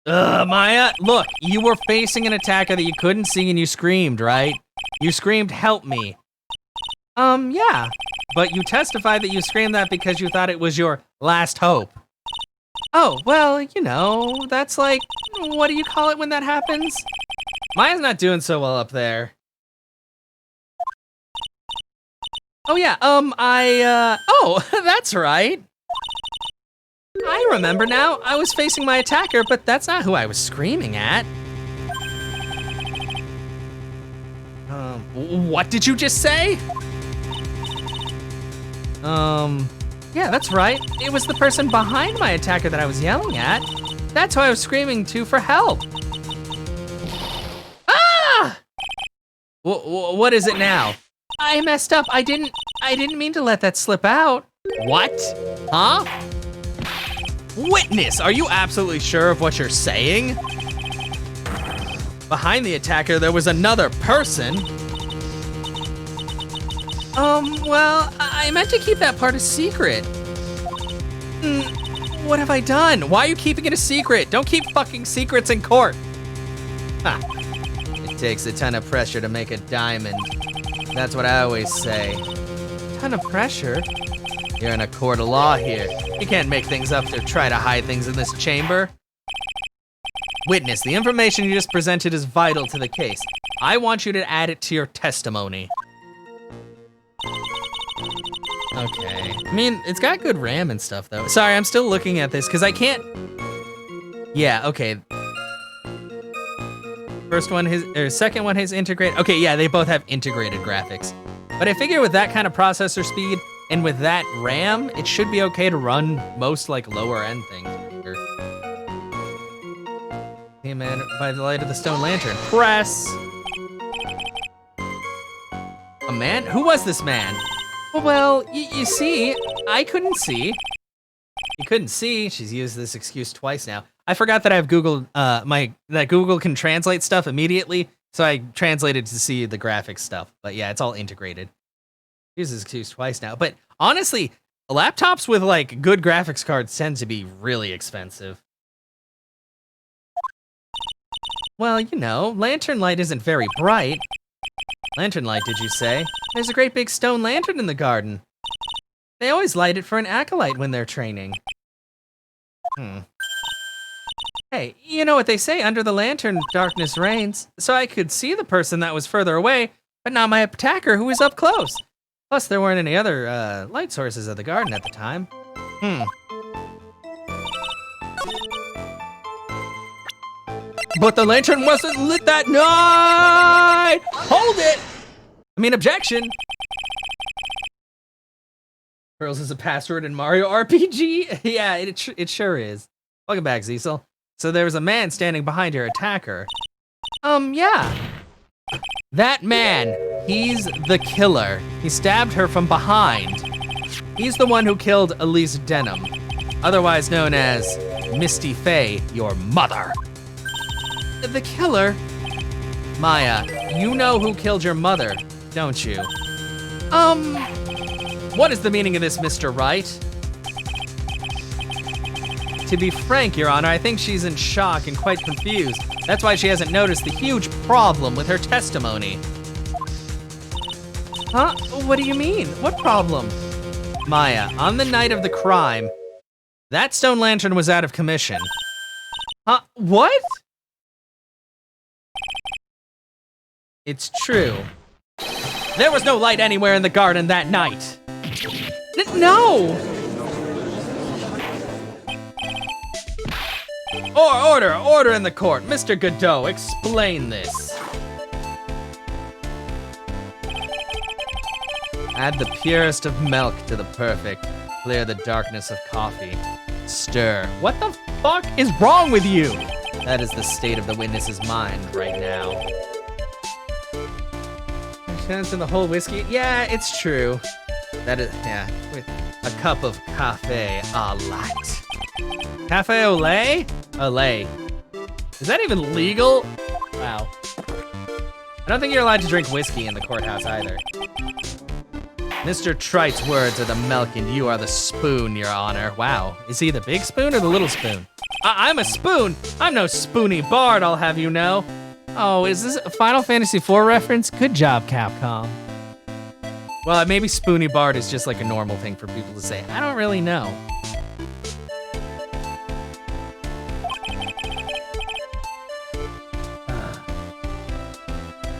Speaker 1: Maya, look, you were facing an attacker that you couldn't see and you screamed, right? You screamed, "Help me." Yeah, but you testified that you screamed that because you thought it was your last hope. Oh, well, you know, that's like, what do you call it when that happens? Maya's not doing so well up there. Oh yeah, oh, that's right. I remember now, I was facing my attacker, but that's not who I was screaming at. What did you just say?
Speaker 2: Yeah, that's right. It was the person behind my attacker that I was yelling at. That's who I was screaming to for help. Ah!
Speaker 1: What is it now?
Speaker 2: I messed up. I didn't mean to let that slip out.
Speaker 1: What? Huh? Witness, are you absolutely sure of what you're saying? Behind the attacker, there was another person.
Speaker 2: Well, I meant to keep that part a secret.
Speaker 1: What have I done? Why are you keeping it a secret? Don't keep fucking secrets in court. Ha. It takes a ton of pressure to make a diamond. That's what I always say.
Speaker 2: Ton of pressure.
Speaker 1: You're in a court of law here. You can't make things up or try to hide things in this chamber. Witness, the information you just presented is vital to the case. I want you to add it to your testimony.
Speaker 2: Okay. I mean, it's got good RAM and stuff, though. Sorry, I'm still looking at this, because I can't...
Speaker 1: Yeah, okay.
Speaker 2: Second one has integrated... Okay, yeah, they both have integrated graphics. But I figure with that kind of processor speed, and with that RAM, it should be okay to run most, like, lower-end things. Hey, man, by the light of the stone lantern. Press!
Speaker 1: A man? Who was this man?
Speaker 2: Well, you see, I couldn't see.
Speaker 1: You couldn't see? She's used this excuse twice now. I forgot that I have Google, that Google can translate stuff immediately, so I translated to see the graphics stuff. But yeah, it's all integrated. Use this excuse twice now. But honestly, laptops with like good graphics cards tend to be really expensive.
Speaker 2: Well, you know, lantern light isn't very bright.
Speaker 1: Lantern light, did you say?
Speaker 2: There's a great big stone lantern in the garden. They always light it for an acolyte when they're training. Hey, you know what they say, under the lantern, darkness reigns. So I could see the person that was further away, but not my attacker who was up close. Plus, there weren't any other light sources of the garden at the time.
Speaker 1: But the lantern wasn't lit that night! Hold it! I mean, objection! Pearls is a password in Mario RPG? Yeah, it sure is. Welcome back, Cecil. So there was a man standing behind your attacker.
Speaker 2: Yeah.
Speaker 1: That man, he's the killer. He stabbed her from behind. He's the one who killed Elise Denham, otherwise known as Misty Faye, your mother.
Speaker 2: The killer?
Speaker 1: Maya, you know who killed your mother, don't you? What is the meaning of this, Mr. Wright? To be frank, Your Honor, I think she's in shock and quite confused. That's why she hasn't noticed the huge problem with her testimony.
Speaker 2: Huh? What do you mean? What problem?
Speaker 1: Maya, on the night of the crime, that stone lantern was out of commission.
Speaker 2: Huh? What?
Speaker 1: It's true. There was no light anywhere in the garden that night.
Speaker 2: No!
Speaker 1: Order in the court. Mr. Godot, explain this. Add the purest of milk to the perfect. Clear the darkness of coffee. Stir. What the fuck is wrong with you? That is the state of the witness's mind right now.
Speaker 2: Chance in the whole whiskey? Yeah, it's true.
Speaker 1: That is, yeah, with a cup of cafe a latte. Cafe au lait? Au lait. Is that even legal? Wow. I don't think you're allowed to drink whiskey in the courthouse either. Mr. Trite's words are the milk and you are the spoon, Your Honor. Wow. Is he the big spoon or the little spoon? I'm a spoon. I'm no spoony bard, I'll have you know.
Speaker 2: Oh, is this a Final Fantasy IV reference? Good job, Capcom.
Speaker 1: Well, maybe spoony bard is just like a normal thing for people to say. I don't really know.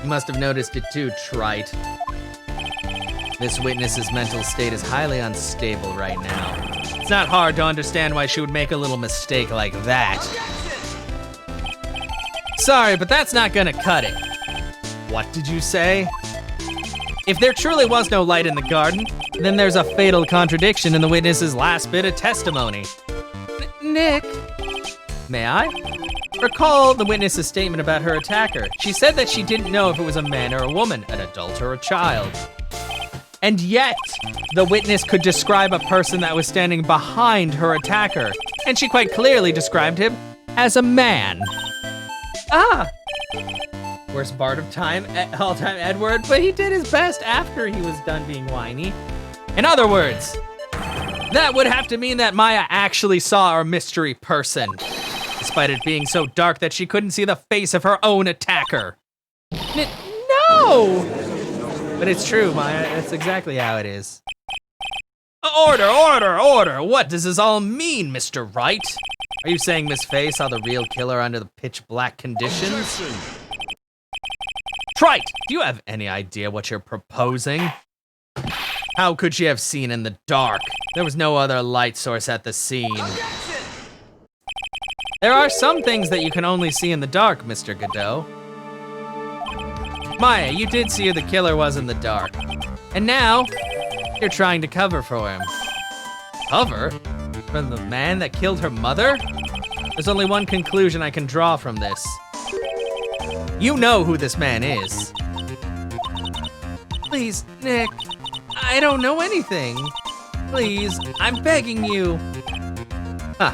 Speaker 1: You must have noticed it too, Trite. This witness's mental state is highly unstable right now. It's not hard to understand why she would make a little mistake like that. Sorry, but that's not gonna cut it. What did you say? If there truly was no light in the garden, Then there's a fatal contradiction in the witness's last bit of testimony.
Speaker 2: Nick,
Speaker 1: May I? Recall the witness's statement about her attacker. She said that she didn't know if it was a man or a woman, an adult or a child. And yet, the witness could describe a person that was standing behind her attacker, and she quite clearly described him as a man. Ah! Worst bard of all time, Edward, but he did his best after he was done being whiny. In other words, that would have to mean that Maya actually saw our mystery person, despite it being so dark that she couldn't see the face of her own attacker. No! But it's true, Maya. That's exactly how it is. Order, order, order! What does this all mean, Mr. Wright? Are you saying Miss Faye saw the real killer under the pitch black conditions?
Speaker 3: Objection.
Speaker 1: Trite, do you have any idea what you're proposing? How could she have seen in the dark? There was no other light source at the scene. There are some things that you can only see in the dark, Mr. Godot. Maya, you did see who the killer was in the dark. And now, you're trying to cover for him. Cover? From the man that killed her mother? There's only one conclusion I can draw from this. You know who this man is.
Speaker 2: please, Nick. I don't know anything. Please, I'm begging you.
Speaker 1: Huh.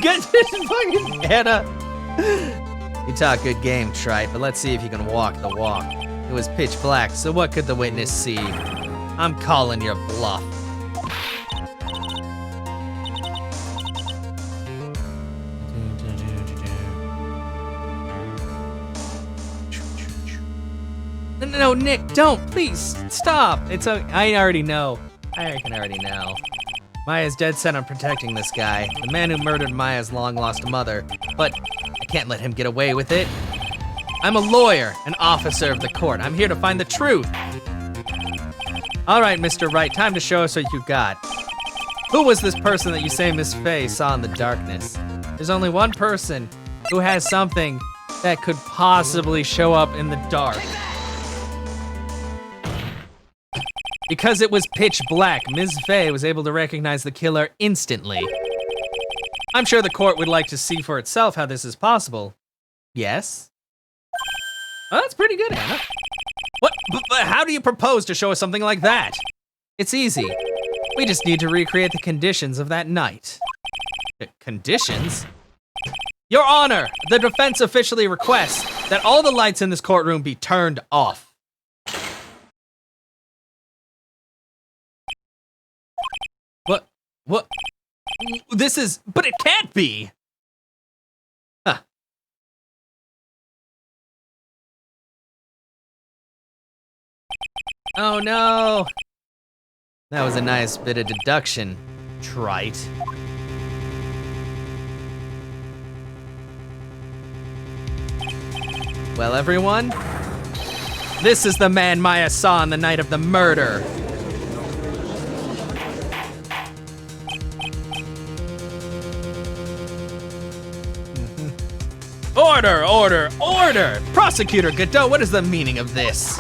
Speaker 1: Get this fucking Anna. You talk good game, Trite, but let's see if you can walk the walk. It was pitch black, so what could the witness see? I'm calling your bluff.
Speaker 2: No, Nick, don't, please, stop.
Speaker 1: It's I already know. I can already know. Maya's dead set on protecting this guy, the man who murdered Maya's long-lost mother, but I can't let him get away with it. I'm a lawyer, an officer of the court. I'm here to find the truth. All right, Mr. Wright, time to show us what you got. Who was this person that you say Miss Faye saw in the darkness? There's only one person who has something that could possibly show up in the dark. Because it was pitch black, Ms. Faye was able to recognize the killer instantly. I'm sure the court would like to see for itself how this is possible. Yes? Oh, that's pretty good, Anna. What? But how do you propose to show us something like that? It's easy. We just need to recreate the conditions of that night. Conditions? Your Honor, the defense officially requests that all the lights in this courtroom be turned off. What? This is, but it can't be. Huh. Oh no. That was a nice bit of deduction, Trite. Well, everyone, this is the man Maya saw on the night of the murder. Order, order, order! Prosecutor Godot, what is the meaning of this?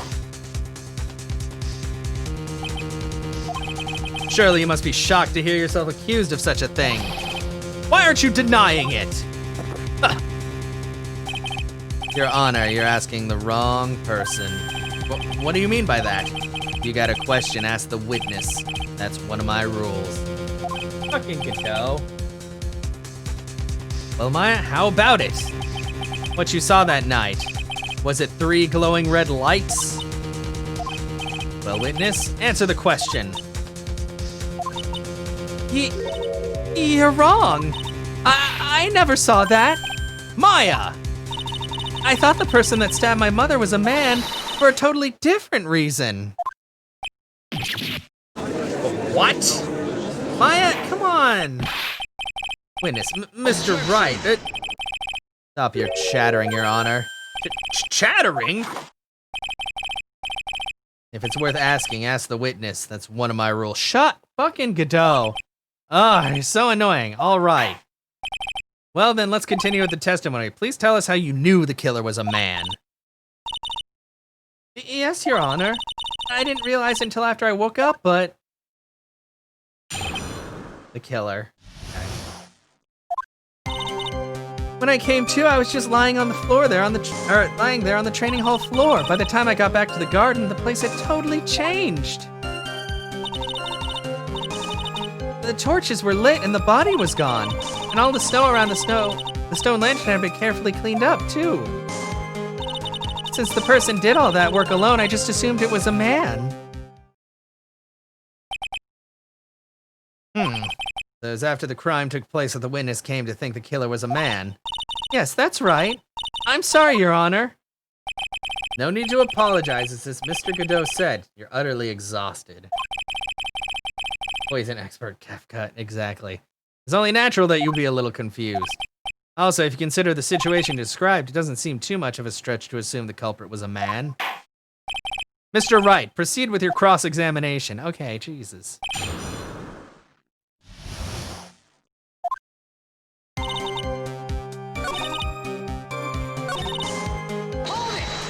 Speaker 1: Surely you must be shocked to hear yourself accused of such a thing. Why aren't you denying it? Your Honor, you're asking the wrong person. What do you mean by that? If you got a question, ask the witness. That's one of my rules. Fucking Godot. Well, Maya, how about it? What you saw that night, was it 3 glowing red lights? Well, witness, answer the question.
Speaker 2: You're wrong. I never saw that.
Speaker 1: Maya!
Speaker 2: I thought the person that stabbed my mother was a man for a totally different reason.
Speaker 1: What? Maya, come on. Witness, Mr. Wright. Stop your chattering, Your Honor. Chattering? If it's worth asking, ask the witness. That's one of my rules. Shut fucking Godot. Oh, you're so annoying. All right. Well then, let's continue with the testimony. Please tell us how you knew the killer was a man.
Speaker 2: Yes, Your Honor. I didn't realize until after I woke up, but... The killer. When I came to, I was just lying on the floor there lying there on the training hall floor. By the time I got back to the garden, the place had totally changed. The torches were lit and the body was gone. And all the snow around the stone lantern had been carefully cleaned up too. Since the person did all that work alone, I just assumed it was a man.
Speaker 1: So it was after the crime took place that the witness came to think the killer was a man.
Speaker 2: Yes, that's right. I'm sorry, Your Honor.
Speaker 1: No need to apologize, as Mr. Godot said. You're utterly exhausted. Poison expert, Kefka, exactly. It's only natural that you'll be a little confused. Also, if you consider the situation described, it doesn't seem too much of a stretch to assume the culprit was a man.
Speaker 2: Mr. Wright, proceed with your cross-examination. Okay, Jesus.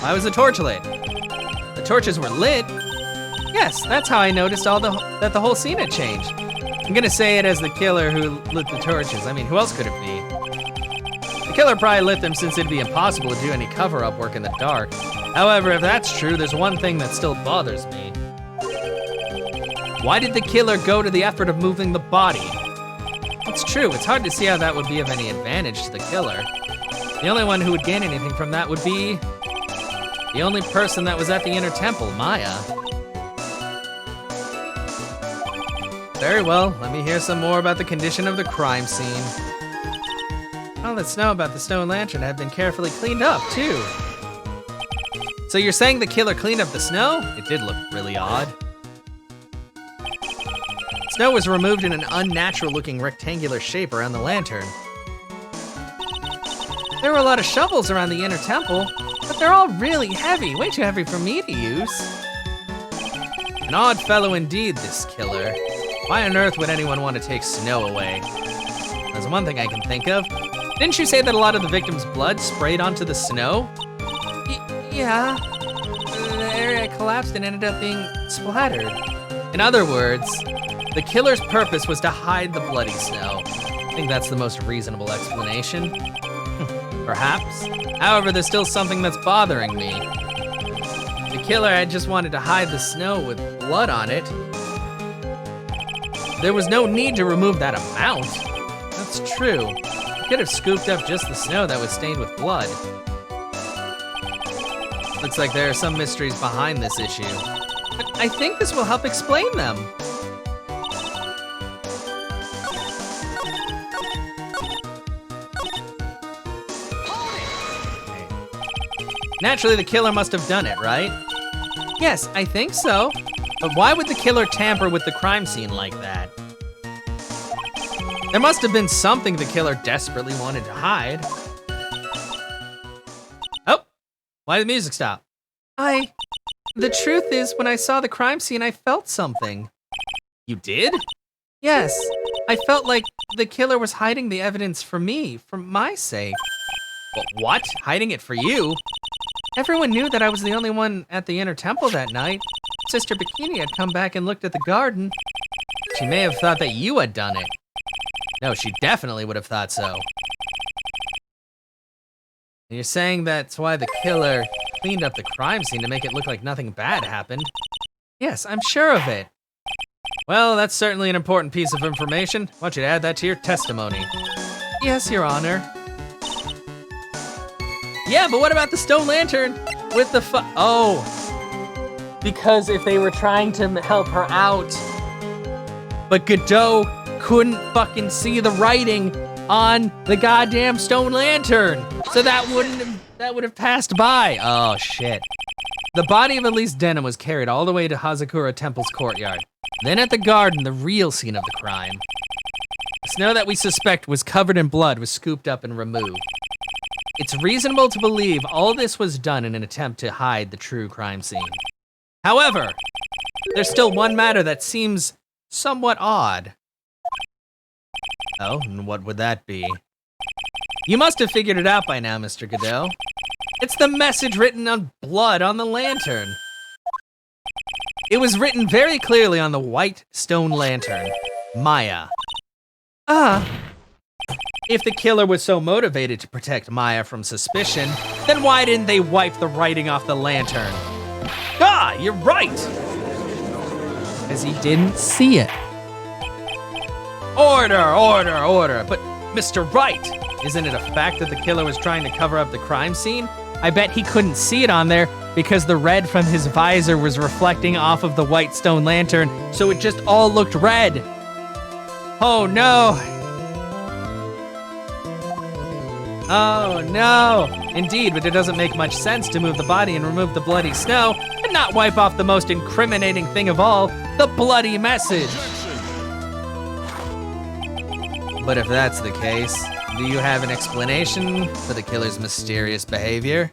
Speaker 1: Why was the torch lit?
Speaker 2: The torches were lit? Yes, that's how I noticed that the whole scene had changed.
Speaker 1: I'm gonna say it as the killer who lit the torches. I mean, who else could it be? The killer probably lit them since it'd be impossible to do any cover-up work in the dark. However, if that's true, there's one thing that still bothers me.
Speaker 2: Why did the killer go to the effort of moving the body?
Speaker 1: It's true, it's hard to see how that would be of any advantage to the killer. The only one who would gain anything from that would be the only person that was at the inner temple, Maya. Very well, let me hear some more about the condition of the crime scene.
Speaker 2: All that snow about the stone lantern had been carefully cleaned up, too.
Speaker 1: So you're saying the killer cleaned up the snow? It did look really odd. Snow was removed in an unnatural-looking rectangular shape around the lantern.
Speaker 2: There were a lot of shovels around the inner temple, but they're all really heavy, way too heavy for me to use.
Speaker 1: An odd fellow indeed, this killer. Why on earth would anyone want to take snow away? There's one thing I can think of. Didn't you say that a lot of the victim's blood sprayed onto the snow?
Speaker 2: Yeah. The area collapsed and ended up being splattered.
Speaker 1: In other words, the killer's purpose was to hide the bloody snow. I think that's the most reasonable explanation. Perhaps. However, there's still something that's bothering me. The killer had just wanted to hide the snow with blood on it. There was no need to remove that amount. That's true. He could have scooped up just the snow that was stained with blood. Looks like there are some mysteries behind this issue.
Speaker 2: But I think this will help explain them.
Speaker 1: Naturally, the killer must have done it, right?
Speaker 2: Yes, I think so.
Speaker 1: But why would the killer tamper with the crime scene like that? There must have been something the killer desperately wanted to hide. Oh, why did the music stop?
Speaker 2: The truth is, when I saw the crime scene, I felt something.
Speaker 1: You did?
Speaker 2: Yes, I felt like the killer was hiding the evidence from me, for my sake.
Speaker 1: But what? Hiding it for you?
Speaker 2: Everyone knew that I was the only one at the inner temple that night. Sister Bikini had come back and looked at the garden.
Speaker 1: She may have thought that you had done it. No, she definitely would have thought so. And you're saying that's why the killer cleaned up the crime scene to make it look like nothing bad happened?
Speaker 2: Yes, I'm sure of it.
Speaker 1: Well, that's certainly an important piece of information. I want you to add that to your testimony.
Speaker 2: Yes, Your Honor.
Speaker 1: Yeah, but what about the stone lantern with the oh. Because if they were trying to help her out, but Godot couldn't fucking see the writing on the goddamn stone lantern. So that would have passed by. Oh shit. The body of Elise Denham was carried all the way to Hazakura Temple's courtyard. Then at the garden, the real scene of the crime. The snow that we suspect was covered in blood was scooped up and removed. It's reasonable to believe all this was done in an attempt to hide the true crime scene. However, there's still one matter that seems somewhat odd. Oh, and what would that be? You must have figured it out by now, Mr. Godot. It's the message written on blood on the lantern. It was written very clearly on the white stone lantern. Maya. If the killer was so motivated to protect Maya from suspicion, then why didn't they wipe the writing off the lantern? Ah, you're right!
Speaker 2: Because he didn't see it.
Speaker 1: Order. But Mr. Wright, isn't it a fact that the killer was trying to cover up the crime scene?
Speaker 2: I bet he couldn't see it on there because the red from his visor was reflecting off of the white stone lantern, so it just all looked red.
Speaker 1: Oh no! Oh no! Indeed, but it doesn't make much sense to move the body and remove the bloody snow and not wipe off the most incriminating thing of all, the bloody message. But if that's the case, do you have an explanation for the killer's mysterious behavior?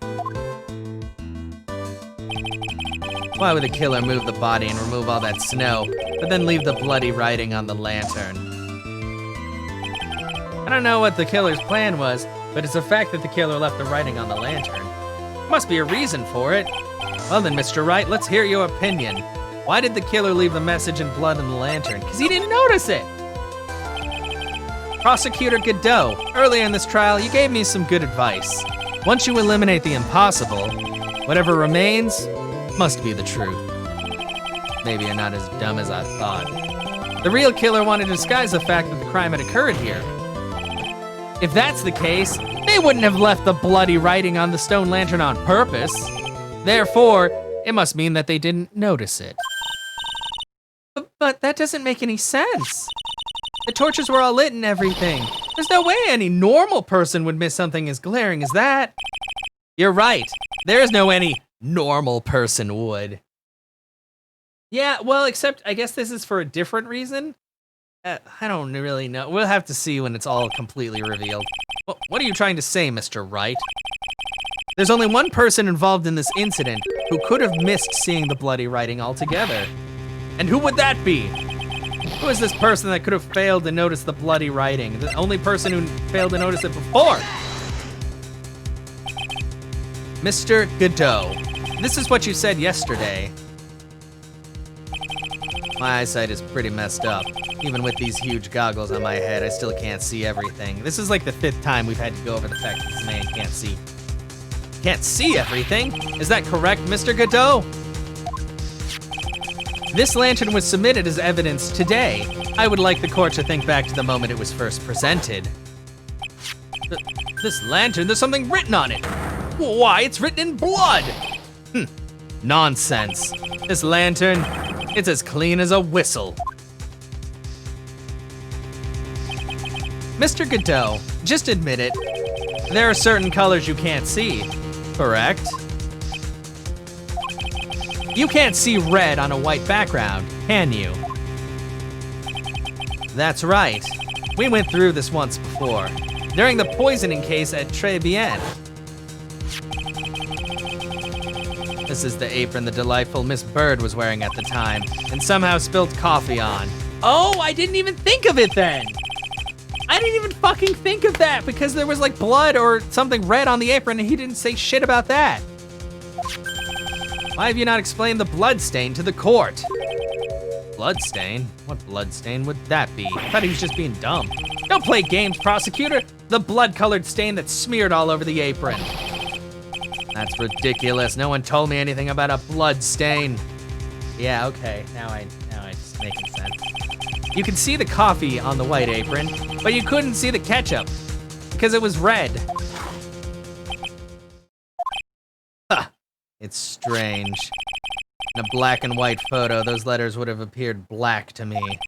Speaker 1: Why would the killer move the body and remove all that snow, but then leave the bloody writing on the lantern? I don't know what the killer's plan was, but it's a fact that the killer left the writing on the lantern. Must be a reason for it. Well then, Mr. Wright, let's hear your opinion. Why did the killer leave the message in blood on the lantern? Because he didn't notice it! Prosecutor Godot, earlier in this trial, you gave me some good advice. Once you eliminate the impossible, whatever remains must be the truth. Maybe you're not as dumb as I thought. The real killer wanted to disguise the fact that the crime had occurred here. If that's the case, they wouldn't have left the bloody writing on the stone lantern on purpose. Therefore, it must mean that they didn't notice it.
Speaker 2: But that doesn't make any sense.
Speaker 1: The torches were all lit and everything. There's no way any normal person would miss something as glaring as that. You're right. There's no any normal person would. Yeah, well, except I guess this is for a different reason. I don't really know. We'll have to see when it's all completely revealed. Well, what are you trying to say, Mr. Wright? There's only one person involved in this incident who could have missed seeing the bloody writing altogether. And who would that be? Who is this person that could have failed to notice the bloody writing? The only person who failed to notice it before? Mr. Godot, this is what you said yesterday. My eyesight is pretty messed up. Even with these huge goggles on my head, I still can't see everything. This is like the 5th time we've had to go over the fact that this man can't see. Can't see everything? Is that correct, Mr. Godot? This lantern was submitted as evidence today. I would like the court to think back to the moment it was first presented. This lantern, there's something written on it. Why, it's written in blood. Nonsense. This lantern, it's as clean as a whistle. Mr. Godot, just admit it. There are certain colors you can't see, correct? You can't see red on a white background, can you? That's right. We went through this once before, during the poisoning case at Très Bien. This is the apron the delightful Miss Bird was wearing at the time, and somehow spilled coffee on. Oh, I didn't even think of it then! I didn't even fucking think of that, because there was like blood or something red on the apron and he didn't say shit about that. Why have you not explained the blood stain to the court? Blood stain? What blood stain would that be? I thought he was just being dumb. Don't play games, prosecutor. The blood-colored stain that's smeared all over the apron. That's ridiculous. No one told me anything about a blood stain. Yeah, okay. Now it's making sense. You could see the coffee on the white apron, but you couldn't see the ketchup because it was red. Huh. It's strange. In a black and white photo, those letters would have appeared black to me.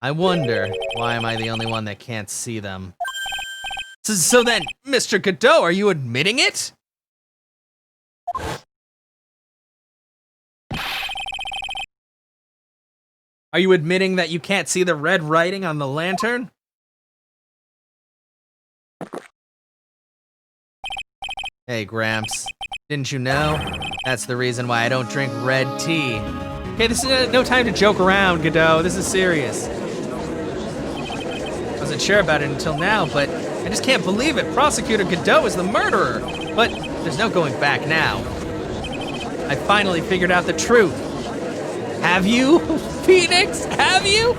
Speaker 1: I wonder, why am I the only one that can't see them? So then, Mr. Godot, are you admitting it? Are you admitting that you can't see the red writing on the lantern? Hey, Gramps. Didn't you know? That's the reason why I don't drink red tea. Okay, this is no time to joke around, Godot. This is serious. I wasn't sure about it until now, but I just can't believe it. Prosecutor Godot is the murderer. But there's no going back now. I finally figured out the truth. Have you? Phoenix, have you?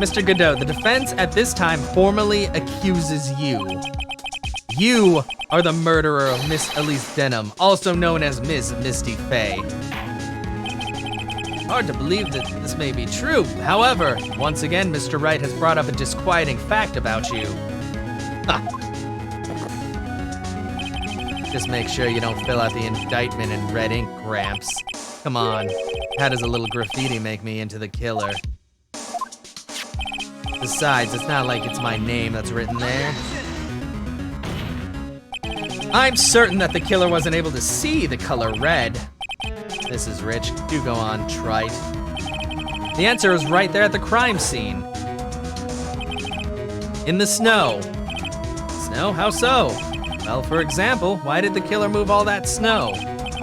Speaker 1: Mr. Godot, the defense at this time formally accuses you. You are the murderer of Miss Elise Denham, also known as Ms. Misty Fey. Hard to believe that this may be true. However, once again, Mr. Wright has brought up a disquieting fact about you. Just make sure you don't fill out the indictment in red ink, Gramps. Come on, how does a little graffiti make me into the killer? Besides, it's not like it's my name that's written there. I'm certain that the killer wasn't able to see the color red. This is rich. Do go on, trite. The answer is right there at the crime scene. In the snow. Snow? How so? Well, for example, why did the killer move all that snow?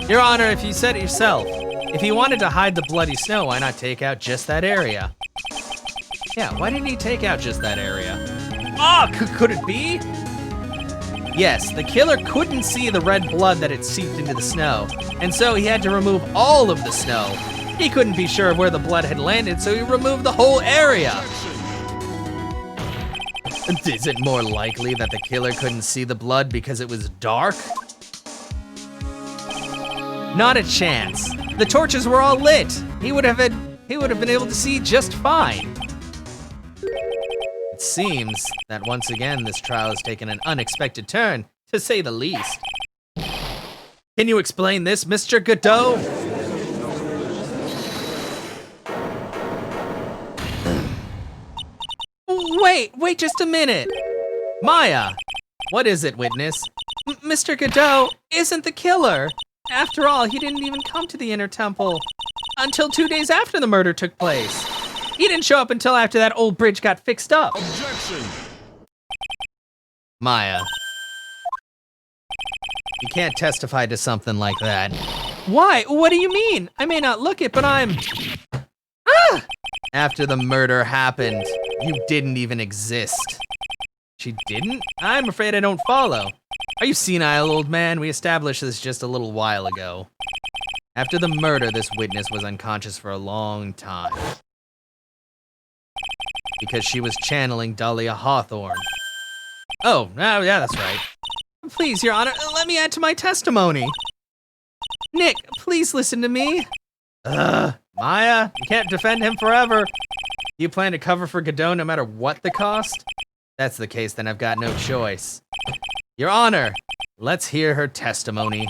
Speaker 1: Your Honor, if you said it yourself, if he wanted to hide the bloody snow, why not take out just that area? Yeah, why didn't he take out just that area? Ah, could it be? Yes, the killer couldn't see the red blood that had seeped into the snow, and so he had to remove all of the snow. He couldn't be sure of where the blood had landed, so he removed the whole area. Is it more likely that the killer couldn't see the blood because it was dark? Not a chance. The torches were all lit. He would have been able to see just fine. It seems that once again this trial has taken an unexpected turn, to say the least. Can you explain this, Mr. Godot? Wait just a minute. Maya, what is it, witness? Mr. Godot isn't the killer. After all, he didn't even come to the Inner Temple until 2 days after the murder took place. He didn't show up until after that old bridge got fixed up.
Speaker 3: Objection!
Speaker 1: Maya, you can't testify to something like that. Why? What do you mean? I may not look it, but I'm... Ah! After the murder happened, you didn't even exist. She didn't? I'm afraid I don't follow. Are you senile, old man? We established this just a little while ago. After the murder, this witness was unconscious for a long time. Because she was channeling Dahlia Hawthorne. Oh, yeah, that's right. Please, Your Honor, let me add to my testimony. Nick, please listen to me. Maya, you can't defend him forever. You plan to cover for Godot no matter what the cost? That's the case, then I've got no choice. Your Honor, let's hear her testimony.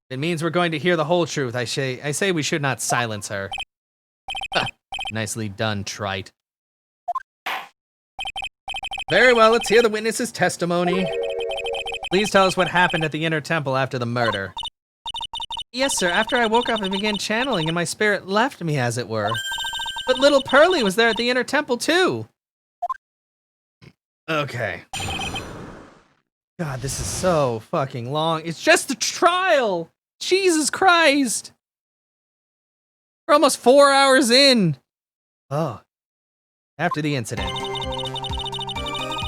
Speaker 1: It means we're going to hear the whole truth. I say we should not silence her. Nicely done, trite. Very well, let's hear the witness's testimony. Please tell us what happened at the Inner Temple after the murder. Yes, sir. After I woke up, I began channeling, and my spirit left me, as it were. But little Pearlie was there at the Inner Temple, too. Okay. God, this is so fucking long. It's just the trial! Jesus Christ! We're almost 4 hours in. Oh. After the incident.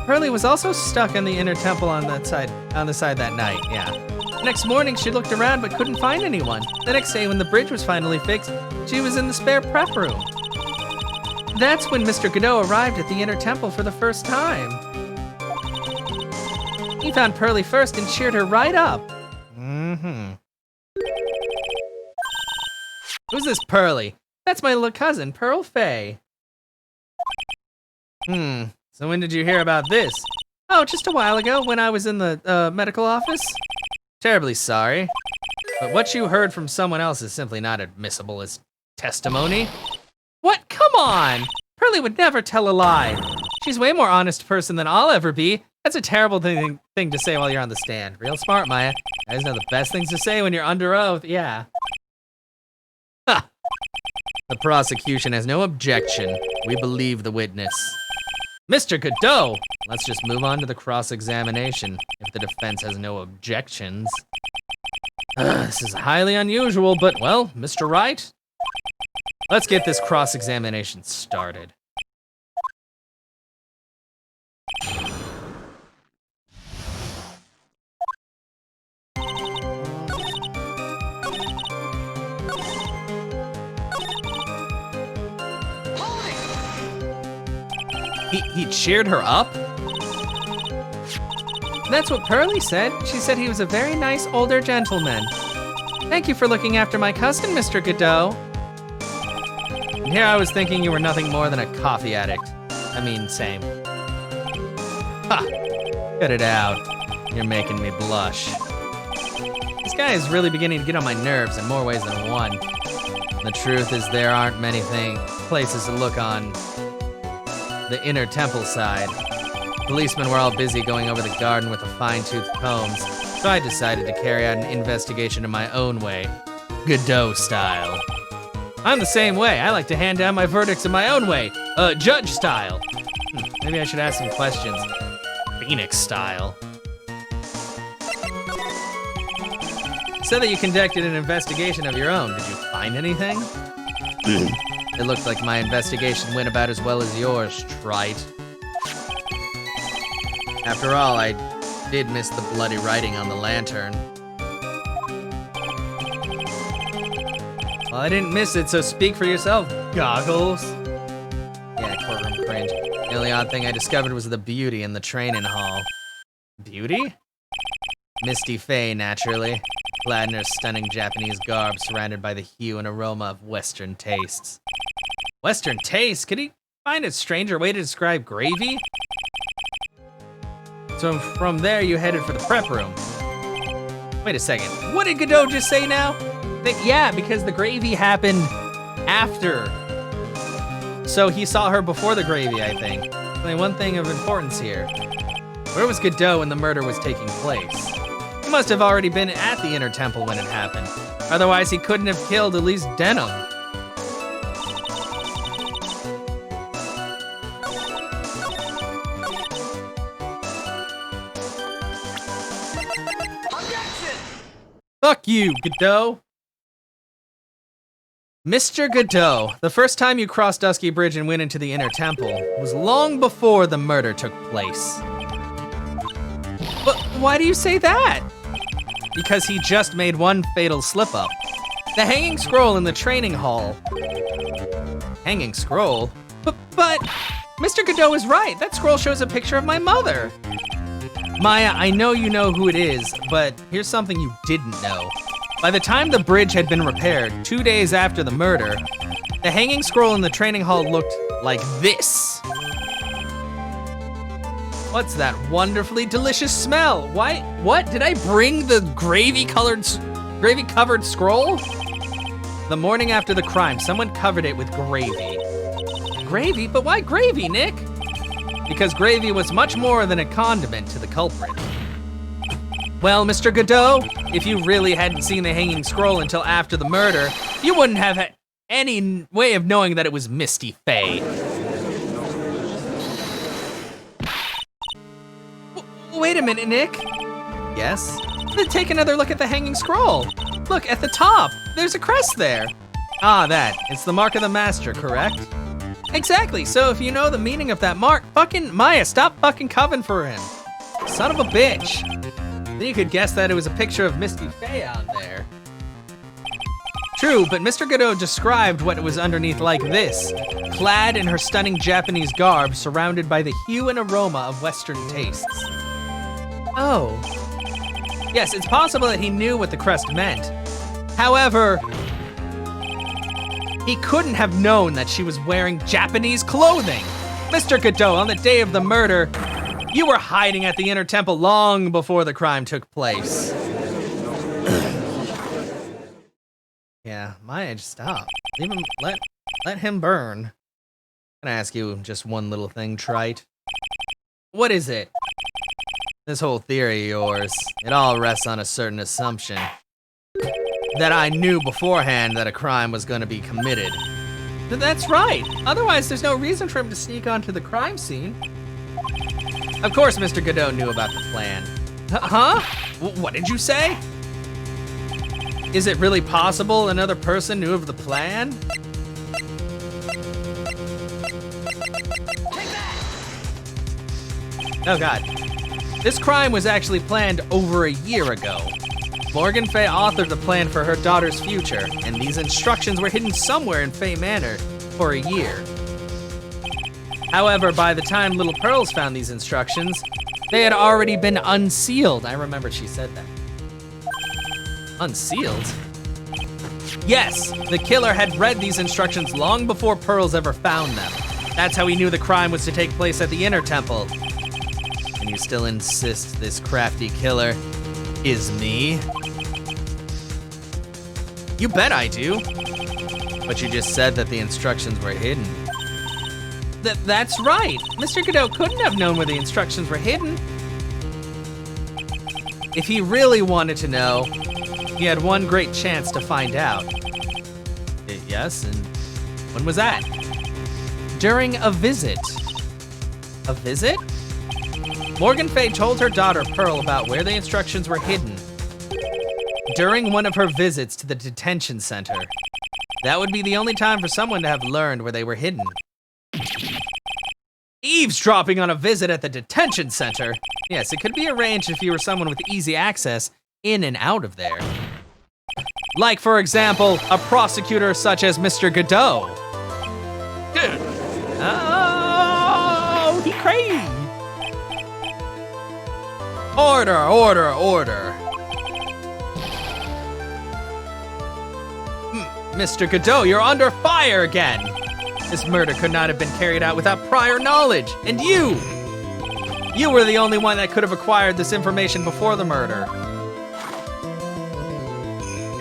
Speaker 1: Pearlie was also stuck in the Inner Temple on the side that night, yeah. Next morning, she looked around but couldn't find anyone. The next day, when the bridge was finally fixed, she was in the spare prep room. That's when Mr. Godot arrived at the Inner Temple for the first time. He found Pearlie first and cheered her right up. Mm-hmm. Who's this Pearlie? That's my little cousin, Pearl Fay. So when did you hear about this? Oh, just a while ago when I was in the medical office. Terribly sorry. But what you heard from someone else is simply not admissible as testimony. What? Come on! Pearlie would never tell a lie. She's a way more honest person than I'll ever be. That's a terrible thing to say while you're on the stand. Real smart, Maya. You guys know the best things to say when you're under oath, yeah. Ha! The prosecution has no objection. We believe the witness. Mr. Godot! Let's just move on to the cross-examination, if the defense has no objections. This is highly unusual, but, well, Mr. Wright, let's get this cross-examination started. He cheered her up?
Speaker 2: That's what Pearlie said. She said he was a very nice older gentleman. Thank you for looking after my cousin, Mr. Godot.
Speaker 1: And here I was thinking you were nothing more than a coffee addict. I mean, same. Ha! Cut it out. You're making me blush. This guy is really beginning to get on my nerves in more ways than one. The truth is there aren't many places to look on the inner temple side. Policemen were all busy going over the garden with a fine-toothed combs, so I decided to carry out an investigation in my own way, Godot style. I'm the same way. I like to hand down my verdicts in my own way, judge style. Maybe I should ask some questions, Phoenix style. Said that you conducted an investigation of your own. Did you find anything? It looked like my investigation went about as well as yours, trite. After all, I did miss the bloody writing on the lantern. Well, I didn't miss it, so speak for yourself, Goggles. Yeah, courtroom cringe. The only odd thing I discovered was the beauty in the training hall. Beauty? Misty Faye, naturally. Clad in her stunning Japanese garb, surrounded by the hue and aroma of Western tastes. Western tastes? Could he find a stranger way to describe gravy? So from there, you headed for the prep room. Wait a second. What did Godot just say now? Yeah, because the gravy happened after. So he saw her before the gravy, I think. Only one thing of importance here. Where was Godot when the murder was taking place? He must have already been at the inner temple when it happened. Otherwise, he couldn't have killed Elise Denham. Fuck you, Godot. Mr. Godot, the first time you crossed Dusky Bridge and went into the inner temple was long before the murder took place. But why do you say that? Because he just made one fatal slip-up. The hanging scroll in the training hall. Hanging scroll? But Mr. Godot is right. That scroll shows a picture of my mother. Maya, I know you know who it is, but here's something you didn't know. By the time the bridge had been repaired, 2 days after the murder, the hanging scroll in the training hall looked like this. What's that wonderfully delicious smell? Why? What? Did I bring the gravy-covered scroll? The morning after the crime, someone covered it with gravy. Gravy? But why gravy, Nick? Because gravy was much more than a condiment to the culprit. Well, Mr. Godot, if you really hadn't seen the hanging scroll until after the murder, you wouldn't have had any way of knowing that it was Misty Faye. Wait a minute, Nick. Yes? Then take another look at the hanging scroll. Look, at the top, there's a crest there. Ah, that. It's the mark of the master, correct? Exactly, so if you know the meaning of that mark, fucking Maya, stop fucking covering for him. Son of a bitch. Then you could guess that it was a picture of Misty Faye on there. True, but Mr. Godot described what it was underneath like this. Clad in her stunning Japanese garb, surrounded by the hue and aroma of Western tastes. Oh. Yes, it's possible that he knew what the crest meant. However, he couldn't have known that she was wearing Japanese clothing. Mr. Godot, on the day of the murder, you were hiding at the inner temple long before the crime took place. Yeah, Maya, just stop. Leave him, let him burn. Can I ask you just one little thing, trite? What is it? This whole theory of yours, it all rests on a certain assumption. That I knew beforehand that a crime was going to be committed. That's right. Otherwise, there's no reason for him to sneak onto the crime scene. Of course, Mr. Godot knew about the plan. Huh? What did you say? Is it really possible another person knew of the plan? Oh God. This crime was actually planned over a year ago. Morgan Fay authored the plan for her daughter's future, and these instructions were hidden somewhere in Fay Manor for a year. However, by the time Little Pearls found these instructions, they had already been unsealed. I remember she said that. Unsealed? Yes, the killer had read these instructions long before Pearls ever found them. That's how he knew the crime was to take place at the Inner Temple. And you still insist this crafty killer is me? You bet I do. But you just said that the instructions were hidden. That's right. Mr. Godot couldn't have known where the instructions were hidden. If he really wanted to know, he had one great chance to find out. Yes, and when was that? During a visit. A visit? Morgan Fay told her daughter Pearl about where the instructions were hidden during one of her visits to the detention center. That would be the only time for someone to have learned where they were hidden. Eavesdropping on a visit at the detention center? Yes, it could be arranged if you were someone with easy access in and out of there. Like, for example, a prosecutor such as Mr. Godot. Oh, he crazy. Order, order, order. Mr. Godot, you're under fire again. This murder could not have been carried out without prior knowledge. And you were the only one that could have acquired this information before the murder.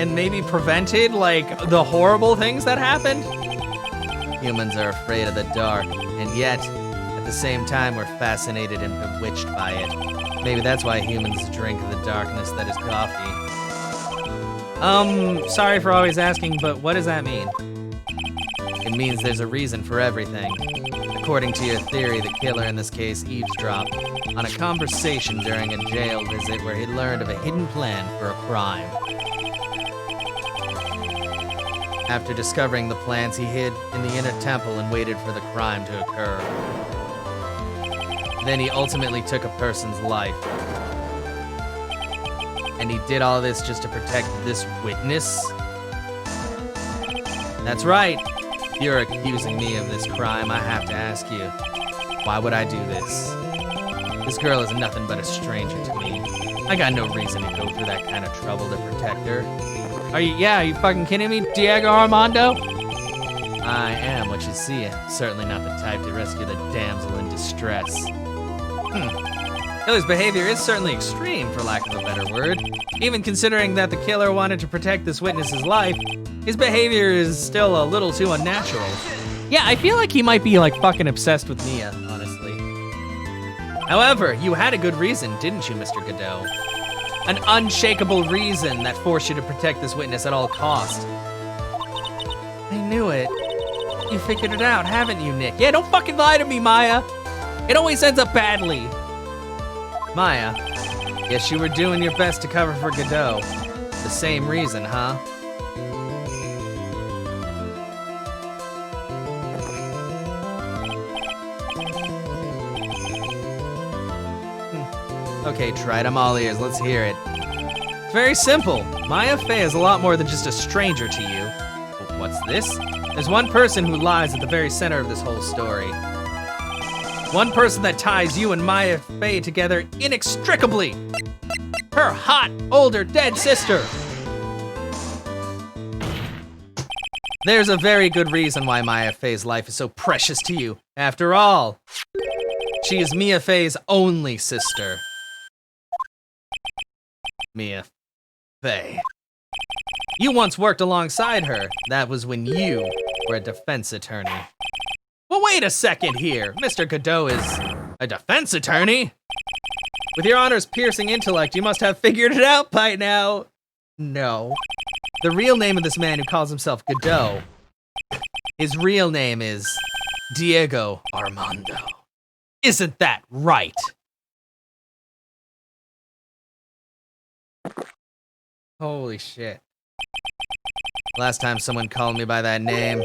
Speaker 1: And maybe prevented, like, the horrible things that happened? Humans are afraid of the dark, and yet, at the same time, we're fascinated and bewitched by it. Maybe that's why humans drink the darkness that is coffee. Sorry for always asking, but what does that mean? It means there's a reason for everything. According to your theory, the killer in this case eavesdropped on a conversation during a jail visit where he learned of a hidden plan for a crime. After discovering the plans, he hid in the Inner Temple and waited for the crime to occur. Then he ultimately took a person's life. And he did all this just to protect this witness? That's right. If you're accusing me of this crime, I have to ask you, why would I do this? This girl is nothing but a stranger to me. I got no reason to go through that kind of trouble to protect her. Are you fucking kidding me, Diego Armando? I am what you see. Certainly not the type to rescue the damsel in distress. Killer's behavior is certainly extreme, for lack of a better word. Even considering that the killer wanted to protect this witness's life, his behavior is still a little too unnatural. Yeah, I feel like he might be like fucking obsessed with Mia, honestly. However, you had a good reason, didn't you, Mr. Godot? An unshakable reason that forced you to protect this witness at all costs. I knew it. You figured it out, haven't you, Nick? Yeah, don't fucking lie to me, Maya. It always ends up badly. Maya, guess you were doing your best to cover for Godot. The same reason, huh? Okay, tried. I'm all ears. Let's hear it. It's very simple. Maya Fey is a lot more than just a stranger to you. What's this? There's one person who lies at the very center of this whole story. One person that ties you and Maya Fey together inextricably. Her hot, older, dead sister. There's a very good reason why Maya Fey's life is so precious to you. After all, she is Mia Fey's only sister. Mia Fey. You once worked alongside her. That was when you were a defense attorney. Well, wait a second here. Mr. Godot is a defense attorney? With your honor's piercing intellect, you must have figured it out by now. No. The real name of this man who calls himself Godot, his real name is Diego Armando. Isn't that right? Holy shit. Last time someone called me by that name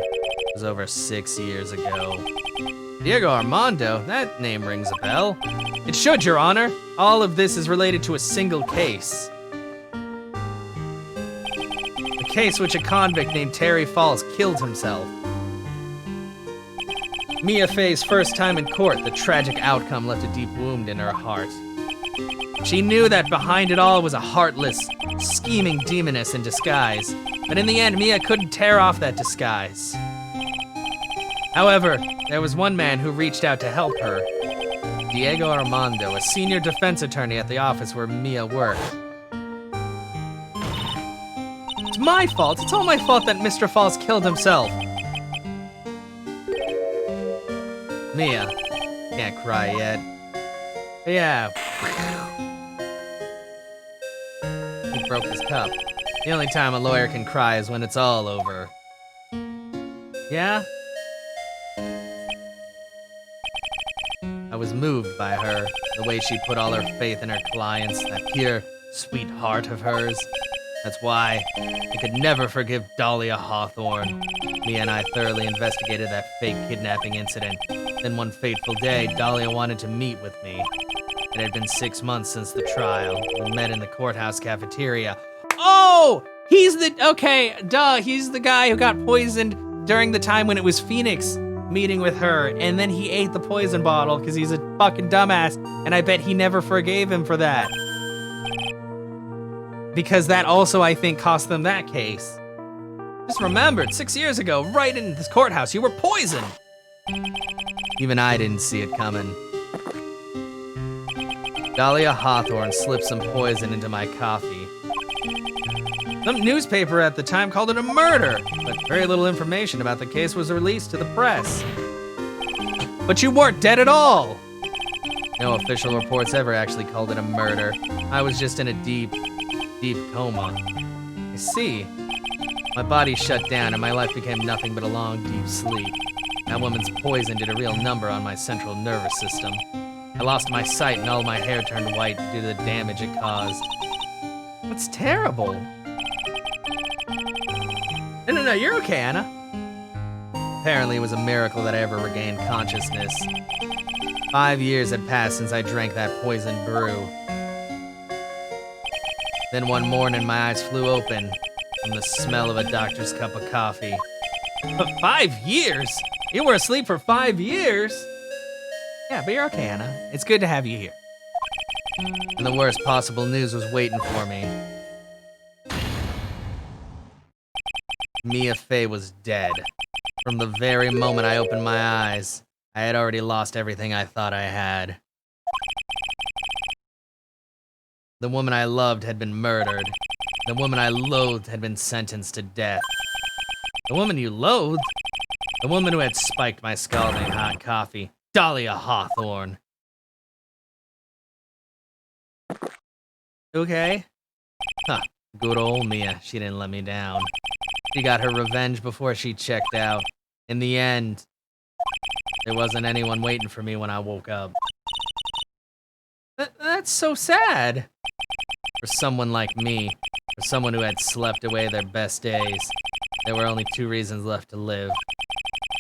Speaker 1: was over 6 years ago. Diego Armando, that name rings a bell. It should, Your Honor. All of this is related to a single case. A case which a convict named Terry Falls killed himself. Mia Fey's first time in court, the tragic outcome left a deep wound in her heart. She knew that behind it all was a heartless, scheming demoness in disguise, but in the end, Mia couldn't tear off that disguise. However, there was one man who reached out to help her. Diego Armando, a senior defense attorney at the office where Mia worked. It's my fault. It's all my fault that Mr. Falls killed himself. Mia, can't cry yet. But yeah. He broke his cup. The only time a lawyer can cry is when it's all over. Yeah? I was moved by her, the way she put all her faith in her clients, that pure, sweet heart of hers. That's why I could never forgive Dahlia Hawthorne. Mia and I thoroughly investigated that fake kidnapping incident. Then one fateful day, Dahlia wanted to meet with me. It had been 6 months since the trial. We met in the courthouse cafeteria. Oh! He's the guy who got poisoned during the time when it was Phoenix meeting with her, and then he ate the poison bottle because he's a fucking dumbass, and I bet he never forgave him for that. Because that also, I think, cost them that case. Just remembered, 6 years ago, right in this courthouse, you were poisoned. Even I didn't see it coming. Dahlia Hawthorne slipped some poison into my coffee. Some newspaper at the time called it a murder, but very little information about the case was released to the press. But you weren't dead at all! No official reports ever actually called it a murder. I was just in a deep coma. I see. My body shut down and my life became nothing but a long, deep sleep. That woman's poison did a real number on my central nervous system. I lost my sight and all my hair turned white due to the damage it caused. That's terrible. No, you're okay, Anna. Apparently it was a miracle that I ever regained consciousness. 5 years had passed since I drank that poisoned brew. Then one morning my eyes flew open from the smell of a doctor's cup of coffee. But 5 years? You were asleep for 5 years? Yeah, but you're okay, Anna. It's good to have you here. And the worst possible news was waiting for me. Mia Fey was dead. From the very moment I opened my eyes, I had already lost everything I thought I had. The woman I loved had been murdered. The woman I loathed had been sentenced to death. The woman you loathed? The woman who had spiked my scalding hot coffee. Dahlia Hawthorne. Okay. Huh. Good old Mia. She didn't let me down. She got her revenge before she checked out. In the end, there wasn't anyone waiting for me when I woke up. That's so sad. For someone like me, for someone who had slept away their best days, there were only 2 reasons left to live.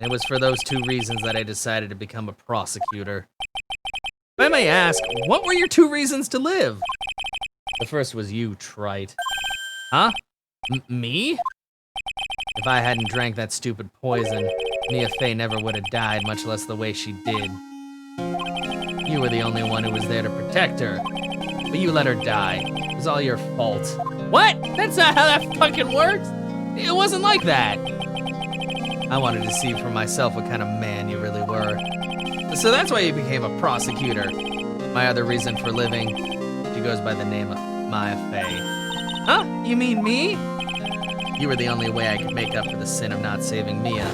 Speaker 1: And it was for those 2 reasons that I decided to become a prosecutor. If I may ask, what were your 2 reasons to live? The first was you, trite. Huh? Me? If I hadn't drank that stupid poison, Mia Fey never would have died, much less the way she did. You were the only one who was there to protect her, but you let her die. It was all your fault. What? That's not how that fucking works! It wasn't like that! I wanted to see for myself what kind of man you really were. So that's why you became a prosecutor. My other reason for living, she goes by the name of Mia Fey. Huh? You mean me? You were the only way I could make up for the sin of not saving Mia.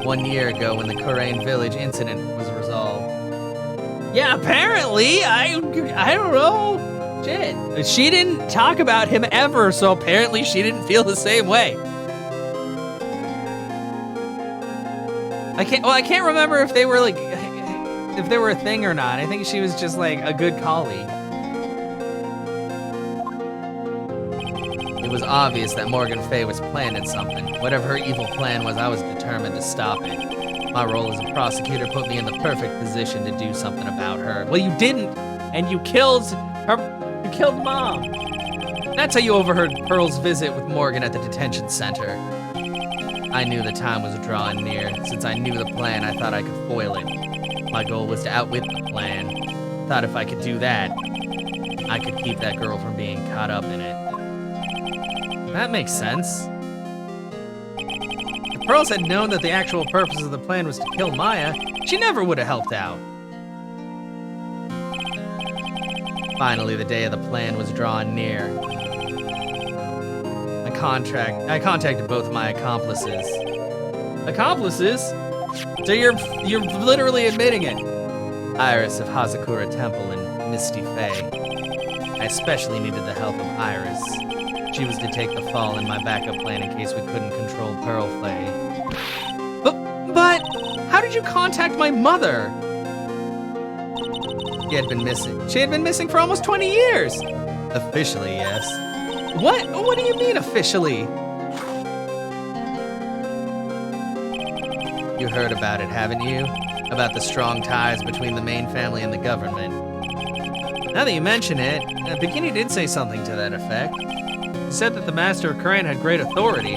Speaker 1: 1 year ago when the Corain Village incident was resolved. Yeah, apparently, I don't know. Shit. She didn't talk about him ever, so apparently she didn't feel the same way. I can't remember if they were like, if they were a thing or not. I think she was just like a good colleague. It was obvious that Morgan Fey was planning something. Whatever her evil plan was, I was determined to stop it. My role as a prosecutor put me in the perfect position to do something about her. Well, you didn't, and you killed her. You killed Mom. That's how you overheard Pearl's visit with Morgan at the detention center. I knew the time was drawing near. Since I knew the plan, I thought I could foil it. My goal was to outwit the plan. Thought if I could do that, I could keep that girl from being caught up in it. That makes sense. If Pearls had known that the actual purpose of the plan was to kill Maya, she never would have helped out. Finally, the day of the plan was drawing near. I contacted both of my accomplices. Accomplices? So you're literally admitting it. Iris of Hazakura Temple and Misty Fae. I especially needed the help of Iris. She was to take the fall in my backup plan in case we couldn't control Pearl Fae. But how did you contact my mother? She had been missing. She had been missing for almost 20 years. Officially, yes. What? What do you mean officially? You heard about it, haven't you? About the strong ties between the main family and the government. Now that you mention it, Bikini did say something to that effect. She said that the Master of Korean had great authority.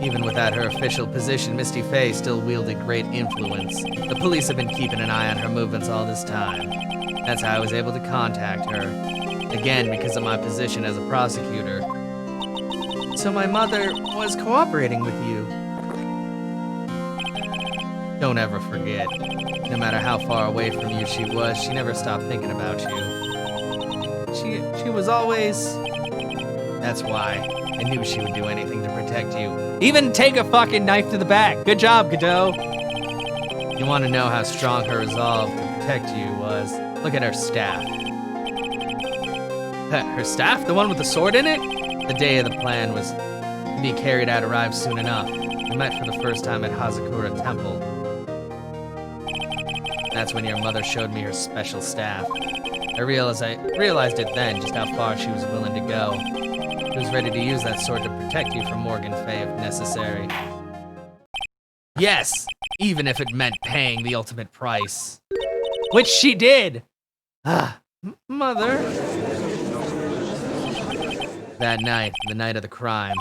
Speaker 1: Even without her official position, Misty Fae still wielded great influence. The police have been keeping an eye on her movements all this time. That's how I was able to contact her. Again, because of my position as a prosecutor. So my mother was cooperating with you. Don't ever forget. No matter how far away from you she was, she never stopped thinking about you. She was always... That's why. I knew she would do anything to protect you. Even take a fucking knife to the back. Good job, Godot. You want to know how strong her resolve to protect you was? Look at her staff. Her staff? The one with the sword in it? The day of the plan was to be carried out arrived soon enough. We met for the first time at Hazakura Temple. That's when your mother showed me her special staff. I realized it then just how far she was willing to go. She was ready to use that sword to protect you from Morgan Faye if necessary. Yes, even if it meant paying the ultimate price. Which she did! Mother. That night, the night of the crime,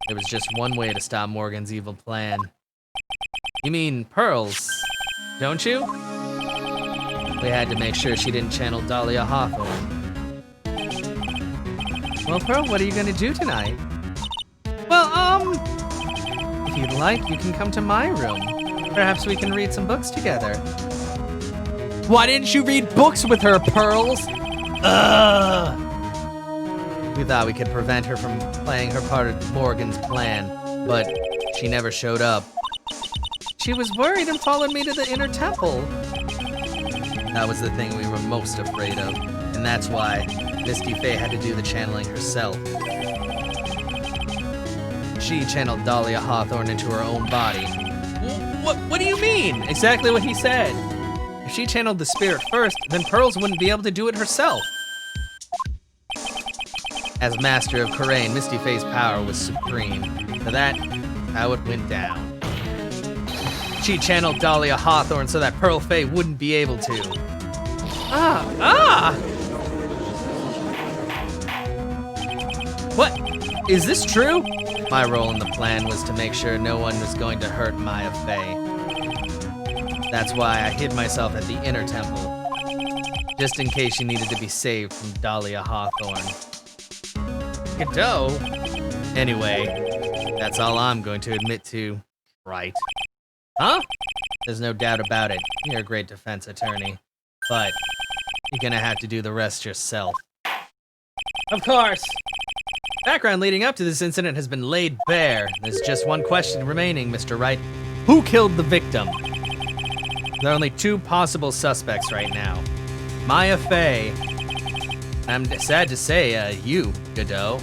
Speaker 1: there was just one way to stop Morgan's evil plan. You mean Pearls, don't you? We had to make sure she didn't channel Dahlia Hawthorne. Well, Pearl, what are you gonna do tonight? Well, if you'd like, you can come to my room. Perhaps we can read some books together. Why didn't you read books with her, Pearls? Ugh! We thought we could prevent her from playing her part of Morgan's plan, but she never showed up. She was worried and followed me to the inner temple. That was the thing we were most afraid of, and that's why Misty Fae had to do the channeling herself. She channeled Dahlia Hawthorne into her own body. What do you mean? Exactly what he said. If she channeled the spirit first, then Pearls wouldn't be able to do it herself. As Master of Korean, Misty Fae's power was supreme. For that, how it went down. She channeled Dahlia Hawthorne so that Pearl Fae wouldn't be able to. What? Is this true? My role in the plan was to make sure no one was going to hurt Maya Fae. That's why I hid myself at the inner temple, just in case she needed to be saved from Dahlia Hawthorne. Godot? Anyway, that's all I'm going to admit to, right? Huh? There's no doubt about it. You're a great defense attorney. But you're gonna have to do the rest yourself. Of course! Background leading up to this incident has been laid bare. There's just one question remaining, Mr. Wright. Who killed the victim? There are only two possible suspects right now. Maya Fae. I'm sad to say, you, Godot.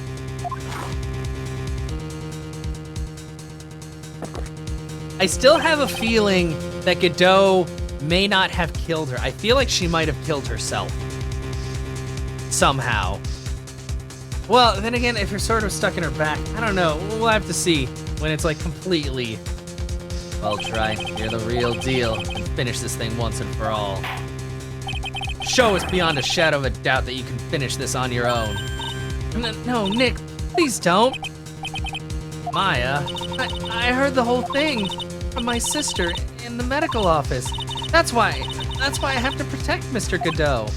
Speaker 1: I still have a feeling that Godot may not have killed her. I feel like she might have killed herself. Somehow. Well, then again, if you're sort of stuck in her back, I don't know. We'll have to see when it's like completely. Well, try. You're the real deal. And finish this thing once and for all. Show us beyond a shadow of a doubt that you can finish this on your own. No, Nick, please don't.
Speaker 2: Maya, I heard the whole thing from my sister in the medical office. That's why I have to protect Mr. Godot.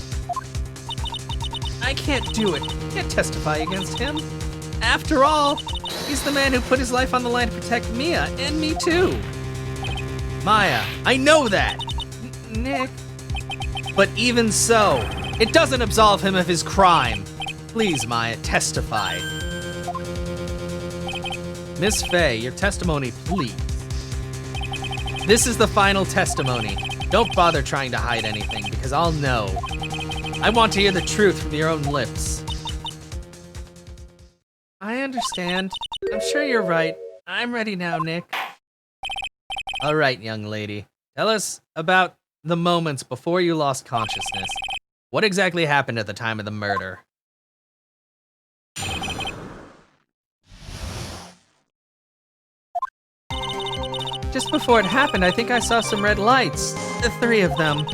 Speaker 2: I can't do it. I can't testify against him. After all, he's the man who put his life on the line to protect Mia and me too.
Speaker 1: Maya, I know that.
Speaker 2: Nick,
Speaker 1: But even so, it doesn't absolve him of his crime. Please, Maya, testify. Miss Fey, your testimony, please. This is the final testimony. Don't bother trying to hide anything, because I'll know. I want to hear the truth from your own lips.
Speaker 2: I understand. I'm sure you're right. I'm ready now, Nick.
Speaker 1: All right, young lady. Tell us about the moments before you lost consciousness. What exactly happened at the time of the murder?
Speaker 2: Just before it happened, I think I saw some red lights. The 3 of them.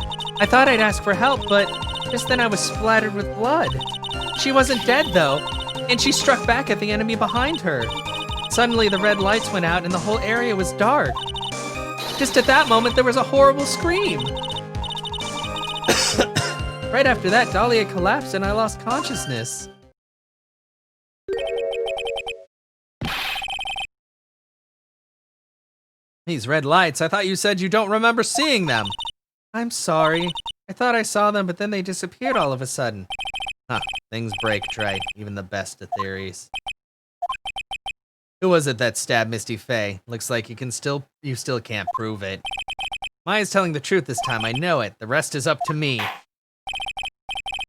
Speaker 2: I thought I'd ask for help, but just then I was splattered with blood. She wasn't dead, though, and she struck back at the enemy behind her. Suddenly, the red lights went out and the whole area was dark. Just at that moment, there was a horrible scream. Right after that, Dahlia collapsed and I lost consciousness.
Speaker 1: These red lights, I thought you said you don't remember seeing them.
Speaker 2: I'm sorry. I thought I saw them, but then they disappeared all of a sudden.
Speaker 1: Huh, things break, Trey, even the best of theories. Who was it that stabbed Misty Fey? Looks like you still can't prove it. Maya's telling the truth this time, I know it. The rest is up to me.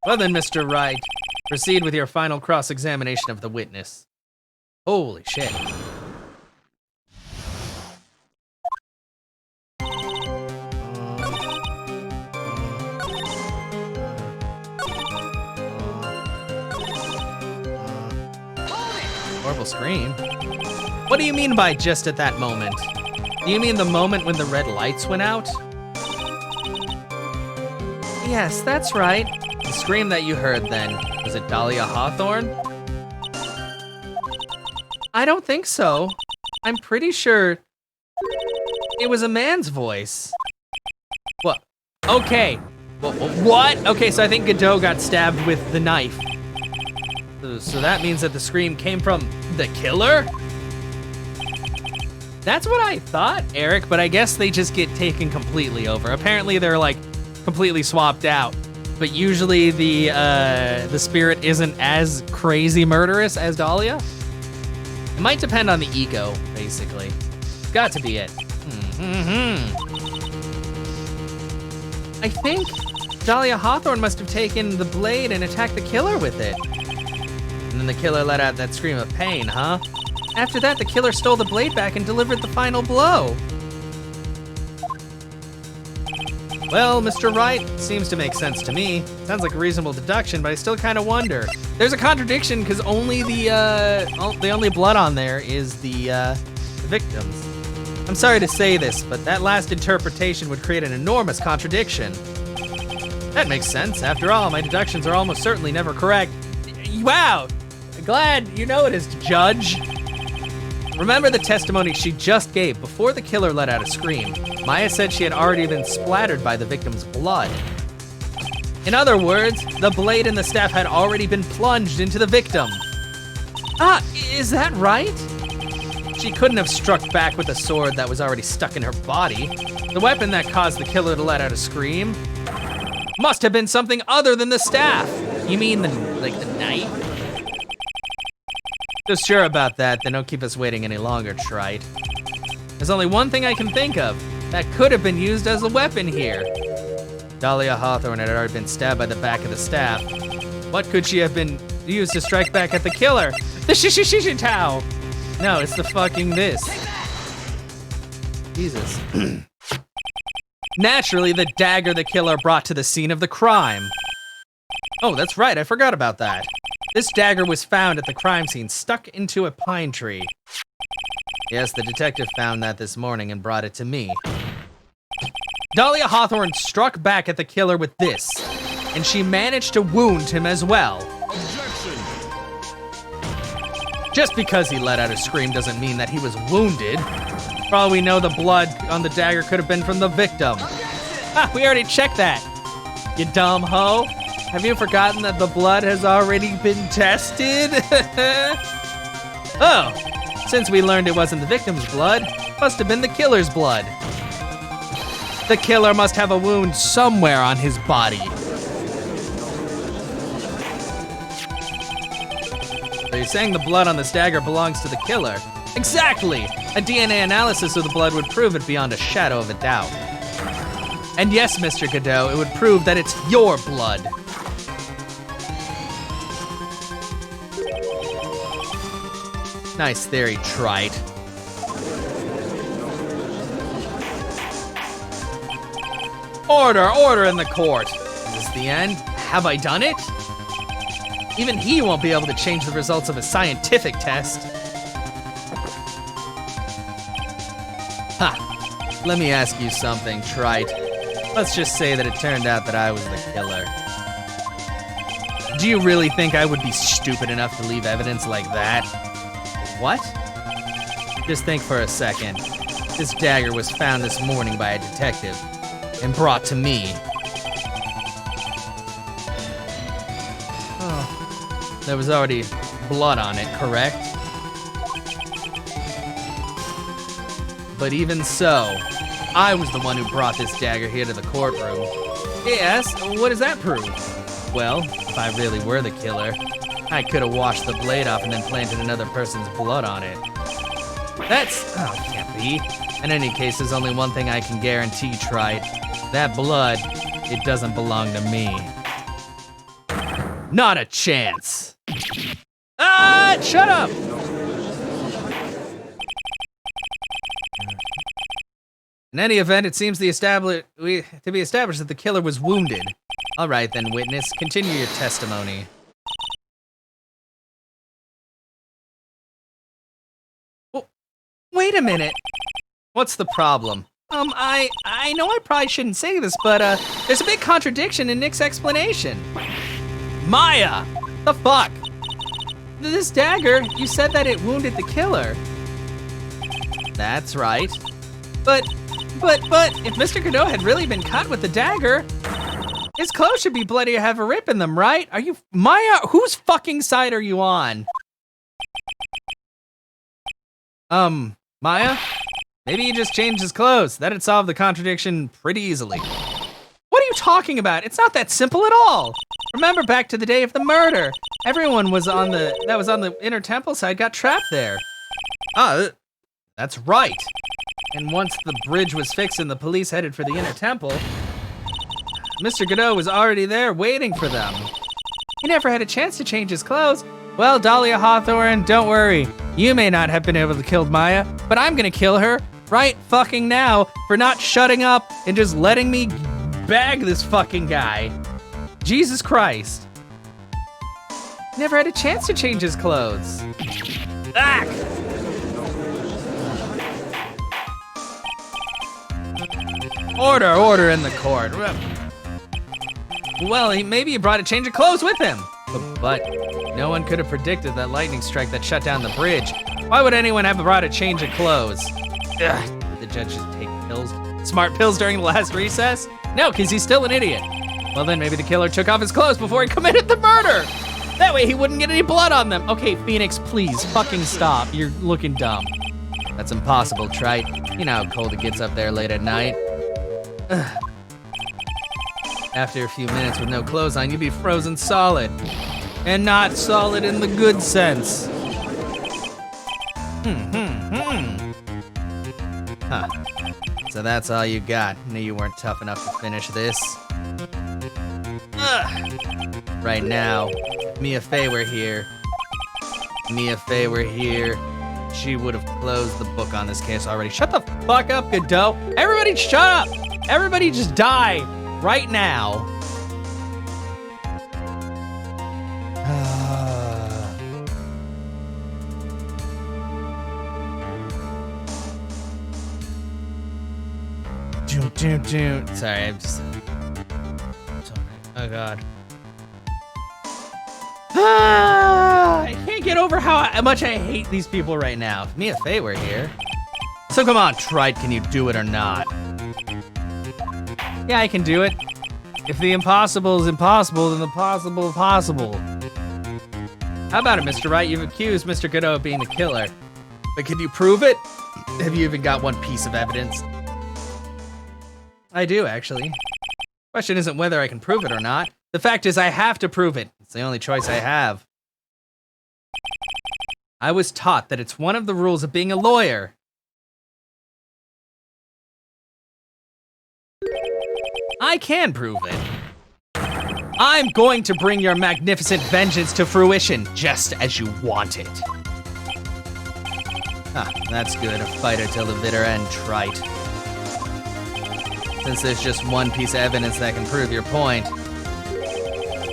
Speaker 1: Well then, Mr. Wright, proceed with your final cross-examination of the witness. Holy shit. Horrible scream. What do you mean by just at that moment? Do you mean the moment when the red lights went out?
Speaker 2: Yes, that's right.
Speaker 1: The scream that you heard then, was it Dahlia Hawthorne?
Speaker 2: I don't think so. I'm pretty sure it was a man's voice.
Speaker 1: What? Okay. What? Okay, so I think Godot got stabbed with the knife. So that means that the scream came from the killer? That's what I thought, Eric, but I guess they just get taken completely over. Apparently they're like completely swapped out. But usually the spirit isn't as crazy murderous as Dahlia. It might depend on the ego, basically. It's got to be it.
Speaker 2: I think Dahlia Hawthorne must have taken the blade and attacked the killer with it.
Speaker 1: And then the killer let out that scream of pain, huh?
Speaker 2: After that, the killer stole the blade back and delivered the final blow.
Speaker 1: Well, Mr. Wright, seems to make sense to me. Sounds like a reasonable deduction, but I still kind of wonder. There's a contradiction because only the only blood on there is the victims. I'm sorry to say this, but that last interpretation would create an enormous contradiction. That makes sense. After all, my deductions are almost certainly never correct. Wow! Glad you noticed, Judge. Remember the testimony she just gave before the killer let out a scream. Maya said she had already been splattered by the victim's blood. In other words, the blade and the staff had already been plunged into the victim.
Speaker 2: Ah, is that right?
Speaker 1: She couldn't have struck back with a sword that was already stuck in her body. The weapon that caused the killer to let out a scream must have been something other than the staff. You mean the knife? So sure about that, then don't keep us waiting any longer, Trite. There's only one thing I can think of that could have been used as a weapon here. Dahlia Hawthorne had already been stabbed by the back of the staff. What could she have been used to strike back at the killer? The shishishishitao! No, it's the fucking this. Jesus. Naturally, the dagger the killer brought to the scene of the crime. Oh, that's right, I forgot about that. This dagger was found at the crime scene, stuck into a pine tree. Yes, the detective found that this morning and brought it to me. Dahlia Hawthorne struck back at the killer with this, and she managed to wound him as well.
Speaker 3: Objection.
Speaker 1: Just because he let out a scream doesn't mean that he was wounded. For all we know, the blood on the dagger could have been from the victim.
Speaker 2: Ah, we already checked that. You dumb hoe. Have you forgotten that the blood has already been tested?
Speaker 1: Oh, since we learned it wasn't the victim's blood, must have been the killer's blood. The killer must have a wound somewhere on his body. So you're saying the blood on this dagger belongs to the killer? Exactly! A DNA analysis of the blood would prove it beyond a shadow of a doubt. And yes, Mr. Godot, it would prove that it's your blood. Nice theory, trite. Order in the court. Is this the end? Have I done it? Even he won't be able to change the results of a scientific test. Ha! Let me ask you something, trite. Let's just say that it turned out that I was the killer. Do you really think I would be stupid enough to leave evidence like that? What? Just think for a second. This dagger was found this morning by a detective and brought to me. Oh, there was already blood on it, correct? But even so, I was the one who brought this dagger here to the courtroom. Yes, what does that prove? Well, if I really were the killer, I could have washed the blade off and then planted another person's blood on it. It can't be. In any case, there's only one thing I can guarantee, trite. That blood, it doesn't belong to me. Not a chance. Ah, shut up! In any event, it seems to be established that the killer was wounded. All right then, witness, continue your testimony.
Speaker 2: Wait a minute.
Speaker 1: What's the problem?
Speaker 2: I know I probably shouldn't say this, but there's a big contradiction in Nick's explanation.
Speaker 1: Maya! The fuck?
Speaker 2: This dagger, you said that it wounded the killer.
Speaker 1: That's right.
Speaker 2: But if Mr. Godot had really been cut with the dagger, his clothes should be bloody or have a rip in them, right? Are you,
Speaker 1: Maya, whose fucking side are you on? Maya? Maybe he just changed his clothes. That'd solve the contradiction pretty easily.
Speaker 2: What are you talking about? It's not that simple at all. Remember back to the day of the murder. Everyone was on the inner temple side got trapped there.
Speaker 1: That's right. And once the bridge was fixed and the police headed for the inner temple, Mr. Godot was already there waiting for them.
Speaker 2: He never had a chance to change his clothes. Well, Dahlia Hawthorne, don't worry. You may not have been able to kill Maya, but I'm gonna kill her right fucking now for not shutting up and just letting me bag this fucking guy. Jesus Christ. Never had a chance to change his clothes.
Speaker 1: Ah! Order in the court. Well, maybe he brought a change of clothes with him. But no one could have predicted that lightning strike that shut down the bridge. Why would anyone have brought a change of clothes? Ugh, did the judge just take pills? Smart pills during the last recess? No, because he's still an idiot. Well, then maybe the killer took off his clothes before he committed the murder. That way he wouldn't get any blood on them. Okay, Phoenix, please fucking stop. You're looking dumb. That's impossible, trite. You know how cold it gets up there late at night. Ugh. After a few minutes with no clothes on, you'd be frozen solid. And not solid in the good sense. Huh. So that's all you got. Knew you weren't tough enough to finish this. Ugh. Right now, if Mia Fey were here, she would have closed the book on this case already. Shut the fuck up, Godot. Everybody shut up. Everybody just die right now. Sorry, I'm just... Oh, God. I can't get over how much I hate these people right now. If Mia Fey were here. So come on, Trite, can you do it or not? Yeah, I can do it. If the impossible is impossible, then the possible is possible. How about it, Mr. Wright? You've accused Mr. Godot of being the killer. But can you prove it? Have you even got one piece of evidence? I do, actually. Question isn't whether I can prove it or not. The fact is I have to prove it. It's the only choice I have. I was taught that it's one of the rules of being a lawyer. I can prove it. I'm going to bring your magnificent vengeance to fruition, just as you want it. Ah, that's good. A fighter till the bitter end, Trite. Since there's just one piece of evidence that can prove your point,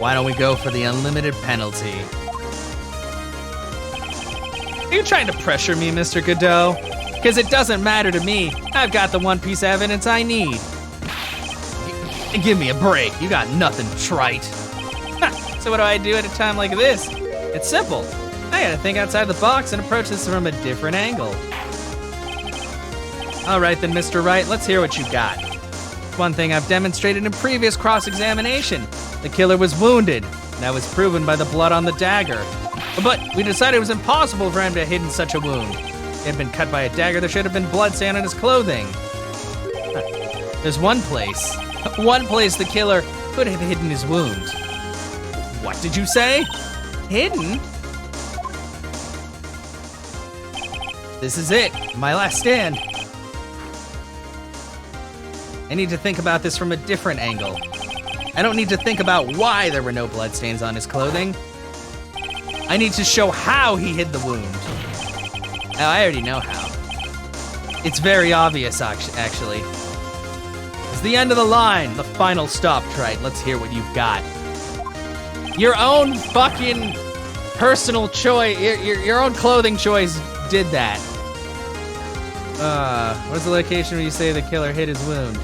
Speaker 1: why don't we go for the unlimited penalty? Are you trying to pressure me, Mr. Godot? Because it doesn't matter to me. I've got the one piece of evidence I need. Give me a break. You got nothing, Trite. So what do I do at a time like this? It's simple. I gotta think outside the box and approach this from a different angle. All right then, Mr. Wright, let's hear what you got. One thing I've demonstrated in previous cross-examination. The killer was wounded. That was proven by the blood on the dagger. But we decided it was impossible for him to have hidden such a wound. He had been cut by a dagger, there should have been blood stain on his clothing. There's one place the killer could have hidden his wound. What did you say? Hidden? This is it, my last stand. I need to think about this from a different angle. I don't need to think about why there were no bloodstains on his clothing. I need to show how he hid the wound. Oh, I already know how. It's very obvious, actually. It's the end of the line, the final stop, Trite. Let's hear what you've got. Your own fucking personal choice, your own clothing choice did that. Where's the location where you say the killer hid his wound?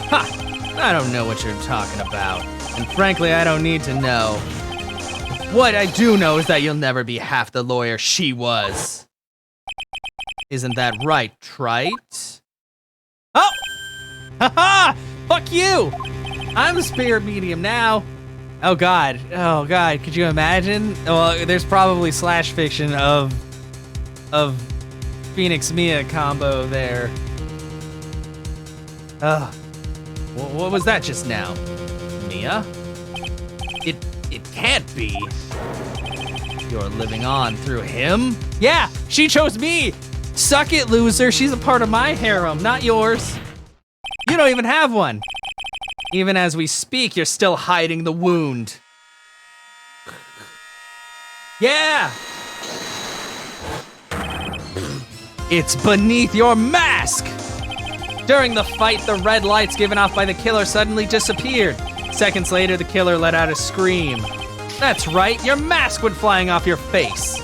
Speaker 1: Ha! I don't know what you're talking about. And frankly, I don't need to know. What I do know is that you'll never be half the lawyer she was. Isn't that right, Trite? Oh! Haha! Fuck you! I'm the spirit medium now. Oh god, could you imagine? Well, there's probably slash fiction of Phoenix Mia combo there. What was that just now? Mia? It can't be. You're living on through him? Yeah, she chose me! Suck it, loser. She's a part of my harem, not yours. You don't even have one. Even as we speak, you're still hiding the wound. Yeah! It's beneath your mask! During the fight, the red lights given off by the killer suddenly disappeared. Seconds later, the killer let out a scream. That's right, your mask went flying off your face.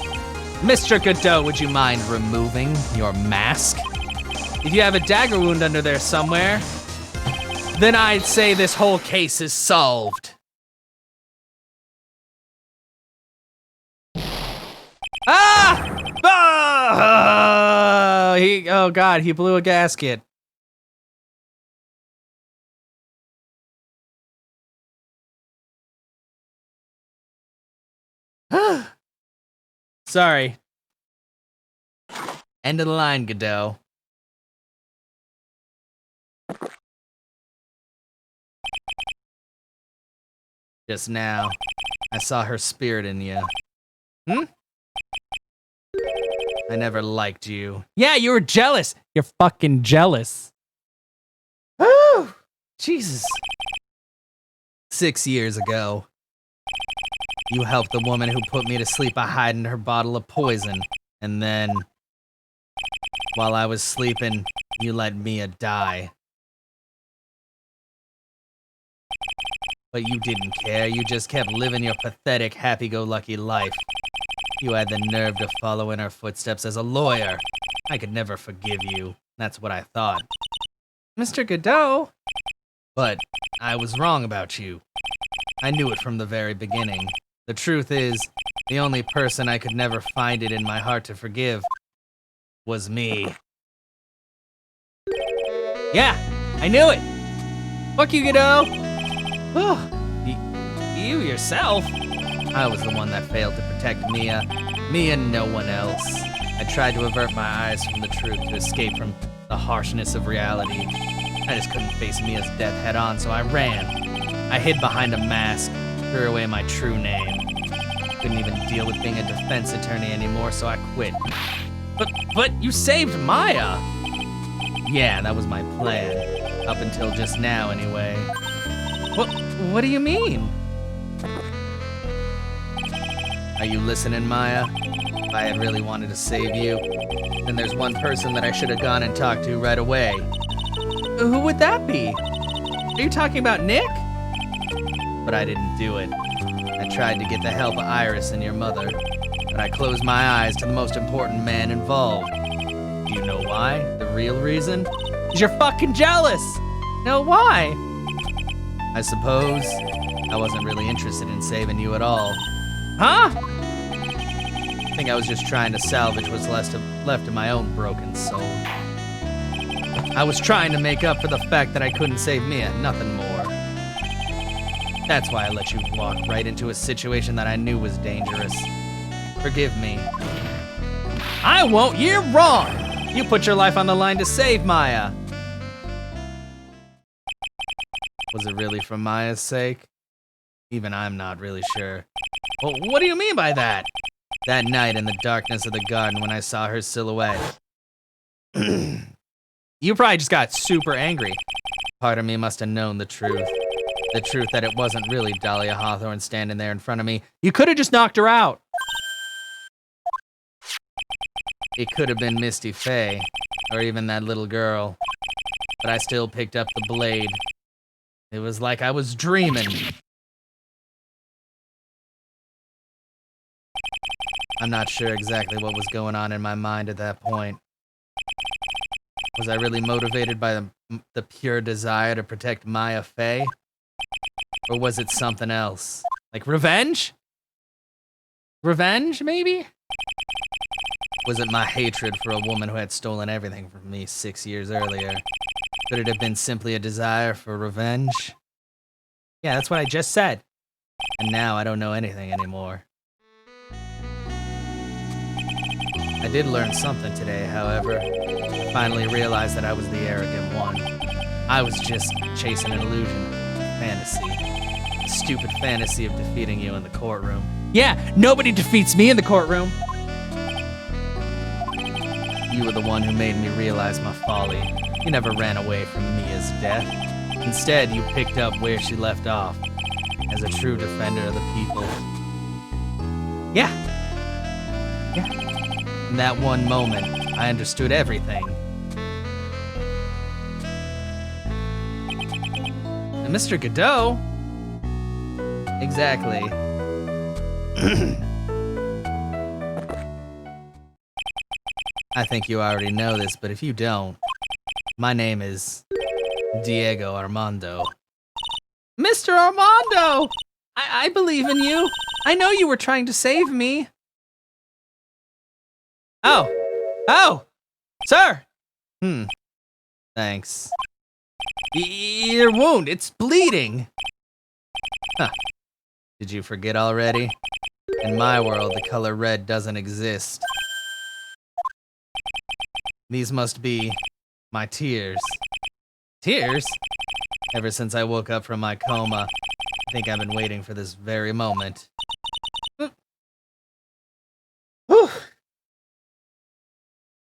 Speaker 1: Mr. Godot, would you mind removing your mask? If you have a dagger wound under there somewhere, then I'd say this whole case is solved. Ah! Ah! Oh god, he blew a gasket. Sorry. End of the line, Godot. Just now, I saw her spirit in you. Hmm? I never liked you. Yeah, you were jealous. You're fucking jealous. Woo! Jesus. 6 years ago, you helped the woman who put me to sleep by hiding her bottle of poison. And then, while I was sleeping, you let Mia die. But you didn't care. You just kept living your pathetic, happy-go-lucky life. You had the nerve to follow in her footsteps as a lawyer. I could never forgive you. That's what I thought. Mr. Godot? But I was wrong about you. I knew it from the very beginning. The truth is, the only person I could never find it in my heart to forgive was me.
Speaker 2: Yeah, I knew it. Fuck you, Godot. You yourself?
Speaker 1: I was the one that failed to protect Mia. Me and no one else. I tried to avert my eyes from the truth to escape from the harshness of reality. I just couldn't face Mia's death head on, so I ran. I hid behind a mask, threw away my true name. Couldn't even deal with being a defense attorney anymore, so I quit.
Speaker 2: But you saved Maya.
Speaker 1: Yeah, that was my plan. Up until just now, anyway.
Speaker 2: What do you mean?
Speaker 1: Are you listening, Maya? If I had really wanted to save you, then there's one person that I should have gone and talked to right away.
Speaker 2: Who would that be? Are you talking about Nick?
Speaker 1: But I didn't do it. I tried to get the help of Iris and your mother, but I closed my eyes to the most important man involved. Do you know why? The real reason?
Speaker 2: 'Cause you're fucking jealous. No, why?
Speaker 1: I suppose I wasn't really interested in saving you at all.
Speaker 2: Huh?
Speaker 1: I think I was just trying to salvage what's left of my own broken soul. I was trying to make up for the fact that I couldn't save Mia, nothing more. That's why I let you walk right into a situation that I knew was dangerous. Forgive me.
Speaker 2: I won't. You're wrong. You put your life on the line to save Maya.
Speaker 1: Was it really for Maya's sake? Even I'm not really sure.
Speaker 2: Well, what do you mean by that?
Speaker 1: That night in the darkness of the garden when I saw her silhouette.
Speaker 2: You probably just got super angry.
Speaker 1: Part of me must have known the truth. The truth that it wasn't really Dahlia Hawthorne standing there in front of me.
Speaker 2: You could have just knocked her out.
Speaker 1: It could have been Misty Faye, or even that little girl. But I still picked up the blade. It was like I was dreaming. I'm not sure exactly what was going on in my mind at that point. Was I really motivated by the pure desire to protect Maya Faye? Or was it something else?
Speaker 2: Like revenge? Revenge, maybe?
Speaker 1: Was it my hatred for a woman who had stolen everything from me 6 years earlier? Could it have been simply a desire for revenge?
Speaker 2: Yeah, that's what I just said.
Speaker 1: And now I don't know anything anymore. I did learn something today, however. I finally realized that I was the arrogant one. I was just chasing an illusion, fantasy. A stupid fantasy of defeating you in the courtroom.
Speaker 2: Yeah, nobody defeats me in the courtroom.
Speaker 1: You were the one who made me realize my folly. You never ran away from Mia's death. Instead, you picked up where she left off, as a true defender of the people.
Speaker 2: Yeah.
Speaker 1: In that one moment, I understood everything.
Speaker 2: And Mr. Godot?
Speaker 1: Exactly. I think you already know this, but if you don't, my name is Diego Armando.
Speaker 2: Mr. Armando! I believe in you. I know you were trying to save me. Oh! Sir!
Speaker 1: Thanks.
Speaker 2: Your wound, it's bleeding.
Speaker 1: Huh. Did you forget already? In my world, the color red doesn't exist. These must be my tears.
Speaker 2: Tears?
Speaker 1: Ever since I woke up from my coma, I think I've been waiting for this very moment.
Speaker 2: Whew.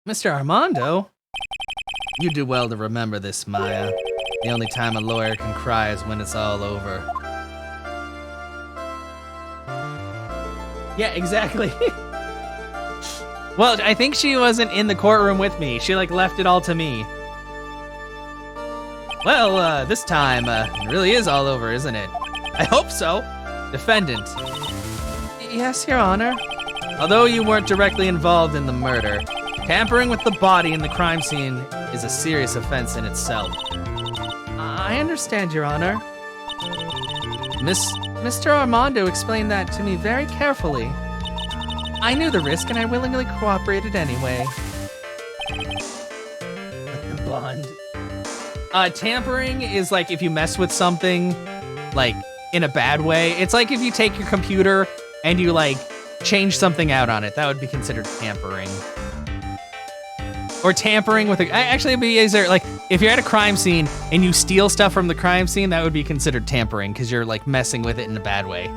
Speaker 2: Mr. Armando?
Speaker 1: You do well to remember this, Maya. The only time a lawyer can cry is when it's all over.
Speaker 2: Yeah, exactly. Well, I think she wasn't in the courtroom with me. She, left it all to me.
Speaker 1: Well, this time, it really is all over, isn't it?
Speaker 2: I hope so.
Speaker 1: Defendant,
Speaker 2: Yes, Your Honor.
Speaker 1: although you weren't directly involved in the murder, tampering with the body in the crime scene is a serious offense in itself.
Speaker 2: I understand, Your Honor. Mr. Armando explained that to me very carefully. I knew the risk and I willingly cooperated anyway.
Speaker 1: Bond. Tampering is like if you mess with something, like, in a bad way. It's like if you take your computer and you, like, change something out on it. That would be considered tampering. Or tampering with actually, it'd be easier, like, if you're at a crime scene and you steal stuff from the crime scene, that would be considered tampering because you're, like, messing with it in a bad way.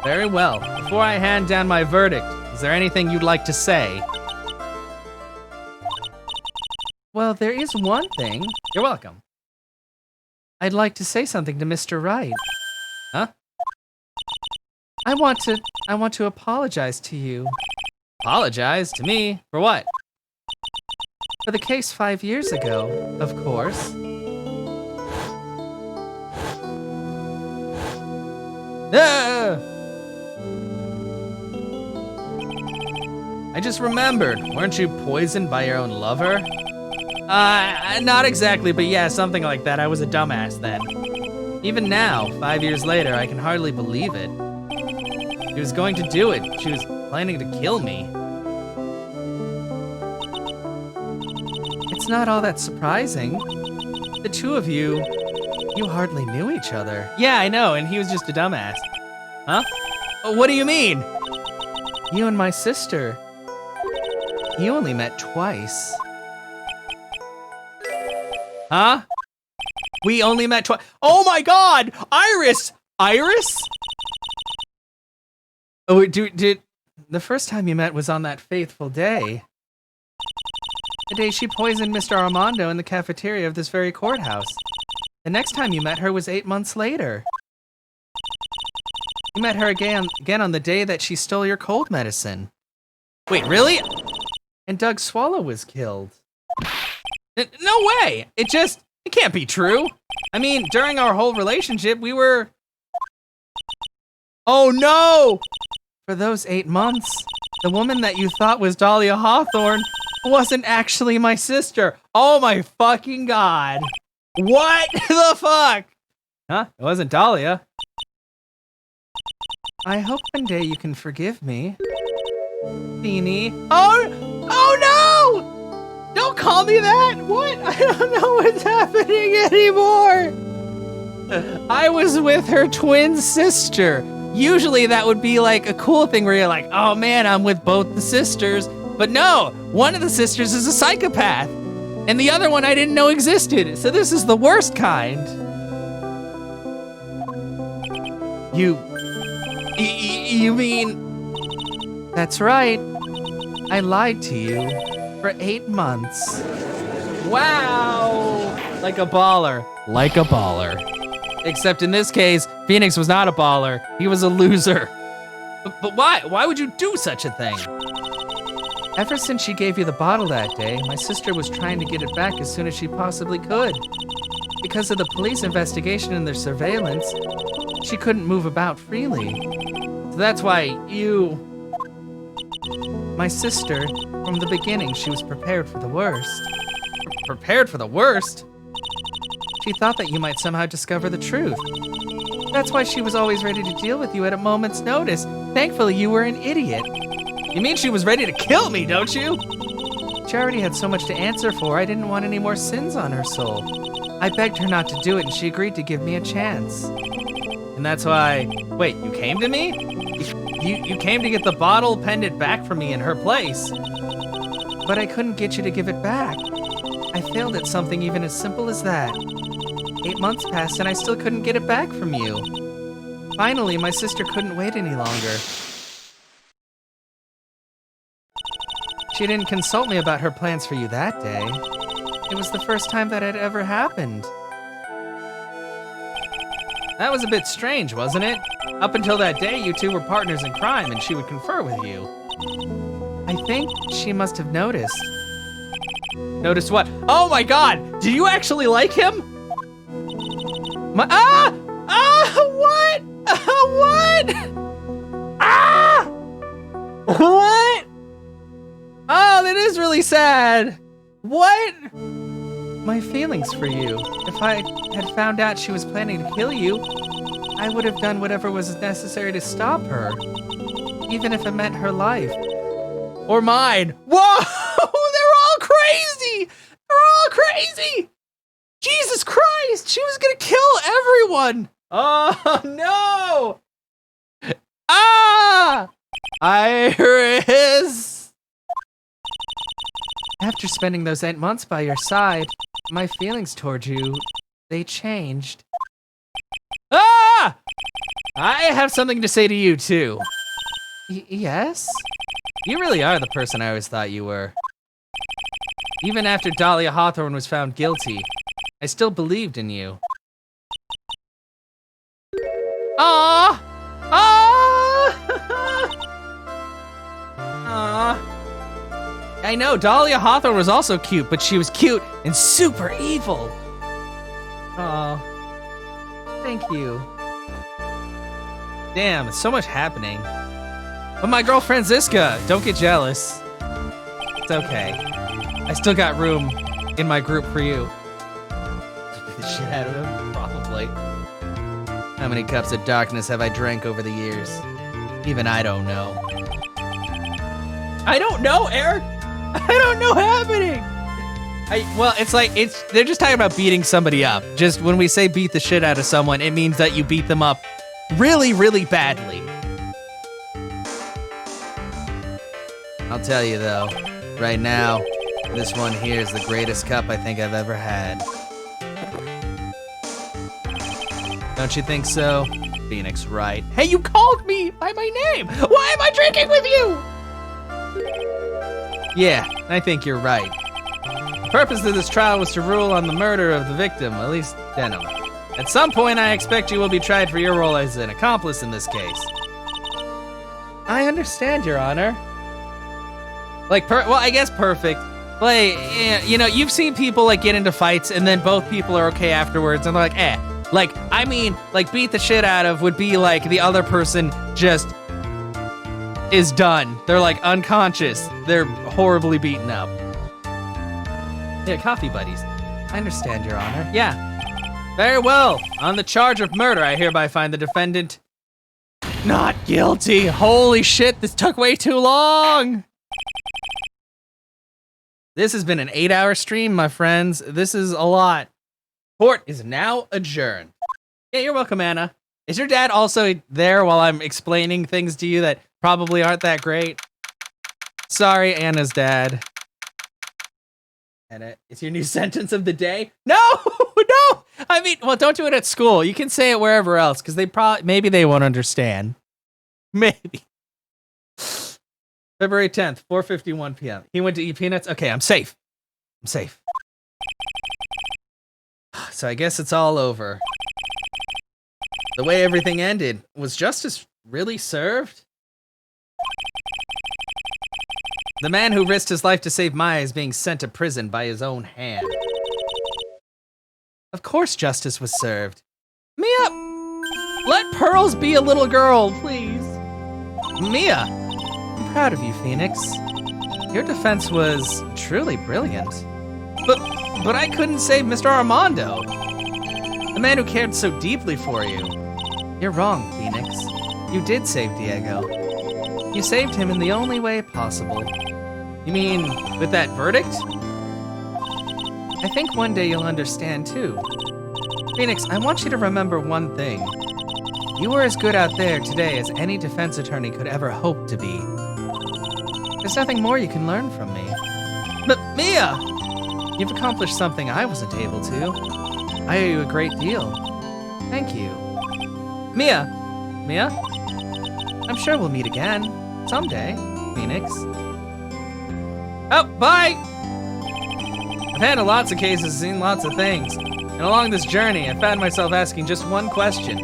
Speaker 1: Very well. Before I hand down my verdict, is there anything you'd like to say?
Speaker 2: Well, there is one thing.
Speaker 1: You're welcome.
Speaker 2: I'd like to say something to Mr. Wright.
Speaker 1: Huh?
Speaker 2: I want to apologize to you.
Speaker 1: Apologize to me? For what?
Speaker 2: For the case 5 years ago, of course.
Speaker 1: Ah! I just remembered. Weren't you poisoned by your own lover? Not exactly, but yeah, something like that. I was a dumbass then. Even now, 5 years later, I can hardly believe it. She was going to do it. She was planning to kill me.
Speaker 2: It's not all that surprising. The two of you hardly knew each other.
Speaker 1: Yeah, I know, and he was just a dumbass. Huh? What do you mean?
Speaker 2: You and my sister, you only met twice.
Speaker 1: Huh? We only met twice. Oh my God! Iris! Iris?
Speaker 2: Oh, did the first time you met was on that fateful day. The day she poisoned Mr. Armando in the cafeteria of this very courthouse. The next time you met her was 8 months later. You met her again on the day that she stole your cold medicine.
Speaker 1: Wait, really?
Speaker 2: And Doug Swallow was killed.
Speaker 1: No way! It can't be true. I mean, during our whole relationship, we were... Oh no!
Speaker 2: For those 8 months, the woman that you thought was Dahlia Hawthorne wasn't actually my sister.
Speaker 1: Oh my fucking God. What the fuck? Huh? It wasn't Dahlia.
Speaker 2: I hope one day you can forgive me. Beanie.
Speaker 1: Oh no! Don't call me that! What? I don't know what's happening anymore!
Speaker 2: I was with her twin sister.
Speaker 1: Usually that would be like a cool thing where you're like, oh man, I'm with both the sisters. But no, one of the sisters is a psychopath. And the other one I didn't know existed. So this is the worst kind. You mean...
Speaker 2: That's right. I lied to you for 8 months.
Speaker 1: Wow! Like a baller. Like a baller. Except in this case, Phoenix was not a baller. He was a loser. But why? Why would you do such a thing?
Speaker 2: Ever since she gave you the bottle that day, my sister was trying to get it back as soon as she possibly could. Because of the police investigation and their surveillance, she couldn't move about freely.
Speaker 1: So that's why you...
Speaker 2: My sister, from the beginning, she was prepared for the worst.
Speaker 1: Prepared for the worst?
Speaker 2: She thought that you might somehow discover the truth. That's why she was always ready to deal with you at a moment's notice. Thankfully, you were an idiot.
Speaker 1: You mean she was ready to kill me, don't you?
Speaker 2: She already had so much to answer for, I didn't want any more sins on her soul. I begged her not to do it, and she agreed to give me a chance.
Speaker 1: And that's why... Wait, you came to me? You came to get the bottle pendant back from me in her place.
Speaker 2: But I couldn't get you to give it back. I failed at something even as simple as that. 8 months passed and I still couldn't get it back from you. Finally, my sister couldn't wait any longer. She didn't consult me about her plans for you that day. It was the first time that had ever happened.
Speaker 1: That was a bit strange, wasn't it? Up until that day, you two were partners in crime and she would confer with you.
Speaker 2: I think she must have noticed.
Speaker 1: Noticed what? Oh my God! Do you actually like him? What? What? What? Oh, that is really sad. What?
Speaker 2: my feelings for you. If I had found out she was planning to kill you, I would have done whatever was necessary to stop her, even if it meant her life.
Speaker 1: Or mine. Whoa! They're all crazy! They're all crazy! Jesus Christ! She was gonna kill everyone! Oh no! Ah! Iris!
Speaker 2: After spending those 8 months by your side, my feelings toward you, they changed.
Speaker 1: Ah! I have something to say to you too.
Speaker 2: Yes?
Speaker 1: You really are the person I always thought you were. Even after Dahlia Hawthorne was found guilty, I still believed in you. Ah! Ah! Ah! I know, Dahlia Hawthorne was also cute, but she was cute and super evil.
Speaker 2: Oh, thank you.
Speaker 1: Damn, it's so much happening. But my girlfriend Ziska, don't get jealous. It's okay. I still got room in my group for you. Beat the shit out of him? Probably. How many cups of darkness have I drank over the years? Even I don't know. I don't know, Eric! I don't know happening! Well, it's like, they're just talking about beating somebody up. Just when we say beat the shit out of someone, it means that you beat them up really, really badly. I'll tell you though, right now, this one here is the greatest cup I think I've ever had. Don't you think so? Phoenix, right? Hey, you called me by my name! Why am I drinking with you? Yeah, I think you're right. The purpose of this trial was to rule on the murder of the victim, at least Denham. At some point, I expect you will be tried for your role as an accomplice in this case. I understand, Your Honor. Like, well, I guess perfect. Like, you know, you've seen people, like, get into fights, and then both people are okay afterwards, and they're like, eh. Like, I mean, like, beat the shit out of would be, like, the other person just is done. They're, like, unconscious. They're horribly beaten up. Yeah, coffee buddies. I understand, Your Honor. Yeah. Very well. On the charge of murder, I hereby find the defendant not guilty. Holy shit, this took way too long. This has been an 8-hour stream, my friends. This is a lot. Court is now adjourned. Yeah, you're welcome, Anna. Is your dad also there while I'm explaining things to you that probably aren't that great? Sorry, Anna's dad. Anna, it's your new sentence of the day? No, no! I mean, well, don't do it at school. You can say it wherever else, because maybe they won't understand. Maybe. February 10th, 4:51 p.m. He went to eat peanuts? Okay, I'm safe. I'm safe. So I guess it's all over. The way everything ended, was justice really served? The man who risked his life to save Maya is being sent to prison by his own hand. Of course justice was served. Mia! Let Pearls be a little girl, please. Mia! I'm proud of you, Phoenix. Your defense was truly brilliant. But I couldn't save Mr. Armando. The man who cared so deeply for you. You're wrong, Phoenix. You did save Diego. You saved him in the only way possible. You mean, with that verdict? I think one day you'll understand, too. Phoenix, I want you to remember one thing. You were as good out there today as any defense attorney could ever hope to be. There's nothing more you can learn from me. But Mia! You've accomplished something I wasn't able to. I owe you a great deal. Thank you. Mia! Mia? I'm sure we'll meet again. Someday, Phoenix. Oh, bye! I've handled lots of cases, seen lots of things. And along this journey, I found myself asking just one question.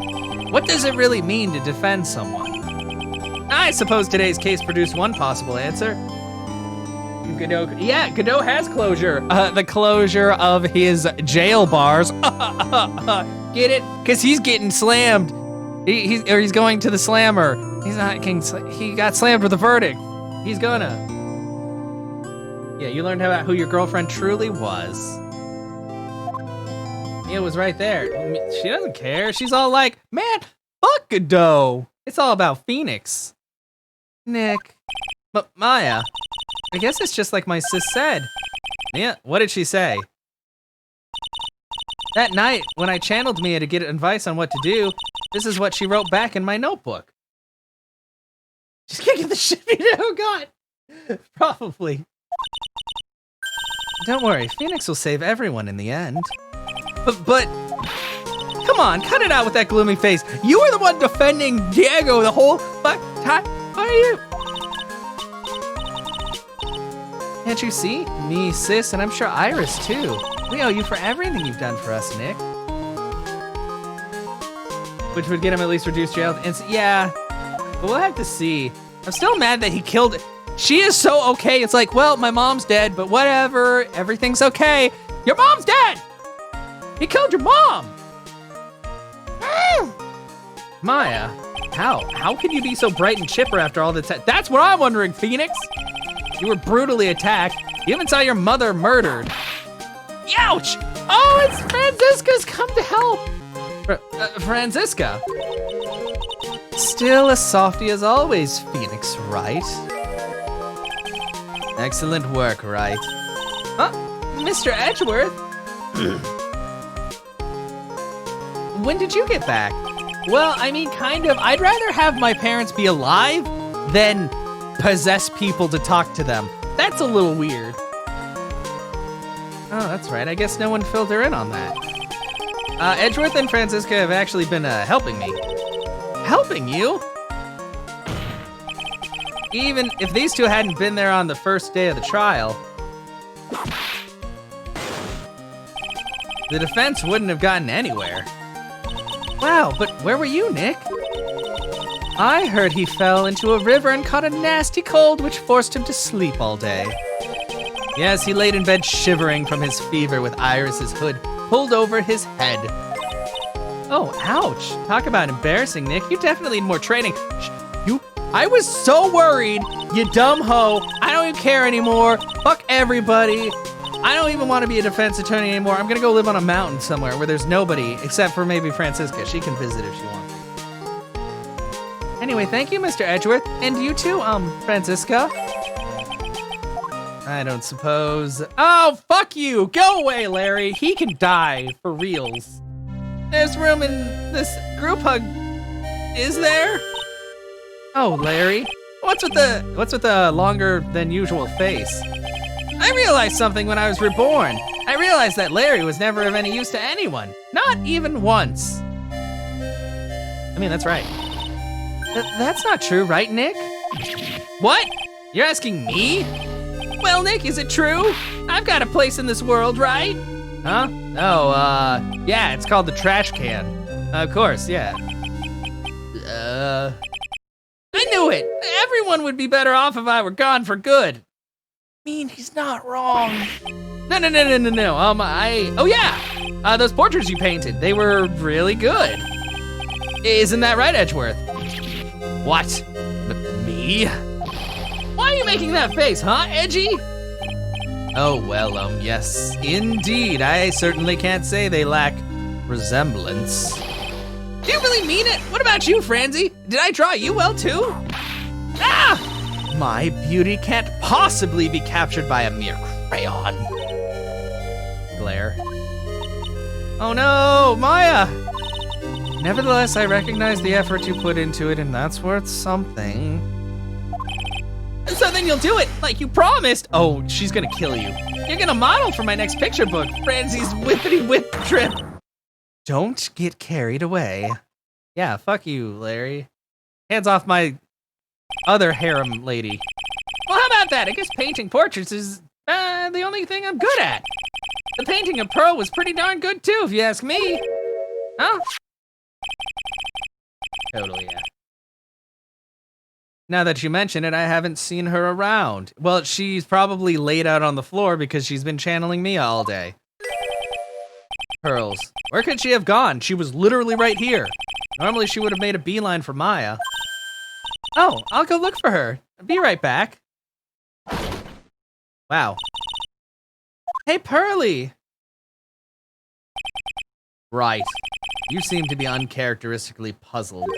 Speaker 1: What does it really mean to defend someone? I suppose today's case produced one possible answer. Godot, yeah, Godot has closure. The closure of his jail bars. Get it? Because he's getting slammed. He's going to the slammer. He's not getting he got slammed with a verdict. He's gonna. Yeah, you learned about who your girlfriend truly was. Mia was right there. She doesn't care. She's all like, man, fuck Godot. It's all about Phoenix.
Speaker 2: Nick.
Speaker 1: Maya, I guess it's just like my sis said. Mia, what did she say? That night, when I channeled Mia to get advice on what to do, this is what she wrote back in my notebook. She's kicking the shit out of me. Oh, God. Probably.
Speaker 2: Don't worry, Phoenix will save everyone in the end.
Speaker 1: But, come on, cut it out with that gloomy face. You were the one defending Diego the whole time. Why are you?
Speaker 2: Can't you see? Me, Sis, and I'm sure Iris too. We owe you for everything you've done for us, Nick.
Speaker 1: Which would get him at least reduced jail. And yeah, but we'll have to see. I'm still mad that he killed it. She is so okay. It's like, well, my mom's dead, but whatever. Everything's okay. Your mom's dead. He killed your mom. Maya, how can you be so bright and chipper after all this? That's what I'm wondering, Phoenix. You were brutally attacked. You even saw your mother murdered. Ouch! Oh, it's Franziska's come to help. Franziska.
Speaker 2: Still as softy as always, Phoenix, right?
Speaker 1: Excellent work, right? Huh? Mr. Edgeworth? When did you get back? Well, I mean, kind of. I'd rather have my parents be alive than possess people to talk to them. That's a little weird. Oh, that's right. I guess no one filled her in on that. Edgeworth and Franziska have actually been helping me. Helping you? Even if these two hadn't been there on the first day of the trial, the defense wouldn't have gotten anywhere.
Speaker 2: Wow, but where were you, Nick? I heard he fell into a river and caught a nasty cold which forced him to sleep all day.
Speaker 1: Yes, he laid in bed shivering from his fever with Iris's hood pulled over his head. Oh, ouch. Talk about embarrassing, Nick. You definitely need more training. I was so worried, you dumb hoe. I don't even care anymore. Fuck everybody. I don't even want to be a defense attorney anymore. I'm gonna go live on a mountain somewhere where there's nobody except for maybe Franziska. She can visit if she wants. Anyway, thank you, Mr. Edgeworth. And you too, Franziska. I don't suppose. Oh, fuck you. Go away, Larry. He can die for reals. There's room in this group hug. Is there? Oh, Larry. What's with the longer than usual face? I realized something when I was reborn. I realized that Larry was never of any use to anyone. Not even once. I mean, that's right. That's not true, right, Nick? What? You're asking me? Well, Nick, is it true? I've got a place in this world, right? Huh? Oh, yeah, it's called the trash can. Of course, yeah. I knew it! Everyone would be better off if I were gone for good. I mean, he's not wrong. No. Oh yeah! Those portraits you painted, they were really good. Isn't that right, Edgeworth? What? Me? Why are you making that face, huh, Edgy? Oh, well, yes, indeed. I certainly can't say they lack resemblance. Do you really mean it? What about you, Franzi? Did I draw you well, too? Ah! My beauty can't possibly be captured by a mere crayon. Glare. Oh no, Maya! Nevertheless, I recognize the effort you put into it, and that's worth something. So then you'll do it, like you promised. Oh, she's gonna kill you. You're gonna model for my next picture book, Franzi's Whippity Whip Trip.
Speaker 2: Don't get carried away.
Speaker 1: Yeah, fuck you, Larry. Hands off my other harem lady. Well, how about that? I guess painting portraits is the only thing I'm good at. The painting of Pearl was pretty darn good too, if you ask me. Huh? Totally, yeah. Now that you mention it, I haven't seen her around. Well, she's probably laid out on the floor because she's been channeling Mia all day. Pearls. Where could she have gone? She was literally right here. Normally she would have made a beeline for Maya. Oh, I'll go look for her. Be right back. Wow. Hey, Pearly. Right. You seem to be uncharacteristically puzzled.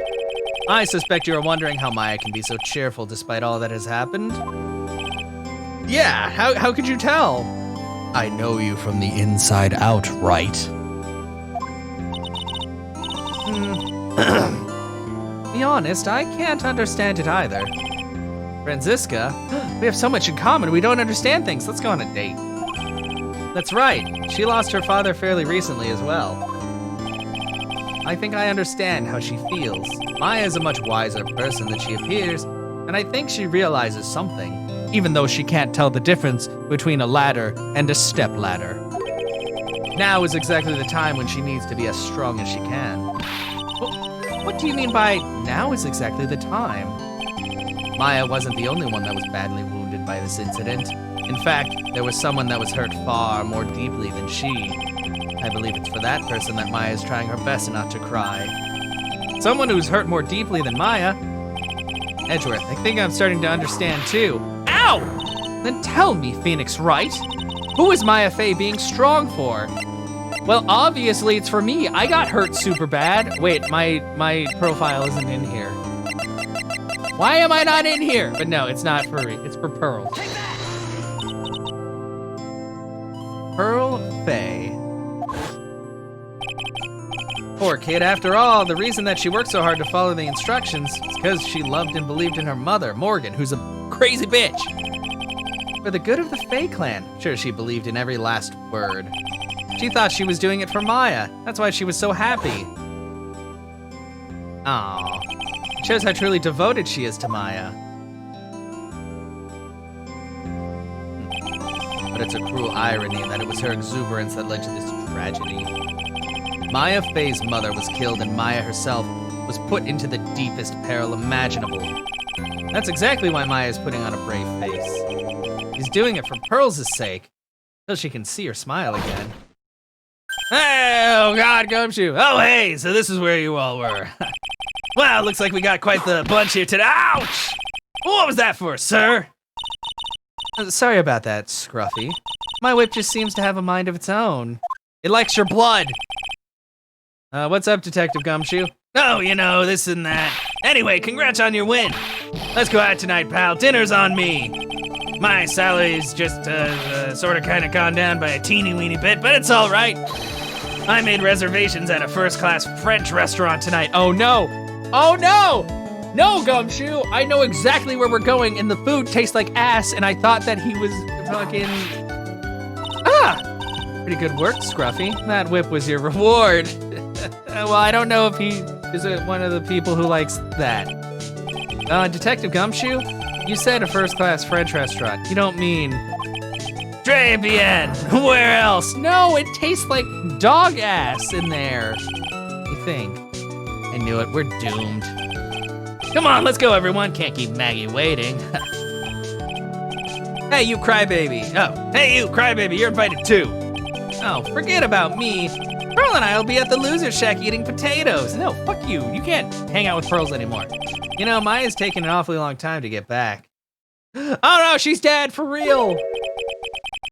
Speaker 1: I suspect you are wondering how Maya can be so cheerful despite all that has happened.
Speaker 2: Yeah, how could you tell?
Speaker 1: I know you from the inside out, right?
Speaker 2: Be honest, I can't understand it either. Franziska, we have so much in common, we don't understand things. Let's go on a date.
Speaker 1: That's right. She lost her father fairly recently as well. I think I understand how she feels. Maya is a much wiser person than she appears, and I think she realizes something.
Speaker 2: Even though she can't tell the difference between a ladder and a step ladder.
Speaker 1: Now is exactly the time when she needs to be as strong as she can.
Speaker 2: What do you mean by now is exactly the time?
Speaker 1: Maya wasn't the only one that was badly wounded by this incident. In fact, there was someone that was hurt far more deeply than she. I believe it's for that person that Maya is trying her best not to cry.
Speaker 2: Someone who's hurt more deeply than Maya?
Speaker 1: Edgeworth, I think I'm starting to understand too.
Speaker 2: Ow! Then tell me, Phoenix Wright. Who is Maya Fey being strong for? Well, obviously it's for me. I got hurt super bad. Wait, my profile isn't in here. Why am I not in here? But no, it's not for me. It's for Pearl.
Speaker 1: Pearl Fey. Poor kid, after all, the reason that she worked so hard to follow the instructions is because she loved and believed in her mother, Morgan, who's a crazy bitch. For the good of the Fey clan, sure she believed in every last word. She thought she was doing it for Maya. That's why she was so happy. Aww. It shows how truly devoted she is to Maya. But it's a cruel irony that it was her exuberance that led to this tragedy. Maya Fey's mother was killed and Maya herself was put into the deepest peril imaginable. That's exactly why Maya is putting on a brave face. She's doing it for Pearl's sake, so she can see her smile again. Hey, oh God, Gumshoe. Oh, hey, so this is where you all were. Well, looks like we got quite the bunch here today. Ouch! What was that for, sir?
Speaker 2: Sorry about that, Scruffy. My whip just seems to have a mind of its own.
Speaker 1: It likes your blood. What's up, Detective Gumshoe? Oh, you know, this and that. Anyway, congrats on your win. Let's go out tonight, pal. Dinner's on me. My salary's just sort of kind of gone down by a teeny weeny bit, but it's all right. I made reservations at a first-class French restaurant tonight.
Speaker 2: Oh no! Oh no! No, Gumshoe! I know exactly where we're going, and the food tastes like ass, and I thought that he was fucking... Ah! Pretty good work, Scruffy. That whip was your reward. Well, I don't know if he is one of the people who likes that. Detective Gumshoe, you said a first-class French restaurant. You don't mean...
Speaker 1: Très bien. Where else?
Speaker 2: No, it tastes like dog ass in there. You think?
Speaker 1: I knew it. We're doomed. Come on, let's go, everyone. Can't keep Maggie waiting. Hey, you crybaby. Oh, hey, you crybaby. You're invited too.
Speaker 2: Oh, forget about me. Pearl and I will be at the loser shack eating potatoes. No, fuck you. You can't hang out with Pearls anymore.
Speaker 1: You know, Maya's taking an awfully long time to get back.
Speaker 2: Oh no, she's dead for real.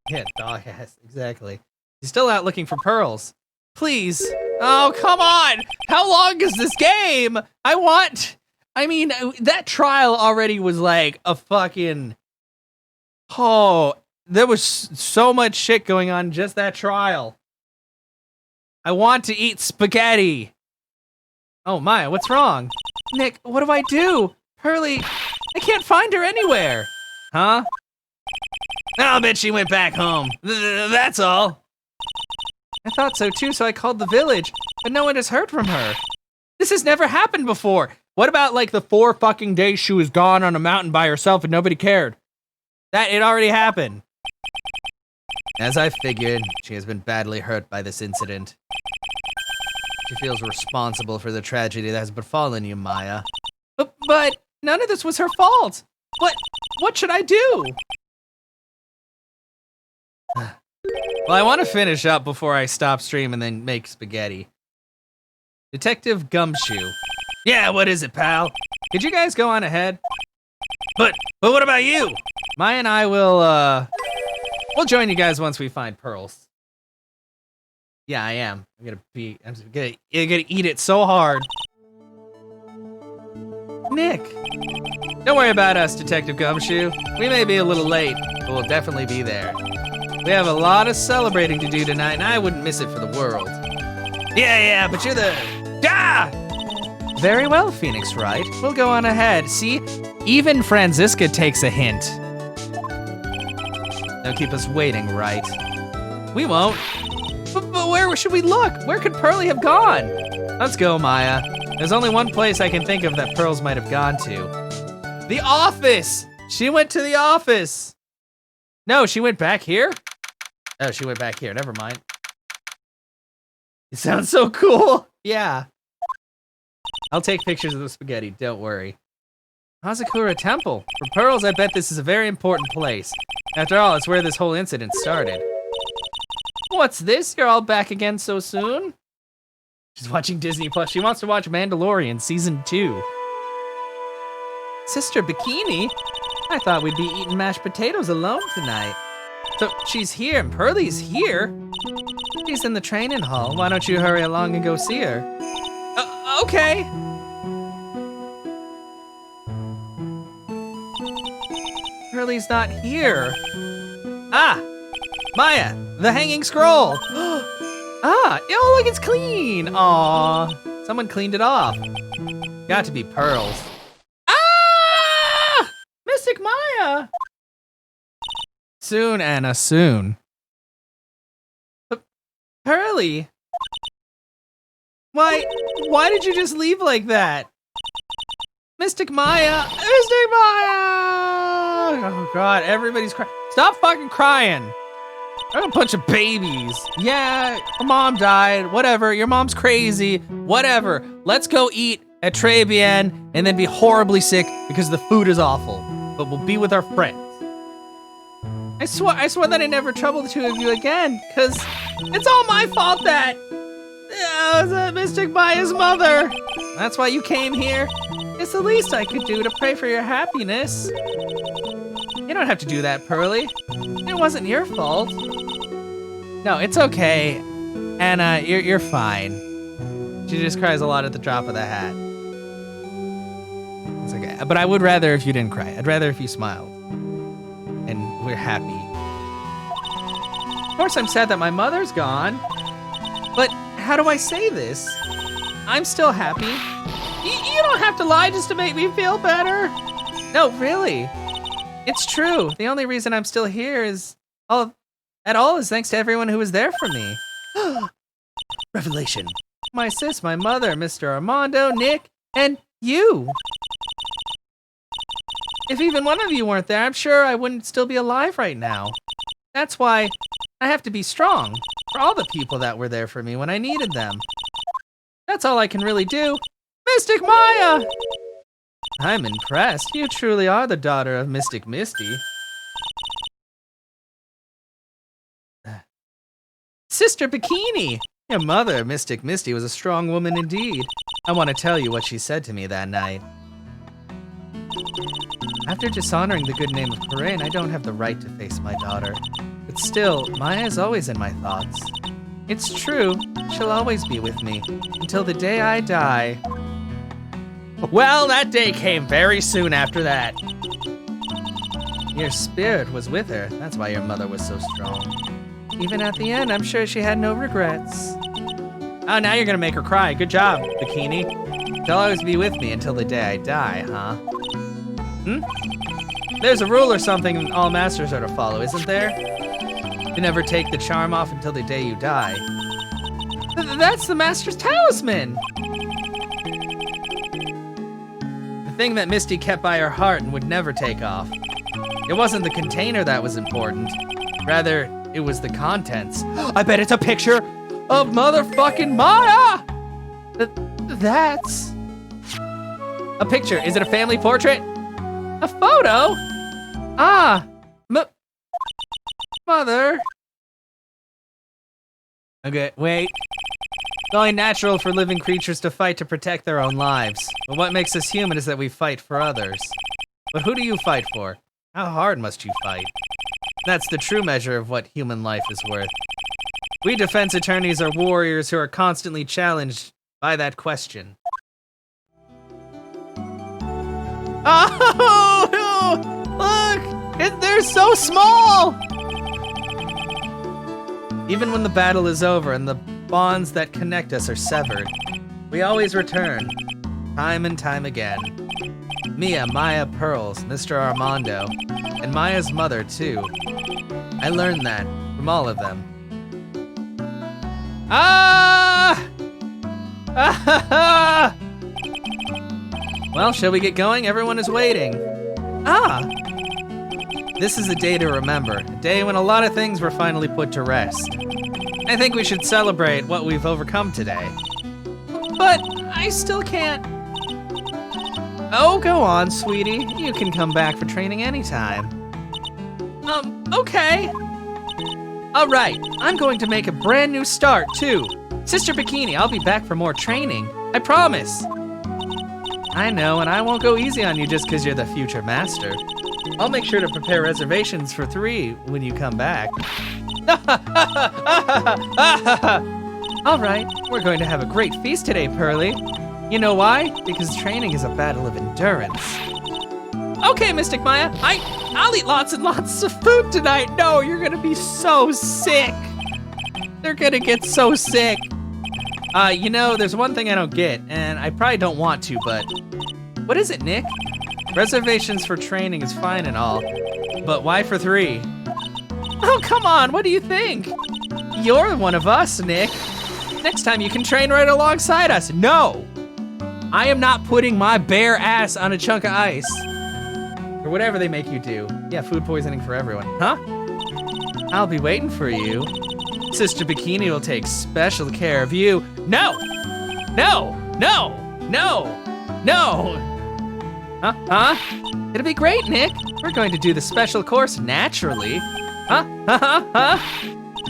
Speaker 1: Yeah, dog ass, exactly. He's still out looking for pearls.
Speaker 2: Please. Oh, come on. How long is this game? I mean, that trial already was like a fucking... Oh, there was so much shit going on in just that trial. I want to eat spaghetti. Oh, Maya, what's wrong? Nick, what do I do? Hurley, I can't find her anywhere.
Speaker 1: Huh? I'll bet she went back home. That's all.
Speaker 2: I thought so too, so I called the village, but no one has heard from her. This has never happened before. What about like the 4 fucking days she was gone on a mountain by herself and nobody cared? It already happened.
Speaker 1: As I figured, she has been badly hurt by this incident. She feels responsible for the tragedy that has befallen you, Maya.
Speaker 2: But none of this was her fault. What should I do?
Speaker 1: Well, I want to finish up before I stop stream and then make spaghetti. Detective Gumshoe. Yeah, what is it, pal?
Speaker 2: Could you guys go on ahead?
Speaker 1: But what about you?
Speaker 2: Maya and I will, we'll join you guys once we find pearls.
Speaker 1: Yeah, I am. I'm gonna eat it so hard.
Speaker 2: Nick,
Speaker 1: Don't worry about us, Detective Gumshoe. We may be a little late, but we'll definitely be there. We have a lot of celebrating to do tonight, and I wouldn't miss it for the world. Yeah, but you're the... Ah!
Speaker 2: very well, Phoenix Wright. We'll go on ahead. See, even Franziska takes a hint.
Speaker 1: Don't keep us waiting, right?
Speaker 2: We won't. But where should we look? Where could Pearlie have gone?
Speaker 1: Let's go, Maya. There's only one place I can think of that Pearls might have gone to. The office! She went to the office!
Speaker 2: No, she went back here?
Speaker 1: Oh, she went back here. Never mind. It sounds so cool. Yeah. I'll take pictures of the spaghetti. Don't worry.
Speaker 2: Hazakura Temple.
Speaker 1: For Pearls, I bet this is a very important place. After all, it's where this whole incident started.
Speaker 2: What's this? You're all back again so soon?
Speaker 1: She's watching Disney Plus. She wants to watch Mandalorian Season 2.
Speaker 2: Sister Bikini? I thought we'd be eating mashed potatoes alone tonight.
Speaker 1: So she's here and Pearlie's here?
Speaker 2: She's in the training hall. Why don't you hurry along and go see her?
Speaker 1: Okay.
Speaker 2: Pearlie's not here.
Speaker 1: Ah! Maya, the hanging scroll!
Speaker 2: Oh, look, it's clean. Aw,
Speaker 1: Someone cleaned it off. Got to be Pearls.
Speaker 2: Ah! Mystic Maya!
Speaker 1: Soon, Anna, soon.
Speaker 2: Pearlie,
Speaker 1: Why did you just leave like that?
Speaker 2: Mystic Maya!
Speaker 1: Mystic Maya! Oh god, everybody's crying. Stop fucking crying! I'm a bunch of babies. Yeah, your mom died. Whatever, your mom's crazy. Whatever. Let's go eat at Trebian and then be horribly sick because the food is awful. But we'll be with our friends.
Speaker 2: I swear that I never troubled the two of you again, cause it's all my fault that
Speaker 1: Mystic Maya's mother.
Speaker 2: that's why you came here. It's the least I could do to pray for your happiness.
Speaker 1: You don't have to do that, Pearlie.
Speaker 2: It wasn't your fault.
Speaker 1: No, it's okay. Anna, you're fine. She just cries a lot at the drop of the hat. It's okay. But I would rather if you didn't cry. I'd rather if you smiled. And we're happy.
Speaker 2: Of course I'm sad that my mother's gone. But how do I say this? I'm still happy. You don't have to lie just to make me feel better. No, really. It's true. The only reason I'm still here is thanks to everyone who was there for me.
Speaker 1: Revelation.
Speaker 2: My sis, my mother, Mr. Armando, Nick, and you. If even one of you weren't there, I'm sure I wouldn't still be alive right now. That's why I have to be strong for all the people that were there for me when I needed them. That's all I can really do. Mystic Maya! I'm impressed. You truly are the daughter of Mystic Misty. Sister Bikini!
Speaker 1: Your mother, Mystic Misty, was a strong woman indeed. I want to tell you what she said to me that night.
Speaker 2: After dishonoring the good name of Corinne, I don't have the right to face my daughter. But still, Maya is always in my thoughts. It's true, she'll always be with me, until the day I die.
Speaker 1: Well, that day came very soon after that.
Speaker 2: Your spirit was with her, that's why your mother was so strong. Even at the end, I'm sure she had no regrets.
Speaker 1: Oh, now you're gonna make her cry. Good job, Bikini. She'll always be with me until the day I die, huh? There's a rule or something all masters are to follow, isn't there? You never take the charm off until the day you die.
Speaker 2: That's the master's talisman!
Speaker 1: The thing that Misty kept by her heart and would never take off. It wasn't the container that was important. Rather, it was the contents. I bet it's a picture of motherfucking Maya!
Speaker 2: That's...
Speaker 1: A picture. Is it a family portrait?
Speaker 2: a photo? Ah, Mother.
Speaker 1: Okay, wait. It's only natural for living creatures to fight to protect their own lives. But what makes us human is that we fight for others. But who do you fight for? How hard must you fight? That's the true measure of what human life is worth. We defense attorneys are warriors who are constantly challenged by that question.
Speaker 2: Oh, look! They're so small!
Speaker 1: Even when the battle is over and the bonds that connect us are severed, we always return, time and time again. Mia, Maya, Pearls, Mr. Armando, and Maya's mother, too. I learned that from all of them.
Speaker 2: Ah! Ah!
Speaker 1: Well, shall we get going? Everyone is waiting.
Speaker 2: Ah!
Speaker 1: This is a day to remember, a day when a lot of things were finally put to rest. I think we should celebrate what we've overcome today.
Speaker 2: But I still can't.
Speaker 1: Oh, go on, sweetie. You can come back for training anytime.
Speaker 2: Okay.
Speaker 1: All right, I'm going to make a brand new start, too. Sister Bikini, I'll be back for more training. I promise. I know, and I won't go easy on you just because you're the future master. I'll make sure to prepare reservations for 3 when you come back. All right, we're going to have a great feast today, Pearly. You know why? Because training is a battle of endurance.
Speaker 2: Okay, Mystic Maya, I'll eat lots and lots of food tonight. No, you're gonna be so sick. They're gonna get so sick.
Speaker 1: You know, there's one thing I don't get, and I probably don't want to, but what is it, Nick? Reservations for training is fine and all, but why for 3?
Speaker 2: Oh, come on, what do you think?
Speaker 1: You're one of us, Nick.
Speaker 2: Next time you can train right alongside us.
Speaker 1: No! I am not putting my bare ass on a chunk of ice. Or whatever they make you do. Yeah, food poisoning for everyone. Huh? I'll be waiting for you. Sister Bikini will take special care of you.
Speaker 2: No! No! No! No! No!
Speaker 1: Huh? It'll be great, Nick. We're going to do the special course naturally. Huh?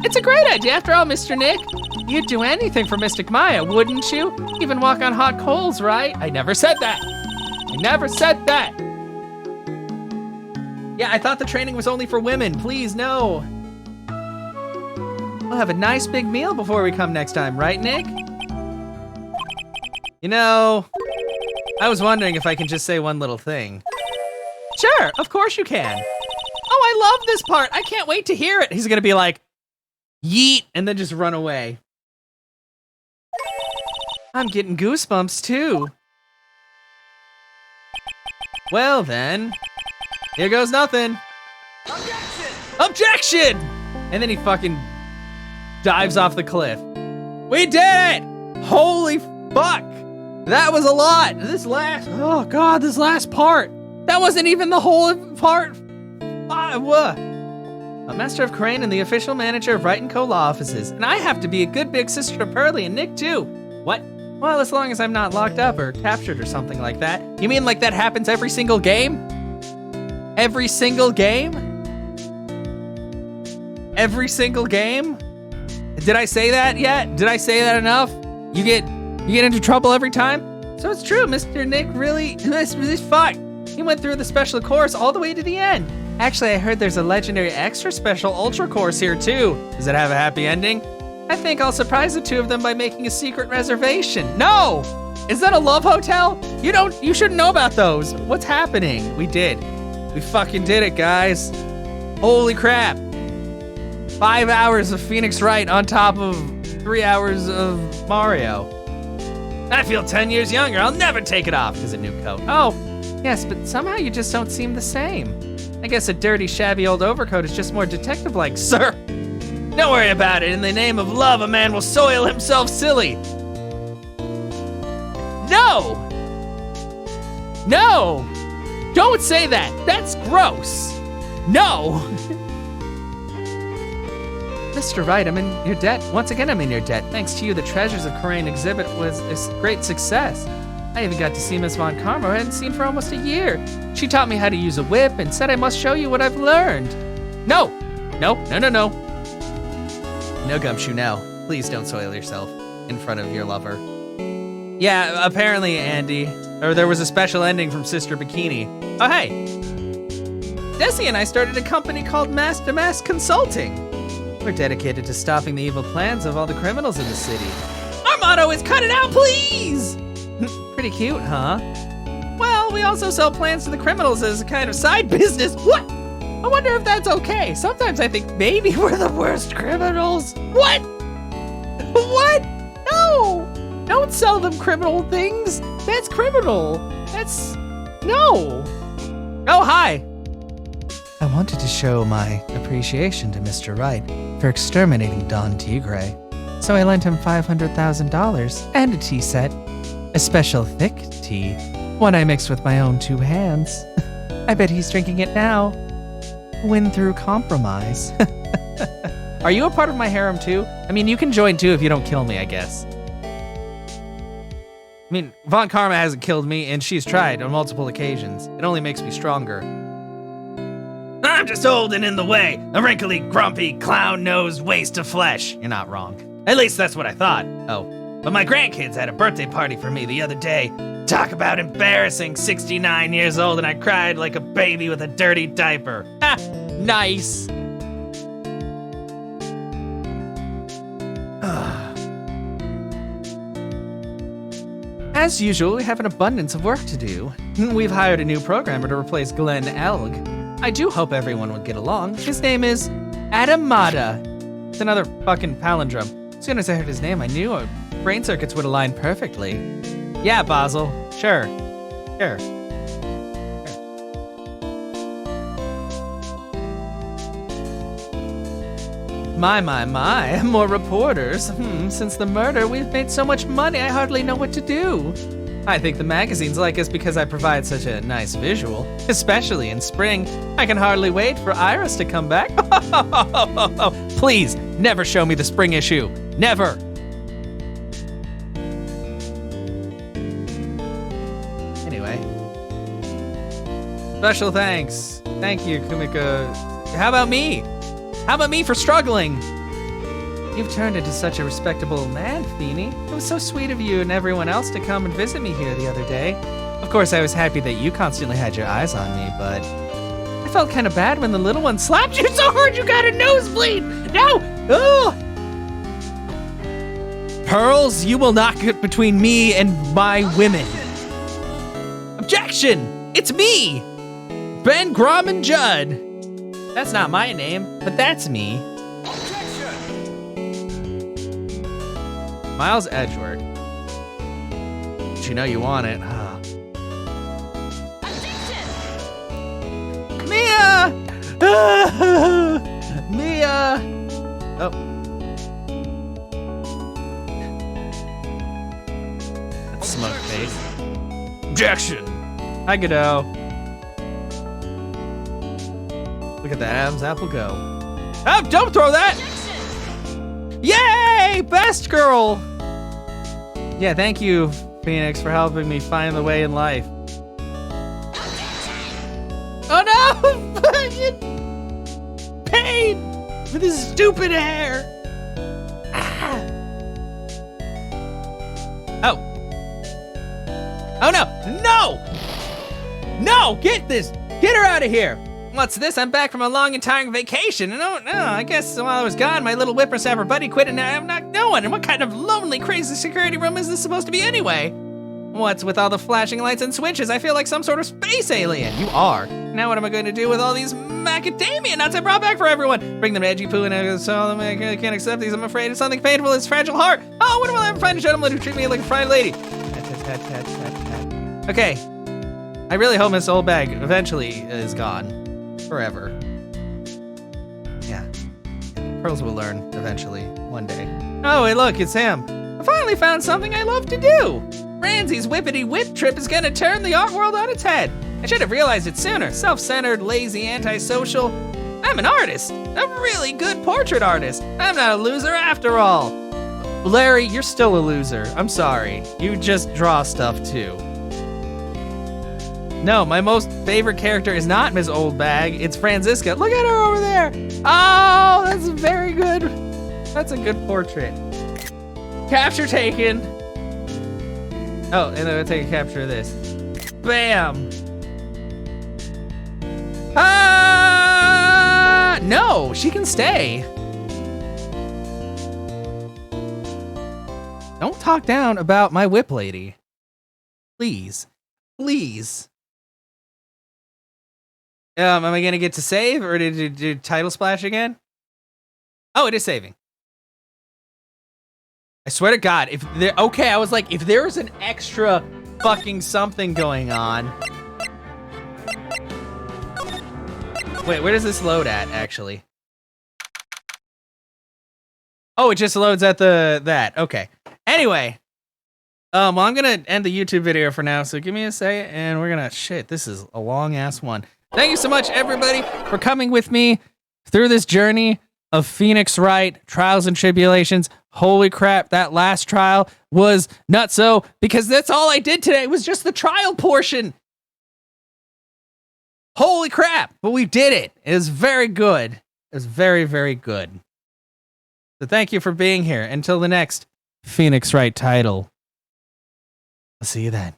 Speaker 2: It's a great idea after all, Mr. Nick. You'd do anything for Mystic Maya, wouldn't you? Even walk on hot coals, right?
Speaker 1: I never said that. I never said that. Yeah, I thought the training was only for women. Please, no. We'll have a nice big meal before we come next time, right, Nick? You know, I was wondering if I can just say one little thing.
Speaker 2: Sure, of course you can. Oh, I love this part. I can't wait to hear it.
Speaker 1: He's gonna be like, yeet, and then just run away. I'm getting goosebumps too. Well then, here goes nothing. Objection! And then he fucking dives off the cliff. We did it! Holy fuck! That was a lot. This last part.
Speaker 2: That wasn't even the whole part.
Speaker 1: A master of Crane and the official manager of Wright & Co. law offices. And I have to be a good big sister to Pearly and Nick too. What? Well, as long as I'm not locked up or captured or something like that. You mean like that happens every single game? Every single game? Every single game? Did I say that yet? Did I say that enough? You get into trouble every time? So it's true, Mr. Nick really fuck. He went through the special course all the way to the end. Actually, I heard there's a legendary extra special ultra course here too. Does it have a happy ending? I think I'll surprise the two of them by making a secret reservation. No! Is that a love hotel? You shouldn't know about those. What's happening? We did. We fucking did it, guys. Holy crap. 5 hours of Phoenix Wright on top of 3 hours of Mario. I feel 10 years younger. I'll never take it off because a new coat. Oh, yes, but somehow you just don't seem the same. I guess a dirty, shabby old overcoat is just more detective-like, sir. Don't worry about it. In the name of love, a man will soil himself silly. No! No! Don't say that. That's gross. No! Mr. Wright, I'm in your debt. Once again, I'm in your debt. Thanks to you, the Treasures of Corain exhibit was a great success. I even got to see Miss Von Karma, I hadn't seen for almost a year. She taught me how to use a whip and said I must show you what I've learned. No! No. No, Gumshoe, no. Please don't soil yourself in front of your lover. Yeah, apparently, Andy, or there was a special ending from Sister Bikini. Oh, hey. Desi and I started a company called Mass to Mass Consulting.
Speaker 2: We're dedicated to stopping the evil plans of all the criminals in the city. Our motto is cut it out, please! Pretty cute, huh? Well, we also sell plans to the criminals as a kind of side business. What? I wonder if that's okay. Sometimes I think maybe we're the worst criminals. What? What? No! Don't sell them criminal things. That's criminal. That's... no. Oh, hi. I wanted to show my appreciation to Mr. Wright for exterminating Don Tigre. So I lent him $500,000 and a tea set. A special thick tea, one I mixed with my own 2 hands. I bet he's drinking it now. Win through compromise. Are you a part of my harem too? I mean, you can join too if you don't kill me, I guess. I mean, Von Karma hasn't killed me, and she's tried on multiple occasions. It only makes me stronger. I'm just old and in the way. A wrinkly, grumpy, clown-nosed waste of flesh. You're not wrong. At least that's what I thought. Oh. But my grandkids had a birthday party for me the other day. Talk about embarrassing, 69 years old, and I cried like a baby with a dirty diaper. Ha! Nice. As usual, we have an abundance of work to do. We've hired a new programmer to replace Glenn Elg. I do hope everyone will get along. His name is Adamada. It's another fucking palindrome. As soon as I heard his name, I knew our brain circuits would align perfectly. Yeah, Basil. Sure. Sure. My, more reporters. Since the murder, we've made so much money, I hardly know what to do. I think the magazines like us because I provide such a nice visual, especially in spring. I can hardly wait for Iris to come back. Please, never show me the spring issue. Never. Anyway. Special thanks. Thank you, Kumiko. How about me? How about me for struggling? You've turned into such a respectable man, Feeny. It was so sweet of you and everyone else to come and visit me here the other day. Of course, I was happy that you constantly had your eyes on me, but I felt kind of bad when the little one slapped you so hard you got a nosebleed. No! Oh! Pearls, you will not get between me and my women. Objection! It's me! Ben Gromman Judd. That's not my name, but that's me. Miles Edgeworth. But you know you want it, huh? Mia! Mia! Oh. That's smoke face. Objection! Hi, Godot. Look at that Adam's apple go. Oh, don't throw that! Yay! Best girl! Yeah, thank you, Phoenix, for helping me find the way in life. Oh no! Fucking pain! With his stupid hair! Ah. Oh. Oh no! No! No! Get this! Get her out of here! What's this? I'm back from a long and tiring vacation, and oh no, I guess while I was gone, my little whippersnapper buddy quit, and now I'm not going. And what kind of lonely, crazy security room is this supposed to be anyway? What's with all the flashing lights and switches? I feel like some sort of space alien. You are. Now what am I going to do with all these macadamia nuts I brought back for everyone? Bring them to Edgy Poo and tell them I can't accept these. I'm afraid it's something painful. It's fragile heart. Oh, when will I ever find a gentleman who treat me like a fine lady? Okay. I really hope Miss Oldbag eventually is gone. Forever. Yeah. Pearls will learn eventually, one day. Oh, hey, look, it's him. I finally found something I love to do. Ramsey's whippity whip trip is gonna turn the art world on its head. I should have realized it sooner. Self-centered, lazy, antisocial. I'm an artist. A really good portrait artist. I'm not a loser after all. Larry, you're still a loser. I'm sorry. You just draw stuff too. No, my most favorite character is not Miss Oldbag. It's Franziska. Look at her over there. Oh, that's very good. That's a good portrait. Capture taken. Oh, and then I'll take a capture of this. Bam. Ah! No, she can stay.
Speaker 1: Don't talk down about my whip lady. Please. Please. Am I gonna get to save, or did you do title splash again? Oh, it is saving. I swear to God, if there, okay, I was like, if there was an extra fucking something going on. Wait, where does this load at, actually? Oh, it just loads at that. Okay. Anyway. Well, I'm gonna end the YouTube video for now, so give me a second, and we're gonna, shit, this is a long-ass one. Thank you so much, everybody, for coming with me through this journey of Phoenix Wright, trials and tribulations. Holy crap, that last trial was nutso, because that's all I did today was just the trial portion. Holy crap, but we did it. It was very good. It was very, very good. So thank you for being here. Until the next Phoenix Wright title. I'll see you then.